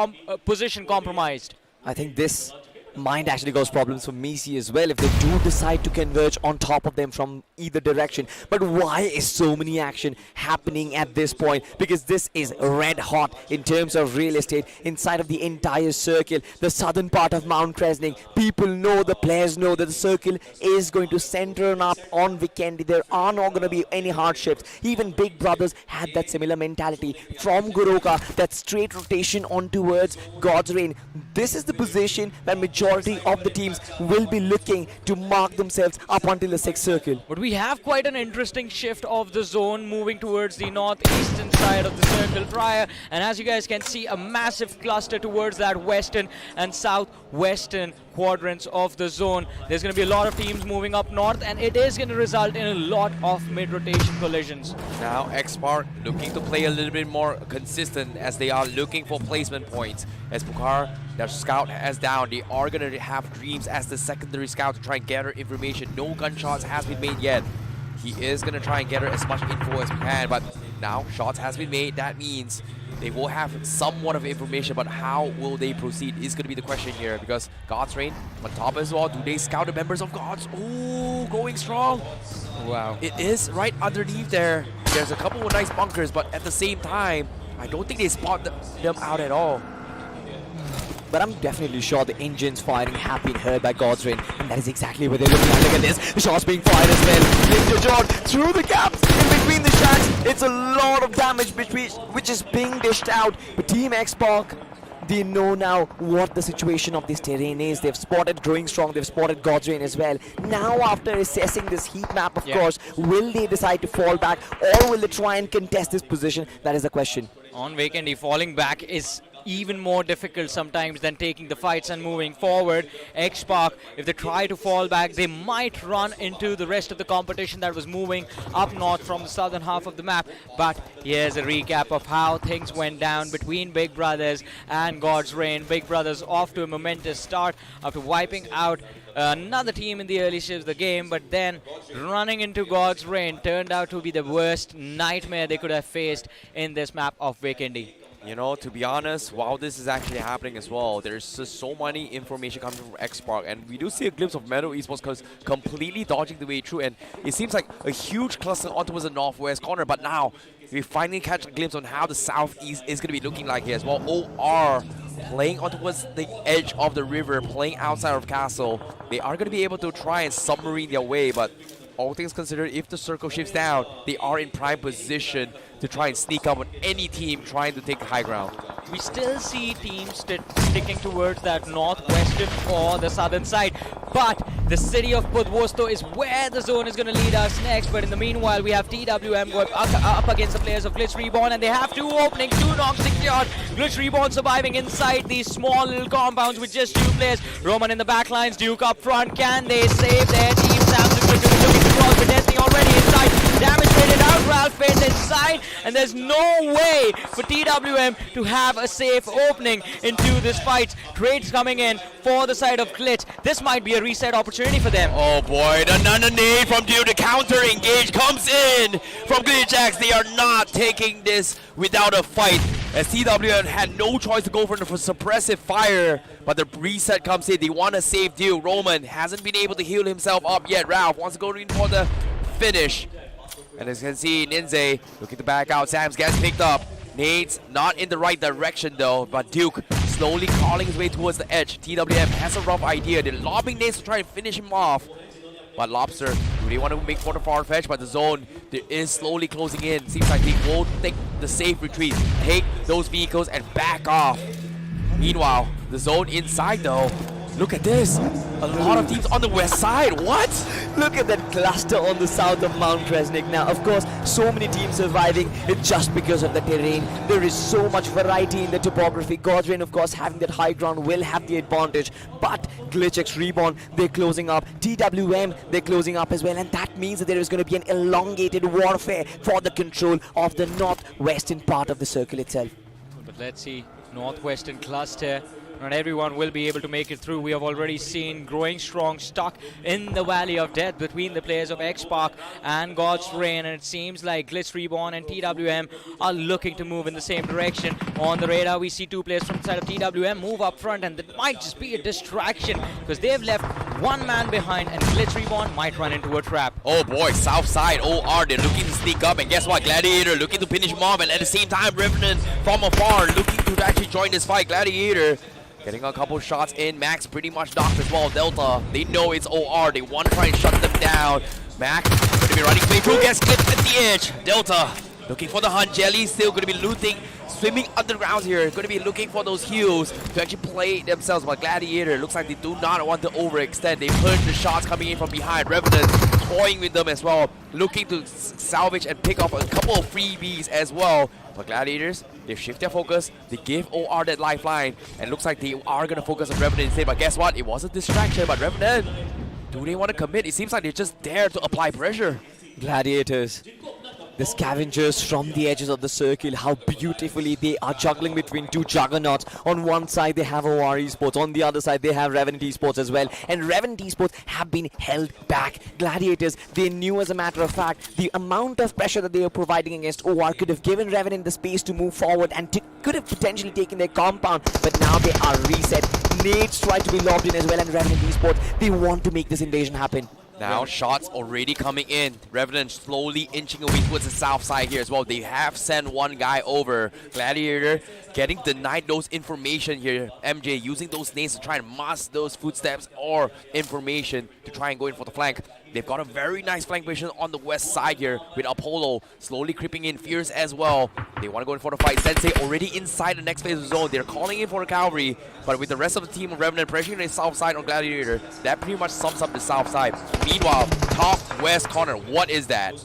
[SPEAKER 6] position compromised.
[SPEAKER 2] I think this might actually cause problems for Misi as well if they do decide to converge on top of them from either direction. But why is so many action happening at this point? Because this is red hot in terms of real estate inside of the entire circle. The southern part of Mount Cresning, people know, the players know that the circle is going to center up on Vikendi. There are not going to be any hardships. Even Big Brothers had that similar mentality from Goroka, that straight rotation on towards God's Reign. This is the position that majority of the teams will be looking to mark themselves up until the 6th circle.
[SPEAKER 6] But we have quite an interesting shift of the zone moving towards the northeastern side of the circle prior, and as you guys can see, a massive cluster towards that western and southwestern quadrants of the zone. There's going to be a lot of teams moving up north, and it is going to result in a lot of mid-rotation collisions.
[SPEAKER 3] Now X-Spark looking to play a little bit more consistent as they are looking for placement points. As Pukhar, their scout has down, they are going to have Dreams as the secondary scout to try and gather information. No gunshots has been made yet. He is going to try and gather as much info as he can, but now shots has been made. That means they will have somewhat of information, but how will they proceed is going to be the question here, because God's Reign on top as well. Do they scout the members of Gods? Oh, going strong.
[SPEAKER 6] Wow.
[SPEAKER 3] It is right underneath there. There's a couple of nice bunkers, but at the same time, I don't think they spot them out at all.
[SPEAKER 2] But I'm definitely sure the engines firing have been heard by God's Reign, and that is exactly what they're looking at. Look at this, the shots being fired as well. Ninja John through the gaps in between the shacks. It's a lot of damage which is being dished out. But Team X-Spark, they know now what the situation of this terrain is. They've spotted Growing Strong, they've spotted God's Reign as well. Now after assessing this heat map, of course, will they decide to fall back, or will they try and contest this position? That is the question.
[SPEAKER 6] On Vikendi, falling back is even more difficult sometimes than taking the fights and moving forward. X-Spark, if they try to fall back, they might run into the rest of the competition that was moving up north from the southern half of the map. But here's a recap of how things went down between Big Brothers and God's Reign. Big Brothers off to a momentous start after wiping out another team in the early stages of the game, but then running into God's Reign turned out to be the worst nightmare they could have faced in this map of Vikendi.
[SPEAKER 3] You know, to be honest, while this is actually happening as well, there's just so many information coming from X-Spark, and we do see a glimpse of Meadow Esports completely dodging the way through, and it seems like a huge cluster on towards the northwest corner, but now we finally catch a glimpse on how the southeast is going to be looking like here as well. OR playing on towards the edge of the river, playing outside of Castle. They are going to be able to try and submarine their way, but all things considered, if the circle shifts down, they are in prime position to try and sneak up on any team trying to take the high ground.
[SPEAKER 6] We still see teams sticking towards that northwestern or the southern side, but the city of Budvosto is where the zone is going to lead us next. But in the meanwhile, we have TWM going up against the players of Glitch Reborn, and they have two openings, two knocks secured. Glitch Reborn surviving inside these small little compounds with just two players. Roman in the back lines, Duke up front. Can they save their team? Samson looking to cross, but Destiny already inside. Damage rated out, Ralph Payne inside, and there's no way for TWM to have a safe opening into this fight. Trades coming in for the side of Glitch. This might be a reset opportunity for them.
[SPEAKER 3] Oh boy, another nade from Duke. The counter engage comes in from Glitchax. They are not taking this without a fight, as TWM had no choice to go for the suppressive fire, but the reset comes in. They want to save Duke. Roman hasn't been able to heal himself up yet. Ralph wants to go in for the finish. And as you can see, Ninze looking to back out. Sam's gets picked up. Nade's not in the right direction though, but Duke slowly crawling his way towards the edge. TWM has a rough idea. They're lobbing Nades to try and finish him off. But Lobster, do they want to make for the far fetch? But the zone there is slowly closing in. Seems like they will take the safe retreat, take those vehicles and back off. Meanwhile, the zone inside though. Look at this. A lot of teams on the west side. What?
[SPEAKER 2] Look at that cluster on the south of Mount Resnick. Now, of course, so many teams surviving. It's just because of the terrain. There is so much variety in the topography. Godwin, of course, having that high ground will have the advantage. But GlitchX Reborn, they're closing up. TWM, they're closing up as well. And that means that there is going to be an elongated warfare for the control of the northwestern part of the circle itself.
[SPEAKER 6] But let's see, northwestern cluster. Not everyone will be able to make it through. We have already seen growing strong stuck in the Valley of Death between the players of X-Park and God's Reign, and it seems like Glitch Reborn and TWM are looking to move in the same direction. On the radar, we see two players from the side of TWM move up front, and that might just be a distraction because they've left one man behind, and Glitch Reborn might run into a trap.
[SPEAKER 3] Oh boy, south side OR, they're looking to sneak up, and guess what? Gladiator looking to finish him off, and at the same time, Revenant from afar looking to actually join this fight. Gladiator getting a couple shots in. Max pretty much knocked as well. Delta, they know it's OR. They want to try and shut them down. Mac going to be running through, gets clipped at the edge. Delta looking for the hunt. Jelly still going to be looting, swimming underground here. Going to be looking for those heals to actually play themselves. But Gladiator looks like they do not want to overextend. They heard the shots coming in from behind. Revenant toying with them as well, looking to salvage and pick up a couple of freebies as well. But Gladiators, they shift their focus, they give OR that lifeline, and looks like they are going to focus on Revenant instead. But guess what? It was a distraction, but Revenant, do they want to commit? It seems like they're just there to apply pressure.
[SPEAKER 2] Gladiators, the scavengers from the edges of the circle, how beautifully they are juggling between two juggernauts. On one side they have OR Esports, on the other side they have Revenant Esports as well, and Revenant Esports have been held back. Gladiators, they knew as a matter of fact the amount of pressure that they were providing against OR could have given Revenant the space to move forward and could have potentially taken their compound, but now they are reset. Nades tried to be lobbed in as well, and Revenant Esports, they want to make this invasion happen.
[SPEAKER 3] Now shots already coming in. Revenant slowly inching away towards the south side here as well. They have sent one guy over. Gladiator getting denied those information here. MJ using those names to try and mask those footsteps or information to try and go in for the flank. They've got a very nice flank position on the west side here with Apollo slowly creeping in. Fierce as well. They want to go in for the fight. Sensei already inside the next phase of the zone. They're calling in for the cavalry, but with the rest of the team of Revenant pressuring the south side on Gladiator, that pretty much sums up the south side. Meanwhile, top west corner, what is that?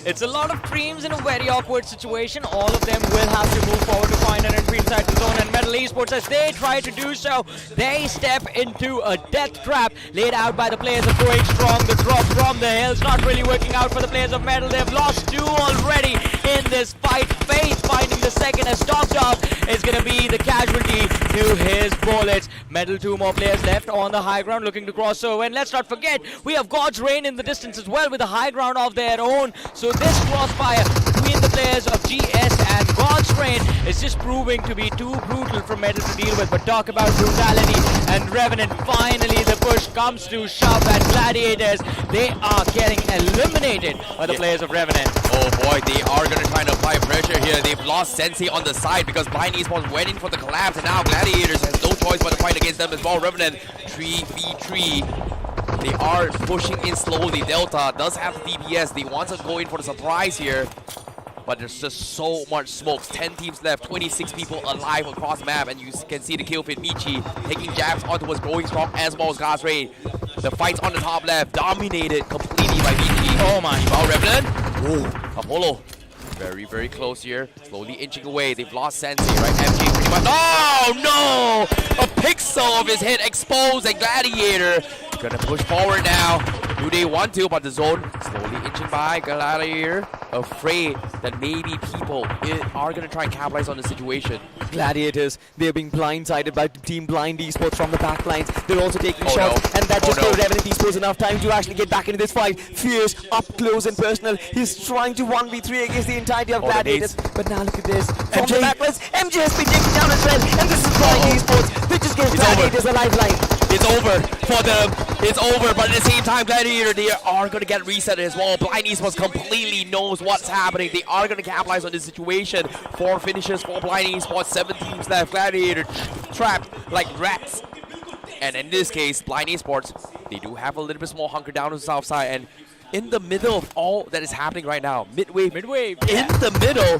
[SPEAKER 6] It's a lot of dreams in a very awkward situation. All of them will have to move forward to find an entry inside the zone, and Metal Esports, as they try to do so, they step into a death trap laid out by the players of Going Strong. The drop from the hills not really working out for the players of Metal. They've lost two already in this fight. Faith finding the second as Top Dog is going to be the casualty to his bullets. Metal, two more players left on the high ground looking to cross over. And let's not forget, we have God's Reign in the distance as well with a high ground of their own. So this crossfire between the players of GS and God's Reign is just proving to be too brutal for Metal to deal with. But talk about brutality, and Revenant, finally the push comes to shove, and Gladiators, they are getting eliminated by the players of Revenant.
[SPEAKER 3] Oh boy, they are going to try and apply pressure here. They've lost Sensei on the side because Blind Esports went in for the collapse, and now Gladiators has no choice but to fight against them as well. Revenant 3v3. They are pushing in slowly. Delta does have the DPS. They want to go in for the surprise here, but there's just so much smoke. 10 teams left, 26 people alive across the map, and you can see the kill fit Michi taking jabs onto what's going strong as well as God's Reign. The fight's on the top left, dominated completely by Michi.
[SPEAKER 6] Oh my.
[SPEAKER 3] Wow, Revenant. Oh, Apollo. Very, very close here. Slowly inching away. They've lost Sensei, right? MG pretty much. Oh, no! A pixel of his head exposed, and Gladiator gonna push forward now. Do they want to? But the zone slowly inching by. Gladiator afraid that maybe people are gonna try and capitalize on the situation.
[SPEAKER 2] Gladiators, they're being blindsided by Team Blind Esports from the back lines. They're also taking shots, and that just gave Revenant Esports enough time to actually get back into this fight. Fierce, up close and personal. He's trying to 1v3 against the entirety of Gladiators. But now look at this. From the backlines, MJ has been taken down as well. And this is Blind Esports. They just gave Gladiators a lifeline.
[SPEAKER 3] It's over for them. It's over, but at the same time, Gladiator, they are going to get reset as well. Blind Esports completely knows what's happening. They are going to capitalize on this situation. 4 finishes for Blind Esports, 7 teams left. Gladiator trapped like rats. And in this case, Blind Esports, they do have a little bit more hunker down on the south side. And in the middle of all that is happening right now, Midwave in the middle,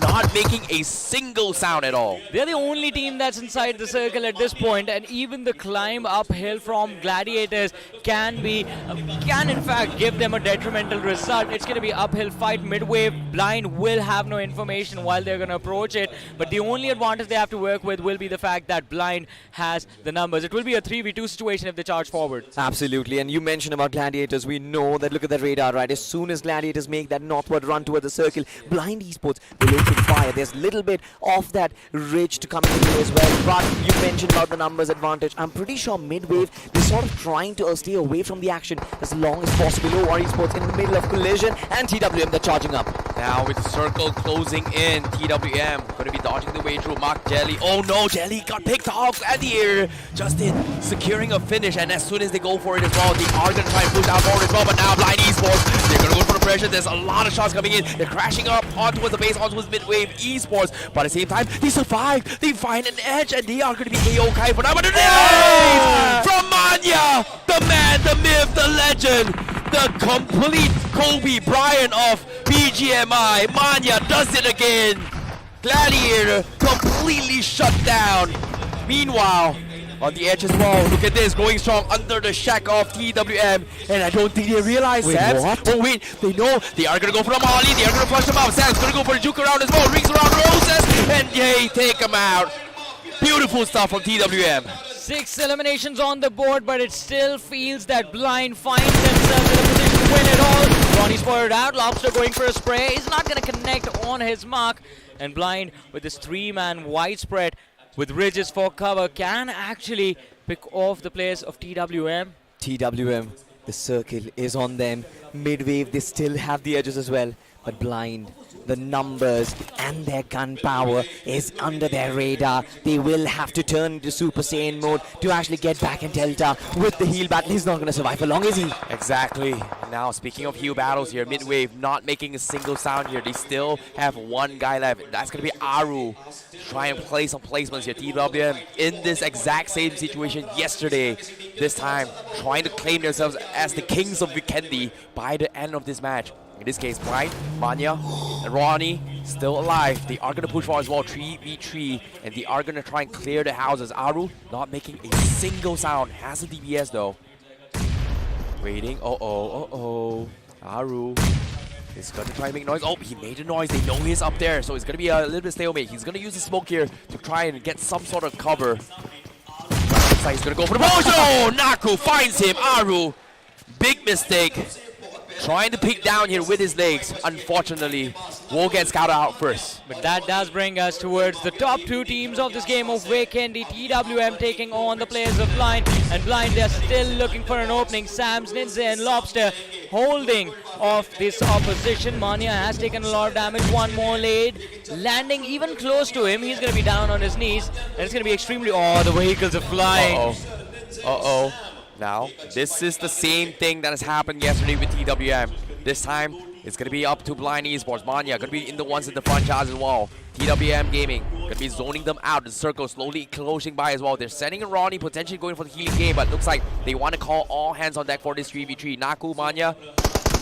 [SPEAKER 3] not making a single sound at all.
[SPEAKER 6] They're the only team that's inside the circle at this point, and even the climb uphill from Gladiators can in fact give them a detrimental result. It's going to be uphill fight. Midwave, Blind will have no information while they're going to approach it, but the only advantage they have to work with will be the fact that Blind has the numbers. It will be a 3v2 situation if they charge forward.
[SPEAKER 2] Absolutely, and you mentioned about Gladiators. We know that, look at that radar, right? As soon as Gladiators make that northward run toward the circle, Blind Esports will open fire. There's a little bit of that ridge to come into play as well, but you mentioned about the numbers advantage. I'm pretty sure Midwave, they're sort of trying to stay away from the action as long as possible. No worries, Esports in the middle of collision, and TWM, they're charging up.
[SPEAKER 3] Now with the circle closing in, TWM going to be dodging the way through Mark Jelly. Oh no, Jelly got picked off at the air. Justin securing a finish, and as soon as they go for it as well, they are going to try and push out forward as well, but now Blind Esports, they're going to go for the pressure. There's a lot of shots coming in. They're crashing up onto the base, onto Midwave Esports, but at the same time, they survive. They find an edge, and they are going to be A-OK for now. But from Manya, the man, the myth, the legend, the complete Kobe Bryant of BGMI. Manya does it again. Gladiator completely shut down. Meanwhile, on the edge as well, look at this, going strong under the shack of TWM, and I don't think they realize, Sam. Oh wait, they know they are gonna go for the Molly, they are gonna flush them out. Sam's gonna go for the juke around as well, rings around Roses, and they take them out. Beautiful stuff from TWM.
[SPEAKER 6] 6 eliminations on the board, but it still feels that Blind finds themselves in a position to win it all. Ronnie spoiled out, Lobster going for a spray. He's not going to connect on his mark. And Blind, with this 3-man widespread with ridges for cover, can actually pick off the players of TWM.
[SPEAKER 2] TWM, the circle is on them. Midwave, they still have the edges as well. But Blind, the numbers and their gun power is under their radar. They will have to turn into Super Saiyan mode to actually get back in Delta. With the heal battle, he's not going to survive for long, is he?
[SPEAKER 3] Exactly. Now, speaking of heal battles here, Midwave not making a single sound here. They still have one guy left. That's going to be Aru. Try and play some placements here. TWM in this exact same situation yesterday. This time, trying to claim themselves as the kings of Vikendi by the end of this match. In this case, Blind, Manya, and Ronnie still alive. They are going to push for as well, 3v3, and they are going to try and clear the houses. Aru not making a single sound. Has a DBS though. Waiting. Aru is going to try and make noise. Oh, he made a noise. They know he's up there, so it's going to be a little bit stalemate. He's going to use the smoke here to try and get some sort of cover. Looks like he's going to go for the potion. Oh, Naku finds him. Aru, big mistake. Trying to pick down here with his legs. Unfortunately, will get scouted out first.
[SPEAKER 6] But that does bring us towards the top 2 teams of this game of Vikendi. TWM taking on the players of Blind. And Blind, they're still looking for an opening. Sam's, Ninja, and Lobster holding off this opposition. Manya has taken a lot of damage. One more lead. Landing even close to him. He's going to be down on his knees. And it's going to be extremely... Oh, the vehicles are flying.
[SPEAKER 3] Now, this is the same thing that has happened yesterday with TWM. This time, it's going to be up to Blind Esports. Manya going to be in the ones in the front charge as well. TWM Gaming going to be zoning them out. The circle slowly closing by as well. They're sending Ronnie, potentially going for the healing game, but looks like they want to call all hands on deck for this 3v3. Naku, Manya,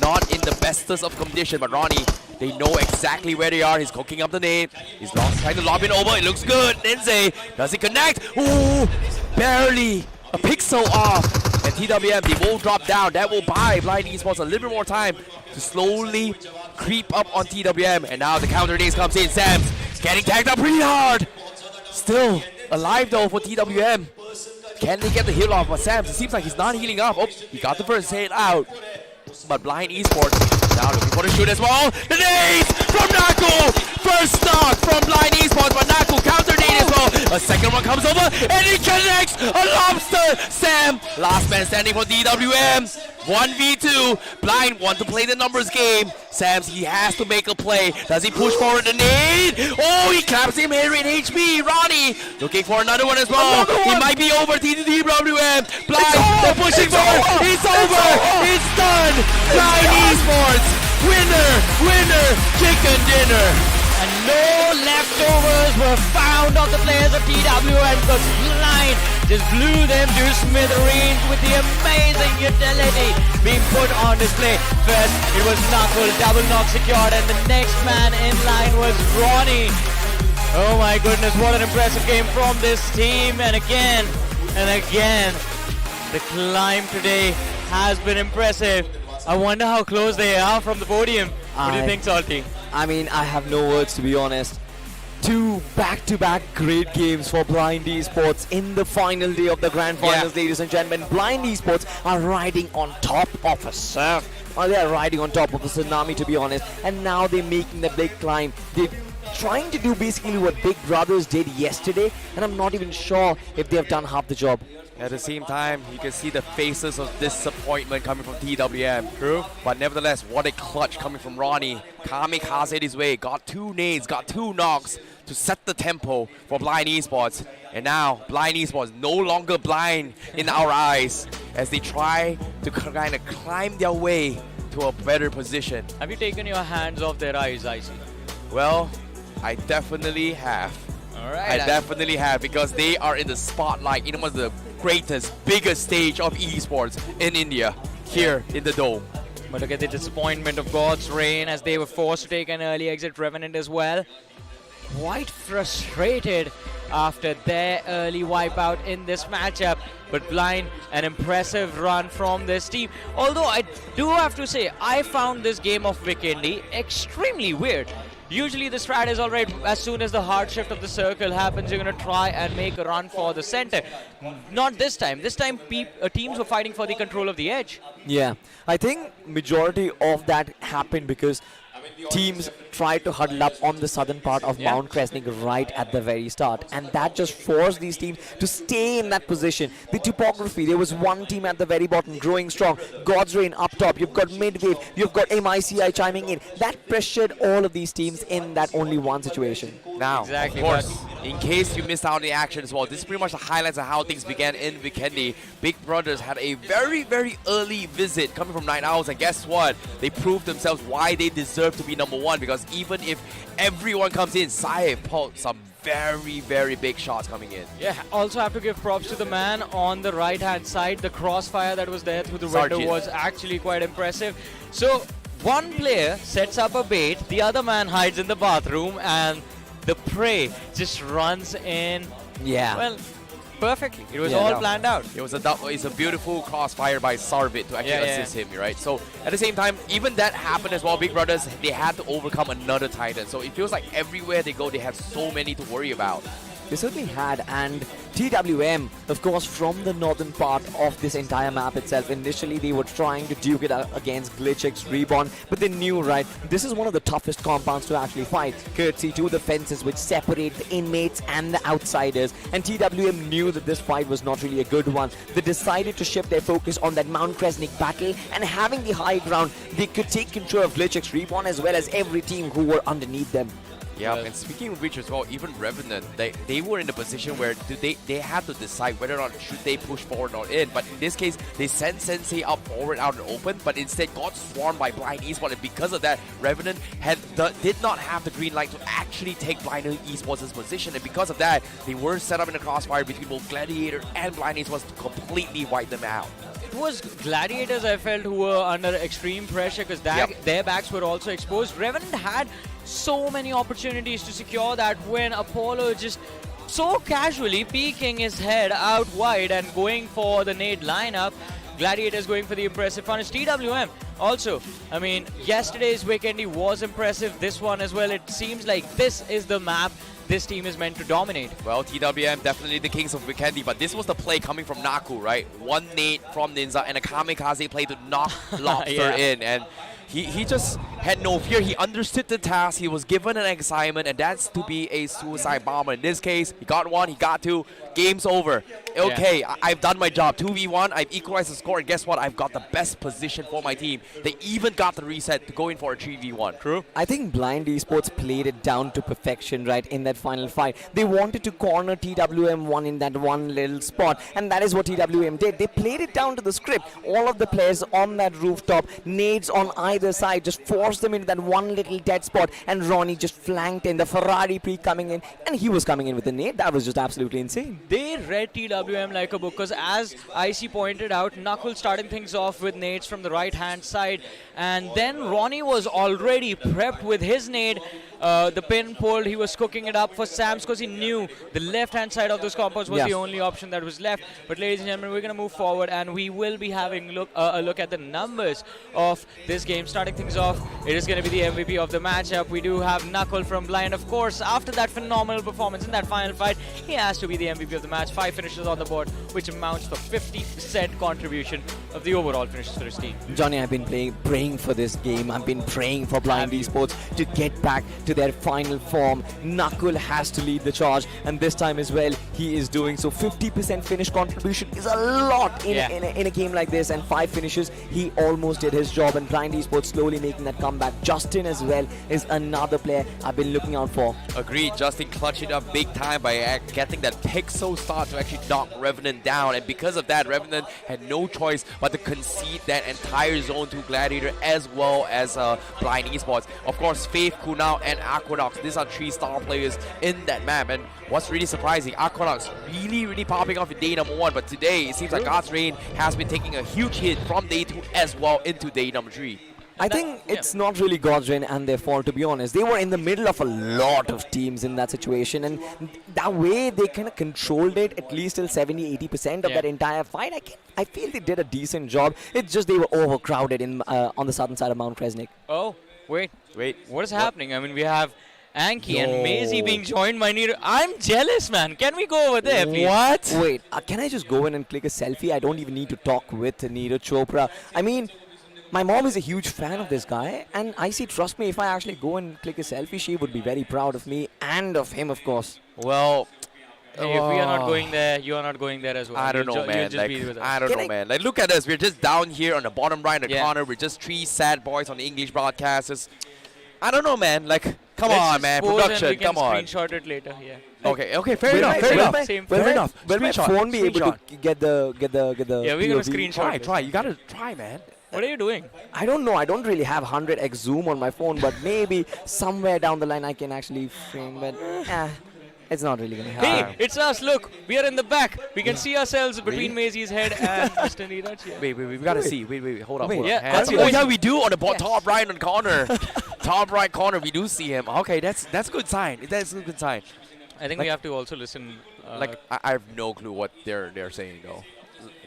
[SPEAKER 3] not in the bestest of condition, but Ronnie, they know exactly where they are. He's cooking up the nade. He's trying to lob it over. It looks good. Ninja, does it connect? Ooh, barely. A pixel off, and TWM, they will drop down. That will buy Blind Esports a little bit more time to slowly creep up on TWM. And now the counter days comes in. Sam's getting tagged up pretty hard. Still alive though for TWM. Can they get the heal off? But Sam's, it seems like he's not healing up. Oh, he got the first hit out. But Blind Esports Now looking for the shoot as well. The nades from Naku. First start from Blind Esports, but Naku counter nade as well. A second one comes over and it connects. A lobster. Sam, last man standing for DWM. 1v2. Blind want to play the numbers game. Sam's, he has to make a play. Does he push forward the nade? Oh, he claps him here in HP. Ronnie looking for another one as well. He might be over DWM. Blind, they're pushing forward. It's over. It's done. Blind Esports. Winner, chicken dinner.
[SPEAKER 6] And no leftovers were found of the players of TWM because Blind just blew them to smithereens with the amazing utility being put on display. First, it was Knuckle, double knock secured, and the next man in line was Ronnie. Oh my goodness, what an impressive game from this team. And again, the climb today has been impressive. I wonder how close they are from the podium. What do you think, Salty?
[SPEAKER 2] I mean, I have no words, to be honest. 2 back-to-back great games for Blind Esports in the final day of the Grand Finals, ladies and gentlemen. Blind Esports are riding on top of a surf. Or they are riding on top of a tsunami, to be honest. And now they're making the big climb. They're trying to do basically what Big Brothers did yesterday. And I'm not even sure if they have done half the job.
[SPEAKER 3] At the same time, you can see the faces of disappointment coming from TWM. True. But nevertheless, what a clutch coming from Ronnie. Kamikaze his way, got 2 nades, got 2 knocks to set the tempo for Blind Esports. And now, Blind Esports no longer blind in our eyes as they try to kind of climb their way to a better position.
[SPEAKER 6] Have you taken your hands off their eyes, Icy?
[SPEAKER 3] Well, I definitely have.
[SPEAKER 6] All right.
[SPEAKER 3] I definitely have, because they are in the spotlight in one of the greatest, biggest stage of esports in India, here in the Dome.
[SPEAKER 6] But look at the disappointment of God's Reign as they were forced to take an early exit. Revenant as well. Quite frustrated after their early wipeout in this matchup. But Blind, an impressive run from this team. Although I do have to say, I found this game of Vikendi extremely weird. Usually the strat is alright, as soon as the hard shift of the circle happens, you're going to try and make a run for the center. Not this time. This time teams were fighting for the control of the edge.
[SPEAKER 2] Yeah, I think majority of that happened because teams tried to huddle up on the southern part of Mount Cresnik right at the very start, and that just forced these teams to stay in that position. The topography, there was one team at the very bottom growing strong, God's Reign up top, you've got Midwave, you've got MICI chiming in. That pressured all of these teams in that only one situation.
[SPEAKER 3] Now,
[SPEAKER 6] exactly,
[SPEAKER 3] of course, in case you missed out on the action as well, this is pretty much the highlights of how things began in Vikendi. Big Brothers had a very, very early visit coming from Night Owls, and guess what? They proved themselves why they deserve to be #1, because even if everyone comes in, Saev pulled some very, very big shots coming in.
[SPEAKER 6] Yeah, also have to give props to the man on the right-hand side. The crossfire that was there through the window was actually quite impressive. So, one player sets up a bait, the other man hides in the bathroom, and the prey just runs in.
[SPEAKER 2] Yeah.
[SPEAKER 6] Well, perfectly. It was all planned out.
[SPEAKER 3] It's a beautiful crossfire by Sarvit to actually assist him, right? So at the same time, even that happened as well. Big Brothers, they had to overcome another Titan. So it feels like everywhere they go, they have so many to worry about.
[SPEAKER 2] They certainly had, and TWM, of course, from the northern part of this entire map itself, initially they were trying to duke it out against Glitchix, Reborn, but they knew, right, this is one of the toughest compounds to actually fight, courtesy to the fences which separate the inmates and the outsiders, and TWM knew that this fight was not really a good one. They decided to shift their focus on that Mount Cresnik battle, and having the high ground, they could take control of Glitchix, Reborn, as well as every team who were underneath them.
[SPEAKER 3] Yeah, and speaking of which as well, even Revenant, they were in a position where they had to decide whether or not should they push forward or in. But in this case, they sent Sensei up forward out and open, but instead got swarmed by Blind Esports. And because of that, Revenant did not have the green light to actually take Blind Esports' position. And because of that, they were set up in a crossfire between both Gladiator and Blind Esports to completely wipe them out.
[SPEAKER 6] It was Gladiators, I felt, who were under extreme pressure because their backs were also exposed. Revenant had so many opportunities to secure that win. Apollo just so casually peeking his head out wide and going for the nade lineup. Gladiators going for the impressive punish. TWM also, I mean, yesterday's Vikendi was impressive. This one as well. It seems like this is the map this team is meant to dominate.
[SPEAKER 3] Well, TWM definitely the kings of Vikendi, but this was the play coming from Naku, right? One nade from Ninja and a kamikaze play to knock Lobster in. And he just had no fear. He understood the task. He was given an assignment, and that's to be a suicide bomber. In this case, he got one, he got two. Game's over. Okay, I've done my job. 2v1, I've equalized the score, and guess what? I've got the best position for my team. They even got the reset to go in for a 3v1.
[SPEAKER 6] True.
[SPEAKER 2] I think Blind Esports played it down to perfection, right, in that final fight. They wanted to corner TWM1 in that one little spot, and that is what TWM did. They played it down to the script. All of the players on that rooftop, nades on either side, just forced them into that one little dead spot, and Ronnie just flanked in, the Ferrari pre coming in, and he was coming in with a nade. That was just absolutely insane.
[SPEAKER 6] They read TWM like a book, because as IC pointed out, Knuckle starting things off with nades from the right hand side, and then Ronnie was already prepped with his nade. The pin pulled, he was cooking it up for Sams because he knew the left hand side of those compounds was the only option that was left. But ladies and gentlemen, we're going to move forward, and we will be having a look at the numbers of this game. Starting things off, it is going to be the MVP of the matchup. We do have Knuckle from Blind, of course. After that phenomenal performance in that final fight, he has to be the MVP of the match. 5 finishes on the board, which amounts to 50% contribution of the overall finishes for his team.
[SPEAKER 2] Johnny, I've been praying for this game. I've been praying for Blind Esports to get back to their final form. Knuckle has to lead the charge, and this time as well, he is doing so. 50% finish contribution is a lot in a game like this, and 5 finishes, he almost did his job, and Blind Esports slowly making that comeback. Justin as well is another player I've been looking out for.
[SPEAKER 3] Agreed, Justin clutched it up big time by getting that pixel start to actually knock Revenant down, and because of that, Revenant had no choice but to concede that entire zone to Gladiator as well as Blind Esports. Of course, Faith, Kunal, and Aquanox, these are 3 star players in that map, and what's really surprising, Aquanox really popping off in day number 1, but today it seems like God's Reign has been taking a huge hit from day 2 as well into day number 3.
[SPEAKER 2] I think it's not really God's Reign and their fault, to be honest. They were in the middle of a lot of teams in that situation, and that way they kind of controlled it at least till 70-80% of that entire fight. I feel they did a decent job. It's just they were overcrowded on the southern side of Mount Kresnik.
[SPEAKER 6] Oh, wait. What is happening? I mean, we have Anki and Maisie being joined by Neero. I'm jealous, man. Can we go over there, please?
[SPEAKER 2] What? Wait, can I just go in and click a selfie? I don't even need to talk with Neeraj Chopra. I mean, my mom is a huge fan of this guy, and I see, trust me, if I actually go and click a selfie, she would be very proud of me and of him, of course.
[SPEAKER 3] Well,
[SPEAKER 6] hey, if we are not going there, you are not going there as well.
[SPEAKER 3] I don't know, man. I don't know, man. Like, look at us. We're just down here on the bottom right in the corner. We're just 3 sad boys on the English broadcasters. I don't know, man. Like, come on, man. Production, come on.
[SPEAKER 6] Screenshot it later.
[SPEAKER 2] Okay,
[SPEAKER 6] fair enough.
[SPEAKER 2] Will my phone be able to get the
[SPEAKER 6] Yeah, we're gonna screenshot.
[SPEAKER 3] Try. You gotta try, man.
[SPEAKER 6] What are you doing?
[SPEAKER 2] I don't know. I don't really have 100x zoom on my phone, but maybe somewhere down the line I can actually frame. But it's not really gonna happen.
[SPEAKER 6] Hey, it's us. Look, we are in the back. We can see ourselves between Maisie's head and Mr. Neeraj.
[SPEAKER 3] Wait, we gotta see. Wait, hold up.
[SPEAKER 6] Yeah,
[SPEAKER 3] We do on the top right on corner. Top right corner, we do see him. Okay, that's a good sign. That's a good sign.
[SPEAKER 6] I think we have to also listen.
[SPEAKER 3] I have no clue what they're saying though.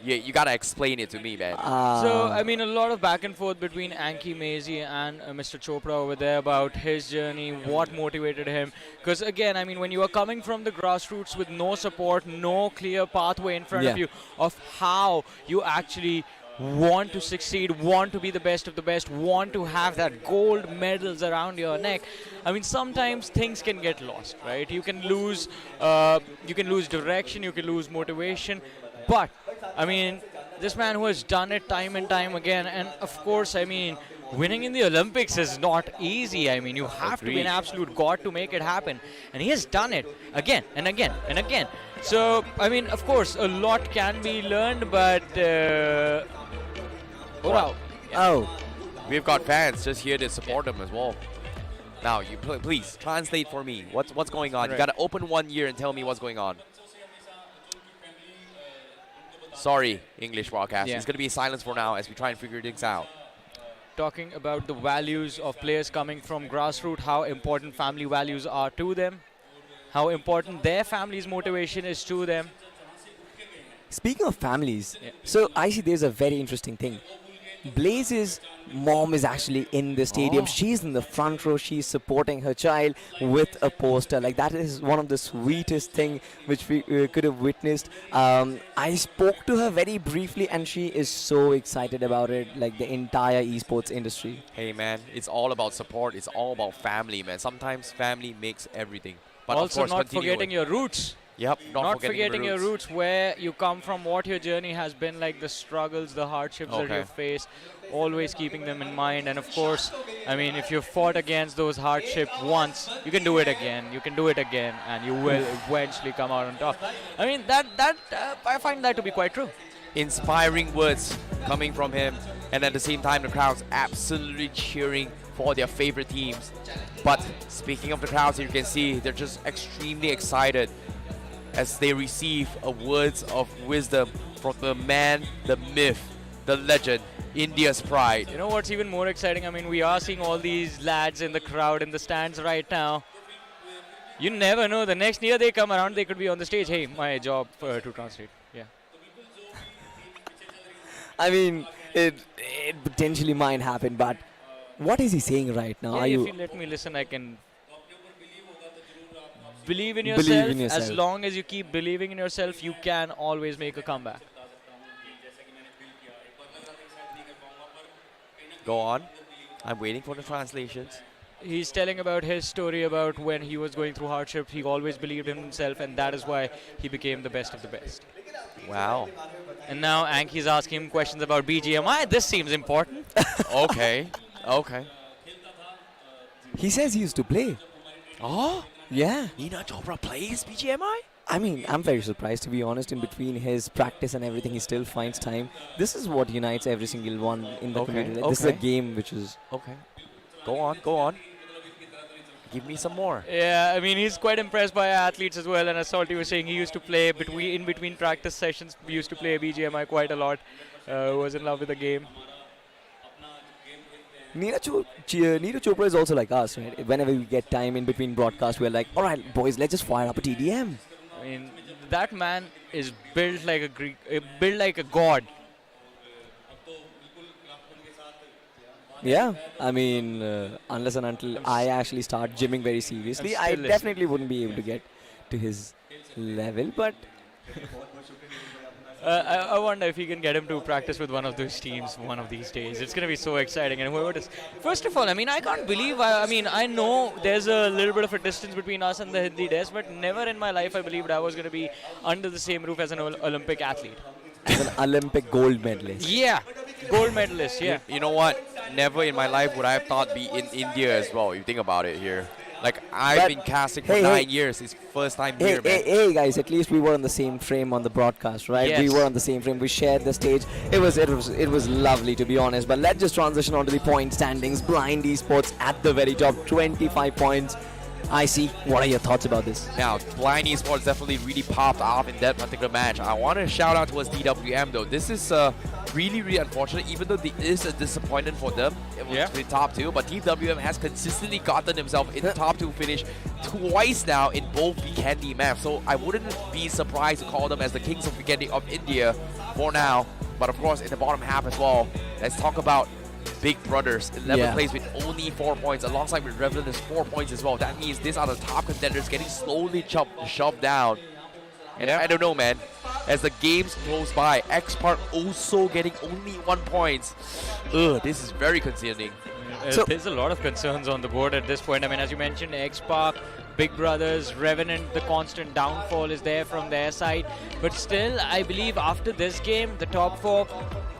[SPEAKER 3] Yeah, you gotta explain it to me, man.
[SPEAKER 6] So, I mean, a lot of back and forth between Anki, Maisie and Mr. Chopra over there about his journey, what motivated him. Because, again, I mean, when you are coming from the grassroots with no support, no clear pathway in front of you of how you actually want to succeed, want to be the best of the best, want to have that gold medals around your neck. I mean, sometimes things can get lost, right? You can lose direction, you can lose motivation. But, I mean, this man who has done it time and time again, and of course, I mean, winning in the Olympics is not easy. I mean, you have to be an absolute god to make it happen. And he has done it again and again and again. So, I mean, of course, a lot can be learned, but...
[SPEAKER 3] We've got fans just here to support him as well. Now, you please translate for me. What's going on? You gotta open one ear and tell me what's going on. Sorry, English broadcast. It's going to be silence for now as we try and figure things out.
[SPEAKER 6] Talking about the values of players coming from grassroots, how important family values are to them, how important their family's motivation is to them.
[SPEAKER 2] Speaking of families, so I see there's a very interesting thing. Blaze's mom is actually in the stadium. She's in the front row. She's supporting her child with a poster. Like, that is one of the sweetest thing which we could have witnessed. I spoke to her very briefly, and she is so excited about it, like the entire esports industry.
[SPEAKER 3] Hey man, it's all about support. It's all about family, man. Sometimes family makes everything. But
[SPEAKER 6] Also,
[SPEAKER 3] of course,
[SPEAKER 6] not forgetting your roots.
[SPEAKER 3] Yep,
[SPEAKER 6] Not forgetting your roots, where you come from, what your journey has been like, the struggles, the hardships that you've faced, always keeping them in mind. And of course, I mean, if you've fought against those hardships once, you can do it again. You can do it again, and you will eventually come out on top. I mean, I find that to be quite true.
[SPEAKER 3] Inspiring words coming from him, and at the same time, the crowd's absolutely cheering for their favorite teams. But speaking of the crowds, you can see they're just extremely excited as they receive words of wisdom from the man, the myth, the legend, India's pride.
[SPEAKER 6] You know what's even more exciting? I mean, we are seeing all these lads in the crowd, in the stands right now. You never know. The next year they come around, they could be on the stage. Hey, my job to translate. Yeah.
[SPEAKER 2] I mean, it potentially might happen, but what is he saying right now?
[SPEAKER 6] Yeah, if you let me listen, I can... Believe in yourself. As long as you keep believing in yourself, you can always make a comeback.
[SPEAKER 3] Go on. I'm waiting for the translations.
[SPEAKER 6] He's telling about his story about when he was going through hardship. He always believed in himself, and that is why he became the best of the best.
[SPEAKER 3] Wow.
[SPEAKER 6] And now Anki's asking him questions about BGMI. This seems important.
[SPEAKER 3] Okay. Okay.
[SPEAKER 2] He says he used to play.
[SPEAKER 3] Oh?
[SPEAKER 2] Yeah.
[SPEAKER 3] Nina Chopra plays BGMI?
[SPEAKER 2] I mean, I'm very surprised, to be honest. In between his practice and everything, he still finds time. This is what unites every single one in the community. This is a game which is...
[SPEAKER 3] Okay. Go on, go on. Give me some more.
[SPEAKER 6] Yeah, I mean, he's quite impressed by athletes as well. And as Salty was saying, he used to play in between practice sessions. We used to play BGMI quite a lot. Was in love with the game.
[SPEAKER 2] Neeraj Chopra is also like us, right? Whenever we get time in between broadcasts, we're like, all right, boys, let's just fire up a TDM.
[SPEAKER 6] I mean, that man is built like a god.
[SPEAKER 2] Yeah, I mean, unless and until I actually start gymming very seriously, I definitely wouldn't be able to get to his level, but...
[SPEAKER 6] I wonder if he can get him to practice with one of those teams one of these days. It's going to be so exciting. And whoever it is, first of all, I mean, I can't believe, I know there's a little bit of a distance between us and the Hindi desk, but never in my life I believed I was going to be under the same roof as an Olympic athlete.
[SPEAKER 2] As an Olympic gold medalist.
[SPEAKER 6] Yeah, gold medalist, yeah.
[SPEAKER 3] You know what? Never in my life would I have thought be in India as well. You think about it here. Like, I've been casting for 9 years. It's first time here, man.
[SPEAKER 2] Hey, guys, at least we were on the same frame on the broadcast, right?
[SPEAKER 6] Yes.
[SPEAKER 2] We were on the same frame. We shared the stage. It was lovely, to be honest. But let's just transition on to the point standings. Blind Esports at the very top, 25 points. I see. What are your thoughts about this?
[SPEAKER 3] Now, Blind Esports definitely really popped off in that particular match. I want to shout out towards DWM, though. This is really, really unfortunate, even though it is a disappointment for them with the top two. But DWM has consistently gotten himself in the top two finish twice now in both Weekendy maps. So I wouldn't be surprised to call them as the kings of Weekendy of India for now. But of course, in the bottom half as well, let's talk about Big Brothers, 11th place with only 4 points, alongside with Revenant is 4 points as well. That means these are the top contenders getting slowly shoved down. And I don't know, man. As the games close by, X-Park also getting only 1 point. This is very concerning.
[SPEAKER 6] There's a lot of concerns on the board at this point. I mean, as you mentioned, X-Park, Big Brothers, Revenant, the constant downfall is there from their side. But still, I believe after this game, the top four,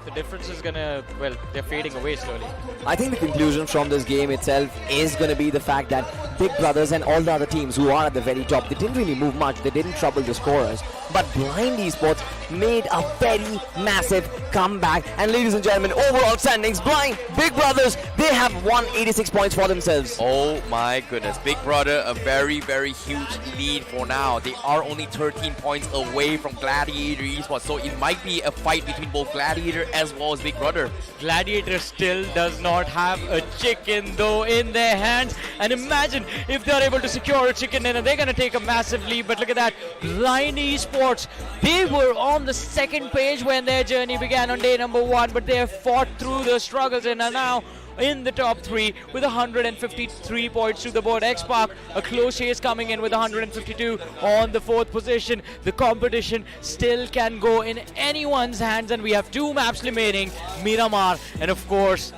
[SPEAKER 6] the difference is going to, well, they're fading away slowly.
[SPEAKER 2] I think the conclusion from this game itself is going to be the fact that Big Brothers and all the other teams who are at the very top, they didn't really move much. They didn't trouble the scorers. But Blind Esports made a very massive comeback. And ladies and gentlemen, overall standings, Blind, Big Brothers, they have won 86 points for themselves.
[SPEAKER 3] Oh my goodness. Big Brother, a very, very huge lead for now. They are only 13 points away from Gladiator Esports. So it might be a fight between both Gladiator as well as Big Brother.
[SPEAKER 6] Gladiator still does not have a chicken though in their hands. And imagine position. If they're able to secure a chicken dinner, they're going to take a massive lead. But look at that, Blind Esports, they were on the second page when their journey began on day number 1, but they have fought through the struggles and are now in the top 3 with 153 points to the board. X-Park, a close chase coming in with 152 on the 4th position. The competition still can go in anyone's hands, and we have 2 maps remaining, Miramar and of course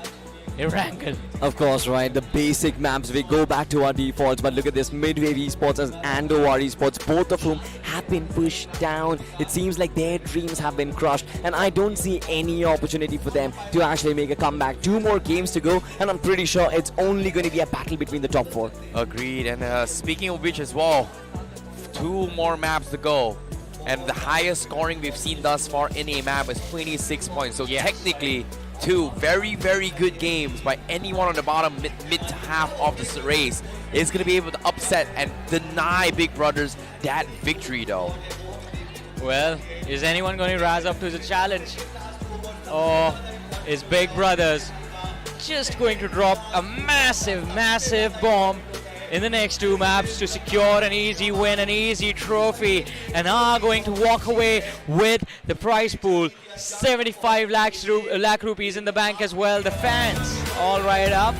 [SPEAKER 6] Erangel.
[SPEAKER 2] Of course, right, the basic maps, we go back to our defaults, but look at this, Midwave Esports and OR Esports, both of whom have been pushed down. It seems like their dreams have been crushed, and I don't see any opportunity for them to actually make a comeback. 2 more games to go, and I'm pretty sure it's only going to be a battle between the top 4.
[SPEAKER 3] Agreed. And speaking of which as well, 2 more maps to go. And the highest scoring we've seen thus far in a map is 26 points. So technically, 2 very, very good games by anyone on the bottom mid to half of this race is going to be able to upset and deny Big Brothers that victory though.
[SPEAKER 6] Well, is anyone going to rise up to the challenge? Or is Big Brothers just going to drop a massive, massive bomb in the next 2 maps to secure an easy win, an easy trophy, and are going to walk away with the prize pool, 75 lakh rupees in the bank as well. The fans all right up.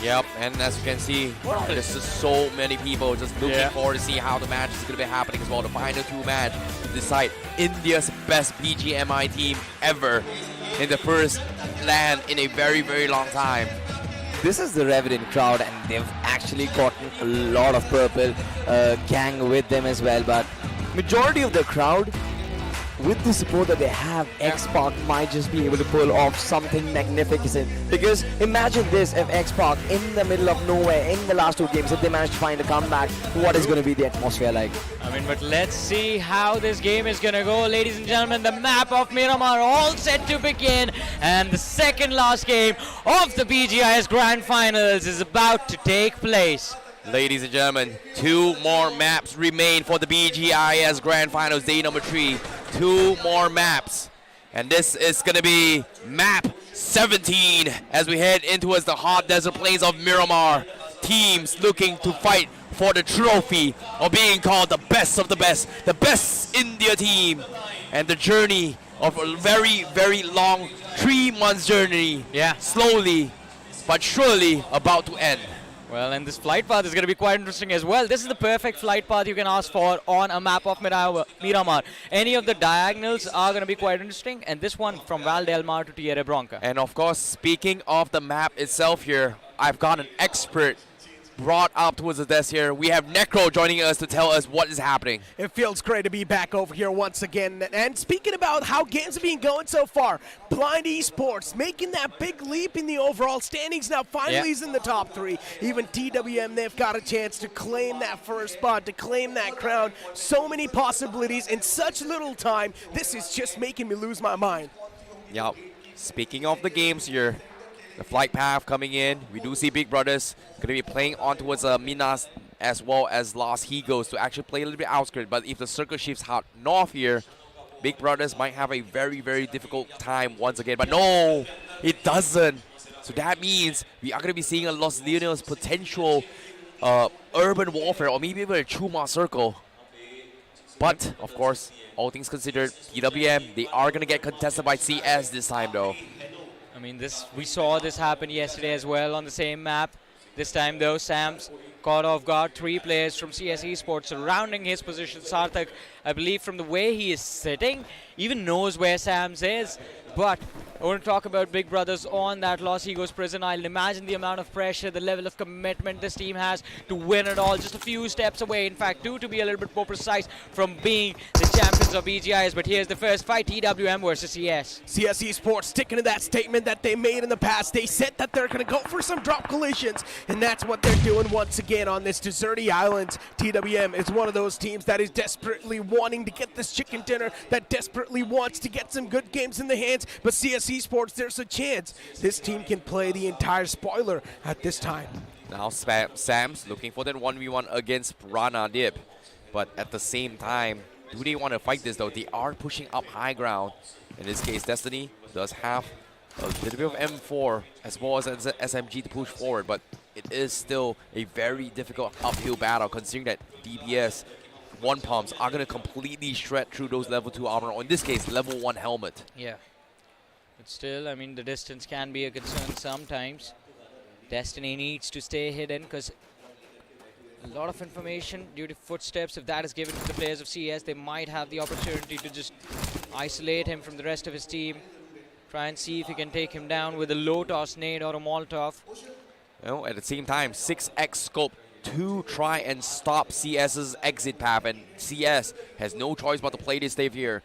[SPEAKER 3] Yep, and as you can see, there's just so many people just looking forward to see how the match is going to be happening as well. The final 2 match decide India's best BGMI team ever in the first land in a very, very long time.
[SPEAKER 2] This is the Revenant crowd, and they've actually gotten a lot of purple gang with them as well, but majority of the crowd, with the support that they have, X-Park might just be able to pull off something magnificent. Because imagine this, if X-Park in the middle of nowhere in the last 2 games, if they manage to find a comeback, what is going to be the atmosphere like?
[SPEAKER 6] I mean, but let's see how this game is going to go. Ladies and gentlemen, the map of Miramar all set to begin, and the second last game of the BGIS Grand Finals is about to take place.
[SPEAKER 3] Ladies and gentlemen, 2 more maps remain for the BGIS Grand Finals day number 3. 2 more maps. And this is going to be map 17 as we head into the hot desert plains of Miramar. Teams looking to fight for the trophy of being called the best of the best India team. And the journey of a very, very long 3 months journey. Slowly but surely about to end.
[SPEAKER 6] Well, and this flight path is going to be quite interesting as well. This is the perfect flight path you can ask for on a map of Miramar. Any of the diagonals are going to be quite interesting, and this one from Val Del Mar to Tierra Bronca.
[SPEAKER 3] And of course, speaking of the map itself here, I've got an expert brought up towards the desk here. We have Necro joining us to tell us what is happening.
[SPEAKER 4] It feels great to be back over here once again. And speaking about how games have been going so far, Blind Esports making that big leap in the overall standings. Now finally is in the top 3. Even TWM, they've got a chance to claim that first spot, to claim that crown. So many possibilities in such little time. This is just making me lose my mind.
[SPEAKER 3] Yep. Speaking of the games here, the flight path coming in, we do see Big Brothers going to be playing on towards Minas as well as Los Higos to actually play a little bit outskirts. But if the circle shifts out north here, Big Brothers might have a very, very difficult time once again. But no, it doesn't. So that means we are going to be seeing a Los Leones potential urban warfare or maybe even a Chuma circle. But, of course, all things considered, TWM, they are going to get contested by CS this time though.
[SPEAKER 6] I mean, we saw this happen yesterday as well on the same map. This time, though, Sam's caught off guard. 3 players from CS Esports surrounding his position. Sarthak, I believe from the way he is sitting, even knows where Sam's is. But I want to talk about Big Brothers on that Los Higos prison island. Imagine the amount of pressure, the level of commitment this team has to win it all. Just a few steps away, in fact, 2 to be a little bit more precise, from being the champions of BGIS. But here's the first fight, TWM versus CS.
[SPEAKER 4] CS Esports sticking to that statement that they made in the past. They said that they're going to go for some drop collisions, and that's what they're doing once again on this deserty island. TWM is one of those teams that is desperately wanting to get this chicken dinner, that desperately wants to get some good games in the hands. But CS Esports, there's a chance this team can play the entire spoiler at this time.
[SPEAKER 3] Now Sam's looking for that 1v1 against Rana Dip. But at the same time, do they want to fight this though? They are pushing up high ground. In this case, Destiny does have A little bit of M4 as well as SMG to push forward, but it is still a very difficult uphill battle considering that DBS one pumps are going to completely shred through those level 2 armor, or in this case, level 1 helmet.
[SPEAKER 6] Yeah. But still, I mean, the distance can be a concern sometimes. Destiny needs to stay hidden because a lot of information due to footsteps, if that is given to the players of CS, they might have the opportunity to just isolate him from the rest of his team. Try and see if he can take him down with a low toss nade or a Molotov.
[SPEAKER 3] You know, at the same time, 6x scope to try and stop CS's exit path, and CS has no choice but to play this save here.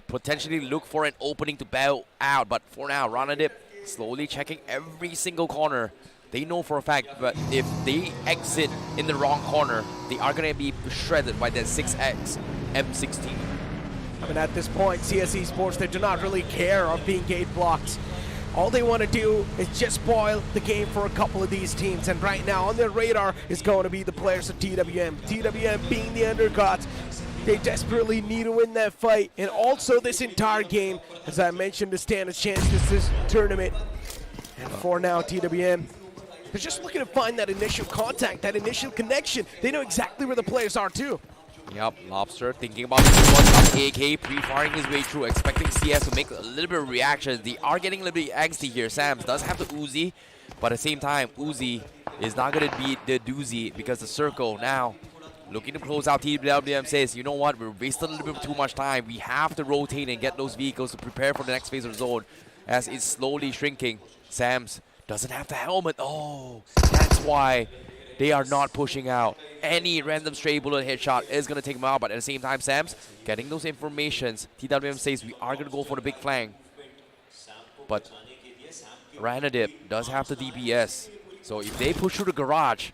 [SPEAKER 3] Potentially look for an opening to bail out, but for now, Ranadip slowly checking every single corner. They know for a fact that if they exit in the wrong corner, they are going to be shredded by that 6x M16.
[SPEAKER 4] I mean, at this point, CS Esports, they do not really care of being gate blocked. All they want to do is just spoil the game for a couple of these teams. And right now, on their radar is going to be the players of TWM. TWM being the underdogs, they desperately need to win that fight. And also this entire game, as I mentioned, to stand a chance this tournament. And for now, TWM, they're just looking to find that initial contact, that initial connection. They know exactly where the players are too.
[SPEAKER 3] Yep, Lobster thinking about this one. AK pre-firing his way through, expecting CS to make a little bit of reaction. They are getting a little bit angsty here. Sams does have the Uzi, but at the same time, Uzi is not going to be the doozy because the circle now looking to close out. TWM says, you know what, we're wasting a little bit too much time. We have to rotate and get those vehicles to prepare for the next phase of the zone as it's slowly shrinking. Sams doesn't have the helmet. Oh, that's why they are not pushing out. Any random stray bullet headshot is going to take him out, but at the same time, Sams getting those informations. TWM says we are going to go for the big flank. But Ranadip does have the DPS. So if they push through the garage,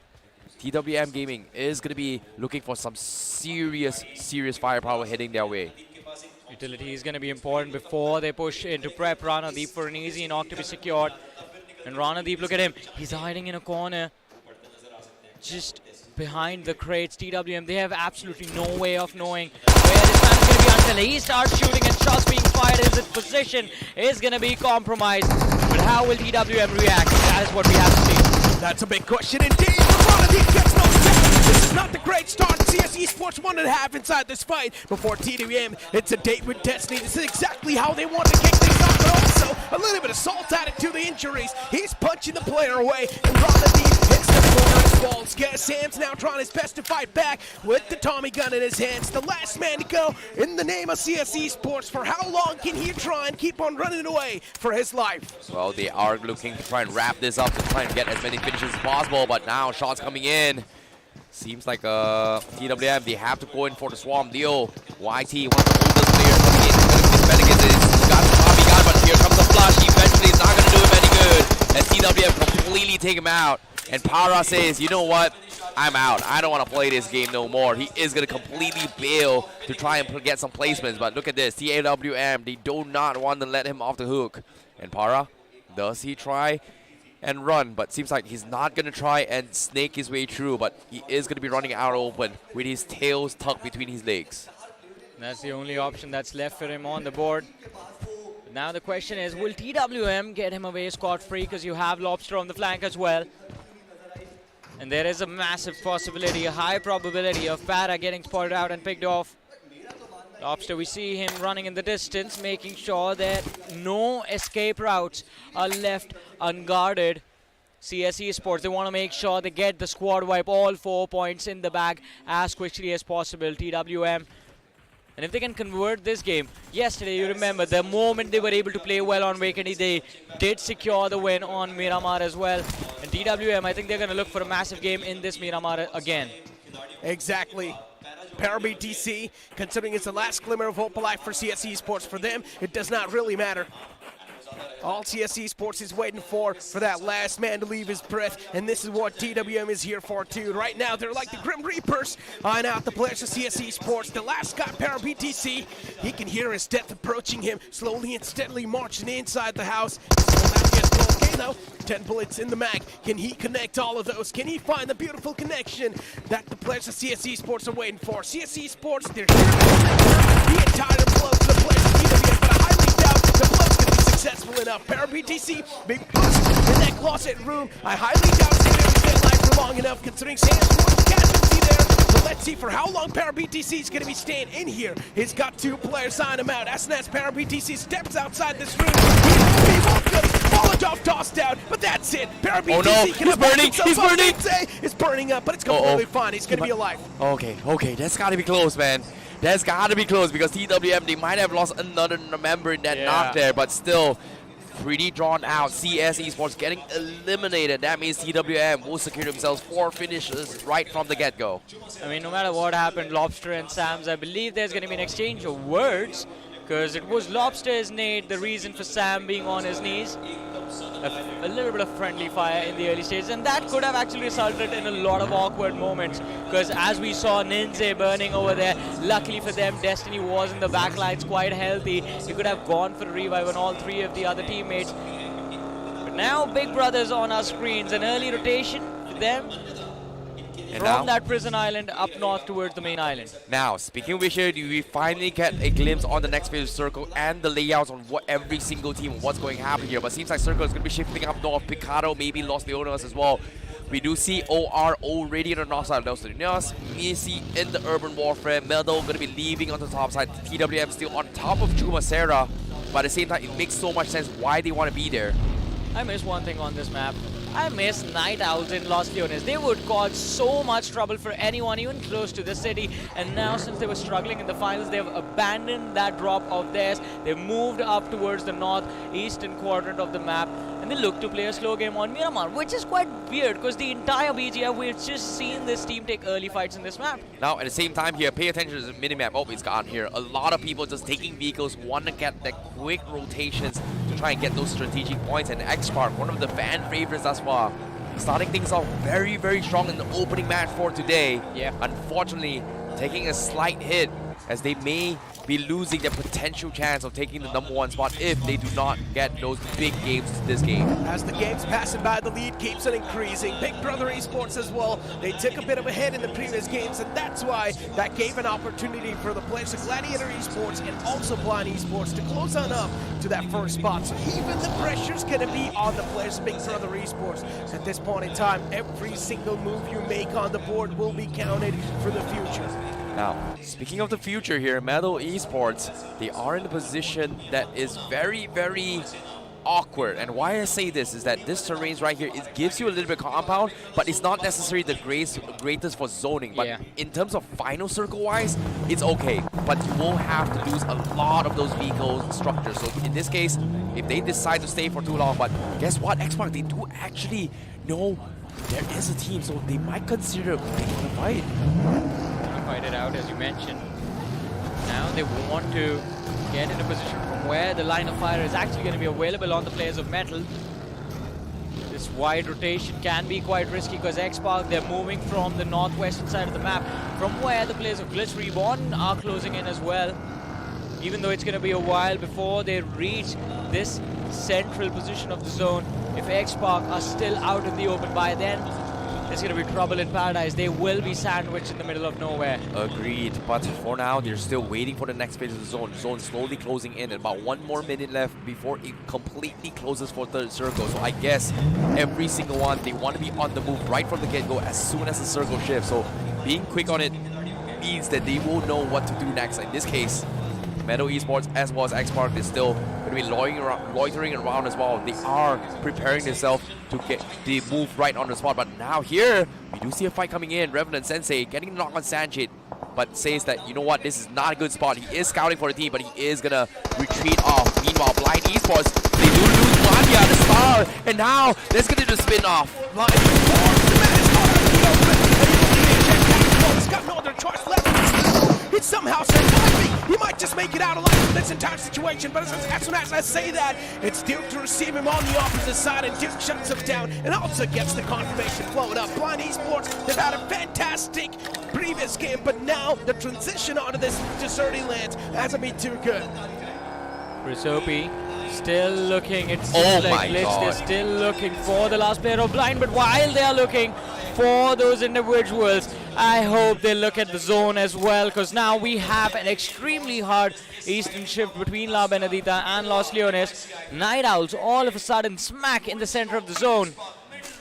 [SPEAKER 3] TWM Gaming is going to be looking for some serious firepower heading their way.
[SPEAKER 6] Utility is going to be important before they push into prep. Ranadeep for an easy knock to be secured. And Ranadeep, look at him. He's hiding in a corner. Just behind the crates. TWM, they have absolutely no way of knowing where this man is going to be until he starts shooting and shots being fired. His position is going to be compromised. But how will TWM react? That is what we have to see.
[SPEAKER 4] That's a big question indeed. Ranadeep gets no step. This is not the great start CS Esports wanted to have inside this fight. Before TWM, it's a date with Destiny. This is exactly how they want to kick things off, but also a little bit of salt added to the injuries. He's punching the player away, and Ranadeep hits the corner as well. Sam's now trying his best to fight back with the Tommy gun in his hands. The last man to go in the name of CS Esports. For how long can he try and keep on running away for his life?
[SPEAKER 3] Well, they are looking to try and wrap this up to try and get as many finishes as possible, but now shots coming in. Seems like TWM, they have to go in for the swarm deal. YT, one of the oldest players coming in. He's got the Tommy gun, but here comes the flush. Eventually, it's not going to do him any good. And TWM completely take him out. And Para says, you know what? I'm out. I don't want to play this game no more. He is going to completely bail to try and get some placements. But look at this. TWM, they do not want to let him off the hook. And Para, does he try and run? But seems like he's not going to try and snake his way through. But he is going to be running out open with his tails tucked between his legs.
[SPEAKER 6] That's the only option that's left for him on the board. Now the question is, will TWM get him away scot-free? Because you have Lobster on the flank as well. And there is a massive possibility, a high probability of Para getting spotted out and picked off. Lobster, we see him running in the distance, making sure that no escape routes are left unguarded. CS Esports, they want to make sure they get the squad wipe, all 4 points in the bag as quickly as possible. TWM. And if they can convert this game, yesterday you remember the moment they were able to play well on Wakendi, they did secure the win on Miramar as well. And TWM, I think they're going to look for a massive game in this Miramar again.
[SPEAKER 4] Exactly. ParaBTC, considering it's the last glimmer of hope alive for CS Esports, for them, it does not really matter. All CS Esports is waiting for that last man to leave his breath, and this is what TWM is here for too. Right now, they're like the Grim Reapers, eyeing out the players of CS Esports. The last guy, ParaBTC, he can hear his death approaching him, slowly and steadily marching inside the house. Okay, though, 10 bullets in the mag. Can he connect all of those? Can he find the beautiful connection that the players of CS Esports are waiting for? CS Esports, they're here to connect the entire blow to the players of TWM, but I highly doubt the blow's going to be successful. successful enough. ParaBTC being pushed in that closet room. I highly doubt it's going to stay alive for long enough, considering Sam's one casualty there. But let's see for how long ParaBTC is going to be staying in here. He's got 2 players sign him out. As soon as ParaBTC steps outside this room, he won't get Molotov tossed out, but that's it. ParaBTC
[SPEAKER 3] Oh no, he's burning, he's burning!
[SPEAKER 4] It's burning up, but it's completely fine. He's going to be alive.
[SPEAKER 3] Okay, that's gotta be close, man. That's gotta be close because TWM, they might have lost another member in that knock there, but still pretty drawn out. CS Esports getting eliminated. That means TWM will secure themselves 4 finishes right from the get-go.
[SPEAKER 6] I mean, no matter what happened, Lobster and Sam's, I believe there's going to be an exchange of words, because it was Lobster's nade the reason for Sam being on his knees. A little bit of friendly fire in the early stages, and that could have actually resulted in a lot of awkward moments, because as we saw Ninja burning over there, luckily for them, Destiny was in the backlines quite healthy. He could have gone for a revive on all 3 of the other teammates. But now Big Brother's on our screens, an early rotation for them.
[SPEAKER 3] And
[SPEAKER 6] from that prison island up north towards the main island.
[SPEAKER 3] Now, speaking of which, here, do we finally get a glimpse on the next phase of Circle and the layouts on what every single team, what's going to happen here? But seems like Circle is going to be shifting up north. Picado maybe lost the owners as well. We do see OR already on the north side of Los Misi in the urban warfare. Meldo going to be leaving on the top side. TWM still on top of Chumacera. But at the same time, it makes so much sense why they want to be there.
[SPEAKER 6] I miss one thing on this map. I miss Night Owls in Los Leones. They would cause so much trouble for anyone even close to the city. And now, since they were struggling in the finals, they've abandoned that drop of theirs. They've moved up towards the northeastern quadrant of the map. And they look to play a slow game on Miramar, which is quite weird because the entire BGI, we've just seen this team take early fights in this map.
[SPEAKER 3] Now, at the same time here, pay attention to the minimap. Oh, it's gone here. A lot of people just taking vehicles, want to get the quick rotations to try and get those strategic points. And X-Spark, one of the fan favorites thus far, starting things off very, very strong in the opening match for today.
[SPEAKER 6] Yeah.
[SPEAKER 3] Unfortunately, taking a slight hit as they may be losing their potential chance of taking the #1 spot if they do not get those big games this game.
[SPEAKER 4] As the game's passing by, the lead keeps on increasing. Big Brother Esports as well. They took a bit of a hit in the previous games, and that's why that gave an opportunity for the players of Gladiator Esports and also Blind Esports to close on up to that first spot. So even the pressure's going to be on the players of Big Brother Esports. At this point in time, every single move you make on the board will be counted for the future.
[SPEAKER 3] Now, speaking of the future here, Metal Esports, they are in a position that is very, very awkward. And why I say this is that this terrain right here, it gives you a little bit compound, but it's not necessarily the greatest for zoning. But in terms of final circle-wise, it's okay. But you will have to lose a lot of those vehicle structures. So in this case, if they decide to stay for too long, but guess what, X-Mark, they do actually know there is a team, so they might consider taking a fight.
[SPEAKER 6] Fight it out, as you mentioned. Now they want to get in a position from where the line of fire is actually going to be available on the players of Metal. This wide rotation can be quite risky because X-Park, they're moving from the northwestern side of the map, from where the players of Glitch Reborn are closing in as well. Even though it's going to be a while before they reach this central position of the zone, if X-Park are still out in the open by then, there's going to be trouble in paradise. They will be sandwiched in the middle of nowhere.
[SPEAKER 3] Agreed, but for now, they're still waiting for the next phase of the zone. Zone slowly closing in. About 1 more minute left before it completely closes for third circle. So I guess every single one, they want to be on the move right from the get-go as soon as the circle shifts. So being quick on it means that they will know what to do next. In this case, Metal Esports as well as X-Park is still going to be loitering around as well. They are preparing themselves to get the move right on the spot. But now here, we do see a fight coming in. Revenant Sensei getting the knock on Sanchit, but says that, you know what, this is not a good spot. He is scouting for the team, but he is going to retreat off. Meanwhile, Blind Esports, they do lose Mania, the star, and now there's going to do the spin-off.
[SPEAKER 4] Blind Esports, the man is caught out of the open. He's got no other choice left. It's somehow surviving. He might just make it out alive from this entire situation, but as soon as I say that, it's Duke to receive him on the opposite side, and Duke shuts him down and also gets the confirmation flowing up. Blind Esports, they've had a fantastic previous game, but now the transition onto this deserty land hasn't been too good.
[SPEAKER 6] Risopi still looking, it's like Glitch, they're still looking for the last player of Blind, but while they are looking for those individuals, I hope they look at the zone as well, because now we have an extremely hard eastern shift between La Benedita and Los Leones. Night Owls all of a sudden smack in the center of the zone.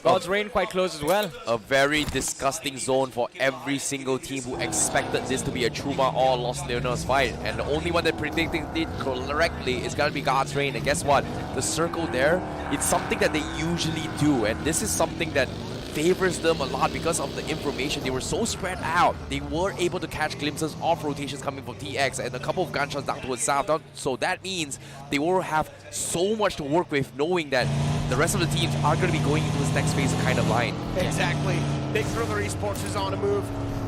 [SPEAKER 6] God's Reign quite close as well.
[SPEAKER 3] A very disgusting zone for every single team who expected this to be a Chuma or Los Leones fight. And the only one that predicted it correctly is going to be God's Reign. And guess what? The circle there, it's something that they usually do. And this is something that favors them a lot because of the information. They were so spread out. They were able to catch glimpses of rotations coming from TX and a couple of gunshots down towards south. So that means they will have so much to work with, knowing that the rest of the teams are going to be going into this next phase of kind of line.
[SPEAKER 4] Exactly. Big Brother Esports is on a move.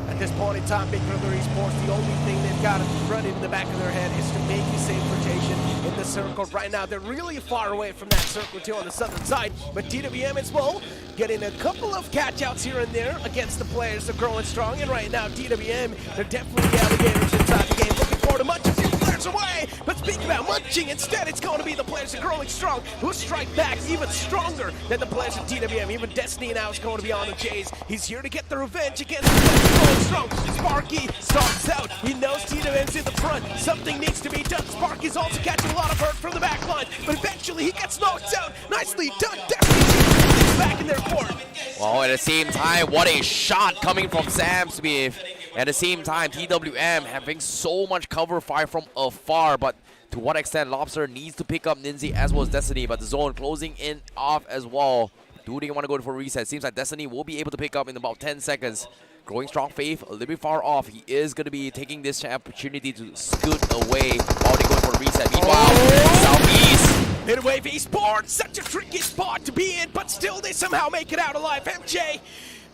[SPEAKER 4] At this point in time, Big Brother Esports, the only thing they've got running in the back of their head is to make a safe rotation in the circle. Right now, they're really far away from that circle too on the southern side. But DWM as well, getting a couple of catch-outs here and there against the players. They're growing strong. And right now, DWM, they're definitely the alligators inside the game. Looking forward to munch a few players away. But speaking about munching, instead, it's going to be the players that are growing strong who strike back even stronger than the players of DWM. Even Destiny now is going to be on the Jays. He's here to get the revenge against the players growing strong. Sparky starts out. He knows DWM's in the front. Something needs to be done. Sparky's also catching a lot of hurt from the back line. But eventually, he gets knocked out. Nicely done. Destiny back in their court.
[SPEAKER 3] Well, at the same time, what a shot coming from Sam Smith. At the same time, TWM having so much cover fire from afar, but to what extent Lobster needs to pick up Ninzi as well as Destiny, but the zone closing in off as well. Do they want to go for a reset? Seems like Destiny will be able to pick up in about 10 seconds. Growing strong Faith, a little bit far off. He is going to be taking this opportunity to scoot away while they go for a reset. Meanwhile, Southeast.
[SPEAKER 4] Midwave Esports, such a tricky spot to be in, but still they somehow make it out alive. MJ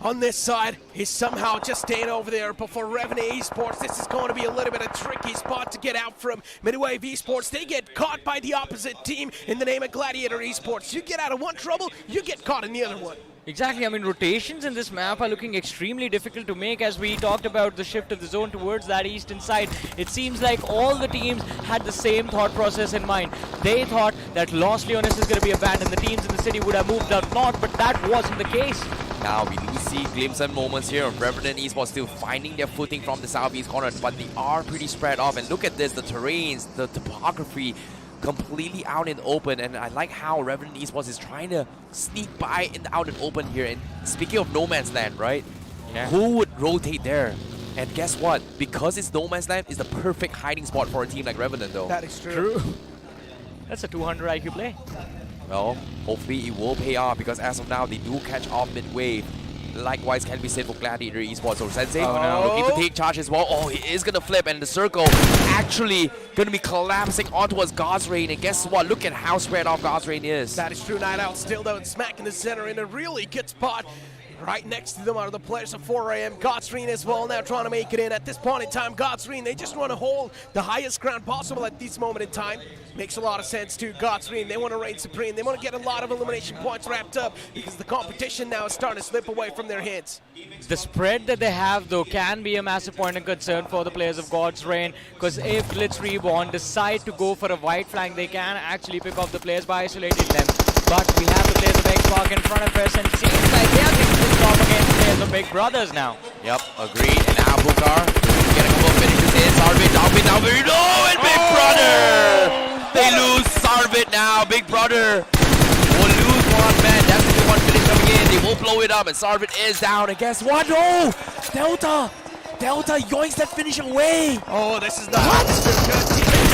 [SPEAKER 4] on this side, he's somehow just staying over there before Revenue Esports. This is going to be a little bit of a tricky spot to get out from. Midwave Esports, they get caught by the opposite team in the name of Gladiator Esports. You get out of one trouble, you get caught in the other one.
[SPEAKER 6] Exactly, I mean, rotations in this map are looking extremely difficult to make. As we talked about the shift of the zone towards that eastern side, it seems like all the teams had the same thought process in mind. They thought that Los Leones is going to be abandoned. The teams in the city would have moved out north, but that wasn't the case.
[SPEAKER 3] Now we do see glimpses and moments here of Revenant Esports still finding their footing from the southeast corner, but they are pretty spread off. And look at this, the terrains, the topography, completely out in the open. And I like how Revenant Esports is trying to sneak by in the out in the open here. And speaking of no man's land, right?
[SPEAKER 6] Yeah.
[SPEAKER 3] Who would rotate there? And guess what? Because it's no man's land, it's the perfect hiding spot for a team like Revenant though.
[SPEAKER 4] That is true.
[SPEAKER 6] That's a 200 IQ play.
[SPEAKER 3] Well, hopefully it will pay off because as of now, they do catch off mid-wave. Likewise can be said for Gladiator Esports. So Sensei looking to take charge as well. Oh, he is going to flip, and the circle actually going to be collapsing onto us God's Reign. And guess what? Look at how spread off God's Reign is.
[SPEAKER 4] That is true. Night Owl still though, smack in the center in a really good spot. Right next to them are the players of 4 AM. God's Reign as well now trying to make it in. At this point in time, God's Reign, they just want to hold the highest ground possible at this moment in time. Makes a lot of sense too. God's Reign, they want to reign supreme. They want to get a lot of elimination points wrapped up because the competition now is starting to slip away from their hands.
[SPEAKER 6] The spread that they have though can be a massive point of concern for the players of God's Reign, because if Blitz Reborn decide to go for a wide flank, they can actually pick off the players by isolating them. But we have the players of Xbox in front of us, and it seems like they are taking this off against the players of Big Brothers now.
[SPEAKER 3] Yep, agreed. And now Bukar get a couple of finishes in. Sarvit down, no, and Big Brother! They lose Sarvit now. Big Brother will lose one man. That's the one finish coming in. They will blow it up, and Sarvit is down. And guess what? No! Delta yoinks that finish away.
[SPEAKER 4] Oh, this is not good.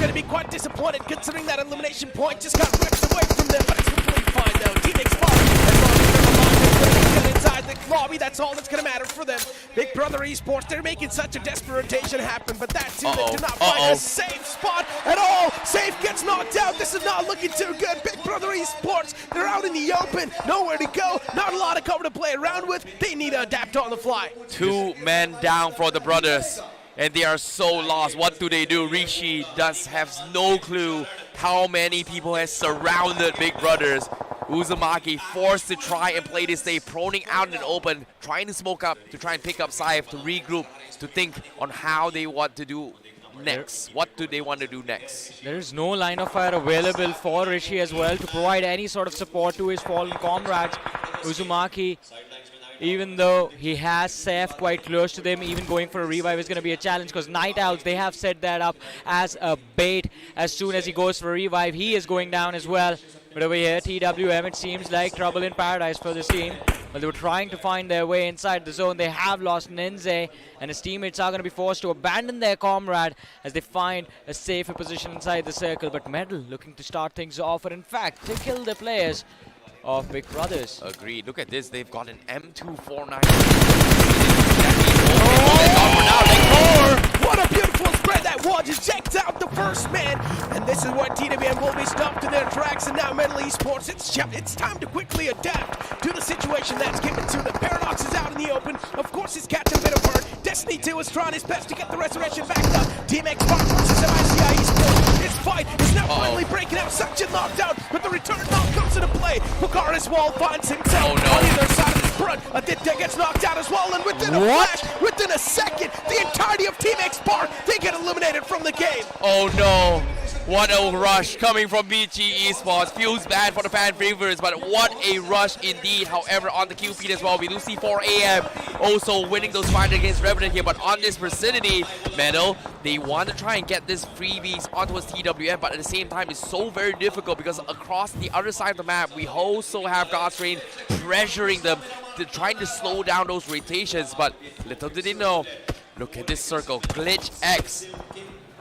[SPEAKER 4] Going to be quite disappointed considering that elimination point just got ripped away from them, but it's completely fine now. Teammates fine. As long as they're alive, get inside the lobby, that's all that's going to matter for them. Big Brother Esports, they're making such a desperate rotation happen, but that too, they do not find a safe spot at all. Safe gets knocked out. This is not looking too good. Big Brother Esports, they're out in the open, nowhere to go, not a lot of cover to play around with. They need to adapt on the fly.
[SPEAKER 3] 2 men down for the brothers. And they are so lost. What do they do? Rishi does have no clue how many people has surrounded Big Brothers. Uzumaki forced to try and play this safe, proning out in the open, trying to smoke up, to try and pick up Saif, to regroup, to think on how they want to do next. What do they want to do next?
[SPEAKER 6] There is no line of fire available for Rishi as well to provide any sort of support to his fallen comrades. Uzumaki even though he has Seth quite close to them, even going for a revive is going to be a challenge because Night Owls, they have set that up as a bait. As soon as he goes for a revive, he is going down as well. But over here, TWM, it seems like trouble in paradise for this team. Well, they were trying to find their way inside the zone. They have lost Ninze, and his teammates are going to be forced to abandon their comrade as they find a safer position inside the circle. But Medal looking to start things off, or in fact, to kill the players of Big Brothers.
[SPEAKER 3] Agreed. Look at this. They've got an M249.
[SPEAKER 4] What a beautiful spread that was. Just checked out the first man. And this is where TWM will be stopped in their tracks. And now Metal Esports, it's time to quickly adapt to the situation that's given to them. Paradox is out in the open. Of course, he's catching a bit of hurt. Destiny 2 is trying his best to get the resurrection back up. Team X Spark versus MICI Esports. This fight is now finally breaking out. Suction knocked out, but the return knock comes into play. Pocara's wall finds himself on either side of his front. Aditya gets knocked out as well, and within a flash, within a second, the entirety of Team X Spark, they get eliminated from the game.
[SPEAKER 3] Oh no. What a rush coming from BG Esports. Feels bad for the fan favorites, but what a rush indeed. However, on the kill feed as well, we do see 4 AM also winning those fights against Revenant here. But on this vicinity, Metal, they want to try and get this freebies onto his TWM, but at the same time, it's so very difficult because across the other side of the map, we also have God's Rain pressuring them, trying to slow down those rotations. But little did they know, look at this circle, Glitch X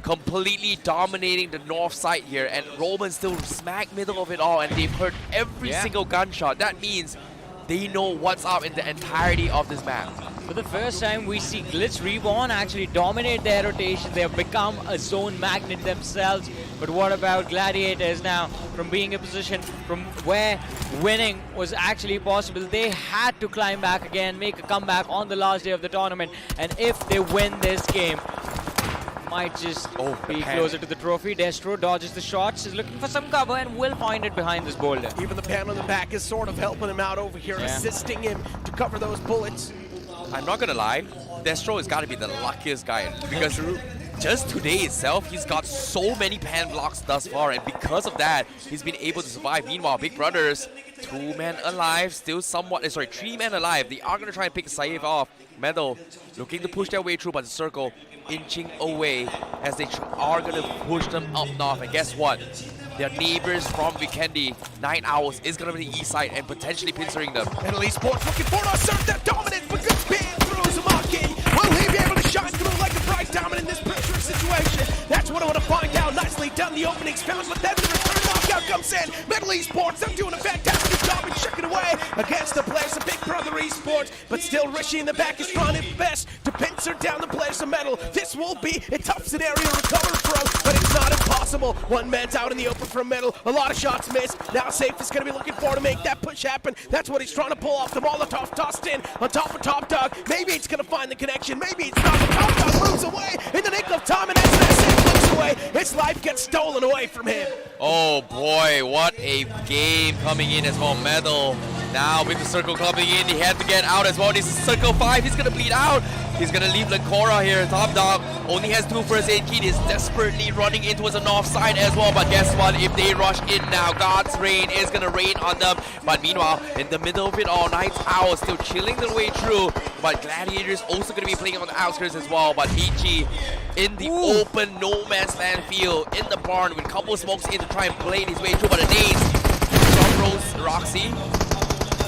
[SPEAKER 3] completely dominating the north side here, and Roman still smack middle of it all, and they've heard every single gunshot. That means they know what's up in the entirety of this map.
[SPEAKER 6] For the first time, we see Glitch Reborn actually dominate their rotation. They have become a zone magnet themselves. But what about Gladiators now? From being in a position from where winning was actually possible, they had to climb back again, make a comeback on the last day of the tournament. And if they win this game, might just be closer to the trophy. Destro dodges the shots, is looking for some cover, and will find it behind this boulder.
[SPEAKER 4] Even the pan on the back is sort of helping him out over here, assisting him to cover those bullets.
[SPEAKER 3] I'm not gonna lie, Destro has got to be the luckiest guy because just today itself, he's got so many pan blocks thus far, and because of that, he's been able to survive. Meanwhile, Big Brothers, 2 men alive, still somewhat, 3 men alive. They are gonna try and pick Saif off. Metal looking to push their way through, but the circle inching away as they are gonna push them up north. And guess what? Their neighbors from Vikendi, Night Owls, is gonna be the east side and potentially pincerring them.
[SPEAKER 4] Metal Esports looking for to assert their dominance, but good spin through Uzumaki. Will he be able to shine through like a bright diamond in this pressurous situation? That's what I want to find out. Nicely done, the opening's found, but then the return knockout comes in. Metal Esports, they're doing a fantastic job and chicken away against the players of Big Brother Esports, but still Rishi in the back is trying his best to pincer down the players of Metal. This will be a tough scenario to recover from, but it's not impossible. One man's out in the open from Metal. A lot of shots missed. Now Safe is going to be looking for to make that push happen. That's what he's trying to pull off. The Molotov tossed in on top of Top Dog. Maybe it's going to find the connection. Maybe it's not. But Top Dog moves away in the nick of time, and as Safe moves away, his life gets stolen away from him.
[SPEAKER 3] Oh boy, what a game coming in as well. Metal now with the circle coming in. He had to get out as well. This is circle 5. He's going to bleed out. He's going to leave Lancora here. Top Dog only has 2 first aid kit. He's desperately running in towards the north side as well. But guess what? If they rush in now, God's Rain is going to rain on them. But meanwhile, in the middle of it all, Night Owl still chilling their way through. But Gladiators also going to be playing on the outskirts as well. But BG in the open no man's land field in the barn with a couple of smokes in to try and play his way through. But the nades from Rose Roxy.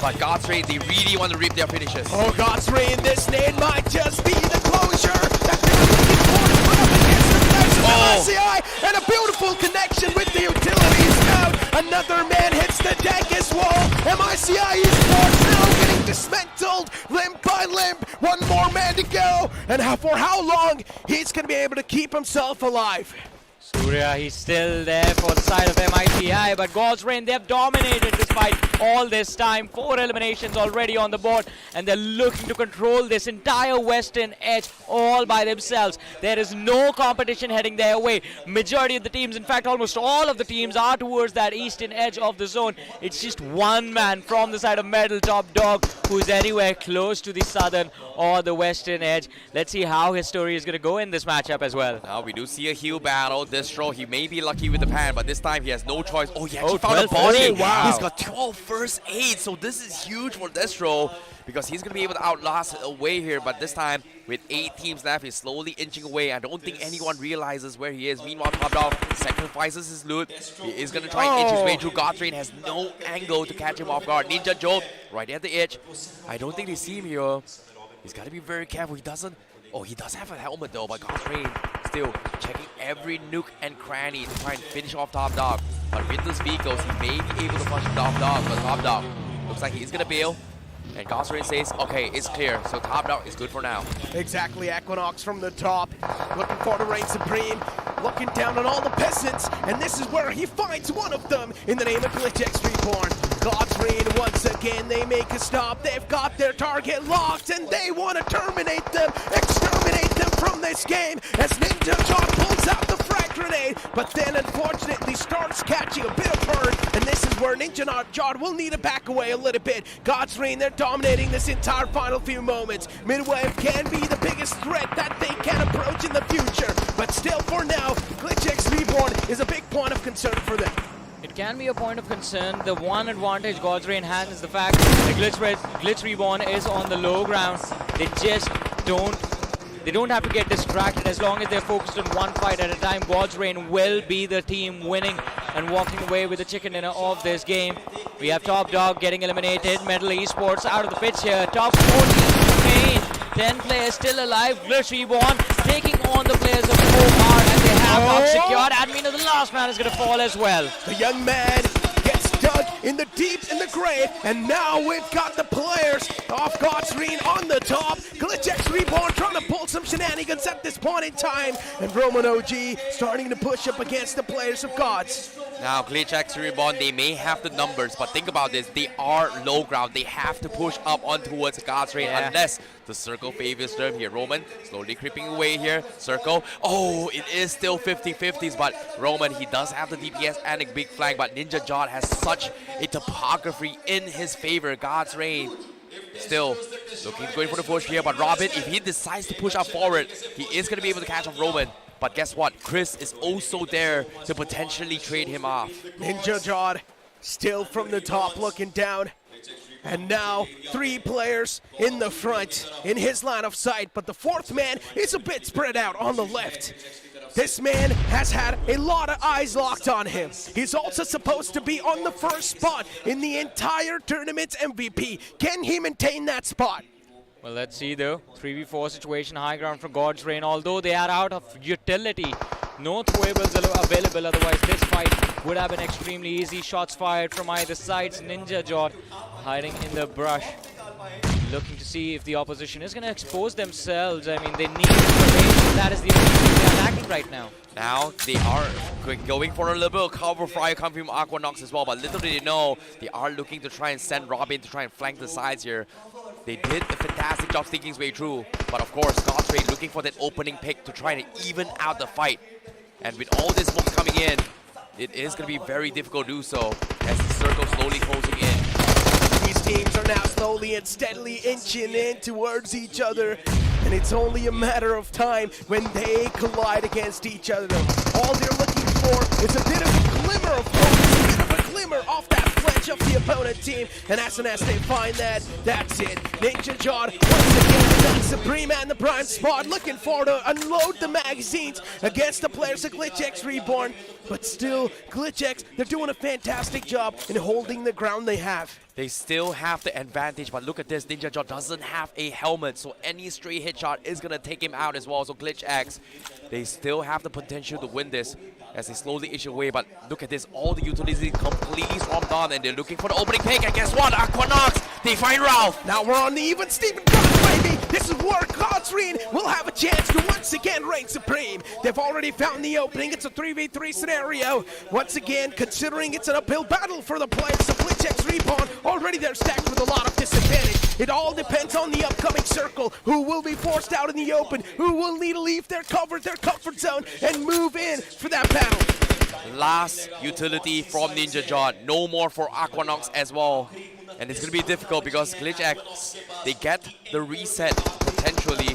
[SPEAKER 3] But God's Rain, they really want to reap their finishes.
[SPEAKER 4] Oh, God's Rain, this nade might just be the closure that they're looking for to put up against the players of MICI, and a beautiful connection with the utilities out. Another man hits the Dankus wall. MICI Esports now getting dismantled limb by limb. One more man to go, and for how long he's going to be able to keep himself alive.
[SPEAKER 6] Surya, he's still there for the side of MICI, but God's Rain, they've dominated this fight all this time. 4 eliminations already on the board, and they're looking to control this entire western edge all by themselves. There is no competition heading their way. Majority of the teams, in fact almost all of the teams, are towards that eastern edge of the zone. It's just one man from the side of Metal, Top Dog, who's anywhere close to the southern or the western edge. Let's see how his story is going to go in this matchup as well.
[SPEAKER 3] Now we do see a heal battle. This Destro. He may be lucky with the pan, but this time he has no choice. Oh, he actually
[SPEAKER 6] Oh,
[SPEAKER 3] found a
[SPEAKER 6] 12
[SPEAKER 3] body.
[SPEAKER 6] first aid. Wow.
[SPEAKER 3] He's got 12 first aid, so this is huge for Destro because he's going to be able to outlast away here. But this time, with 8 teams left, he's slowly inching away. I don't think anyone realizes where he is. Meanwhile, Top Dog sacrifices his loot. He is going to try and inch his way through. Godtrain has no angle to catch him off guard. Ninja Joe right at the edge. I don't think they see him here. He's got to be very careful. He doesn't. Oh, he does have a helmet though, but Godtrain still checking every nook and cranny to try and finish off Top Dog. But with those vehicles, he may be able to punch Top Dog, but Top Dog looks like he's going to bail. And Godtrain says, okay, it's clear. So Top Dog is good for now.
[SPEAKER 4] Exactly, Equinox from the top, looking for the reign supreme, looking down on all the peasants, and this is where he finds one of them in the name of GlitchX Reborn. Godtrain, once again, they make a stop. They've got their target locked, and they want to terminate them, exterminate them from this game, as Ninja John pulls out the frag grenade, but then unfortunately starts catching a bit of hurt, and this is where Ninja John will need to back away a little bit. Godtrain, they're dominating this entire final few moments. Midwave can be the biggest threat that they can approach in the future, but still for now, GlitchX Reborn is a big point of concern for them.
[SPEAKER 6] It can be a point of concern. The one advantage Godtrain has is the fact that Glitch Reborn is on the low ground. They just don't have to get distracted as long as they're focused on one fight at a time. Godtrain will be the team winning and walking away with the chicken dinner of this game. We have Top Dog getting eliminated. Metal Esports out of the pitch here. Top 14 remain. 10 players still alive. Glitch Reborn taking on the players of OR, and they have not secured. Admin of the last man is going to fall as well.
[SPEAKER 4] The young man gets dug in the deep in the grave, and now we've got the players of Godtrain on the top. GlitchX Reborn trying to pull some shenanigans at this point in time, and Roman OG starting to push up against the players of Gods.
[SPEAKER 3] Now, GlitchX Reborn, they may have the numbers, but think about this. They are low ground. They have to push up on towards Godtrain unless the circle favors them here. Roman slowly creeping away here. Circle. Oh, it is still 50-50s, but Roman, he does have the DPS and a big flank, but Ninja John has such a topography in his favor. Godtrain still looking going for the push here, but Robin, if he decides to push up forward, he is going to be able to catch off Roman. But guess what? Chris is also there to potentially trade him off.
[SPEAKER 4] Ninja John still from the top looking down. And now 3 players in the front in his line of sight, but the 4th man is a bit spread out on the left. This man has had a lot of eyes locked on him. He's also supposed to be on the first spot in the entire tournament's MVP. Can he maintain that spot?
[SPEAKER 6] Well, let's see though. 3v4 situation, high ground for Godtrain. Although they are out of utility, no throwables available. Otherwise, this fight would have been extremely easy. Shots fired from either sides. Ninja John hiding in the brush, looking to see if the opposition is going to expose themselves. I mean, they need information. That is the only thing they are lacking right now.
[SPEAKER 3] Now they are going for a little bit of cover fire coming from Aquanox as well, but little do they know, they are looking to try and send Robin to try and flank the sides here. They did a fantastic job sneaking his way through, but of course, Godtrain looking for that opening pick to try to even out the fight. And with all this smoke coming in, it is going to be very difficult to do so as the circle slowly closing in.
[SPEAKER 4] These teams are now slowly and steadily inching in towards each other, and it's only a matter of time when they collide against each other. All they're looking for is a bit of a glimmer of focus, a bit of a glimmer off that flinch of the opponent team, and as soon as they find that, that's it. Ninja John once again the supreme and the prime spot, looking for to unload the magazines against the players of GlitchX Reborn, but still, GlitchX, they're doing a fantastic job in holding the ground they have.
[SPEAKER 3] They still have the advantage, but look at this. Ninja John doesn't have a helmet, so any stray headshot is going to take him out as well. So GlitchX, they still have the potential to win this as they slowly inch away. But look at this. All the utilities completely swamped on, and they're looking for the opening pick. And guess what? Aquanox, they find Ralph.
[SPEAKER 4] Now we're on the even Steven gun, baby. This is where Godtrain will have a chance to once again reign supreme. They've already found the opening. It's a 3v3 scenario. Once again, considering it's an uphill battle for the players of GlitchX Reborn, already they're stacked with a lot of disadvantage. It all depends on the upcoming circle, who will be forced out in the open, who will need to leave their comfort zone, and move in for that battle.
[SPEAKER 3] Last utility from Ninja John. No more for Aquanox as well. And it's going to be difficult because GlitchX, they get the reset potentially.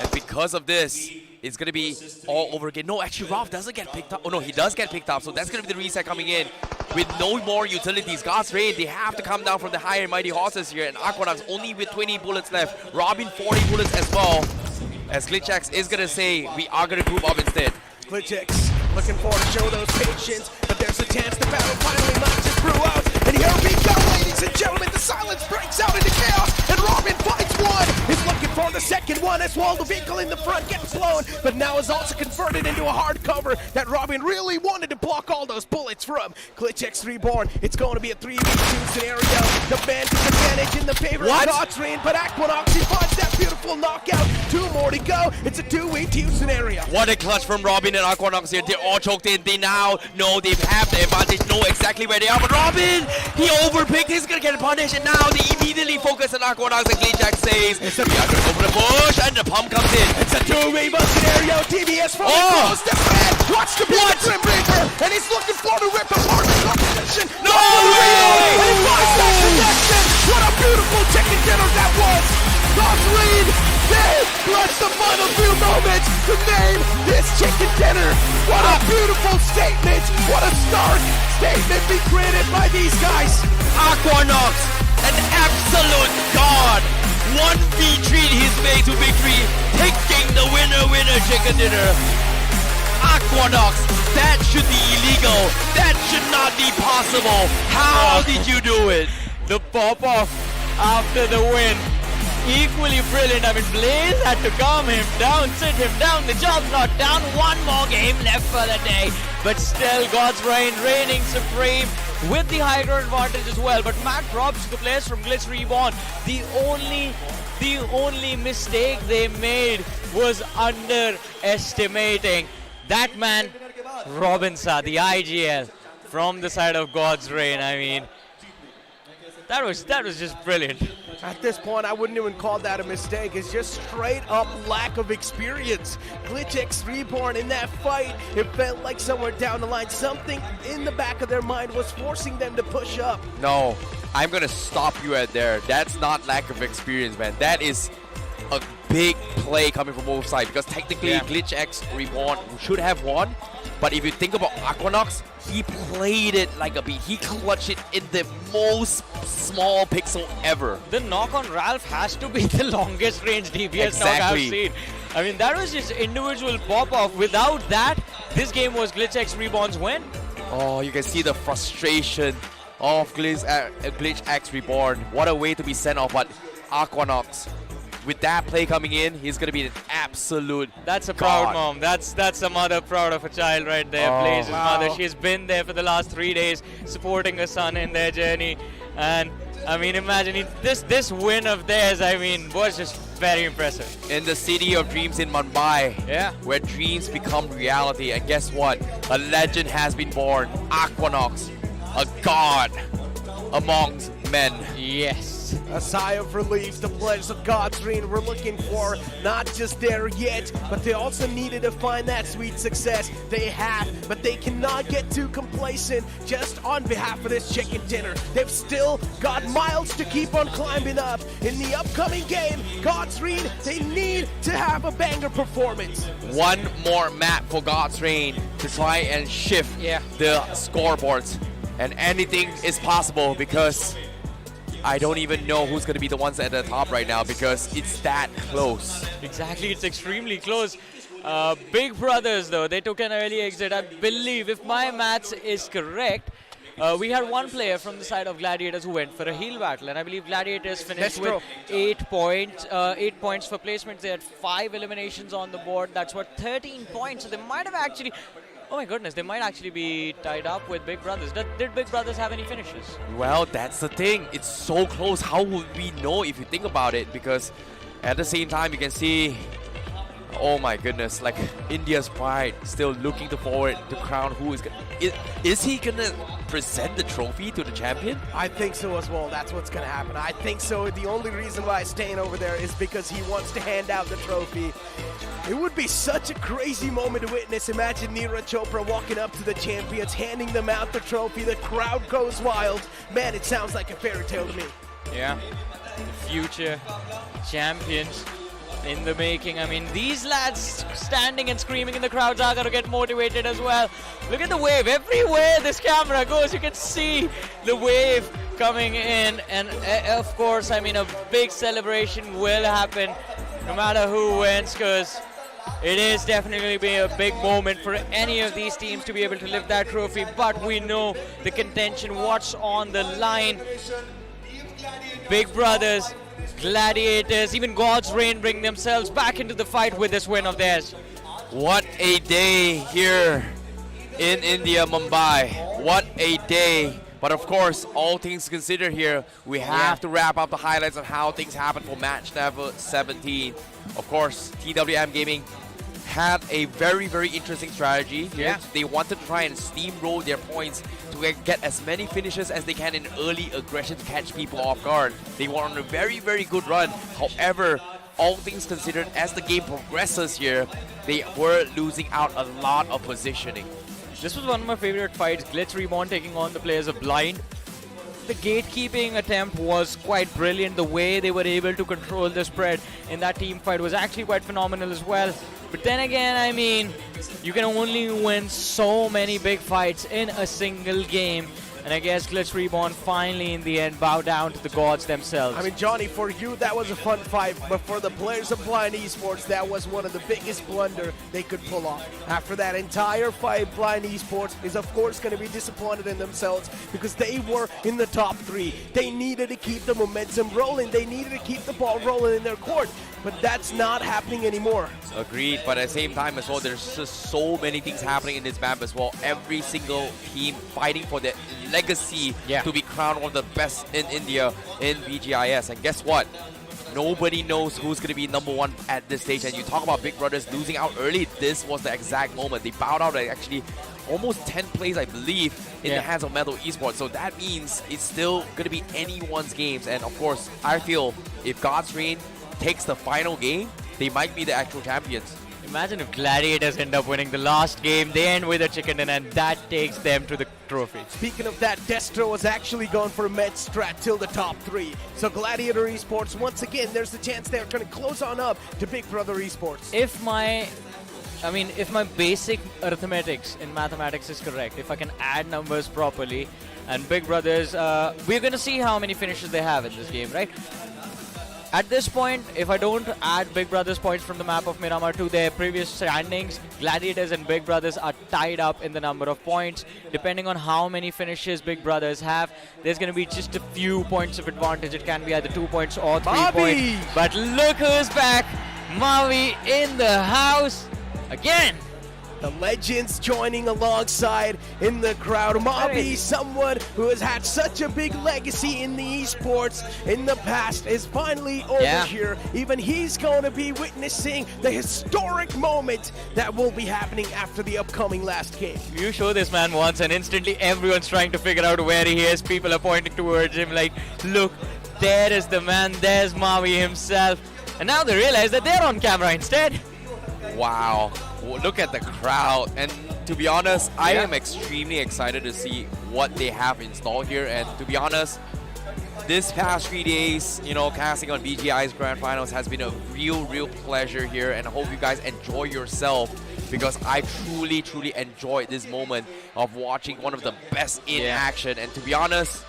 [SPEAKER 3] And because of this, It's going to be all over again. No, actually, Ralph doesn't get picked up. Oh, no, he does get picked up. So that's going to be the reset coming in. With no more utilities, God's Rain, they have to come down from the higher mighty horses here. And Aquanax only with 20 bullets left. Robin 40 bullets as well. As GlitchX is going to say, we are going to group up instead.
[SPEAKER 4] GlitchX looking forward to show those patience, but there's a chance the battle finally might just brew out. And here we go, ladies and gentlemen, the silence breaks out into chaos, and Robin fights one. He's looking for the second one as well. The vehicle in the front gets blown, but now is also converted into a hard cover that Robin really wanted to block all those bullets from. GlitchX Reborn, it's going to be a 3v2 scenario. The man gets advantage in the favor of God's Rain, but Aquanox, he finds that beautiful knockout. 2 more to go. It's a 2v2 scenario.
[SPEAKER 3] What a clutch from Robin and Aquanox here. They're all choked in. They now know they have the advantage, know exactly where they are. But Robin, he overpicked. He's going to get punished. And now they immediately focus on Aquanox. And GlitchX says, we are going to go for the push. And the pump comes in.
[SPEAKER 4] It's a 2v1 scenario. TBS from close to Fred. Watch the Grim Reaper. And he's looking for to rip apart the competition.
[SPEAKER 3] No!
[SPEAKER 4] And he finds that connection. What a beautiful chicken dinner that was. God's Rain, they clutch the final few moments to name this chicken dinner. What a beautiful statement. What a stark statement be created by these guys.
[SPEAKER 3] Aquanox, an absolute god. 1v3 his way to victory, taking the winner chicken dinner. Aquanox, that should be illegal. That should not be possible. How did you do it?
[SPEAKER 6] The pop-off after the win. Equally brilliant. I mean, Blaze had to calm him down, sit him down. The job's not done. One more game left for the day. But still, God's Rain reigning supreme with the high ground advantage as well. But mad props to the players from Glitch Reborn. The only mistake they made was underestimating that man, Robin Sa, the IGL from the side of God's Rain. I mean, that was just brilliant.
[SPEAKER 4] At this point, I wouldn't even call that a mistake. It's just straight up lack of experience. GlitchX Reborn in that fight, it felt like somewhere down the line, something in the back of their mind was forcing them to push up.
[SPEAKER 3] No, I'm going to stop you at there. That's not lack of experience, man. That is a big play coming from both sides, because technically GlitchX Reborn should have won. But if you think about Aquanox, he played it like a beat. He clutched it in the most small pixel ever.
[SPEAKER 6] The knock on Ralph has to be the longest range DPS knock I've seen. I mean, that was just individual pop-off. Without that, this game was GlitchX Reborn's win.
[SPEAKER 3] Oh, you can see the frustration of GlitchX Reborn. What a way to be sent off, but Aquanox, with that play coming in, he's going to be an absolute
[SPEAKER 6] That's a proud mom. That's a mother proud of a child right there. Blaze's mother. She's been there for the last 3 days, supporting her son in their journey. And I mean, imagine this win of theirs, I mean, was just very impressive.
[SPEAKER 3] In the city of dreams in Mumbai, where dreams become reality. And guess what? A legend has been born. Aquanox, a god amongst men.
[SPEAKER 6] Yes.
[SPEAKER 4] A sigh of relief. The players of God's Rain were looking for, not just there yet, but they also needed to find that sweet success. They have, but they cannot get too complacent just on behalf of this chicken dinner. They've still got miles to keep on climbing up. In the upcoming game, God's Rain, they need to have a banger performance.
[SPEAKER 3] One more map for God's Rain to try and shift the scoreboards. And anything is possible, because I don't even know who's going to be the ones at the top right now, because it's that close.
[SPEAKER 6] Exactly, it's extremely close. Big Brothers, though, they took an early exit. I believe, if my maths is correct, we had one player from the side of Gladiators who went for a heal battle, and I believe Gladiators finished with 8 points. 8 points for placements. They had 5 eliminations on the board. That's what, 13 points. So they might have actually... Oh my goodness, they might actually be tied up with Big Brothers. Did Big Brothers have any finishes?
[SPEAKER 3] Well, that's the thing. It's so close. How would we know if you think about it? Because at the same time, you can see, oh my goodness, like India's pride still looking forward to crown who is going. Is he going to present the trophy to the champion?
[SPEAKER 4] I think so as well. That's what's going to happen. I think so. The only reason why he's staying over there is because he wants to hand out the trophy. It would be such a crazy moment to witness. Imagine Neeraj Chopra walking up to the champions, handing them out the trophy. The crowd goes wild. Man, it sounds like a fairy tale to me.
[SPEAKER 6] Yeah. The future champions in the making. I mean, these lads standing and screaming in the crowds are going to get motivated as well. Look at the wave. Everywhere this camera goes, you can see the wave coming in. And of course, I mean, a big celebration will happen no matter who wins, because it is definitely be a big moment for any of these teams to be able to lift that trophy. But we know the contention, what's on the line. Big Brothers, Gladiators, even God's Reign bring themselves back into the fight with this win of theirs.
[SPEAKER 3] What a day here in India, Mumbai. What a day. But of course, all things considered here, we have to wrap up the highlights of how things happened for match number 17. Of course, TWM Gaming had a very, very interesting strategy here. They wanted to try and steamroll their points to get as many finishes as they can in early aggression to catch people off guard. They were on a very, very good run. However, all things considered, as the game progresses here, they were losing out a lot of positioning.
[SPEAKER 6] This was one of my favorite fights, Glitch Reborn taking on the players of Blind. The gatekeeping attempt was quite brilliant. The way they were able to control the spread in that team fight was actually quite phenomenal as well. But then again, I mean, you can only win so many big fights in a single game. And I guess Glitch Reborn finally in the end bow down to the gods themselves.
[SPEAKER 4] I mean, Johnny, for you that was a fun fight, but for the players of Blind Esports, that was one of the biggest blunder they could pull off. After that entire fight, Blind Esports is of course going to be disappointed in themselves because they were in the top 3. They needed to keep the momentum rolling. They needed to keep the ball rolling in their court, but that's not happening anymore.
[SPEAKER 3] Agreed, but at the same time as well, there's just so many things happening in this map as well. Every single team fighting for their legacy to be crowned one of the best in India in BGIS. And guess what? Nobody knows who's going to be number 1 at this stage. And you talk about Big Brothers losing out early. This was the exact moment. They bowed out at actually almost 10 plays, I believe, in the hands of Metal Esports. So that means it's still going to be anyone's games. And of course, I feel if God's Reign takes the final game, they might be the actual champions.
[SPEAKER 6] Imagine if Gladiators end up winning the last game, they end with a chicken dinner, and that takes them to the trophy.
[SPEAKER 4] Speaking of that, Destro was actually going for a med strat till the top 3. So Gladiator Esports, once again, there's a chance they're going to close on up to Big Brother Esports.
[SPEAKER 6] If my basic arithmetics in mathematics is correct, if I can add numbers properly, and Big Brothers, we're going to see how many finishes they have in this game, right? At this point, if I don't add Big Brothers points from the map of Miramar to their previous standings, Gladiators and Big Brothers are tied up in the number of points. Depending on how many finishes Big Brothers have, there's going to be just a few points of advantage. It can be either 2 points or 3 points. But look who's back. Mavi in the house again.
[SPEAKER 4] The legends joining alongside in the crowd. Mavi, someone who has had such a big legacy in the esports in the past, is finally over here. Even he's going to be witnessing the historic moment that will be happening after the upcoming last game.
[SPEAKER 6] You show this man once and instantly everyone's trying to figure out where he is. People are pointing towards him like, look, there is the man, there's Mavi himself. And now they realize that they're on camera instead.
[SPEAKER 3] Wow. Look at the crowd, and to be honest, I am extremely excited to see what they have installed here. And to be honest, this past 3 days, you know, casting on BGI's Grand Finals has been a real pleasure here, and I hope you guys enjoy yourself, because I truly enjoyed this moment of watching one of the best in action. And to be honest,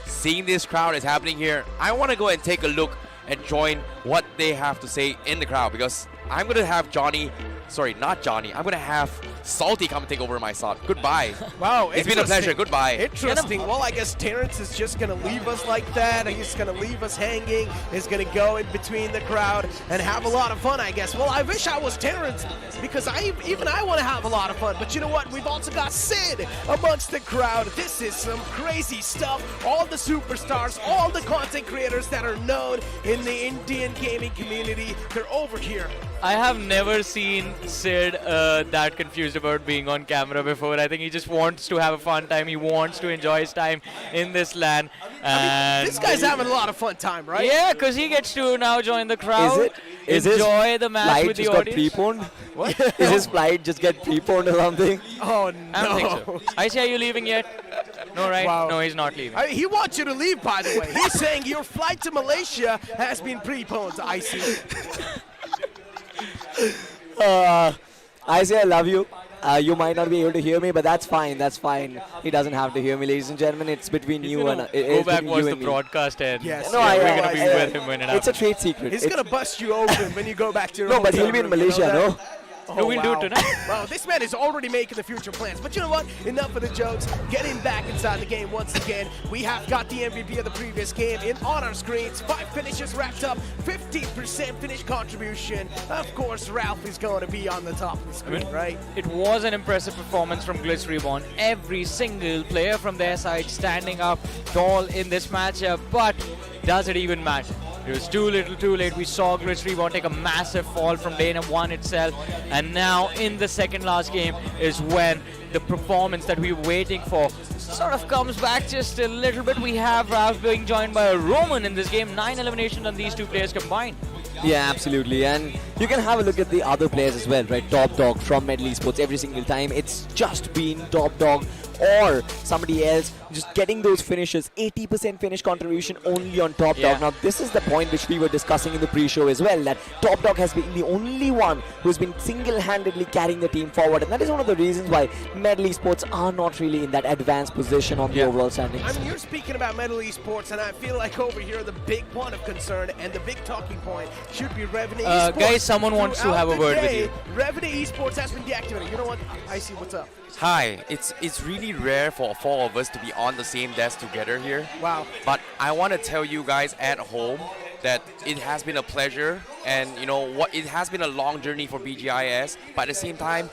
[SPEAKER 3] seeing this crowd is happening here, I want to go and take a look and join what they have to say in the crowd, because I'm going to have I'm going to have Salty come and take over my slot. Goodbye.
[SPEAKER 4] Wow,
[SPEAKER 3] it's been a pleasure. Goodbye.
[SPEAKER 4] Interesting. Well, I guess Terrence is just going to leave us like that. He's going to leave us hanging. He's going to go in between the crowd and have a lot of fun, I guess. Well, I wish I was Terrence, because I want to have a lot of fun. But you know what? We've also got Sid amongst the crowd. This is some crazy stuff. All the superstars, all the content creators that are known in the Indian gaming community, they're over here.
[SPEAKER 6] I have never seen Sid that confused about being on camera before. I think he just wants to have a fun time. He wants to enjoy his time in this land.
[SPEAKER 4] I mean, this guy's having a lot of fun time, right?
[SPEAKER 6] Yeah, because he gets to now join the crowd. Enjoy the match with the audience.
[SPEAKER 2] Preponed? What? Is his flight just get preponed or something?
[SPEAKER 4] Oh, no.
[SPEAKER 6] I don't think so. I see, are you leaving yet? No, right?
[SPEAKER 4] Wow.
[SPEAKER 6] No, he's not leaving.
[SPEAKER 4] He wants you to leave, by the way. He's saying your flight to Malaysia has been preponed, I see.
[SPEAKER 2] Isaiah, I love you. You might not be able to hear me, but that's fine. That's fine. He doesn't have to hear me, ladies and gentlemen. It's between
[SPEAKER 6] He's
[SPEAKER 2] you
[SPEAKER 6] gonna
[SPEAKER 2] and
[SPEAKER 6] go back
[SPEAKER 2] between
[SPEAKER 6] watch
[SPEAKER 2] you
[SPEAKER 6] the
[SPEAKER 2] and me.
[SPEAKER 6] broadcast and
[SPEAKER 4] Yes.
[SPEAKER 2] No,
[SPEAKER 6] yeah,
[SPEAKER 2] I,
[SPEAKER 6] we're gonna be
[SPEAKER 2] I-
[SPEAKER 6] with him when it
[SPEAKER 2] It's a
[SPEAKER 6] happens.
[SPEAKER 2] trade secret.
[SPEAKER 4] He's
[SPEAKER 2] It's-
[SPEAKER 4] gonna bust you open when you go back to your
[SPEAKER 2] no, but
[SPEAKER 4] hotel
[SPEAKER 2] he'll be in
[SPEAKER 4] room, you know
[SPEAKER 2] Malaysia,
[SPEAKER 4] that?
[SPEAKER 2] no?
[SPEAKER 6] No, we'll do it tonight.
[SPEAKER 4] Wow, this man is already making the future plans. But you know what? Enough of the jokes. Getting back inside the game once again. We have got the MVP of the previous game on our screens. 5 finishes racked up, 15% finish contribution. Of course, Ralph is going to be on the top of the screen, right?
[SPEAKER 6] It was an impressive performance from Glitch Reborn. Every single player from their side standing up tall in this matchup, but does it even matter? It was too little too late. We saw Glitch Reborn take a massive fall from Dana 1 itself, and now in the second last game is when the performance that we were waiting for sort of comes back just a little bit. We have Ralph being joined by a Roman in this game. 9 eliminations on these two players combined.
[SPEAKER 2] Yeah, absolutely. And you can have a look at the other players as well, right? Top Dog from Medley Sports. Every single time it's just been Top Dog or somebody else just getting those finishes. 80% finish contribution only on Top
[SPEAKER 6] Yeah.
[SPEAKER 2] Dog. Now, this is the point which we were discussing in the pre-show as well, that Top Dog has been the only one who's been single-handedly carrying the team forward. And that is one of the reasons why Medley Sports are not really in that advanced position on the overall standings.
[SPEAKER 4] I mean, you're speaking about Metal Esports, and I feel like over here the big point of concern and the big talking point should be Revenue Esports.
[SPEAKER 6] Guys, someone wants to
[SPEAKER 4] Throughout
[SPEAKER 6] have a
[SPEAKER 4] the
[SPEAKER 6] word with
[SPEAKER 4] day,
[SPEAKER 6] you.
[SPEAKER 4] Revenue Esports has been deactivated. You know what? I see. What's up?
[SPEAKER 3] Hi, it's really rare for 4 of us to be on the same desk together here.
[SPEAKER 4] Wow.
[SPEAKER 3] But I want to tell you guys at home that it has been a pleasure, and you know what, it has been a long journey for BGIS, but at the same time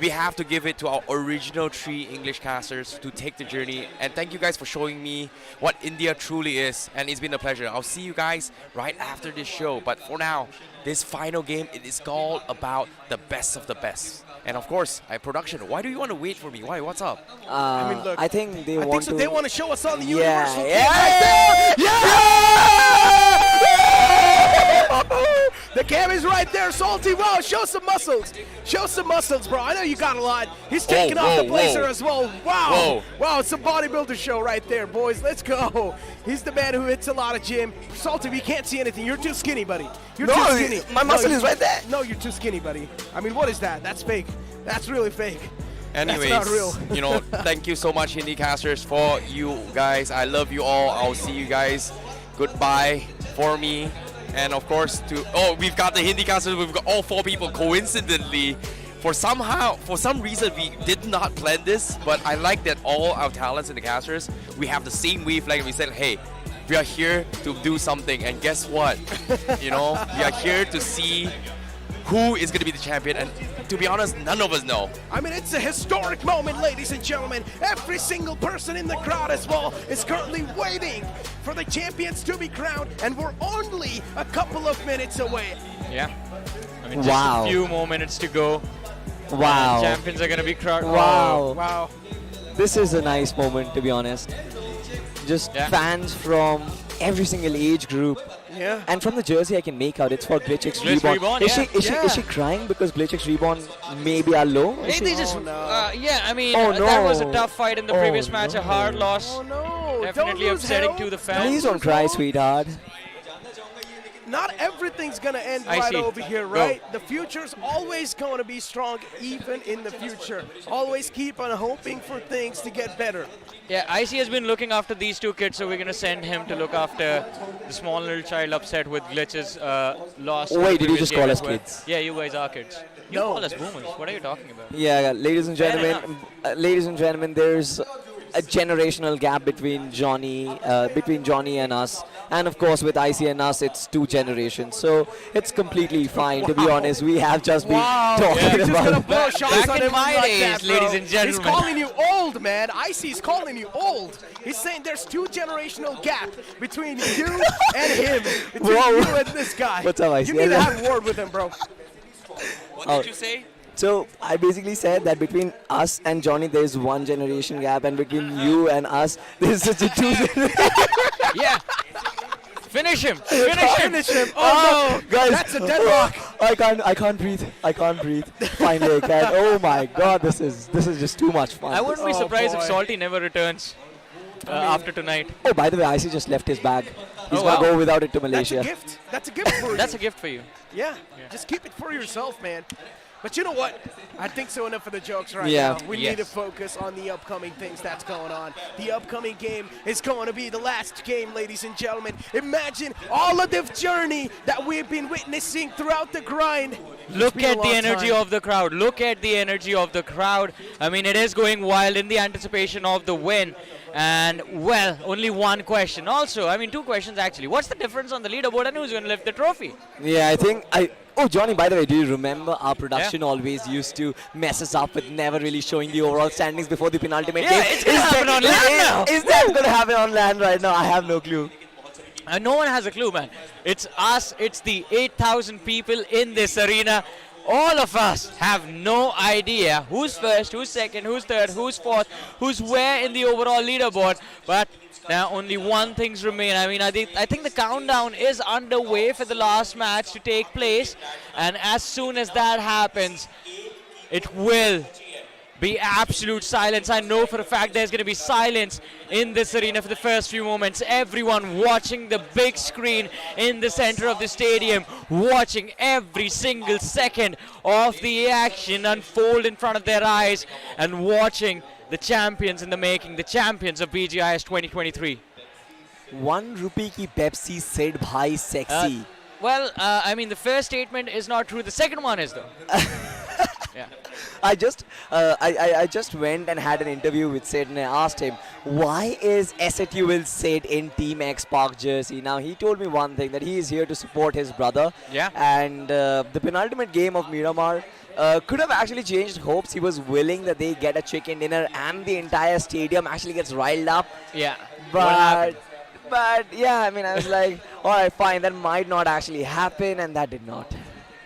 [SPEAKER 3] we have to give it to our original 3 English casters to take the journey. And thank you guys for showing me what India truly is, and it's been a pleasure. I'll see you guys right after this show, but for now, this final game, it is all about the best of the best. And of course, production, why do you want to wait for me? Why? What's up?
[SPEAKER 4] I mean, look,
[SPEAKER 2] I think they
[SPEAKER 4] I
[SPEAKER 2] want
[SPEAKER 4] think so.
[SPEAKER 2] to.
[SPEAKER 4] They want to show us on the
[SPEAKER 2] Yeah,
[SPEAKER 4] universal
[SPEAKER 2] yeah,
[SPEAKER 4] cam right there. Yeah! The cam is right there, Salty. Wow, show some muscles. Show some muscles, bro. I know you got a lot. He's taking off the blazer as well. Wow. Wow, it's a bodybuilder show right there, boys. Let's go. He's the man who hits a lot of gym. Salty, we can't see anything. You're too skinny, buddy. You're
[SPEAKER 2] No,
[SPEAKER 4] too skinny.
[SPEAKER 2] my muscle is right there.
[SPEAKER 4] No, you're too skinny, buddy. I mean, what is that? That's fake. That's really fake.
[SPEAKER 3] Anyways,
[SPEAKER 4] That's not real.
[SPEAKER 3] you know, thank you so much, IndieCasters, for you guys. I love you all. I'll see you guys. Goodbye for me. And of course, we've got the IndieCasters. We've got all 4 people. Coincidentally, for some reason, we did not plan this, but I like that all our talents in the casters, we have the same wavelength. And we said, hey, we are here to do something. And guess what? You know, we are here to see who is going to be the champion. And to be honest, none of us know.
[SPEAKER 4] I mean, it's a historic moment, ladies and gentlemen. Every single person in the crowd as well is currently waiting for the champions to be crowned, and we're only a couple of minutes away.
[SPEAKER 6] Yeah. I mean, just
[SPEAKER 2] Wow.
[SPEAKER 6] a few more minutes to go.
[SPEAKER 2] Wow.
[SPEAKER 6] Champions are going to be crowned.
[SPEAKER 2] Wow.
[SPEAKER 4] Wow.
[SPEAKER 2] This is a nice moment, to be honest. Just
[SPEAKER 6] Yeah.
[SPEAKER 2] fans from every single age group.
[SPEAKER 4] Yeah.
[SPEAKER 2] And from the jersey, I can make out it's for Glitchx
[SPEAKER 6] Glitch
[SPEAKER 2] Reborn.
[SPEAKER 6] Reborn,
[SPEAKER 2] Is
[SPEAKER 6] yeah.
[SPEAKER 2] she crying because Glitchx Reborn maybe are low? Is
[SPEAKER 6] Hey,
[SPEAKER 2] she-
[SPEAKER 6] they just,
[SPEAKER 4] no.
[SPEAKER 6] yeah, I mean,
[SPEAKER 2] Oh,
[SPEAKER 6] that was a
[SPEAKER 2] no.
[SPEAKER 6] tough fight in the
[SPEAKER 2] Oh,
[SPEAKER 6] previous match, a hard
[SPEAKER 2] no.
[SPEAKER 6] loss.
[SPEAKER 4] Oh no!
[SPEAKER 6] Definitely
[SPEAKER 4] don't lose
[SPEAKER 6] upsetting
[SPEAKER 4] health.
[SPEAKER 6] to the fans.
[SPEAKER 2] Please don't cry, sweetheart.
[SPEAKER 4] Not everything's gonna end
[SPEAKER 6] I
[SPEAKER 4] right
[SPEAKER 6] see.
[SPEAKER 4] over here,
[SPEAKER 6] Go.
[SPEAKER 4] right? The future's always going to be strong, even in the future. Always keep on hoping for things to get better.
[SPEAKER 6] Yeah, IC has been looking after these 2 kids, so we're going to send him to look after the small little child upset with Glitch's loss.
[SPEAKER 2] Oh,
[SPEAKER 6] in the
[SPEAKER 2] wait, did you
[SPEAKER 6] previous
[SPEAKER 2] just
[SPEAKER 6] game
[SPEAKER 2] call
[SPEAKER 6] as
[SPEAKER 2] us
[SPEAKER 6] well.
[SPEAKER 2] kids?
[SPEAKER 6] Yeah, you guys are kids. You
[SPEAKER 4] No.
[SPEAKER 6] call us boomers. What are you talking about?
[SPEAKER 2] Yeah, ladies and
[SPEAKER 6] Fair
[SPEAKER 2] gentlemen, there's a generational gap between Johnny and us, and of course with IC and us, it's 2 generations. So it's completely fine. To be honest, we have just been talking
[SPEAKER 4] He's just gonna
[SPEAKER 2] about.
[SPEAKER 4] blow shots
[SPEAKER 6] back
[SPEAKER 4] on
[SPEAKER 6] in
[SPEAKER 4] everyone
[SPEAKER 6] my
[SPEAKER 4] like
[SPEAKER 6] days,
[SPEAKER 4] that, bro.
[SPEAKER 6] ladies and gentlemen.
[SPEAKER 4] He's calling you old, man. Icy's calling you old. He's saying there's 2 generational gap between you and him. Between
[SPEAKER 2] Whoa.
[SPEAKER 4] you and this guy.
[SPEAKER 2] What's up, Icy?
[SPEAKER 4] You need to have a word with him, bro.
[SPEAKER 3] What
[SPEAKER 2] Oh.
[SPEAKER 3] did you say?
[SPEAKER 2] So I basically said that between us and Johnny, there's 1 generation gap, and between you and us, there's such a 2 generation.
[SPEAKER 6] Yeah. Finish him. Finish him.
[SPEAKER 4] Finish him. Oh, no.
[SPEAKER 2] Guys,
[SPEAKER 4] That's a deadlock.
[SPEAKER 2] I can't breathe. I can't breathe. Finally, I can. Oh my God, this is just too much fun.
[SPEAKER 6] I wouldn't be
[SPEAKER 4] Oh,
[SPEAKER 6] surprised if
[SPEAKER 4] boy.
[SPEAKER 6] Salty never returns. after tonight.
[SPEAKER 2] Oh, by the way, Icy just left his bag. He's
[SPEAKER 6] Oh,
[SPEAKER 2] gonna
[SPEAKER 6] wow.
[SPEAKER 2] go without it to
[SPEAKER 4] That's
[SPEAKER 2] Malaysia.
[SPEAKER 4] a gift. That's a gift for you.
[SPEAKER 6] That's a gift for you.
[SPEAKER 4] Yeah, just keep it for yourself, man. But you know what? I think so enough for the jokes right
[SPEAKER 2] Yeah.
[SPEAKER 4] now. We need to focus on the upcoming things that's going on. The upcoming game is going to be the last game, ladies and gentlemen. Imagine all of the journey that we've been witnessing throughout the grind.
[SPEAKER 6] Look
[SPEAKER 4] been a
[SPEAKER 6] at the
[SPEAKER 4] long
[SPEAKER 6] energy
[SPEAKER 4] time.
[SPEAKER 6] of the crowd. Look at the energy of the crowd. I mean, it is going wild in the anticipation of the win. And, well, only one question. Also, I mean, two questions actually. What's the difference on the leaderboard and who's going to lift the trophy?
[SPEAKER 2] Yeah, I think Oh, Johnny, by the way, do you remember our production always used to mess us up with never really showing the overall standings before the penultimate game?
[SPEAKER 6] It's going to happen on land now.
[SPEAKER 2] Is that going to happen on land right now? I have no clue.
[SPEAKER 6] No one has a clue, man. It's us, it's the 8,000 people in this arena. All of us have no idea who's first, who's second, who's third, who's fourth, who's where in the overall leaderboard. But now only one thing's remain. I mean, I think the countdown is underway for the last match to take place. And as soon as that happens, it will be absolute silence. I know for a fact there's going to be silence in this arena for the first few moments. Everyone watching the big screen in the center of the stadium, watching every single second of the action unfold in front of their eyes and watching the champions in the making, the champions of BGIS 2023.
[SPEAKER 2] 1 rupee ki Pepsi said bhai sexy.
[SPEAKER 6] I mean, the first statement is not true. The second one is, though. Yeah.
[SPEAKER 2] I just went and had an interview with Sid and I asked him, why is SAT Will Sid in Team X Park jersey? Now, he told me one thing, that he is here to support his brother.
[SPEAKER 6] Yeah.
[SPEAKER 2] And the penultimate game of Miramar could have actually changed hopes. He was willing that they get a chicken dinner and the entire stadium actually gets riled up.
[SPEAKER 6] Yeah. What happened?
[SPEAKER 2] But yeah, I mean, I was like, all right, fine, that might not actually happen, and that did not.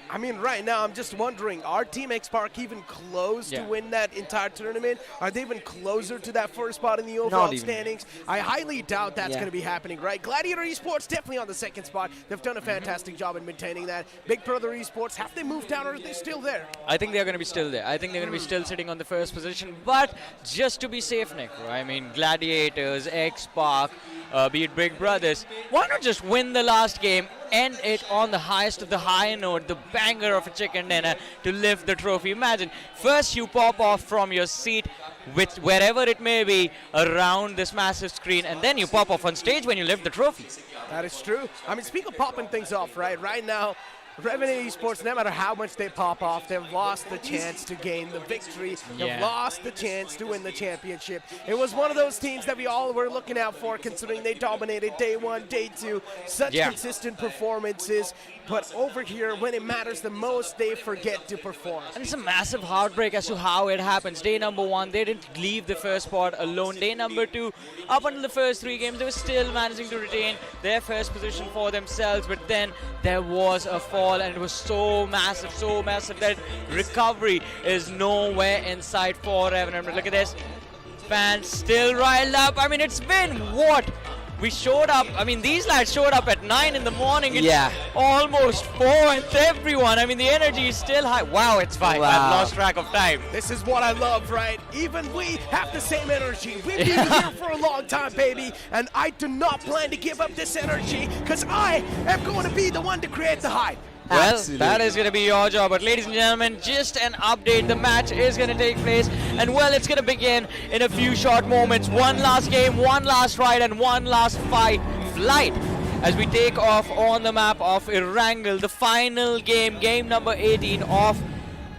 [SPEAKER 4] I mean, right now, I'm just wondering, are Team X Park even close to win that entire tournament? Are they even closer to that first spot in the overall standings? I highly doubt that's going to be happening, right? Gladiator Esports definitely on the second spot. They've done a fantastic job in maintaining that. Big Brother Esports, have they moved down or are they still there?
[SPEAKER 6] I think they're going to be still there. I think they're going to be still sitting on the first position. But just to be safe, Nick, I mean, Gladiators, X Park, be it Big Brothers, why not just win the last game, end it on the highest of the high note, the banger of a chicken dinner to lift the trophy. Imagine, first you pop off from your seat with wherever it may be around this massive screen, and then you pop off on stage when you lift the trophy.
[SPEAKER 4] That is true. I mean, speak of popping things off, right? Right now, Revenue Esports, no matter how much they pop off, they've lost the chance to gain the victory. They've lost the chance to win the championship. It was one of those teams that we all were looking out for, considering they dominated day one, day two, such consistent performances. But over here, when it matters the most, they forget to perform.
[SPEAKER 6] And it's a massive heartbreak as to how it happens. Day number one, they didn't leave the first spot alone. Day number two, up until the first 3 games, they were still managing to retain their first position for themselves. But then there was a fall, and it was so massive that recovery is nowhere in sight for Revenant. But look at this. Fans still riled up. I mean, it's been what? We showed up, I mean, these lads showed up at 9 in the morning. It's almost 4, and everyone, I mean, the energy is still high. Wow, it's 5. I've lost track of time.
[SPEAKER 4] This is what I love, right? Even we have the same energy. We've been here for a long time, baby, and I do not plan to give up this energy because I am going to be the one to create the hype.
[SPEAKER 6] Well, that is going to be your job. But ladies and gentlemen, just an update. The match is going to take place. And well, it's going to begin in a few short moments. One last game, one last ride, and one last flight. As we take off on the map of Erangel, the final game, game number 18 of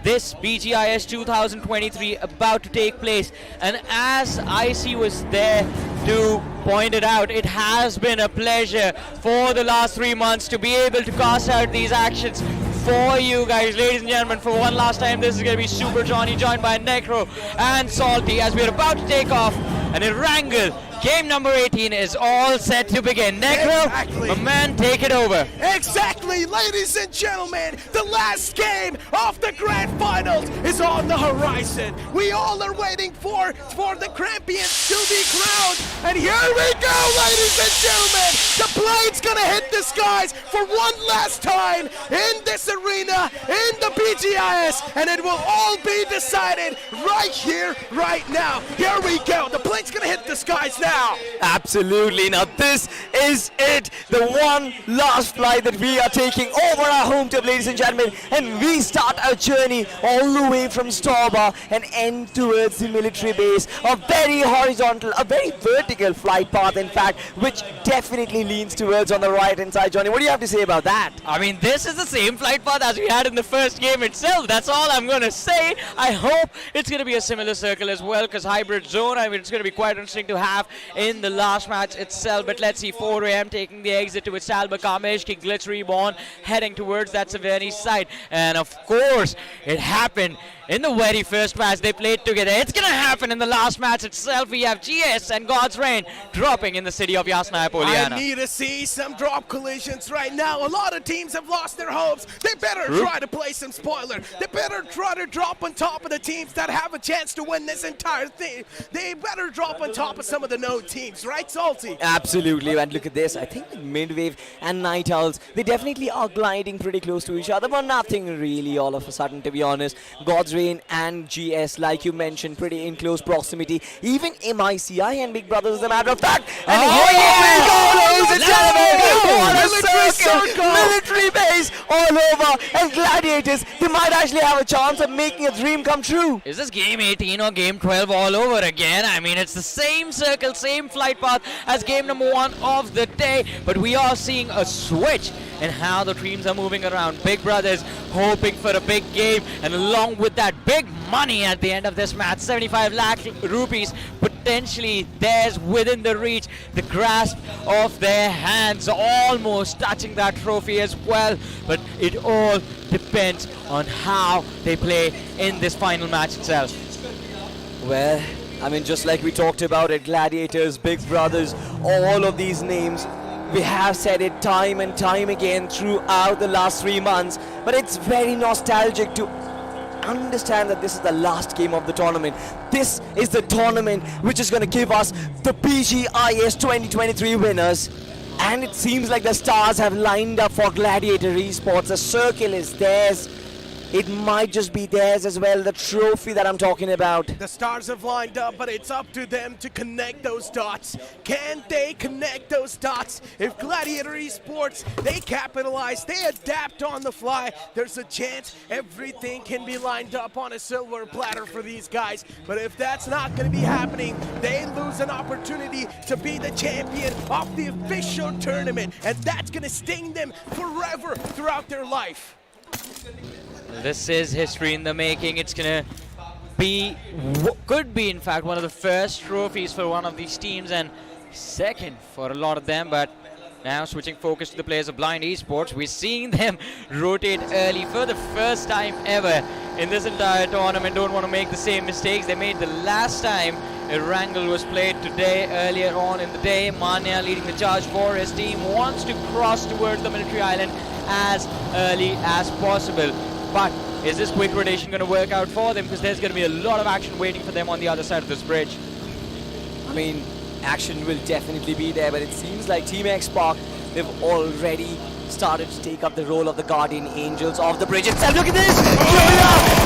[SPEAKER 6] this BGIS 2023 about to take place. And as IC was there to point it out, it has been a pleasure for the last 3 months to be able to cast out these actions for you guys. Ladies and gentlemen, for one last time, this is going to be Super Johnny joined by Necro and Salty as we're about to take off. And in Erangel, game number 18 is all set to begin. Necro, my man, take it over.
[SPEAKER 4] Exactly, ladies and gentlemen, the last game of the Grand Finals is on the horizon. We all are waiting for the champions to be crowned. And here we go, ladies and gentlemen, the Blade's gonna hit the skies for one last time in this arena, in the BGIS, and it will all be decided right here, right now. Here we go. The Blade's gonna hit the skies now.
[SPEAKER 2] Absolutely. Now this is it. The one last flight that we are taking over our home turf, ladies and gentlemen. And we start our journey all the way from Storbar and end towards the military base. A very horizontal, a very vertical flight path, in fact, which definitely leans towards on the right-hand side. Johnny, what do you have to say about that?
[SPEAKER 6] I mean, this is the same flight path as we had in the first game itself. That's all I'm going to say. I hope it's going to be a similar circle as well, because hybrid zone, I mean, it's going to be quite interesting to have in the last match itself. But let's see, 4 AM taking the exit towards Salba Kamesh, King Glitz Reborn, heading towards that Savani side. And of course, it happened in the very first match they played together. It's going to happen in the last match itself. We have GS and God's Reign dropping in the city of Yasnaya Poliana.
[SPEAKER 4] I need to see some drop collisions right now. A lot of teams have lost their hopes. They better try to play some spoiler. They better try to drop on top of the teams that have a chance to win this entire thing. They better drop on top of some of the no teams, right, Salty?
[SPEAKER 2] Absolutely, and look at this. I think Midwave and Night Owls, they definitely are gliding pretty close to each other, but nothing really all of a sudden, to be honest. God's Reign and GS, like you mentioned, pretty in close proximity. Even MICI and Big Brothers, as a matter of fact. And here we go, ladies and gentlemen! What a circle! Military base all over, and Gladiators, they might actually have a chance of making a dream come true.
[SPEAKER 6] Is this game 18 or game 12 all over again? I mean, it's the same circle, same flight path as game number 1 of the day, but we are seeing a switch in how the teams are moving around. Big Brothers hoping for a big game, and along with that, big money at the end of this match, 75 lakh rupees potentially theirs within the reach, the grasp of their hands, almost touching that trophy as well. But it all depends on how they play in this final match itself.
[SPEAKER 2] Well, I mean, just like we talked about it, Gladiators, Big Brothers, all of these names, we have said it time and time again throughout the last 3 months, but it's very nostalgic to understand that this is the last game of the tournament. This is the tournament which is going to give us the BGIS 2023 winners. And it seems like the stars have lined up for Gladiator Esports. The circle is theirs. It might just be theirs as well, the trophy that I'm talking about.
[SPEAKER 4] The stars have lined up, but it's up to them to connect those dots. Can they connect those dots? If Gladiator Esports, they capitalize, they adapt on the fly, there's a chance everything can be lined up on a silver platter for these guys. But if that's not going to be happening, they lose an opportunity to be the champion of the official tournament, and that's going to sting them forever throughout their life.
[SPEAKER 6] This is history in the making. It's gonna be, could be in fact, one of the first trophies for one of these teams, and second for a lot of them. But now switching focus to the players of Blind Esports, we're seeing them rotate early for the first time ever in this entire tournament. Don't want to make the same mistakes they made the last time a wrangle was played today, earlier on in the day. Manya leading the charge for his team, wants to cross towards the military island as early as possible. But is this quick rotation going to work out for them? Because there's going to be a lot of action waiting for them on the other side of this bridge.
[SPEAKER 2] I mean, action will definitely be there, but it seems like Team X Park, they've already started to take up the role of the Guardian Angels of the bridge itself. Look at this!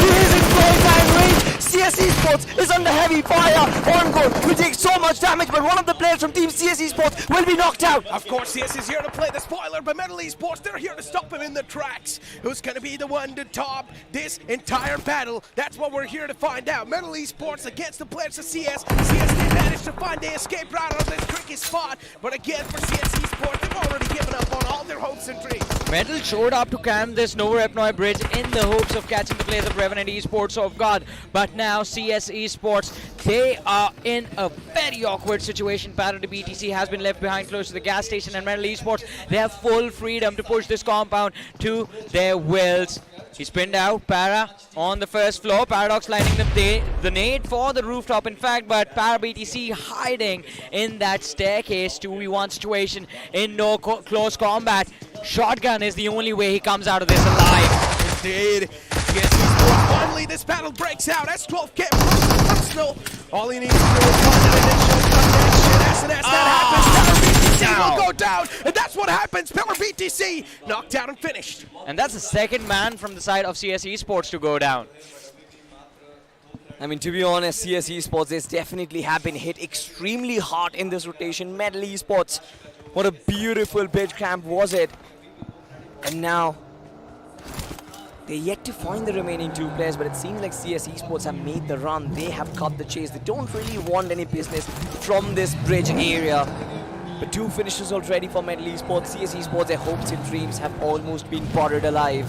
[SPEAKER 2] He is in full-time range! CS Esports is under heavy fire! Ongoing will take so much damage, but one of the players from Team CS Esports will be knocked out!
[SPEAKER 4] Of course, CS is here to play the spoiler, but Metal Esports, they're here to stop him in the tracks. Who's going to be the one to top this entire battle? That's what we're here to find out. Metal Esports against the players of CS. CS, they managed to find the escape route out of this tricky spot, but again, for CS Esports, they've already given up on all their hopes and dreams.
[SPEAKER 6] Metal showed up to camp this Nova Epnoi bridge in the hopes of catching the players of Revenant Esports off guard. But now CS Esports, they are in a very awkward situation. Para to BTC has been left behind close to the gas station, and Metal Esports, they have full freedom to push this compound to their wills. He's pinned out, Para on the first floor. Paradox lining the nade for the rooftop, in fact, but Para BTC hiding in that staircase 2v1 situation in no close combat. Shotgun is the only way he comes out of this alive.
[SPEAKER 4] Indeed. Yes, Esports finally this battle breaks out. S12 get personal. All he needs to do is find an initial connection. SNS, that happens. will go down, and that's what happens. Pillar BTC knocked out and finished.
[SPEAKER 6] And that's the second man from the side of CS Esports to go down.
[SPEAKER 2] I mean, to be honest, CS Esports, they definitely have been hit extremely hard in this rotation. Metal Esports, what a beautiful bid camp was it. And now, they're yet to find the remaining two players, but it seems like CS Esports have made the run. They have cut the chase. They don't really want any business from this bridge area. But two finishes already for Metal Esports. CS Esports, their hopes and dreams have almost been buried alive.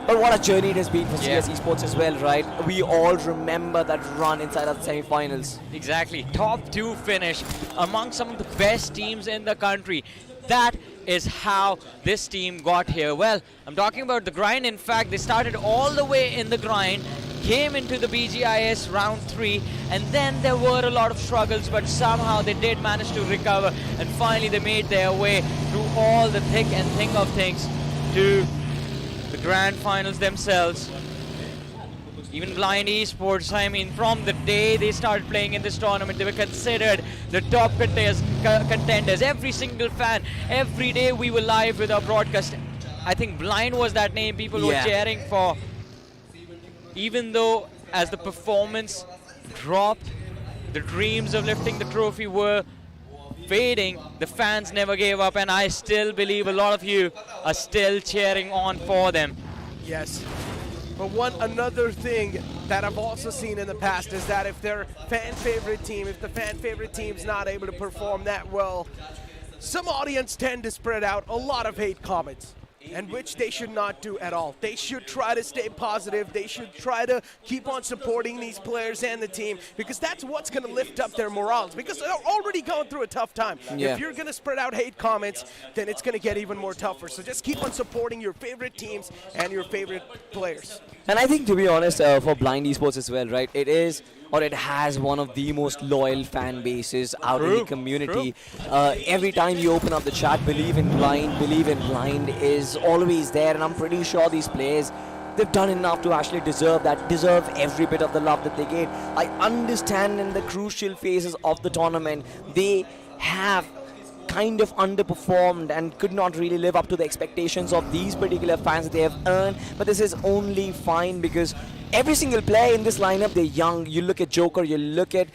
[SPEAKER 2] But what a journey it has been for CS Esports as well, right? We all remember that run inside of the semi-finals.
[SPEAKER 6] Exactly. Top 2 finish among some of the best teams in the country. That is how this team got here. Well, I'm talking about the grind. In fact, they started all the way in the grind, came into the BGIS round 3, and then there were a lot of struggles, but somehow they did manage to recover, and finally they made their way through all the thick and thin of things to the grand finals themselves. Even Blind Esports, I mean, from the day they started playing in this tournament, they were considered the top contenders. Every single fan, every day we were live with our broadcast. I think Blind was that name people were cheering for. Even though as the performance dropped, the dreams of lifting the trophy were fading, the fans never gave up, and I still believe a lot of you are still cheering on for them.
[SPEAKER 4] Yes. But another thing that I've also seen in the past is that if their fan favorite team, if the fan favorite team's not able to perform that well, some audience tend to spread out a lot of hate comments, and which they should not do at all. They should try to stay positive. They should try to keep on supporting these players and the team, because that's what's going to lift up their morals, because they're already going through a tough time. If you're going to spread out hate comments, then it's going to get even more tougher. So just keep on supporting your favorite teams and your favorite players.
[SPEAKER 2] And I think, to be honest, for Blind Esports as well, right, it has one of the most loyal fan bases out in the community. Every time you open up the chat, believe in Blind is always there, and I'm pretty sure these players, they've done enough to actually deserve every bit of the love that they get. I understand in the crucial phases of the tournament, they have kind of underperformed and could not really live up to the expectations of these particular fans that they have earned, but this is only fine because every single player in this lineup, they're young. You look at Joker, you look at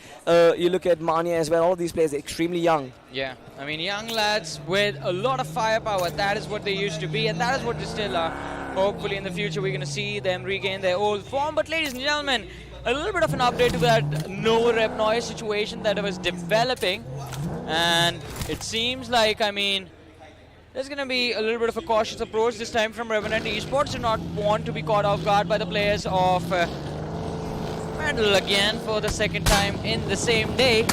[SPEAKER 2] Mania as well. All of these players are extremely young.
[SPEAKER 6] Yeah, I mean, young lads with a lot of firepower. That is what they used to be, and that is what they still are. Hopefully in the future we're going to see them regain their old form. But ladies and gentlemen, a little bit of an update to that no rep noise situation that was developing. And it seems like, I mean, there's going to be a little bit of a cautious approach this time from Revenant Esports. Do not want to be caught off guard by the players of Metal again for the second time in the same day.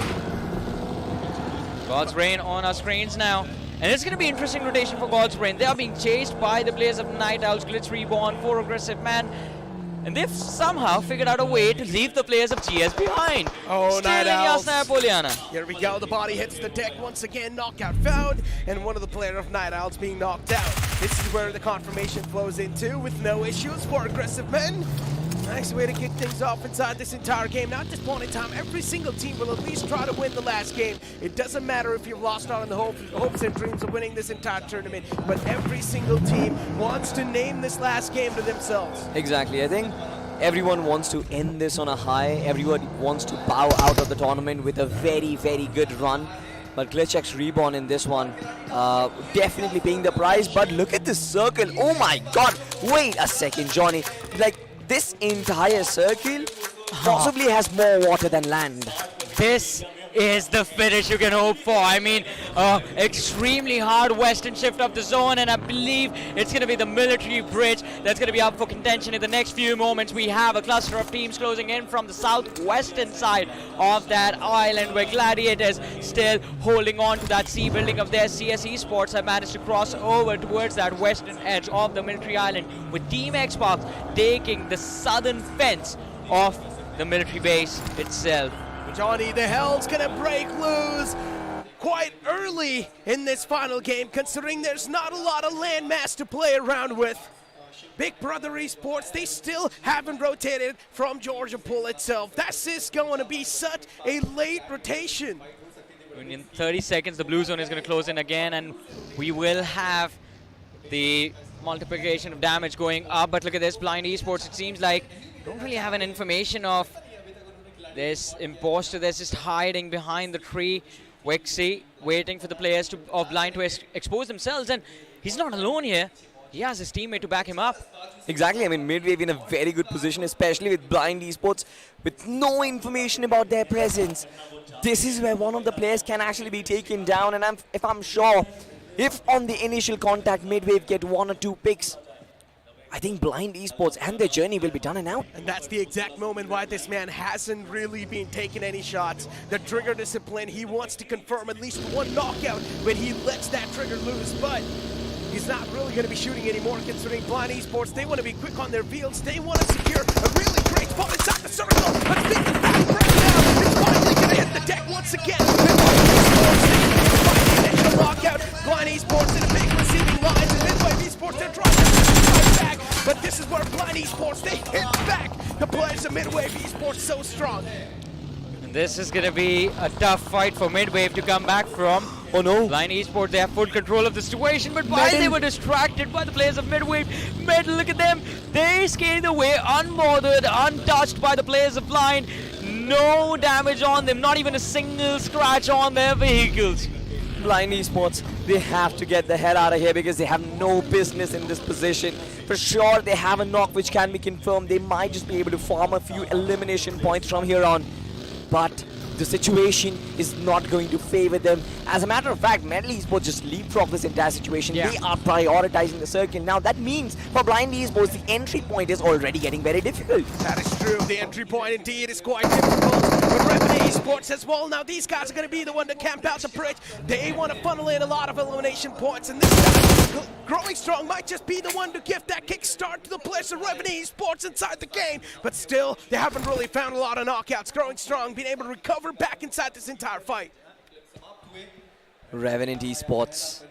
[SPEAKER 6] God's Reign on our screens now. And it's going to be interesting rotation for God's Reign. They are being chased by the players of Night Owls, Glitz Reborn, 4 Aggressive Man. And they've somehow figured out a way to leave the players of GS behind.
[SPEAKER 4] Oh, Night Owls.
[SPEAKER 6] Poliana.
[SPEAKER 4] Here we go. The body hits the deck once again. Knockout found. And one of the players of Night Owls being knocked out. This is where the confirmation flows into with no issues for Aggressive Men. Nice way to kick things off inside this entire game. Now at this point in time, every single team will at least try to win the last game. It doesn't matter if you've lost out on the hopes and dreams of winning this entire tournament, but every single team wants to name this last game to themselves.
[SPEAKER 2] Exactly. I think everyone wants to end this on a high. Everyone wants to bow out of the tournament with a very, very good run. But GlitchX Reborn in this one, definitely paying the price. But look at this circle. Oh my God. Wait a second, Johnny. Like, this entire circle possibly has more water than land.
[SPEAKER 6] This is the finish you can hope for. I mean, extremely hard western shift of the zone, and I believe it's going to be the military bridge that's going to be up for contention in the next few moments. We have a cluster of teams closing in from the southwestern side of that island, where Gladiators still holding on to that sea building of their. CS Esports have managed to cross over towards that western edge of the military island, with Team Xbox taking the southern fence of the military base itself.
[SPEAKER 4] Johnny, the hell's gonna break loose quite early in this final game, considering there's not a lot of landmass to play around with. Big Brother Esports, they still haven't rotated from Georgia Pool itself. This is going to be such a late rotation.
[SPEAKER 6] In 30 seconds, the blue zone is going to close in again, and we will have the multiplication of damage going up. But look at this, Blind Esports, it seems like don't really have an information of this imposter that's just hiding behind the tree. Wexy waiting for the players of Blind to expose themselves, and he's not alone here. He has his teammate to back him up.
[SPEAKER 2] Exactly, I mean, Midwave in a very good position, especially with Blind Esports, with no information about their presence. This is where one of the players can actually be taken down, and if I'm sure, if on the initial contact Midwave get 1 or 2 picks, I think Blind Esports and their journey will be done and out.
[SPEAKER 4] And that's the exact moment why this man hasn't really been taking any shots. The trigger discipline, he wants to confirm at least 1 knockout when he lets that trigger loose, but he's not really going to be shooting anymore considering Blind Esports. They want to be quick on their fields. They want to secure a really great spot inside the circle. But speaking back right now, it's finally going to hit the deck once again. Knockout. Blind Esports in a big receiving lines, and Midwave Esports, they're trying to fight back. But this is where Blind Esports, they hit back. The players of Midwave Esports so strong.
[SPEAKER 6] And this is going to be a tough fight for Midwave to come back from.
[SPEAKER 2] Oh no.
[SPEAKER 6] Blind Esports, they have full control of the situation, but while they were distracted by the players of Midwave, look at them. They skated away unbothered, untouched by the players of Blind. No damage on them, not even a single scratch on their vehicles.
[SPEAKER 2] Blind Esports, they have to get the hell out of here because they have no business in this position. For sure, they have a knock which can be confirmed. They might just be able to farm a few elimination points from here on. But the situation is not going to favor them. As a matter of fact, Metal Esports just leapfrog this entire situation.
[SPEAKER 6] Yeah.
[SPEAKER 2] They are prioritizing the circle. Now that means for Blind Esports, the entry point is already getting very difficult.
[SPEAKER 4] That is true. The entry point indeed is quite difficult. But Revenue Esports as well. Now these guys are going to be the one to camp out the bridge. They want to funnel in a lot of elimination points. And this guy, Growing Strong, might just be the one to give that kickstart to the players of Revenue Esports inside the game. But still, they haven't really found a lot of knockouts. Growing Strong being able to recover back inside this entire fight.
[SPEAKER 2] Revenant Esports,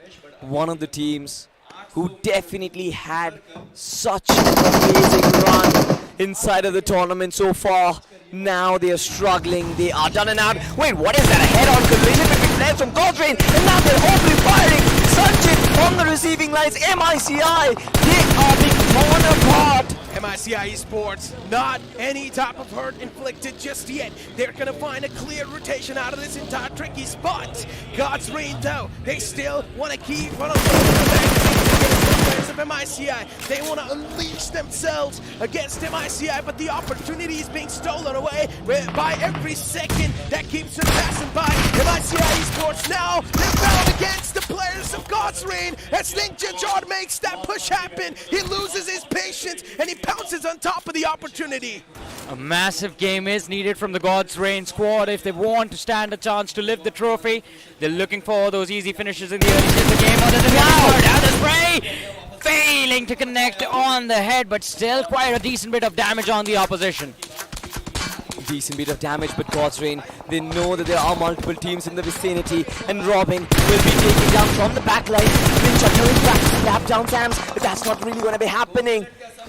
[SPEAKER 2] one of the teams who definitely had such an amazing run inside of the tournament so far. Now they are struggling, they are done and out. Wait, what is that? A head-on collision between players from Godrain, and now they're openly firing. Sanjit on the receiving lines, MICI, they are being torn apart.
[SPEAKER 4] MICI Esports, not any type of hurt inflicted just yet. They're going to find a clear rotation out of this entire tricky spot. God's Reign, though, they still want to keep on the players of MICI. They want to unleash themselves against MICI, but the opportunity is being stolen away by every second that keeps them passing by. MICI Esports now, they're bound against the players of God's Reign as Ninja Jard makes that push happen. He loses his patience and he pounces on top of the opportunity.
[SPEAKER 6] A massive game is needed from the God's Reign squad if they want to stand a chance to lift the trophy. They're looking for those easy finishes in the early stage of the game. Down the spray! Failing to connect on the head, but still quite a decent bit of damage on the opposition.
[SPEAKER 2] Decent bit of damage, but God's Reign, they know that there are multiple teams in the vicinity, and Robin will be taken down from the back line. Ninja going back to slap down Tams, but that's not really going to be happening.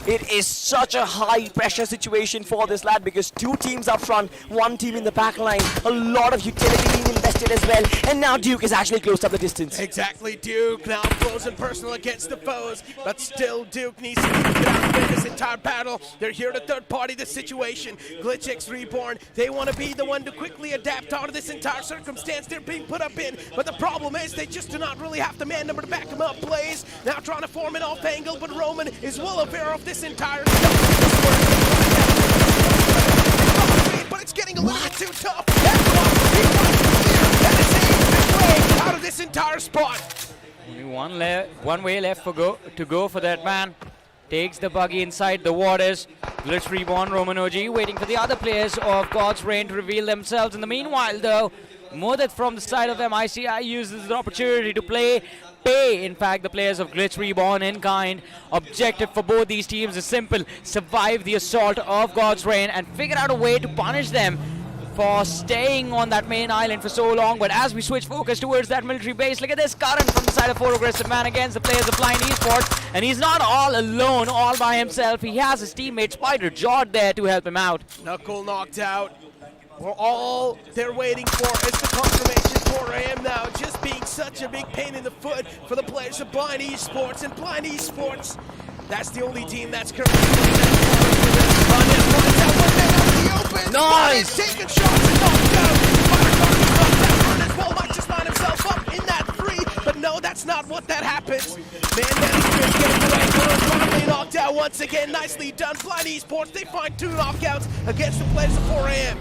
[SPEAKER 2] It is such a high pressure situation for this lad because 2 teams up front, 1 team in the back line, a lot of utility being invested as well, and now Duke is actually closed up the distance.
[SPEAKER 4] Exactly, Duke now frozen personal against the foes, but still Duke needs to get out of this entire battle. They're here to third party the situation. Glitch X Reborn, they want to be the one to quickly adapt out of this entire circumstance they're being put up in, but the problem is they just do not really have the man number to back them up. Blaze now trying to form an off angle, but Roman is well aware of this entire stuff. But it's getting a little bit too tough. Out of this entire spot.
[SPEAKER 6] Only one way left to go for that man. Takes the buggy inside the waters. Glitch Reborn, Roman OG waiting for the other players of God's Reign to reveal themselves. In the meanwhile, though, Modit from the side of MICI uses the opportunity to pay, in fact, the players of Glitch Reborn in kind. Objective for both these teams is simple: survive the assault of God's Reign and figure out a way to punish them for staying on that main island for so long. But as we switch focus towards that military base, look at this current from the side of 4 aggressive man against the players of Blind Esports, and he's not all alone, all by himself. He has his teammate Spider Jord there to help him out.
[SPEAKER 4] Knuckle knocked out. All they're waiting for is the confirmation 4AM now just being such a big pain in the foot for the players of Blind Esports. And Blind Esports, that's the only team that's currently
[SPEAKER 2] Nice!
[SPEAKER 4] Taking shots and knocked down. Firecard knocked down. As well might just line himself up in that three, but no, that's not what that happens. Man, management getting away. Finally knocked out once again. Nicely done. Blind Esports, they find 2 knockouts against the players of 4AM.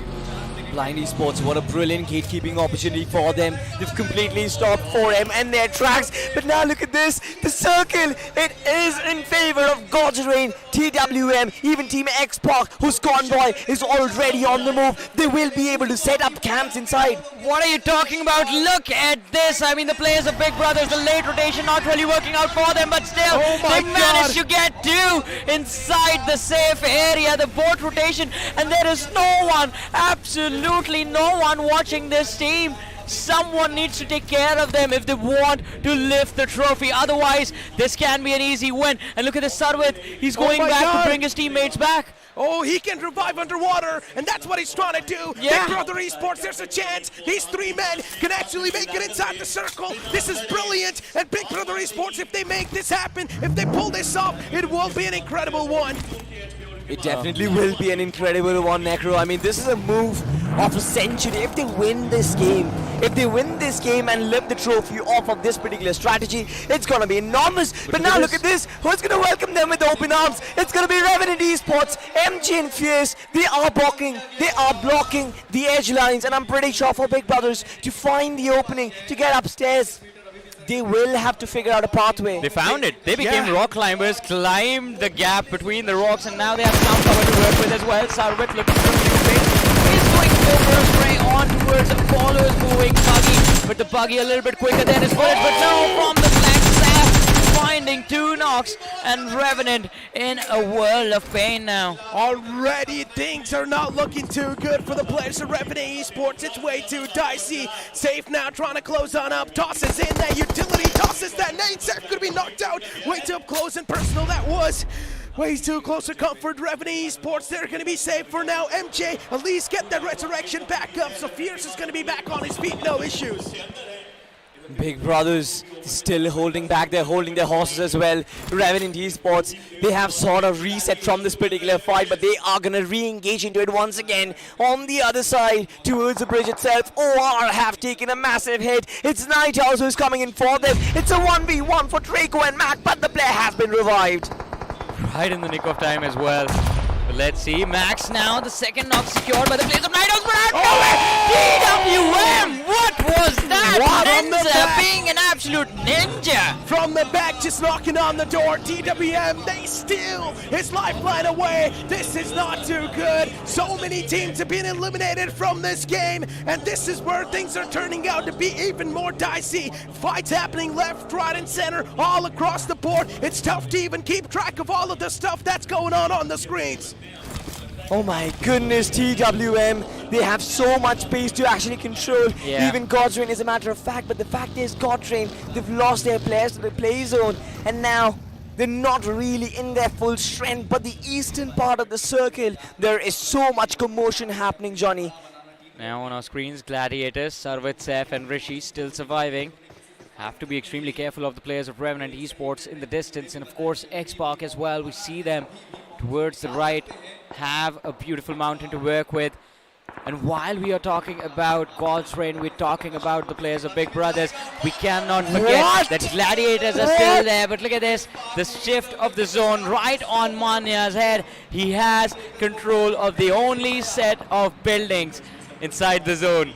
[SPEAKER 2] Blind Esports, what a brilliant gatekeeping opportunity for them. They've completely stopped 4M and their tracks. But now look at this, the circle, it is in favor of God's Reign, TWM, even Team X-Park, whose convoy is already on the move. They will be able to set up camps inside.
[SPEAKER 6] What are you talking about? Look at this. I mean, the players of Big Brothers, the late rotation not really working out for them, but still, they managed to get 2 inside the safe area, the boat rotation, and there is no one, absolutely no one watching this team. Someone needs to take care of them if they want to lift the trophy. Otherwise, this can be an easy win. And look at this Sarvit. He's going back to bring his teammates back.
[SPEAKER 4] Oh, he can revive underwater, and that's what he's trying to do.
[SPEAKER 6] Yeah.
[SPEAKER 4] Big Brother Esports, there's a chance these 3 men can actually make it inside the circle. This is brilliant, and Big Brother Esports, if they make this happen, if they pull this off, it will be an incredible one.
[SPEAKER 2] It definitely will be an incredible one, Necro. I mean, this is a move of a century. If they win this game, and lift the trophy off of this particular strategy, it's going to be enormous. But now look at this. Who's going to welcome them with open arms? It's going to be Revenant Esports, MG and Fierce. They are blocking the edge lines. And I'm pretty sure for Big Brothers to find the opening, to get upstairs, they will have to figure out a pathway.
[SPEAKER 6] They found it. They became rock climbers, climbed the gap between the rocks, and now they have ground cover to work with as well. Sarvit looking for a space. He's going over spray on towards Apollo's moving buggy, but the buggy a little bit quicker than his bullet, but no, from the flank, Saf finding 2 knocks, and Revenant in a world of pain now.
[SPEAKER 4] Already things are not looking too good for the players of Revenant Esports. It's way too dicey. Safe now trying to close on up. Tosses in that utility. Tosses that nade. Safe could be knocked out. Way too up close and personal that was. Way too close to comfort. Revenant Esports, they're going to be safe for now. MJ, at least get that resurrection back up. So Fierce is going to be back on his feet. No issues.
[SPEAKER 2] Big Brothers still holding back. They're holding their horses as well. Revenant Esports, they have sort of reset from this particular fight, but they are going to re-engage into it once again. On the other side, towards the bridge itself, OR have taken a massive hit. It's Night Owls who's coming in for them. It's a 1v1 for Draco and Mac, but the player has been revived.
[SPEAKER 6] Right in the nick of time as well. But let's see, Max now, the second knock secured by the players of Night Owls, but TWM! What was that? Ninja being an absolute ninja!
[SPEAKER 4] From the back, just knocking on the door. TWM, they steal his lifeline away. This is not too good. So many teams have been eliminated from this game, and this is where things are turning out to be even more dicey. Fights happening left, right, and center, all across the board. It's tough to even keep track of all of the stuff that's going on the screens.
[SPEAKER 2] Oh my goodness, TWM, they have so much space to actually control even God's Reign, as a matter of fact. But the fact is, God's Reign, they've lost their players to the play zone, and now they're not really in their full strength. But the eastern part of the circle, there is so much commotion happening, Johnny.
[SPEAKER 6] Now on our screens, Gladiators, Sarvit, Seth, and Rishi still surviving. Have to be extremely careful of the players of Revenant Esports in the distance, and of course X-Park as well. We see them towards the right, have a beautiful mountain to work with. And while we are talking about God's Reign, we're talking about the players of Big Brothers. We cannot forget that Gladiators are still there. But look at this, the shift of the zone right on Manya's head. He has control of the only set of buildings inside the zone.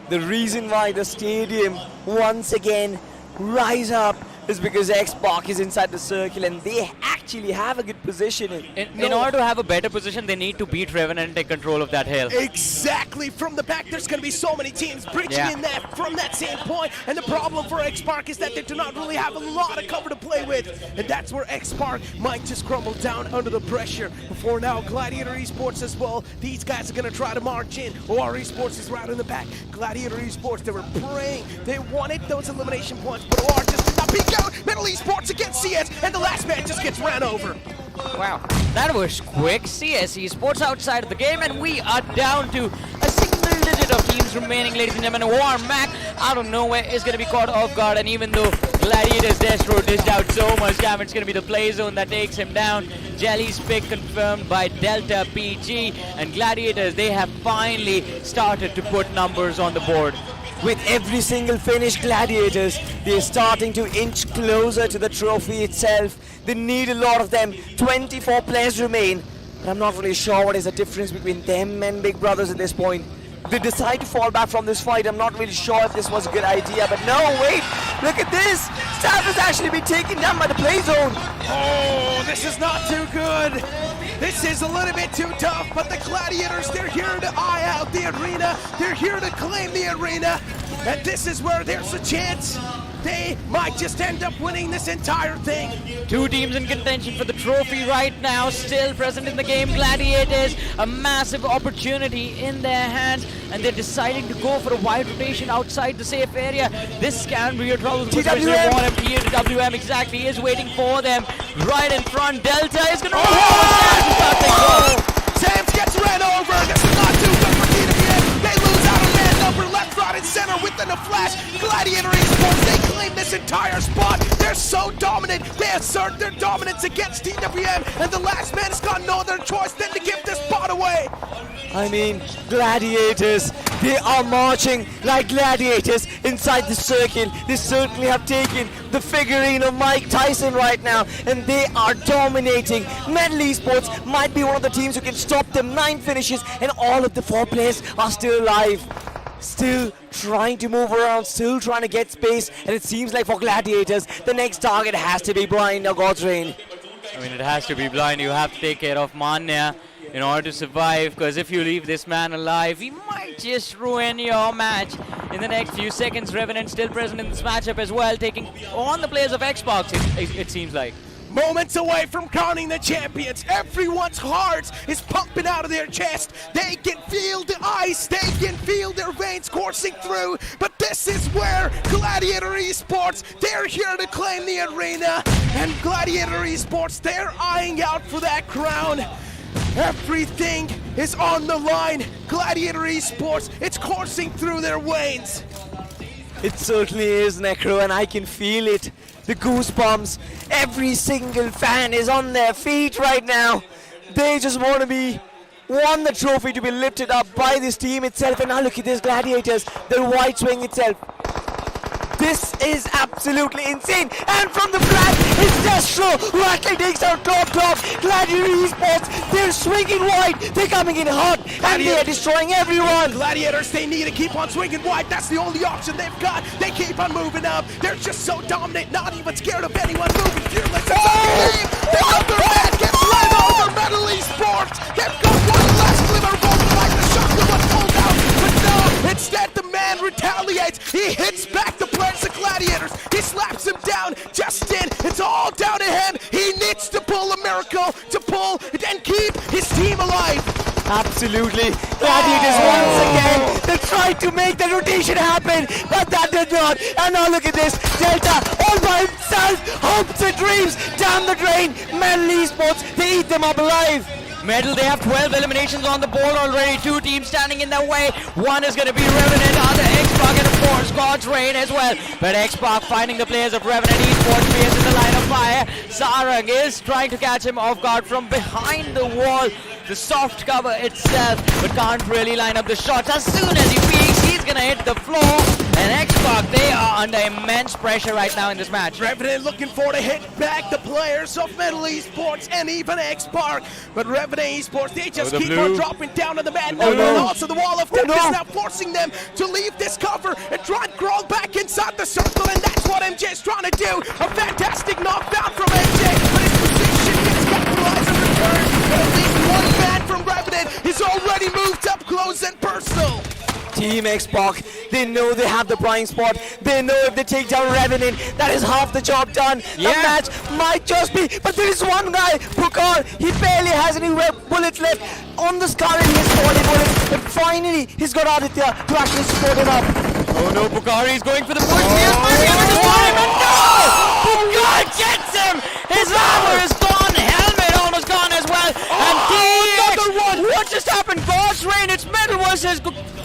[SPEAKER 2] The reason why the stadium once again rise up is because X-Park is inside the circle, and they actually have a good position.
[SPEAKER 6] In order to have a better position, they need to beat Revenant and take control of that hill.
[SPEAKER 4] Exactly. From the back, there's going to be so many teams breaching in that from that same point. And the problem for X-Park is that they do not really have a lot of cover to play with. And that's where X-Park might just crumble down under the pressure. Before now, Gladiator Esports as well. These guys are going to try to march in. OR Esports is right in the back. Gladiator Esports, they were praying. They wanted those elimination points, but OR just did not peek out. Metal Esports against CS, and the last man just gets ran over.
[SPEAKER 6] Wow, that was quick. CS Esports outside of the game, and we are down to a single digit of teams remaining, ladies and gentlemen. OR Mac out of nowhere is going to be caught off guard, and even though Gladiator's Destro dished out so much damage, it's going to be the play zone that takes him down. Jelly's pick confirmed by Delta PG, and Gladiators, they have finally started to put numbers on the board.
[SPEAKER 2] With every single finish, Gladiators, they're starting to inch closer to the trophy itself. They need a lot of them. 24 players remain. But I'm not really sure what is the difference between them and Big Brothers at this point. They decide to fall back from this fight. I'm not really sure if this was a good idea, but no, wait, look at this. Staff has actually been taken down by the play zone.
[SPEAKER 4] Oh, this is not too good. This is a little bit too tough, but the Gladiators, they're here to eye out the arena. They're here to claim the arena. And this is where there's a chance they might just end up winning this entire thing.
[SPEAKER 6] Two teams in contention for the trophy right now, still present in the game. Gladiators, a massive opportunity in their hands, and they're deciding to go for a wide rotation outside the safe area. This can be a trouble. TWM exactly is waiting for them right in front. Delta is going to
[SPEAKER 4] Sam's gets ran over. This is not too good for TWM. They lose out a man number left, right, and center within a flash. Gladiator Esports, they claim this entire spot. They're so dominant. They assert their dominance against TWM, and the last man has got no other choice than to give this spot away.
[SPEAKER 2] I mean, Gladiators, they are marching like gladiators inside the circle. They certainly have taken the figurine of Mike Tyson right now, and they are dominating. Metal Esports might be one of the teams who can stop them. 9 finishes, and all of the 4 players are still alive. Still trying to move around, still trying to get space, and it seems like for Gladiators, the next target has to be Blind or God's Reign.
[SPEAKER 6] I mean, it has to be Blind. You have to take care of Manya in order to survive, because if you leave this man alive, he might just ruin your match in the next few seconds. Revenant still present in this matchup as well, taking on the players of Xbox, it seems like.
[SPEAKER 4] Moments away from crowning the champions. Everyone's heart is pumping out of their chest. They can feel the ice. They can feel their veins coursing through. But this is where Gladiator Esports, they're here to claim the arena. And Gladiator Esports, they're eyeing out for that crown. Everything is on the line. Gladiator Esports, it's coursing through their veins.
[SPEAKER 2] It certainly is, Necro, and I can feel it. The goosebumps. Every single fan is on their feet right now. They just want the trophy to be lifted up by this team itself. And now look at this, Gladiators, the white swing itself. This is absolutely insane. And from the flag, it's Destro who actually takes out top. Gladiator Esports, they're swinging wide. They're coming in hot, and they're destroying everyone.
[SPEAKER 4] Gladiators, they need to keep on swinging wide. That's the only option they've got. They keep on moving up. They're just so dominant, not even scared of anyone, moving fearless. The other man gets run over. Metal Esports, they've got one last glimmer of hope, like the shotgun was pulled out. But no, instead the man retaliates. He hits back the players of Gladiators. He slaps him down just in. It's all down to him. He needs to pull a miracle to pull and keep his team alive.
[SPEAKER 2] Absolutely. Gladiators once again, they tried to make the rotation happen, but that did not. And now look at this. Delta all by himself. Hopes and dreams down the drain. Metal Esports, they eat them up alive.
[SPEAKER 6] Metal, they have 12 eliminations on the board already. 2 teams standing in their way. One is going to be Revenant, other Xbox, and of course God's Reign as well. But Xbox finding the players of Revenant Esports, Pierce in the line of fire. Sarang is trying to catch him off guard from behind the wall. The soft cover itself, but can't really line up the shots. As soon as he peeks, he's going to hit the floor. And Xbox, they are under immense pressure right now in this match.
[SPEAKER 4] Revenant looking for to hit back the players of Metal Esports and even X-Park. But Revenant Esports, they just keep on dropping down on the man number and also the wall of death is now forcing them to leave this cover and try and crawl back inside the circle, and that's what MJ is trying to do. A fantastic knockdown from MJ, but his position gets capitalized in return. And at least one man from Revenant is already moved up close and personal.
[SPEAKER 2] Team Xbox, they know they have the prime spot. They know if they take down Revenant, that is half the job done. The match might just be, but there is one guy, Pukar, he barely has any bullets left on the skull, and he has 40 bullets. But finally, he's got Aditya to actually support him up.
[SPEAKER 6] Oh no, Pukari is going for the push. He might be able to spot him, and no! Pukar gets him! His armor is gone, helmet almost gone as well. And another one! What just happened? God's Reign, it's Metal versus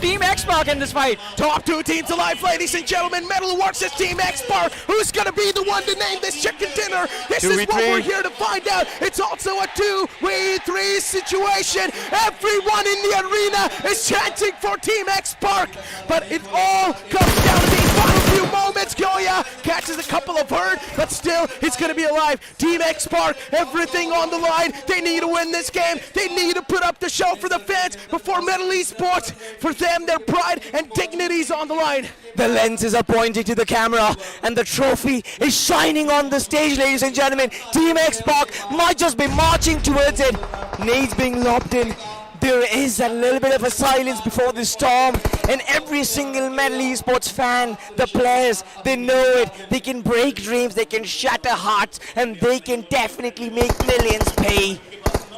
[SPEAKER 6] Team X-Pac in this fight.
[SPEAKER 4] Top two teams alive, ladies and gentlemen. Metal versus Team X-Pac. Who's going to be the one to name this chicken dinner? This is what we're here to find out. It's also a 2v3 situation. Everyone in the arena is chanting for Team X-Pac. But it all comes down to these final few moments. Kyoya catches a couple of hurt, but still, it's going to be alive. Team X-Pac, everything on the line. They need to win this game. They need to put up the show for the fans before Metal Esports. For them, their pride and dignity's on the line.
[SPEAKER 2] The lenses are pointing to the camera and the trophy is shining on the stage, ladies and gentlemen. Team X-Pac might just be marching towards it. Nades being lobbed in. There is a little bit of a silence before the storm, and every single Metal Esports fan, the players, they know it. They can break dreams, they can shatter hearts, and they can definitely make millions pay.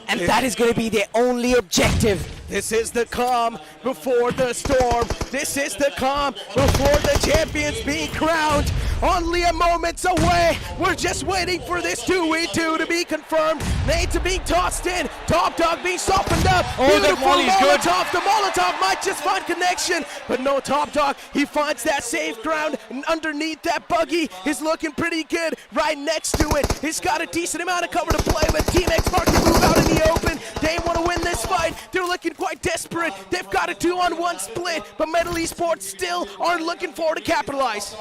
[SPEAKER 2] And that is going to be their only objective.
[SPEAKER 4] This is the calm before the storm. This is the calm before the champions being crowned. Only a moment's away. We're just waiting for this 2v2 to be confirmed. Nades are being tossed in. Top Dog being softened up.
[SPEAKER 6] Oh, that Molly's good.
[SPEAKER 4] The Molotov might just find connection, but no Top Dog. He finds that safe ground underneath that buggy. He's looking pretty good right next to it. He's got a decent amount of cover to play with. Team X-Pac to move out in the open. They want to win this fight. They're looking quite desperate. They've got a 2-on-1 split, but Metal Esports still aren't looking forward to capitalize.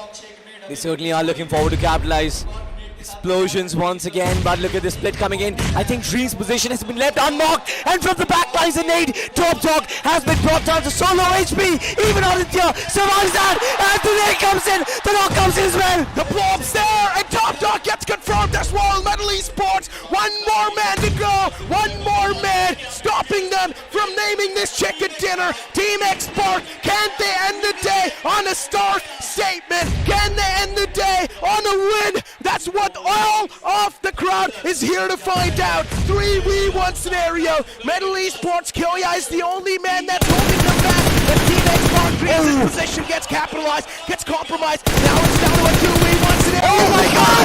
[SPEAKER 2] They certainly are looking forward to capitalize. Explosions once again, but look at the split coming in. I think Dream's position has been left unmarked, and from the back lies a nade. Top Dog has been brought down to so low HP. Even Aditya survives that, and the nade comes in. The knock comes in as well.
[SPEAKER 4] The blob's there, and Top Dog gets confirmed as well. Metal Esports, one more man to go. One more man stopping them from naming this chicken dinner. Team X-Pac, can they end the day on a stark statement? Can they end the day on a win? That's what all of the crowd is here to find out. 3v1 scenario. Metal Esports, Kyoya is the only man that's holding them back. But Team X-Pac creates his position, gets capitalized, gets compromised. Now it's down to a 2v1 scenario.
[SPEAKER 2] Oh my God!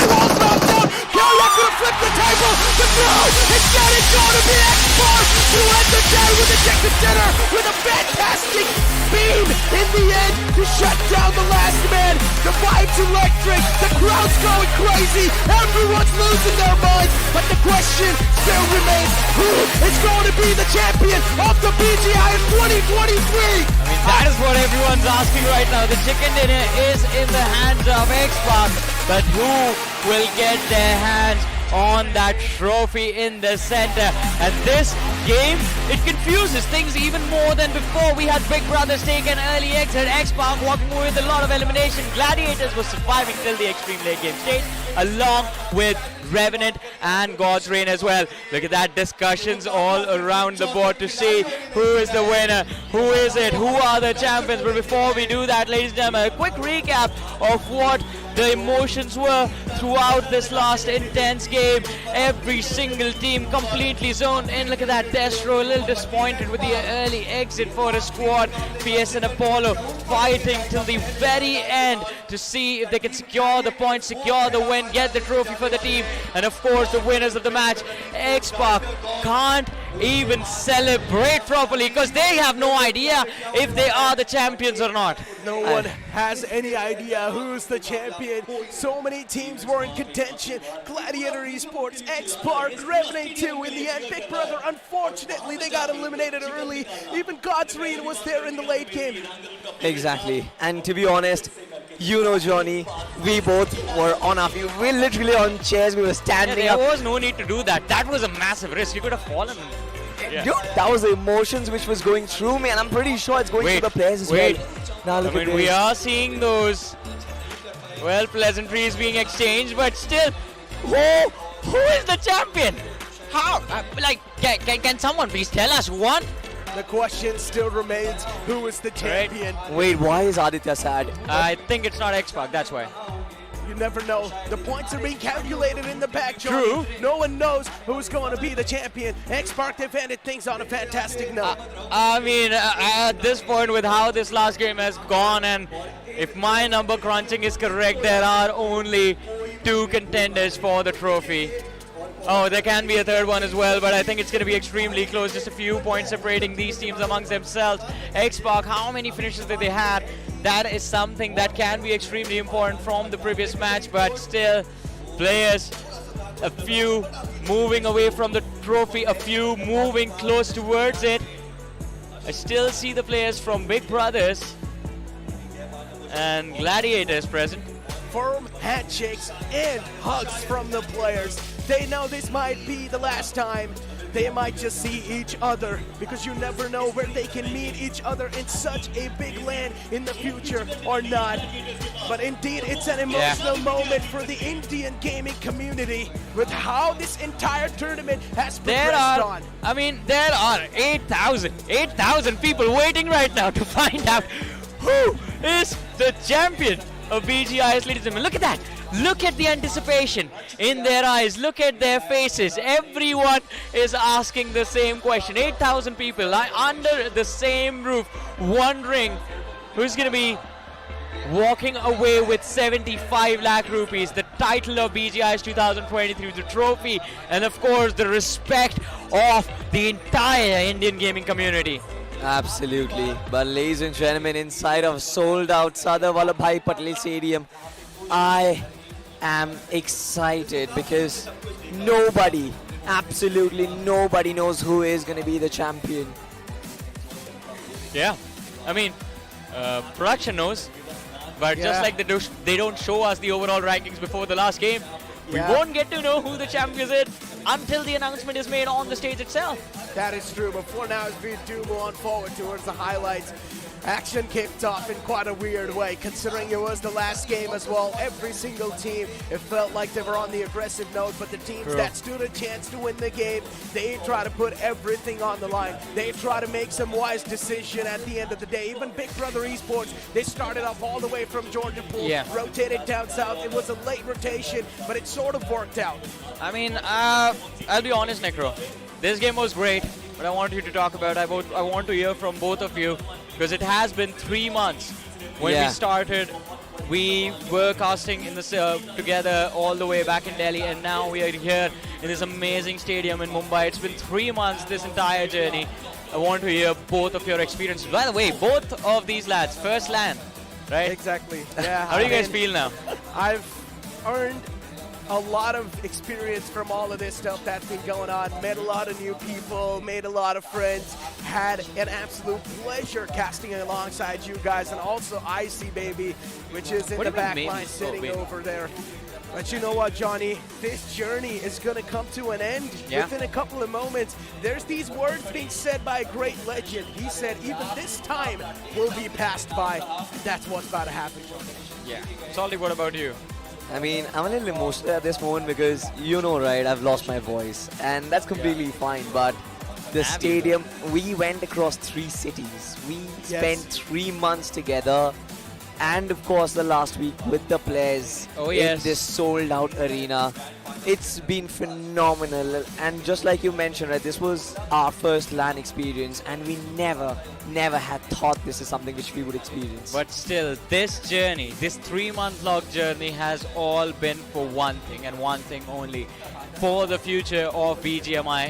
[SPEAKER 4] Kyoya could have flipped the table, but no! Instead it's going to be X-Pac to end the day with a chicken dinner with a fantastic beam in the end to shut down the last man. The vibe's electric, the crowd's going crazy, everyone's losing their minds, but the question still remains, who is going to be the champion of the BGI in 2023?
[SPEAKER 6] I mean, that is what everyone's asking right now. The chicken dinner is in the hands of X-Pac, but who will get their hands on that trophy in the center? And this game, it confuses things even more than before. We had Big Brothers take an early exit, X-Pac walking away with a lot of elimination. Gladiators was surviving till the extreme late game stage, along with Revenant and God's Reign as well. Look at that, discussions all around the board to see who is the winner, who is it, who are the champions. But before we do that, ladies and gentlemen, a quick recap of what the emotions were throughout this last intense game. Every single team completely zoned in. Look at that, Destro a little disappointed with the early exit for his squad. PS and Apollo fighting till the very end to see if they can secure the points, secure the win, get the trophy for the team. And of course the winners of the match, X-Pac, can't even celebrate properly because they have no idea if they are the champions or not.
[SPEAKER 4] No one has any idea who's the champion. So many teams were in contention. Gladiator Esports, X-Pac, Revenant 2 in the end. Big Brother, unfortunately, they got eliminated early. Even God's Reign was there in the late game.
[SPEAKER 2] Exactly. And to be honest, you know, Johnny, we both were on our feet. We were literally on chairs. We were standing
[SPEAKER 6] there
[SPEAKER 2] up.
[SPEAKER 6] There was no need to do that. That was a massive risk. You could have fallen.
[SPEAKER 2] Yeah. Dude, that was the emotions which was going through me, and I'm pretty sure it's going through the players as well. Now look at this.
[SPEAKER 6] We are seeing those, well, pleasantries being exchanged, but still, who is the champion? How? Can someone please tell us who won?
[SPEAKER 4] The question still remains, who is the champion?
[SPEAKER 2] Right. Wait, why is Aditya sad?
[SPEAKER 6] I think it's not X-Pac, that's why.
[SPEAKER 4] You never know. The points are being calculated in the back, John.
[SPEAKER 6] True.
[SPEAKER 4] No one knows who's going to be the champion. X-Pac defended things on a fantastic note.
[SPEAKER 6] I mean, at this point, with how this last game has gone, and if my number crunching is correct, there are only 2 contenders for the trophy. Oh, there can be a third one as well, but I think it's going to be extremely close. Just a few points separating these teams amongst themselves. X-Pac, how many finishes that they had? That is something that can be extremely important from the previous match, but still, players, a few moving away from the trophy, a few moving close towards it. I still see the players from Big Brothers and Gladiators present.
[SPEAKER 4] Firm handshakes and hugs from the players. They know this might be the last time they might just see each other, because you never know where they can meet each other in such a big land in the future or not. But indeed, it's an emotional moment for the Indian gaming community with how this entire tournament has progressed on.
[SPEAKER 6] I mean, there are 8,000 people waiting right now to find out who is the champion of BGIS, ladies and gentlemen. Look at that. Look at the anticipation in their eyes. Look at their faces. Everyone is asking the same question. 8,000 people under the same roof, wondering who's going to be walking away with 75 lakh rupees, the title of BGIS 2023, the trophy, and of course the respect of the entire Indian gaming community.
[SPEAKER 2] Absolutely. But ladies and gentlemen, inside of sold out Sardar Vallabhbhai Patel Stadium, I am excited because nobody, absolutely nobody knows who is going to be the champion.
[SPEAKER 6] Yeah, I mean, production knows, but just like they don't show us the overall rankings before the last game, we won't get to know who the champion is until the announcement is made on the stage itself.
[SPEAKER 4] That is true, but for now, as we do move on forward towards the highlights, action kicked off in quite a weird way, considering it was the last game as well. Every single team, it felt like they were on the aggressive note, but the teams that stood a chance to win the game, they try to put everything on the line. They try to make some wise decision at the end of the day. Even Big Brother Esports, they started off all the way from Georgia Pool, rotated down south. It was a late rotation, but it sort of worked out.
[SPEAKER 6] I mean, I'll be honest, Necro. This game was great, but I want you to talk about it. I want to hear from both of you, because it has been 3 months when we started. We were casting in together all the way back in Delhi, and now we are here in this amazing stadium in Mumbai. It's been 3 months, this entire journey. I want to hear both of your experiences. By the way, both of these lads, first LAN, right?
[SPEAKER 4] Exactly. Yeah.
[SPEAKER 6] How do you guys feel now?
[SPEAKER 4] I've earned a lot of experience from all of this stuff that's been going on. Met a lot of new people, made a lot of friends, had an absolute pleasure casting alongside you guys, and also Icy Baby, which is in the back line sitting over there. But you know what, Johnny? This journey is going to come to an end within a couple of moments. There's these words being said by a great legend. He said, even this time will be passed by. That's what's about to happen, Johnny.
[SPEAKER 6] Yeah. Salty, what about you?
[SPEAKER 2] I mean, I'm a little emotional at this moment because, you know, right, I've lost my voice, and that's completely fine. But the stadium, we went across 3 cities. We spent 3 months together, and of course the last week with the players in this sold out arena. It's been phenomenal, and just like you mentioned, right, this was our first LAN experience, and we never had thought this is something which we would experience.
[SPEAKER 6] But still, this journey, this 3-month-long journey has all been for one thing and one thing only, for the future of BGMI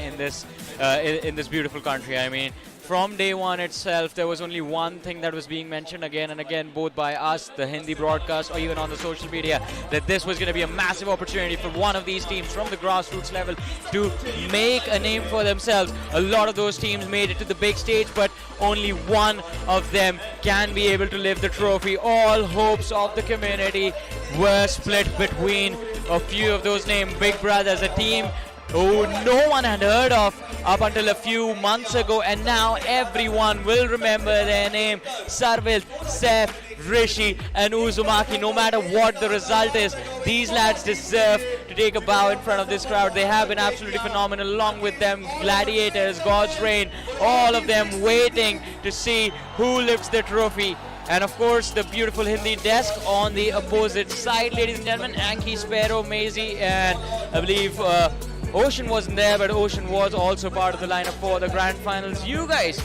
[SPEAKER 6] in this beautiful country. I mean, from day one itself, there was only one thing that was being mentioned again and again, both by us, the Hindi broadcast, or even on the social media, that this was going to be a massive opportunity for one of these teams from the grassroots level to make a name for themselves. A lot of those teams made it to the big stage, but only one of them can be able to lift the trophy. All hopes of the community were split between a few of those named Big Brothers, a team who no one had heard of up until a few months ago, and now everyone will remember their name. Sarvil, Seth, Rishi and Uzumaki. No matter what the result is, these lads deserve to take a bow in front of this crowd. They have been absolutely phenomenal. Along with them, Gladiators, God's Reign, all of them waiting to see who lifts the trophy. And of course, the beautiful Hindi desk on the opposite side, ladies and gentlemen. Anki, Sparrow, Maisie, and I believe Ocean wasn't there, but Ocean was also part of the lineup for the Grand Finals. You guys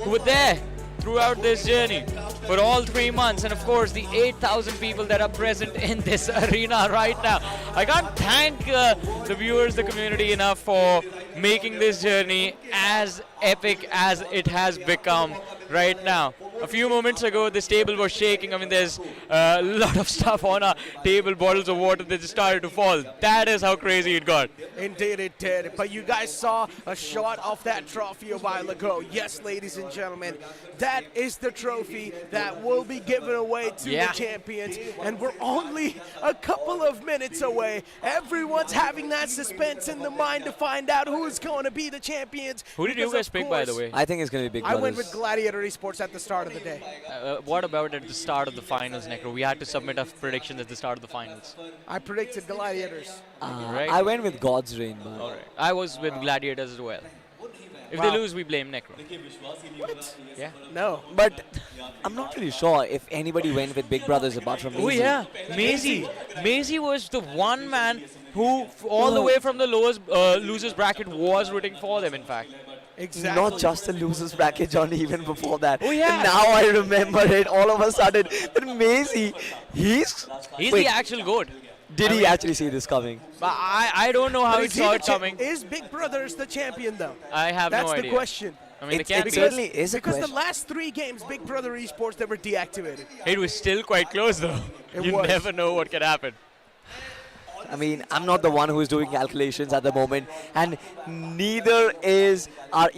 [SPEAKER 6] who were there throughout this journey, for all 3 months, and of course the 8,000 people that are present in this arena right now. I can't thank the viewers, the community enough for making this journey as epic as it has become right now. A few moments ago, this table was shaking. I mean, there's a lot of stuff on our table, bottles of water that just started to fall. That is how crazy it got.
[SPEAKER 4] Indeed it did. But you guys saw a shot of that trophy a while ago. Yes, ladies and gentlemen, that is the trophy that will be given away to the champions. And we're only a couple of minutes away. Everyone's having that suspense in the mind to find out who's going to be the champions.
[SPEAKER 6] Who did you guys pick, by the way?
[SPEAKER 2] I think it's going to be Big
[SPEAKER 4] I
[SPEAKER 2] Brothers.
[SPEAKER 4] went with Gladiator Esports at the start of the day.
[SPEAKER 6] What about at the start of the finals, Necro? We had to submit our predictions at the start of the finals.
[SPEAKER 4] I predicted Gladiators.
[SPEAKER 6] Right?
[SPEAKER 2] I went with God's Reign. Man.
[SPEAKER 6] All right. I was with Gladiators as well. If they lose, we blame Necro.
[SPEAKER 4] What?
[SPEAKER 6] Yeah.
[SPEAKER 4] No.
[SPEAKER 2] But I'm not really sure if anybody went with Big Brothers apart from
[SPEAKER 6] Oh
[SPEAKER 2] Maisie.
[SPEAKER 6] yeah, Maisie. Maisie was the one man who, all the way from the losers bracket, was rooting for them. In fact.
[SPEAKER 4] Exactly.
[SPEAKER 2] Not just the losers bracket, Johnny, even before that.
[SPEAKER 6] Oh, yeah.
[SPEAKER 2] And now I remember it all of a sudden. That Maisie, he's
[SPEAKER 6] He's
[SPEAKER 2] wait,
[SPEAKER 6] the actual goat.
[SPEAKER 2] Did he actually see this coming?
[SPEAKER 6] But I don't know how he saw it coming.
[SPEAKER 4] Is Big Brothers the champion, though?
[SPEAKER 6] I have
[SPEAKER 4] That's
[SPEAKER 6] no idea.
[SPEAKER 4] the question.
[SPEAKER 6] I mean,
[SPEAKER 2] It
[SPEAKER 6] it can't be.
[SPEAKER 2] certainly is a
[SPEAKER 4] Because
[SPEAKER 2] question.
[SPEAKER 4] the last 3 games, Big Brother Esports, they were deactivated.
[SPEAKER 6] It was still quite close, though.
[SPEAKER 4] It
[SPEAKER 6] You
[SPEAKER 4] was.
[SPEAKER 6] never know what can happen.
[SPEAKER 2] I mean, I'm not the one who is doing calculations at the moment, and neither are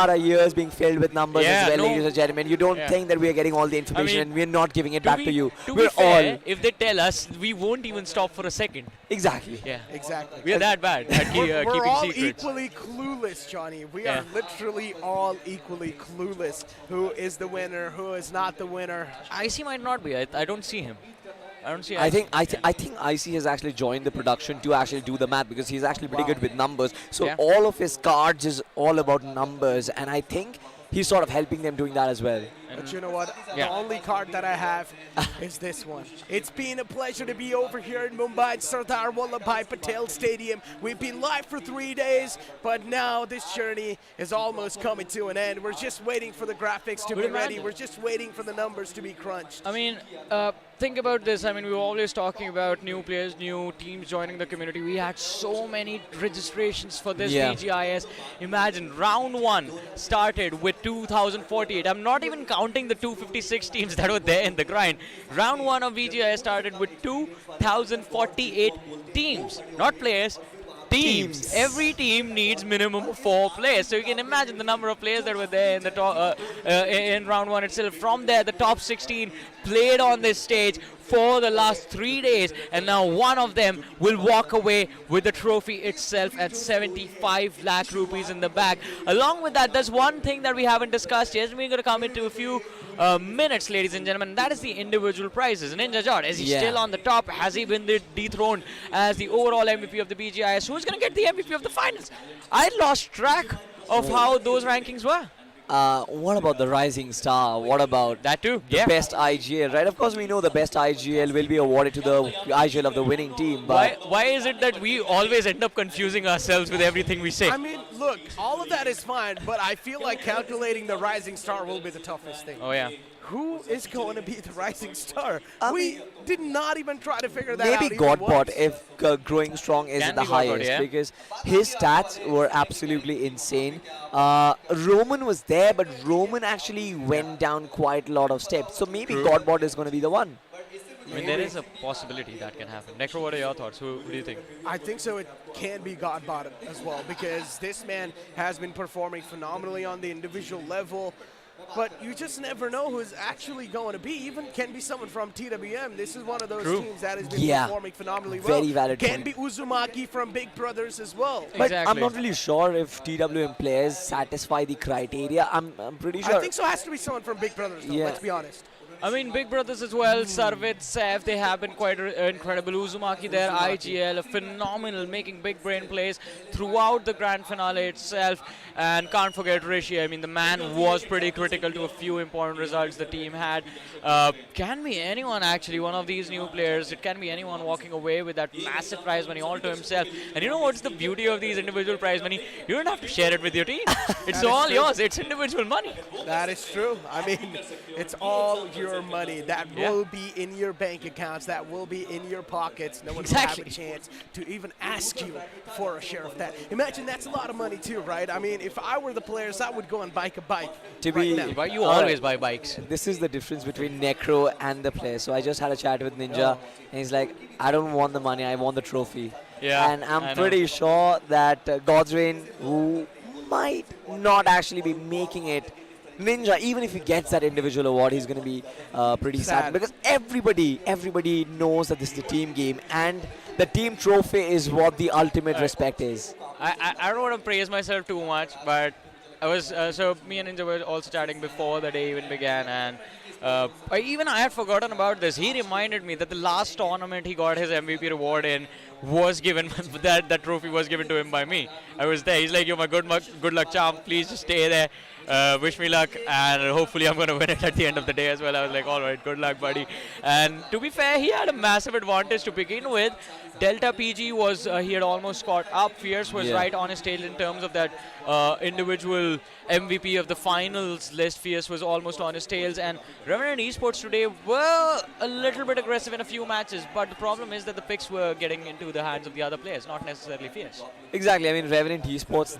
[SPEAKER 2] our ears being filled with numbers
[SPEAKER 6] Yeah,
[SPEAKER 2] as well,
[SPEAKER 6] no.
[SPEAKER 2] ladies and gentlemen. You don't
[SPEAKER 6] Yeah.
[SPEAKER 2] think that we are getting all the information
[SPEAKER 6] mean,
[SPEAKER 2] and we're not giving it back to you.
[SPEAKER 6] To
[SPEAKER 2] We're
[SPEAKER 6] be fair,
[SPEAKER 2] all
[SPEAKER 6] if they tell us, we won't even stop for a second.
[SPEAKER 2] exactly.
[SPEAKER 6] Yeah.
[SPEAKER 4] Exactly.
[SPEAKER 6] We are that bad at
[SPEAKER 4] We're
[SPEAKER 6] keeping
[SPEAKER 4] all
[SPEAKER 6] secrets.
[SPEAKER 4] equally clueless, Johnny. We
[SPEAKER 6] Yeah.
[SPEAKER 4] are literally all equally clueless. Who is the winner? Who is not the winner?
[SPEAKER 6] IC might not be. I don't see him. I don't see.
[SPEAKER 2] I
[SPEAKER 6] IC.
[SPEAKER 2] think IC has actually joined the production to actually do the math because he's actually pretty good with numbers. So
[SPEAKER 6] Yeah.
[SPEAKER 2] all of his cards is all about numbers, and I think he's sort of helping them doing that as well.
[SPEAKER 4] But you know what?
[SPEAKER 6] Yeah.
[SPEAKER 4] The only card that I have is this one. It's been a pleasure to be over here in Mumbai at Sardar Vallabhbhai Patel Stadium. We've been live for 3 days, but now this journey is almost coming to an end. We're just waiting for the graphics to be ready.
[SPEAKER 6] imagine.
[SPEAKER 4] We're just waiting for the numbers to be crunched.
[SPEAKER 6] I mean, think about this. I mean, we were always talking about new players, new teams joining the community. We had so many registrations for this
[SPEAKER 2] Yeah.
[SPEAKER 6] BGIS. Imagine, round 1 started with 2,048. I'm not even counting the 256 teams that were there in the grind. Round 1 of BGIS started with 2,048 teams, not players. Teams. Every team needs minimum 4 players. So you can imagine the number of players that were there in the in round 1 itself. From there, the top 16 played on this stage for the last 3 days, and now one of them will walk away with the trophy itself at 75 lakh rupees in the bag. Along with that, there's one thing that we haven't discussed yet, and we're going to come into a few minutes, ladies and gentlemen. That is the individual prizes. Ninja Jot, is he still on the top? Has he been dethroned as the overall MVP of the BGIS? Who's going to get the MVP of the finals? I lost track of how those rankings were.
[SPEAKER 2] What about the Rising Star? What about
[SPEAKER 6] That too.
[SPEAKER 2] the best IGL, right? Of course, we know the best IGL will be awarded to the IGL of the winning team, but
[SPEAKER 6] Why is it that we always end up confusing ourselves with everything we say?
[SPEAKER 4] I mean, look, all of that is fine, but I feel like calculating the rising star will be the toughest thing.
[SPEAKER 6] Oh yeah.
[SPEAKER 4] Who is going to be the rising star? We did not even try to figure that out.
[SPEAKER 2] maybe
[SPEAKER 4] even
[SPEAKER 2] Godbot
[SPEAKER 4] once.
[SPEAKER 2] if Growing Strong is
[SPEAKER 6] Can
[SPEAKER 2] at the
[SPEAKER 6] be Godbot,
[SPEAKER 2] highest
[SPEAKER 6] yeah.
[SPEAKER 2] because his stats were absolutely insane. Roman was there, but Roman actually went down quite a lot of steps. So maybe Godbot is going to be the one.
[SPEAKER 6] I mean, there is a possibility that can happen. Necro, what are your thoughts? Who do you think?
[SPEAKER 4] I think so. It can be Godbot as well because this man has been performing phenomenally on the individual level. But you just never know who's actually going to be. Even can be someone from TWM. This is one of those teams that has been performing phenomenally well.
[SPEAKER 2] Very valid
[SPEAKER 4] Can
[SPEAKER 2] point.
[SPEAKER 4] be Uzumaki from Big Brothers as well.
[SPEAKER 2] But
[SPEAKER 6] Exactly.
[SPEAKER 2] I'm not really sure if TWM players satisfy the criteria. I'm pretty sure.
[SPEAKER 4] I think so. Has to be someone from Big Brothers, though.
[SPEAKER 2] Yeah.
[SPEAKER 4] Let's be honest.
[SPEAKER 6] I mean, big brothers as well, Sarvit, Sev, they have been quite incredible. Uzumaki there, IGL, phenomenal, making big brain plays throughout the grand finale itself. And can't forget Rishi. I mean, the man was pretty critical to a few important results the team had. Can be anyone, actually, one of these new players. It can be anyone walking away with that massive prize money all to himself. And you know what's the beauty of these individual prize money? You don't have to share it with your team. It's all yours. It's individual money.
[SPEAKER 4] That is true. I mean, it's all your money. That will be in your bank accounts. That will be in your pockets. No one will have a chance to even ask you for a share of that. Imagine that's a lot of money too, right? I mean, if I were the players, I would go and buy a bike.
[SPEAKER 2] To be,
[SPEAKER 6] But you always buy bikes.
[SPEAKER 2] This is the difference between Necro and the player. So I just had a chat with Ninja, and he's like, I don't want the money, I want the trophy.
[SPEAKER 6] Yeah,
[SPEAKER 2] and I'm pretty sure that God's Reign, who might not actually be making it, Ninja, even if he gets that individual award, he's going to be pretty sad because everybody knows that this is a team game, and the team trophy is what the ultimate respect is.
[SPEAKER 6] I don't want to praise myself too much, but I was so me and Ninja were also chatting before the day even began, and I had forgotten about this. He reminded me that the last tournament he got his MVP reward in was given that trophy was given to him by me. I was there. He's like, "You're my good luck charm. Please just stay there. Wish me luck, and hopefully I'm going to win it at the end of the day as well." I was like, "All right, good luck, buddy." And to be fair, he had a massive advantage to begin with. Delta PG was he had almost caught up. Fierce was right on his tail in terms of that individual MVP of the finals list. Fierce was almost on his tails, and Revenant Esports today were a little bit aggressive in a few matches, but the problem is that the picks were getting into the hands of the other players, not necessarily Fierce.
[SPEAKER 2] Exactly. I mean, Revenant Esports,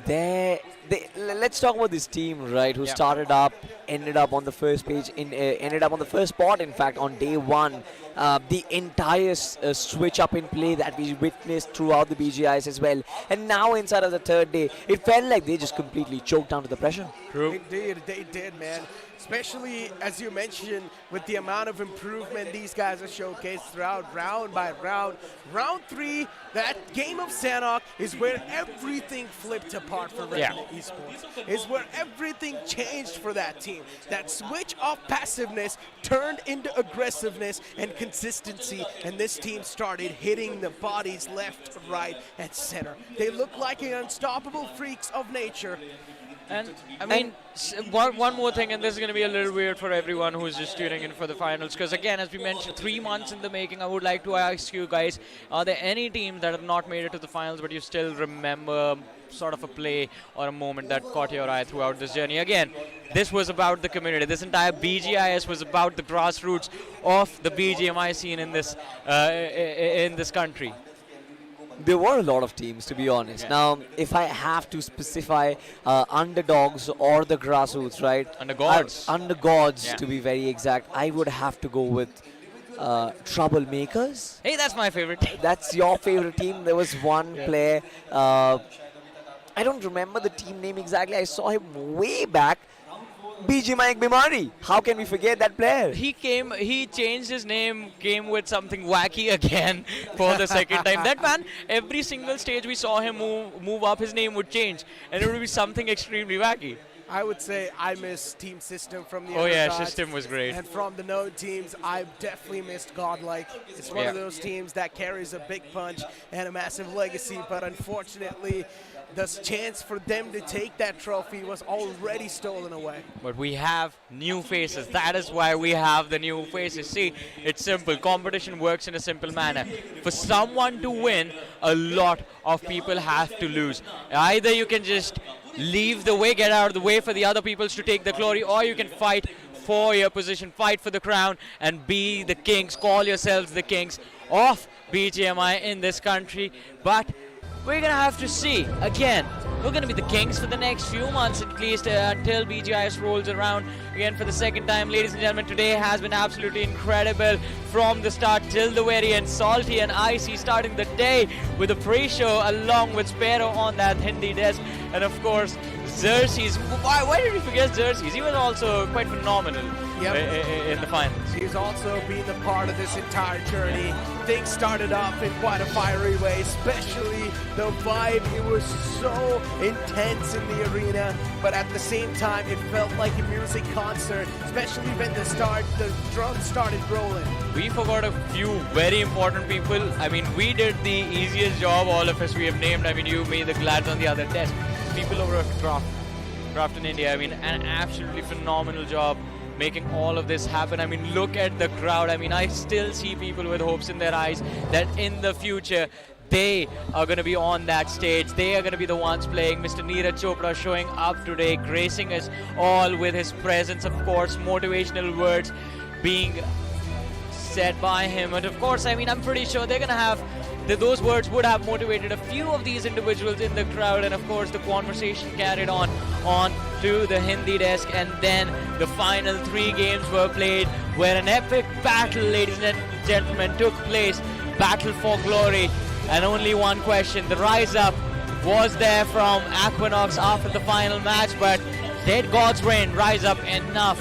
[SPEAKER 2] let's talk about this team, right, who started up, ended up on the first page, ended up on the first spot, in fact, on day one. The entire switch up in play that we witnessed throughout the BGIS as well. And now inside of the third day, it felt like they just completely choked down to the pressure.
[SPEAKER 4] True. They did, man. Especially, as you mentioned, with the amount of improvement these guys have showcased throughout round by round. Round 3, that game of Sanhok is where everything flipped apart for Revenant Esports. Is where everything changed for that team. That switch of passiveness turned into aggressiveness and consistency, and this team started hitting the bodies left, right, and center. They look like unstoppable freaks of nature.
[SPEAKER 6] And I mean, one more thing, and this is going to be a little weird for everyone who's just tuning in for the finals, because again, as we mentioned, 3 months in the making. I would like to ask you guys, are there any teams that have not made it to the finals, but you still remember sort of a play or a moment that caught your eye throughout this journey? Again, this was about the community. This entire BGIS was about the grassroots of the BGMI scene in this country.
[SPEAKER 2] There were a lot of teams, to be honest. Now, if I have to specify underdogs or the grassroots, right? Undergods, to be very exact, I would have to go with Troublemakers.
[SPEAKER 6] Hey, that's my favorite team.
[SPEAKER 2] That's your favorite team. There was one player, I don't remember the team name exactly. I saw him way back. BGMI Bimari. How can we forget that player?
[SPEAKER 6] He changed his name, came with something wacky again for the second time. That man, every single stage we saw him move up, his name would change, and it would be something extremely wacky.
[SPEAKER 4] I would say I miss Team System from the
[SPEAKER 6] System was great.
[SPEAKER 4] And from the Node teams, I definitely missed Godlike. It's one of those teams that carries a big punch and a massive legacy, but unfortunately, the chance for them to take that trophy was already stolen away.
[SPEAKER 6] But we have new faces. That is why we have the new faces. See, it's simple. Competition works in a simple manner. For someone to win, a lot of people have to lose. Either you can just leave the way, get out of the way for the other peoples to take the glory, or you can fight for your position, fight for the crown, and be the kings, call yourselves the kings of BGMI in this country. But we're going to have to see. Again, we're going to be the kings for the next few months at least until BGIS rolls around again for the second time. Ladies and gentlemen, today has been absolutely incredible from the start till the very end. Salty and icy starting the day with a pre-show along with Sparrow on that Hindi desk. And of course, Xerxes. Why did we forget Xerxes? He was also quite phenomenal. in the finals.
[SPEAKER 4] He's also been a part of this entire journey. Things started off in quite a fiery way, especially the vibe. It was so intense in the arena, but at the same time, it felt like a music concert, especially when the drums started rolling.
[SPEAKER 6] We forgot a few very important people. I mean, we did the easiest job, all of us we have named. I mean, you, me, the lads on the other desk. People over at Craft in India, I mean, an absolutely phenomenal job making all of this happen. I mean, look at the crowd. I mean, I still see people with hopes in their eyes that in the future, they are going to be on that stage. They are going to be the ones playing. Mr. Neeraj Chopra showing up today, gracing us all with his presence, of course, motivational words being said by him. And of course, I mean, I'm pretty sure they're going to have those words would have motivated a few of these individuals in the crowd, and of course the conversation carried on to the Hindi desk, and then the final 3 games were played where an epic battle, ladies and gentlemen, took place. Battle for glory, and only one question. The rise up was there from Equinox after the final match, but did God's Reign rise up enough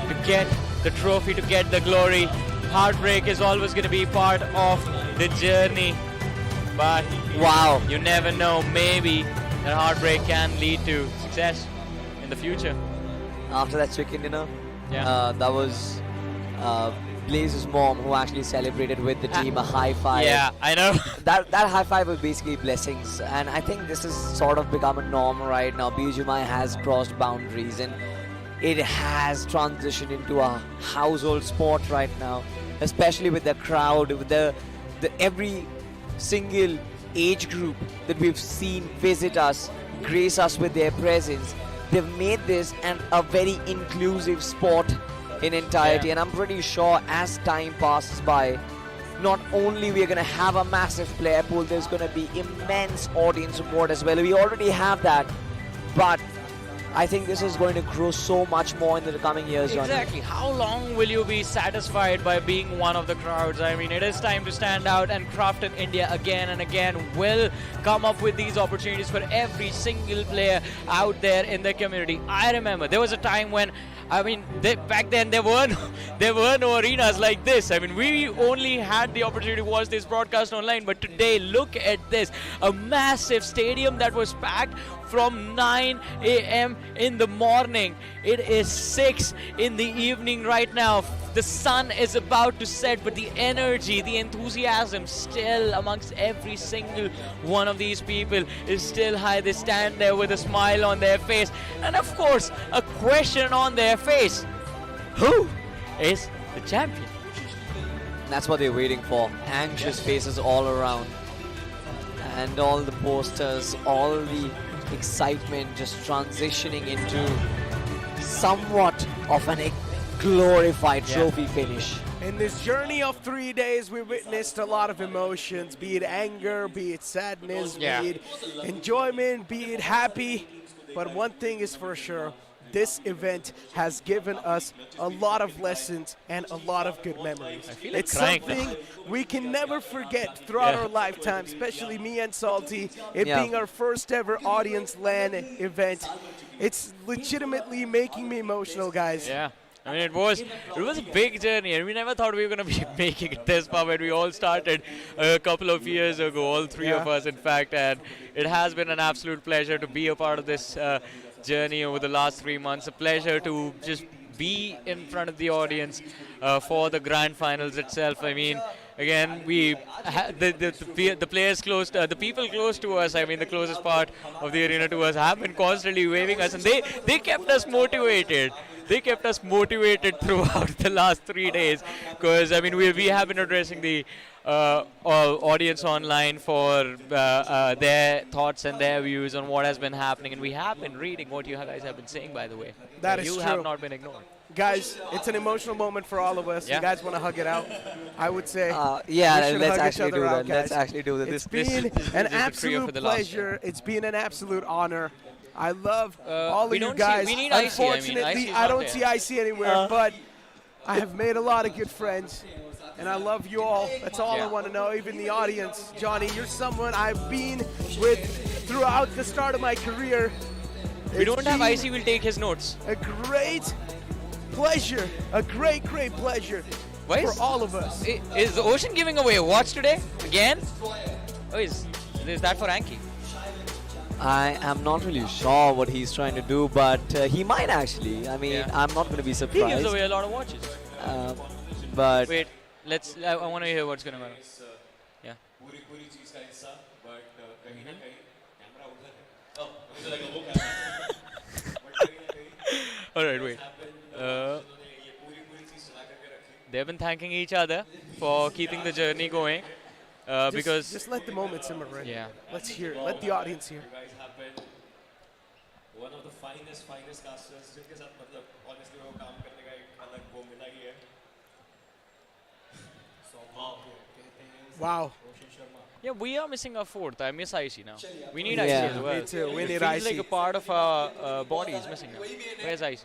[SPEAKER 6] to get the trophy, to get the glory? Heartbreak is always going to be part of the journey, but
[SPEAKER 2] Wow.
[SPEAKER 6] you never know, maybe that heartbreak can lead to success in the future.
[SPEAKER 2] After that chicken dinner,
[SPEAKER 6] Yeah.
[SPEAKER 2] that was Blaze's mom who actually celebrated with the team a high five.
[SPEAKER 6] Yeah, I know.
[SPEAKER 2] That high five was basically blessings, and I think this has sort of become a norm right now. BGMI has crossed boundaries, and it has transitioned into a household sport right now, especially with the crowd, with the every single age group that we've seen visit us, grace us with their presence. They've made this a very inclusive sport in entirety,
[SPEAKER 6] Yeah.
[SPEAKER 2] and I'm pretty sure as time passes by, not only we're going to have a massive player pool, there's going to be immense audience support as well. We already have that, but I think this is going to grow so much more in the coming years, Johnny.
[SPEAKER 6] Exactly. How long will you be satisfied by being one of the crowds? I mean, it is time to stand out, and Craft in India again and again will come up with these opportunities for every single player out there in the community. I remember there was a time when, I mean, back then there were no arenas like this. I mean, we only had the opportunity to watch this broadcast online, but today, look at this. A massive stadium that was packed from 9 a.m. in the morning. It is 6 in the evening right now. The sun is about to set, but the energy, the enthusiasm still amongst every single one of these people is still high. They stand there with a smile on their face, and of course, a question on their face. Who is the champion?
[SPEAKER 2] That's what they're waiting for. Anxious faces all around. And all the posters, all the excitement just transitioning into somewhat of an glorified trophy finish.
[SPEAKER 4] In this journey of 3 days, we witnessed a lot of emotions, be it anger, be it sadness, be it enjoyment, be it happy. But one thing is for sure, this event has given us a lot of lessons and a lot of good memories.
[SPEAKER 6] I feel like
[SPEAKER 4] It's
[SPEAKER 6] crying
[SPEAKER 4] something we can never forget throughout our lifetime, especially me and Salty, it being our first ever audience LAN event. It's legitimately making me emotional, guys.
[SPEAKER 6] Yeah. I mean, it was a big journey, and we never thought we were going to be making it this far when we all started a couple of years ago, all three of us, in fact, and it has been an absolute pleasure to be a part of this journey over the last 3 months. A pleasure to just be in front of the audience for the grand finals itself. I mean, again, the players close, the people close to us, I mean, the closest part of the arena to us have been constantly waving us, and they kept us motivated. They kept us motivated throughout the last 3 days, because I mean we have been addressing the audience online for their thoughts and their views on what has been happening, and we have been reading what you guys have been saying, by the way.
[SPEAKER 4] That is
[SPEAKER 6] you
[SPEAKER 4] true.
[SPEAKER 6] have not been ignored.
[SPEAKER 4] Guys, it's an emotional moment for all of us.
[SPEAKER 6] Yeah.
[SPEAKER 4] You guys want to hug it out? I would say.
[SPEAKER 2] Yeah,
[SPEAKER 4] we should
[SPEAKER 2] let's
[SPEAKER 4] hug each
[SPEAKER 2] actually
[SPEAKER 4] other
[SPEAKER 2] do
[SPEAKER 4] out,
[SPEAKER 2] that. Let's
[SPEAKER 4] guys.
[SPEAKER 2] actually do that.
[SPEAKER 4] It's
[SPEAKER 6] This
[SPEAKER 4] been
[SPEAKER 6] is
[SPEAKER 4] an
[SPEAKER 6] the trio for
[SPEAKER 4] absolute
[SPEAKER 6] the last
[SPEAKER 4] pleasure. It's been an absolute honor. I love all of
[SPEAKER 6] we
[SPEAKER 4] you
[SPEAKER 6] don't see-
[SPEAKER 4] guys.
[SPEAKER 6] we need IC. I mean,
[SPEAKER 4] Unfortunately,
[SPEAKER 6] IC is
[SPEAKER 4] I
[SPEAKER 6] not
[SPEAKER 4] don't
[SPEAKER 6] there.
[SPEAKER 4] see IC anywhere, but I have made a lot of good friends, and I love you all. That's all I want to know. Even the audience, Johnny, you're someone I've been with throughout the start of my career.
[SPEAKER 6] We don't have IC. We'll take his notes.
[SPEAKER 4] A great pleasure, a great, great pleasure
[SPEAKER 6] Why
[SPEAKER 4] for
[SPEAKER 6] is-
[SPEAKER 4] all of us.
[SPEAKER 6] Is the Ocean giving away a watch today? Again? Oh, is that for Anki?
[SPEAKER 2] I am not really sure what he's trying to do, but he might actually. I mean,
[SPEAKER 6] Yeah.
[SPEAKER 2] I'm not going to be
[SPEAKER 6] He gives
[SPEAKER 2] surprised.
[SPEAKER 6] away a lot of watches.
[SPEAKER 2] But
[SPEAKER 6] Wait, I want to hear what's going to happen. Yeah. Alright, wait. They've been thanking each other for keeping the journey going. Because
[SPEAKER 4] Just let the moment simmer, right?
[SPEAKER 6] Yeah.
[SPEAKER 4] Let's hear it. Let the audience hear.
[SPEAKER 1] One of the finest casters जिनके साथ मतलब honestly वो काम करने का एक अलग वो मिला ही है.
[SPEAKER 4] Wow.
[SPEAKER 6] yeah, we are missing our fourth. I miss IC now. We need
[SPEAKER 2] Yeah.
[SPEAKER 6] IC as well.
[SPEAKER 4] Me too. We
[SPEAKER 6] It
[SPEAKER 4] need
[SPEAKER 6] feels
[SPEAKER 4] IC.
[SPEAKER 6] like a part of our body is missing now. Where's IC?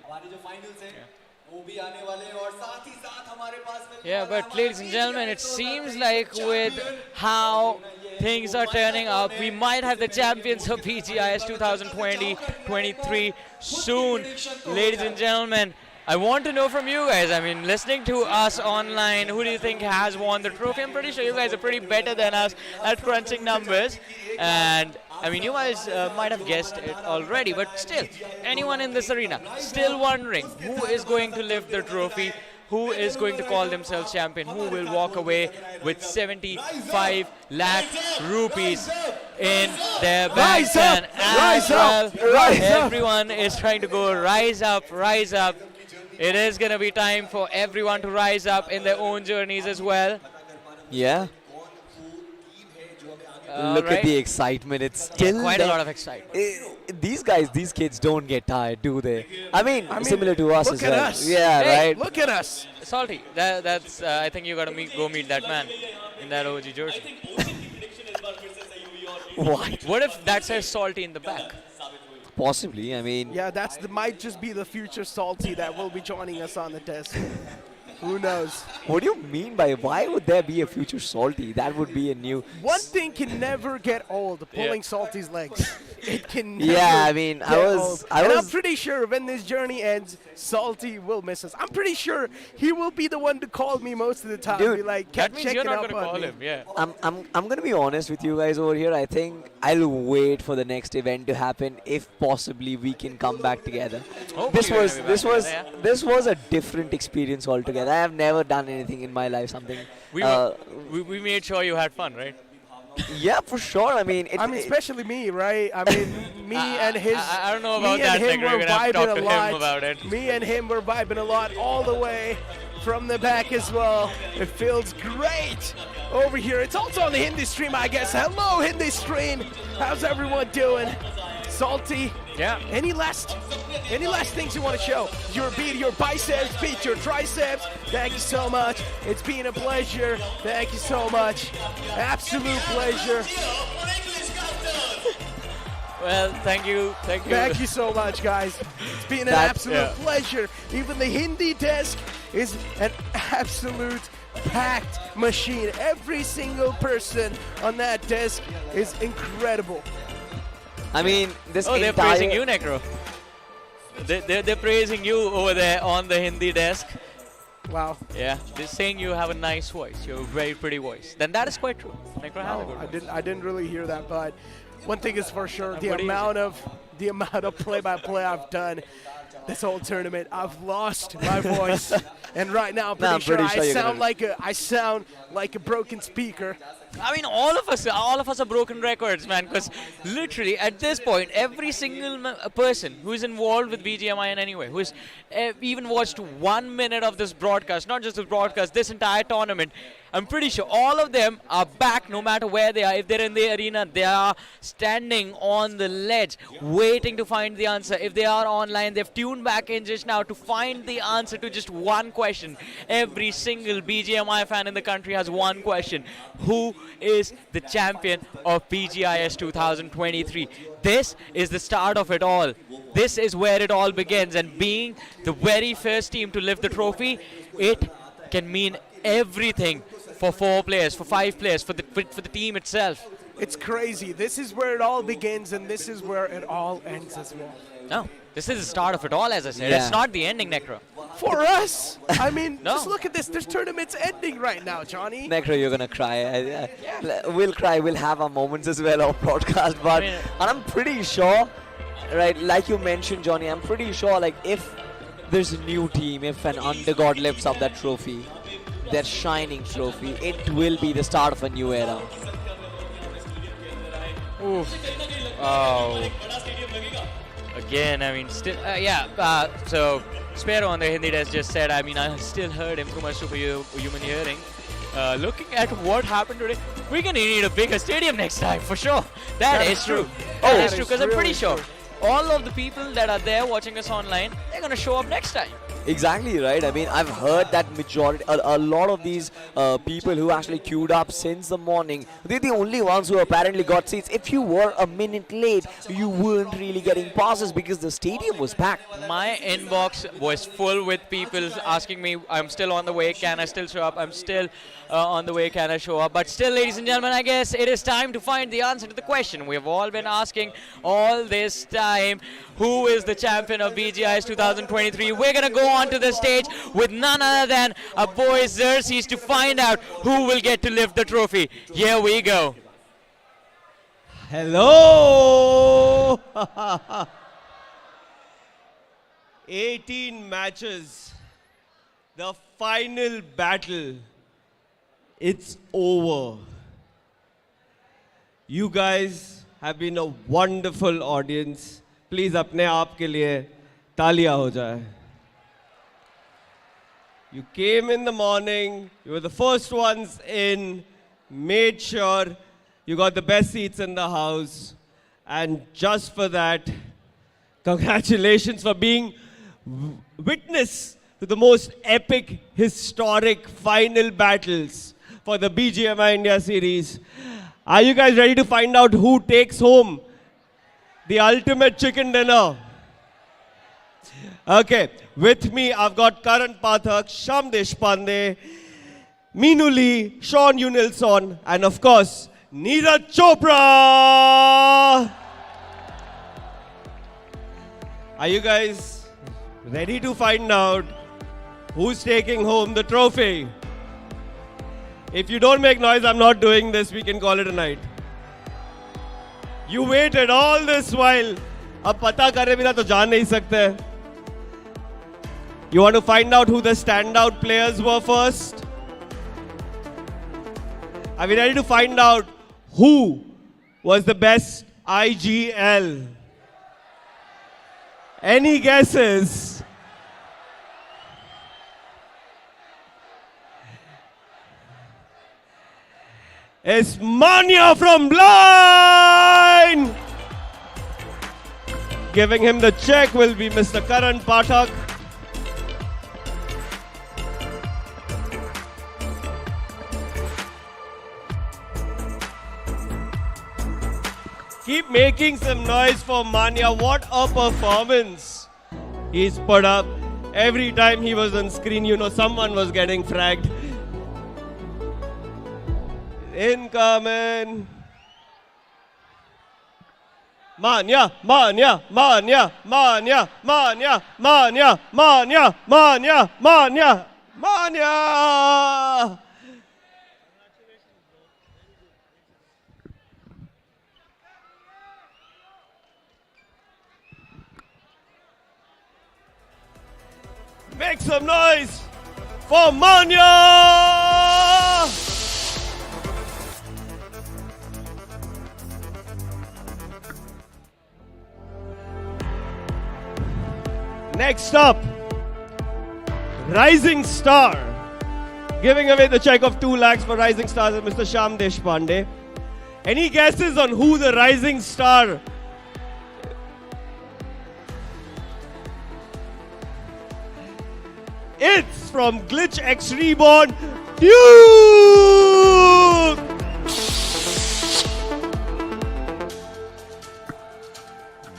[SPEAKER 6] Yeah, but ladies and gentlemen, it seems like with how things are turning up, we might have the champions of BGIS 2020-23 soon. Ladies and gentlemen, I want to know from you guys, I mean, listening to us online, who do you think has won the trophy? I'm pretty sure you guys are pretty better than us at crunching numbers. And I mean, you guys might have guessed it already, but still, anyone in this arena still wondering who is going to lift the trophy, who is going to call themselves champion, who will walk away with 75 lakh rupees in their banks.
[SPEAKER 4] Rise up,
[SPEAKER 6] And as
[SPEAKER 4] rise
[SPEAKER 6] well,
[SPEAKER 4] up, rise up.
[SPEAKER 6] everyone is trying to go rise up, rise up. It is going to be time for everyone to rise up in their own journeys as well.
[SPEAKER 2] yeah, look at the excitement. It's still
[SPEAKER 6] Quite a
[SPEAKER 2] there.
[SPEAKER 6] lot of excitement.
[SPEAKER 2] These kids don't get tired, do they? I mean, similar to us
[SPEAKER 4] look
[SPEAKER 2] as
[SPEAKER 4] at
[SPEAKER 2] well.
[SPEAKER 4] us.
[SPEAKER 2] Yeah,
[SPEAKER 6] Hey,
[SPEAKER 2] right.
[SPEAKER 4] Look at us.
[SPEAKER 6] Salty, that's. I think you got to go meet that man in that OG jersey.
[SPEAKER 2] What?
[SPEAKER 6] What if that says Salty in the back?
[SPEAKER 2] Possibly. I mean,
[SPEAKER 4] Yeah, might just be the future Salty that will be joining us on the desk. Who knows?
[SPEAKER 2] what do you mean by why would there be a future Salty? That would be a new.
[SPEAKER 4] One thing can never get old, pulling Salty's legs. It can never
[SPEAKER 2] Yeah, I mean,
[SPEAKER 4] get
[SPEAKER 2] I
[SPEAKER 4] old.
[SPEAKER 2] was.
[SPEAKER 4] And I'm pretty sure when this journey ends, Salty will miss us. I'm pretty sure he will be the one to call me most of the time.
[SPEAKER 2] Dude,
[SPEAKER 4] be like,
[SPEAKER 6] That
[SPEAKER 4] kept
[SPEAKER 6] means
[SPEAKER 4] checking
[SPEAKER 6] you're not
[SPEAKER 4] up
[SPEAKER 6] going to
[SPEAKER 4] on
[SPEAKER 6] call
[SPEAKER 4] me.
[SPEAKER 6] him. Yeah.
[SPEAKER 2] I'm gonna be honest with you guys over here. I think I'll wait for the next event to happen if possibly we can come back together.
[SPEAKER 6] Hopefully
[SPEAKER 2] This
[SPEAKER 6] we're
[SPEAKER 2] was
[SPEAKER 6] gonna be
[SPEAKER 2] this
[SPEAKER 6] back
[SPEAKER 2] was
[SPEAKER 6] together, yeah.
[SPEAKER 2] this was a different experience altogether. I have never done anything in my life something.
[SPEAKER 6] We made sure you had fun, right?
[SPEAKER 2] Yeah, for sure. I mean,
[SPEAKER 4] especially me, right? I mean, me and his.
[SPEAKER 6] I don't know about
[SPEAKER 4] me
[SPEAKER 6] that,
[SPEAKER 4] and him
[SPEAKER 6] Nick. We're
[SPEAKER 4] were
[SPEAKER 6] gonna have to
[SPEAKER 4] vibing
[SPEAKER 6] talk
[SPEAKER 4] a
[SPEAKER 6] to
[SPEAKER 4] lot.
[SPEAKER 6] him about it.
[SPEAKER 4] Me and him were vibing a lot all the way from the back as well. It feels great over here. It's also on the Hindi stream, I guess. Hello, Hindi stream. How's everyone doing? Salty.
[SPEAKER 6] Yeah.
[SPEAKER 4] Any last things you want to show? Beat your biceps, beat your triceps. Thank you so much. It's been a pleasure. Thank you so much. Absolute pleasure.
[SPEAKER 6] Well, thank you.
[SPEAKER 4] Thank you so much, guys. It's been an absolute pleasure. Even the Hindi desk is an absolute packed machine. Every single person on that desk is incredible.
[SPEAKER 2] I mean, this
[SPEAKER 6] Oh, they're
[SPEAKER 2] entire
[SPEAKER 6] praising you, Necro. They're praising you over there on the Hindi desk.
[SPEAKER 4] Wow.
[SPEAKER 6] Yeah, they're saying you have a nice voice. You have a very pretty voice. Then that is quite true. Necro has a good voice.
[SPEAKER 4] I didn't really hear that, but one thing is for sure: the
[SPEAKER 6] what do you
[SPEAKER 4] amount of play-by-play I've done this whole tournament, I've lost my voice, and right now I'm pretty, sure I sound like a broken speaker.
[SPEAKER 6] I mean, all of us are broken records, man. Because literally, at this point, every single person who is involved with BGMI in any way, who has even watched 1 minute of this broadcast, not just this broadcast, this entire tournament, I'm pretty sure all of them are back, no matter where they are. If they're in the arena, they are standing on the ledge, waiting to find the answer. If they are online, they've tuned back in just now to find the answer to just one question. Every single BGMI fan in the country has one question: who is the champion of BGIS 2023? This is the start of it all. This is where it all begins, and being the very first team to lift the trophy, it can mean everything for 4 players, for 5 players, for the team itself.
[SPEAKER 4] It's crazy. This is where it all begins, and this is where it all ends as well.
[SPEAKER 6] No, this is the start of it all, as I said.
[SPEAKER 2] Yeah.
[SPEAKER 6] It's not the ending, Necro.
[SPEAKER 4] For us, I mean,
[SPEAKER 6] No.
[SPEAKER 4] just look at this. This tournament's ending right now, Johnny.
[SPEAKER 2] Necro, you're gonna cry. We'll cry. We'll have our moments as well off broadcast. But
[SPEAKER 6] mean-
[SPEAKER 2] and I'm pretty sure, right? Like you mentioned, Johnny, I'm pretty sure, like if there's a new team, if an undergod lifts up that trophy, that shining trophy, it will be the start of a new era.
[SPEAKER 6] Oh. Again, I mean, still, so Sparrow on the Hindi desk just said, I mean, I still heard him through my superhuman hearing. Looking at what happened today, we're going to need a bigger stadium next time, for sure. That is true. That is true, because I'm pretty sure all of the people that are there watching us online, they're going to show up next time.
[SPEAKER 2] Exactly right. I mean, I've heard that majority, a lot of these people who actually queued up since the morning, they're the only ones who apparently got seats. If you were a minute late, you weren't really getting passes because the stadium was packed.
[SPEAKER 6] My inbox was full with people asking me, I'm still on the way, can I still show up? I'm still on the way, can I show up? But still, ladies and gentlemen, I guess it is time to find the answer to the question we've all been asking all this time. Who is the champion of BGIS 2023? We're going to go on to the stage with none other than our boy Xerxes to find out who will get to lift the trophy. Here we go.
[SPEAKER 5] Hello! 18 matches. The final battle. It's over. You guys have been a wonderful audience. Please अपने आप के लिए तालियां हो जाए. You came in the morning, you were the first ones in, made sure you got the best seats in the house, and just for that, congratulations for being witness to the most epic, historic final battles for the BGMI India series. Are you guys ready to find out who takes home the ultimate chicken dinner? Okay, with me I've got Karan Pathak, Sham Deshpande, Meenu Lee, Sean Unilson, and of course, Neeraj Chopra! Are you guys ready to find out who's taking home the trophy? If you don't make noise, I'm not doing this, we can call it a night. You waited all this while. अब पता करे बिना तो जान नहीं सकते. You want to find out who the standout players were first? Are we ready to find out who was the best IGL? Any guesses? It's Manya from Blind! Giving him the check will be Mr. Karan Pathak. Keep making some noise for Manya. What a performance he's put up. Every time he was on screen, you know, someone was getting fragged. Incoming. Manya, Manya, Manya, Manya, Manya, Manya, Manya, Manya, Manya, Manya. Make some noise for Manya! Next up, Rising Star. Giving away the check of 2 lakhs for Rising Stars is Mr. Sham Deshpande. Any guesses on who the Rising Star? It's from Glitch X Reborn, Duke!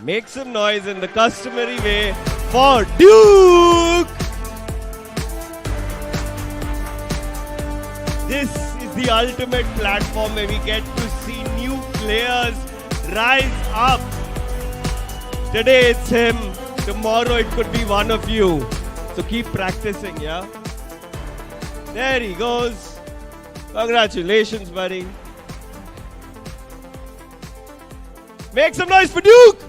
[SPEAKER 5] Make some noise in the customary way for Duke! This is the ultimate platform where we get to see new players rise up. Today it's him, tomorrow it could be one of you. So keep practicing, yeah? There he goes. Congratulations, buddy. Make some noise for Duke!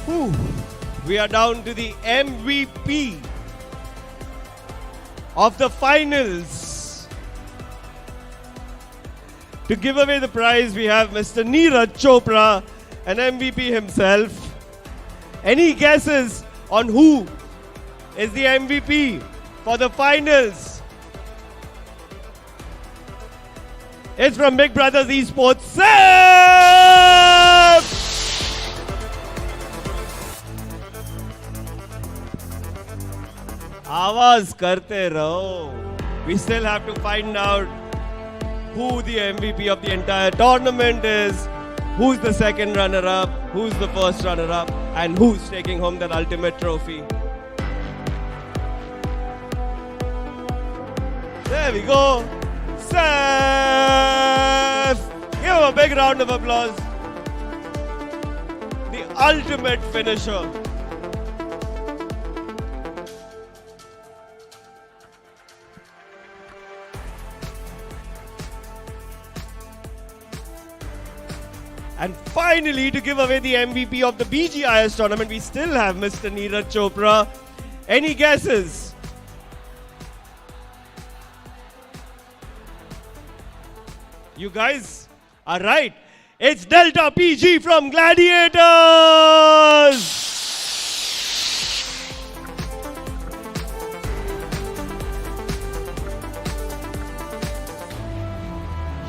[SPEAKER 5] Whew. We are down to the MVP of the finals. To give away the prize, we have Mr. Neeraj Chopra, an MVP himself. Any guesses on who is the MVP for the finals? It's from Big Brothers Esports, Sam! आवाज करते रहो. We still have to find out who the MVP of the entire tournament is, who's the second runner-up, who's the first runner-up, and who's taking home that ultimate trophy. There we go. Seth! Give him a big round of applause. The ultimate finisher. And finally, to give away the MVP of the BGIS tournament, we still have Mr. Neeraj Chopra. Any guesses? You guys are right. It's Delta PG from Gladiators!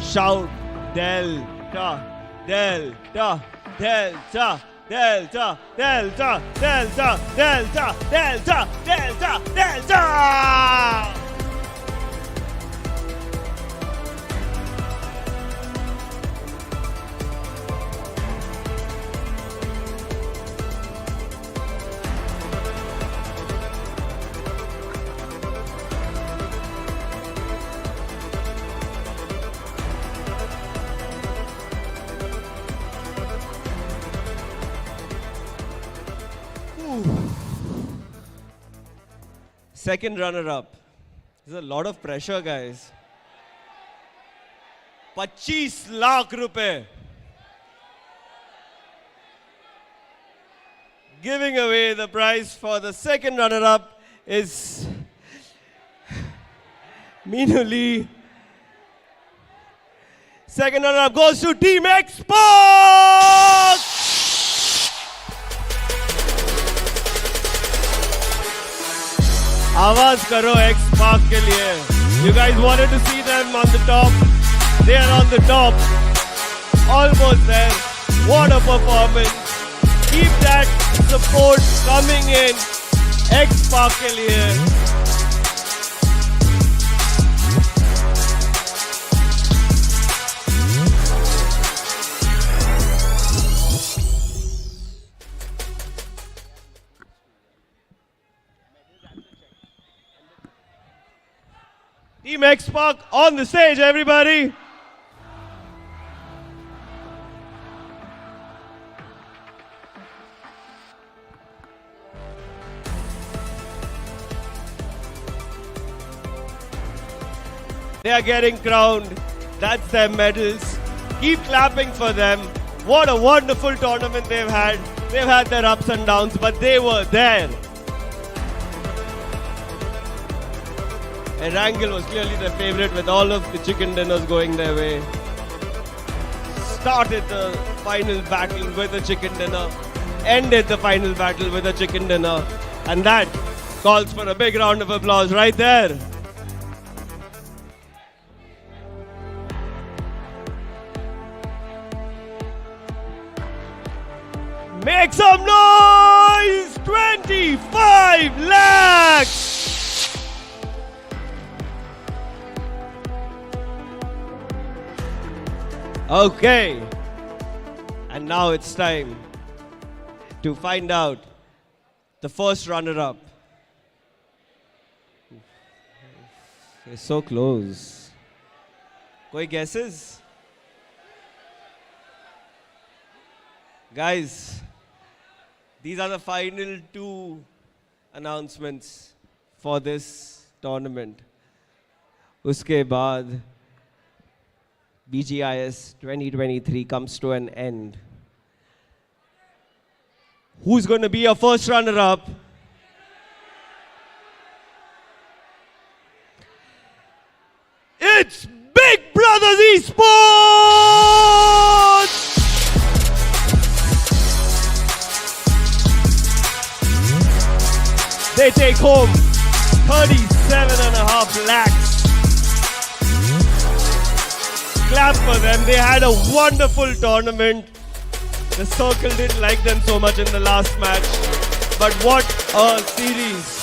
[SPEAKER 5] Shout Delta. Delta, Delta, Delta, Delta, Delta, Delta, Delta, Delta, Delta! Second runner-up. There's a lot of pressure, guys. 25 lakh rupees. Giving away the prize for the second runner-up is Meenu Lee. Second runner-up goes to Team Xbox! आवाज करो X-Park के लिए. You guys wanted to see them on the top. They are on the top. Almost there. What a performance. Keep that support coming in. X-Park के लिए. Team X-Park on the stage, everybody. They are getting crowned. That's their medals. Keep clapping for them. What a wonderful tournament they've had. They've had their ups and downs, but they were there. Erangel was clearly their favorite with all of the chicken dinners going their way. Started the final battle with a chicken dinner. Ended the final battle with a chicken dinner. And that calls for a big round of applause right there. Make some noise! 25 lakhs! Okay, and now it's time to find out the first runner-up. It's so close. Koi guesses? Guys, these are the final two announcements for this tournament. Uske baad, BGIS 2023 comes to an end. Who's going to be your first runner-up? It's Big Brothers Esports! They take home 37.5 lakhs. Clap for them. They had a wonderful tournament. The circle didn't like them so much in the last match. But what a series.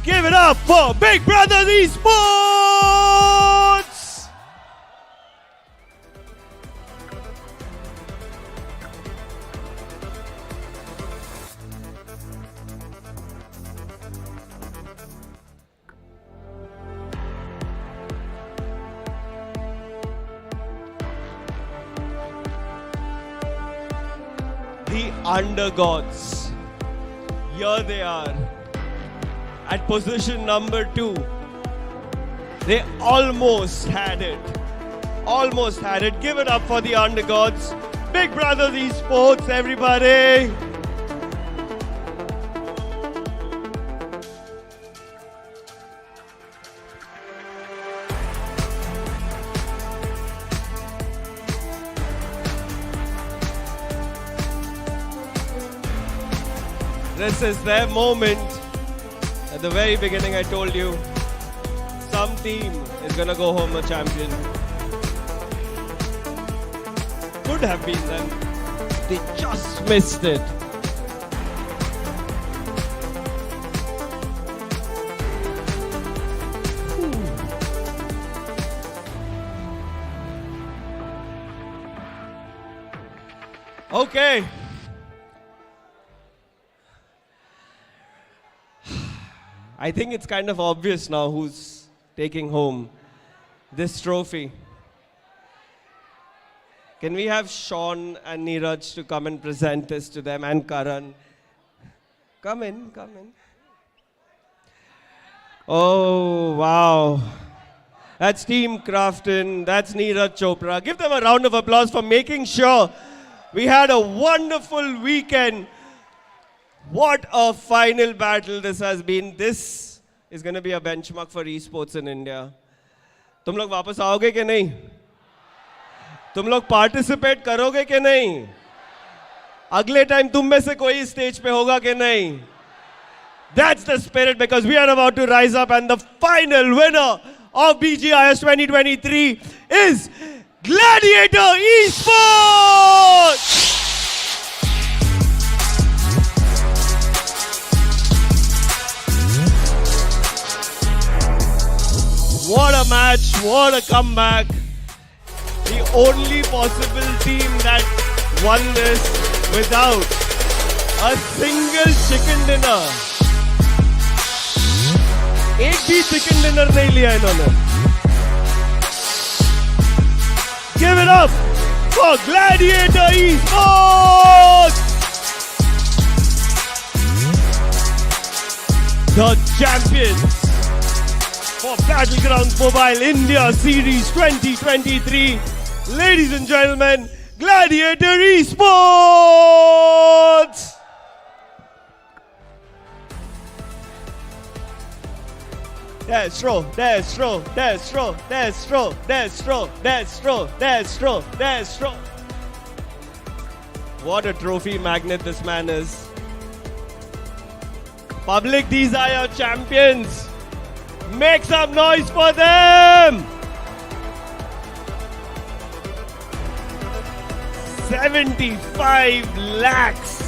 [SPEAKER 5] Give it up for Big Brothers Esports! The undergods. Here they are. At position number 2. They almost had it. Almost had it. Give it up for the undergods. Big Brothers Esports, everybody. This is their moment. At the very beginning I told you, some team is gonna go home a champion. Could have been them. They just missed it. Okay. I think it's kind of obvious now who's taking home this trophy. Can we have Sean and Neeraj to come and present this to them, and Karan? Come in, come in. Oh, wow. That's Team Crafton, that's Neeraj Chopra. Give them a round of applause for making sure we had a wonderful weekend. What a final battle this has been. This is going to be a benchmark for esports in India. तुम लोग वापस आओगे कि नहीं? तुम लोग participate करोगे कि नहीं? अगले time तुम में से कोई स्टेज पे होगा कि नहीं? That's the spirit, because we are about to rise up, and the final winner of BGIS 2023 is Gladiator Esports! What a match, what a comeback. The only possible team that won this without a single chicken dinner. एक भी chicken dinner नहीं लिया इन्होंने. Give it up for Gladiator Esports! The champions for Battlegrounds Mobile India Series 2023. Ladies and gentlemen, Gladiator Esports! Destro. What a trophy magnet this man is. Public, these are your champions. Make some noise for them! 75 lakhs!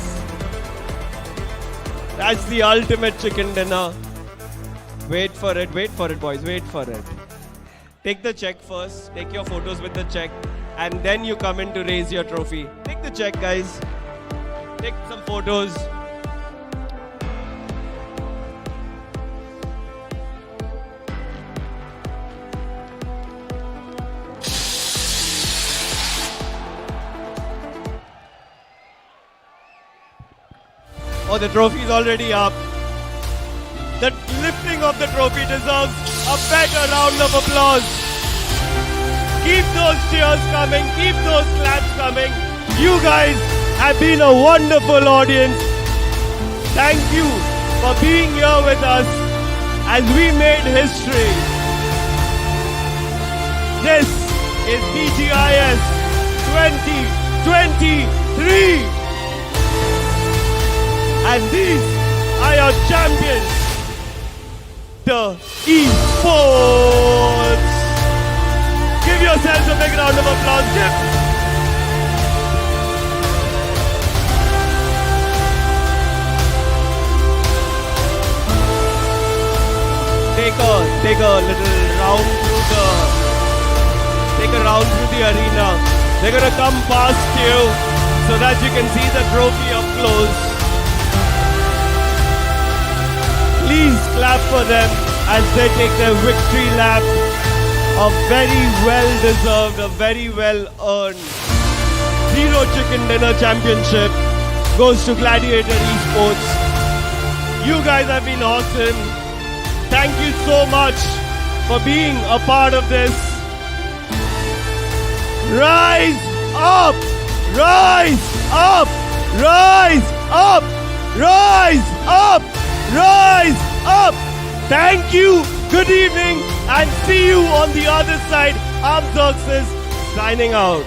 [SPEAKER 5] That's the ultimate chicken dinner. Wait for it, boys, wait for it. Take the check first, take your photos with the check, and then you come in to raise your trophy. Take the check, guys. Take some photos. Oh, the trophy is already up. The lifting of the trophy deserves a better round of applause. Keep those cheers coming, keep those claps coming. You guys have been a wonderful audience. Thank you for being here with us as we made history. This is BGIS 2023. And these are your champions, the esports. Give yourselves a big round of applause. Take a little round through the arena. They're gonna come past you so that you can see the trophy up close. Please clap for them as they take their victory lap. A very well deserved, a very well earned Zero Chicken Dinner Championship goes to Gladiator Esports. You guys have been awesome. Thank you so much for being a part of this. Rise up! Rise up! Rise up! Rise up! Rise up! Thank you, good evening, and see you on the other side. I'm Xerxes, signing out.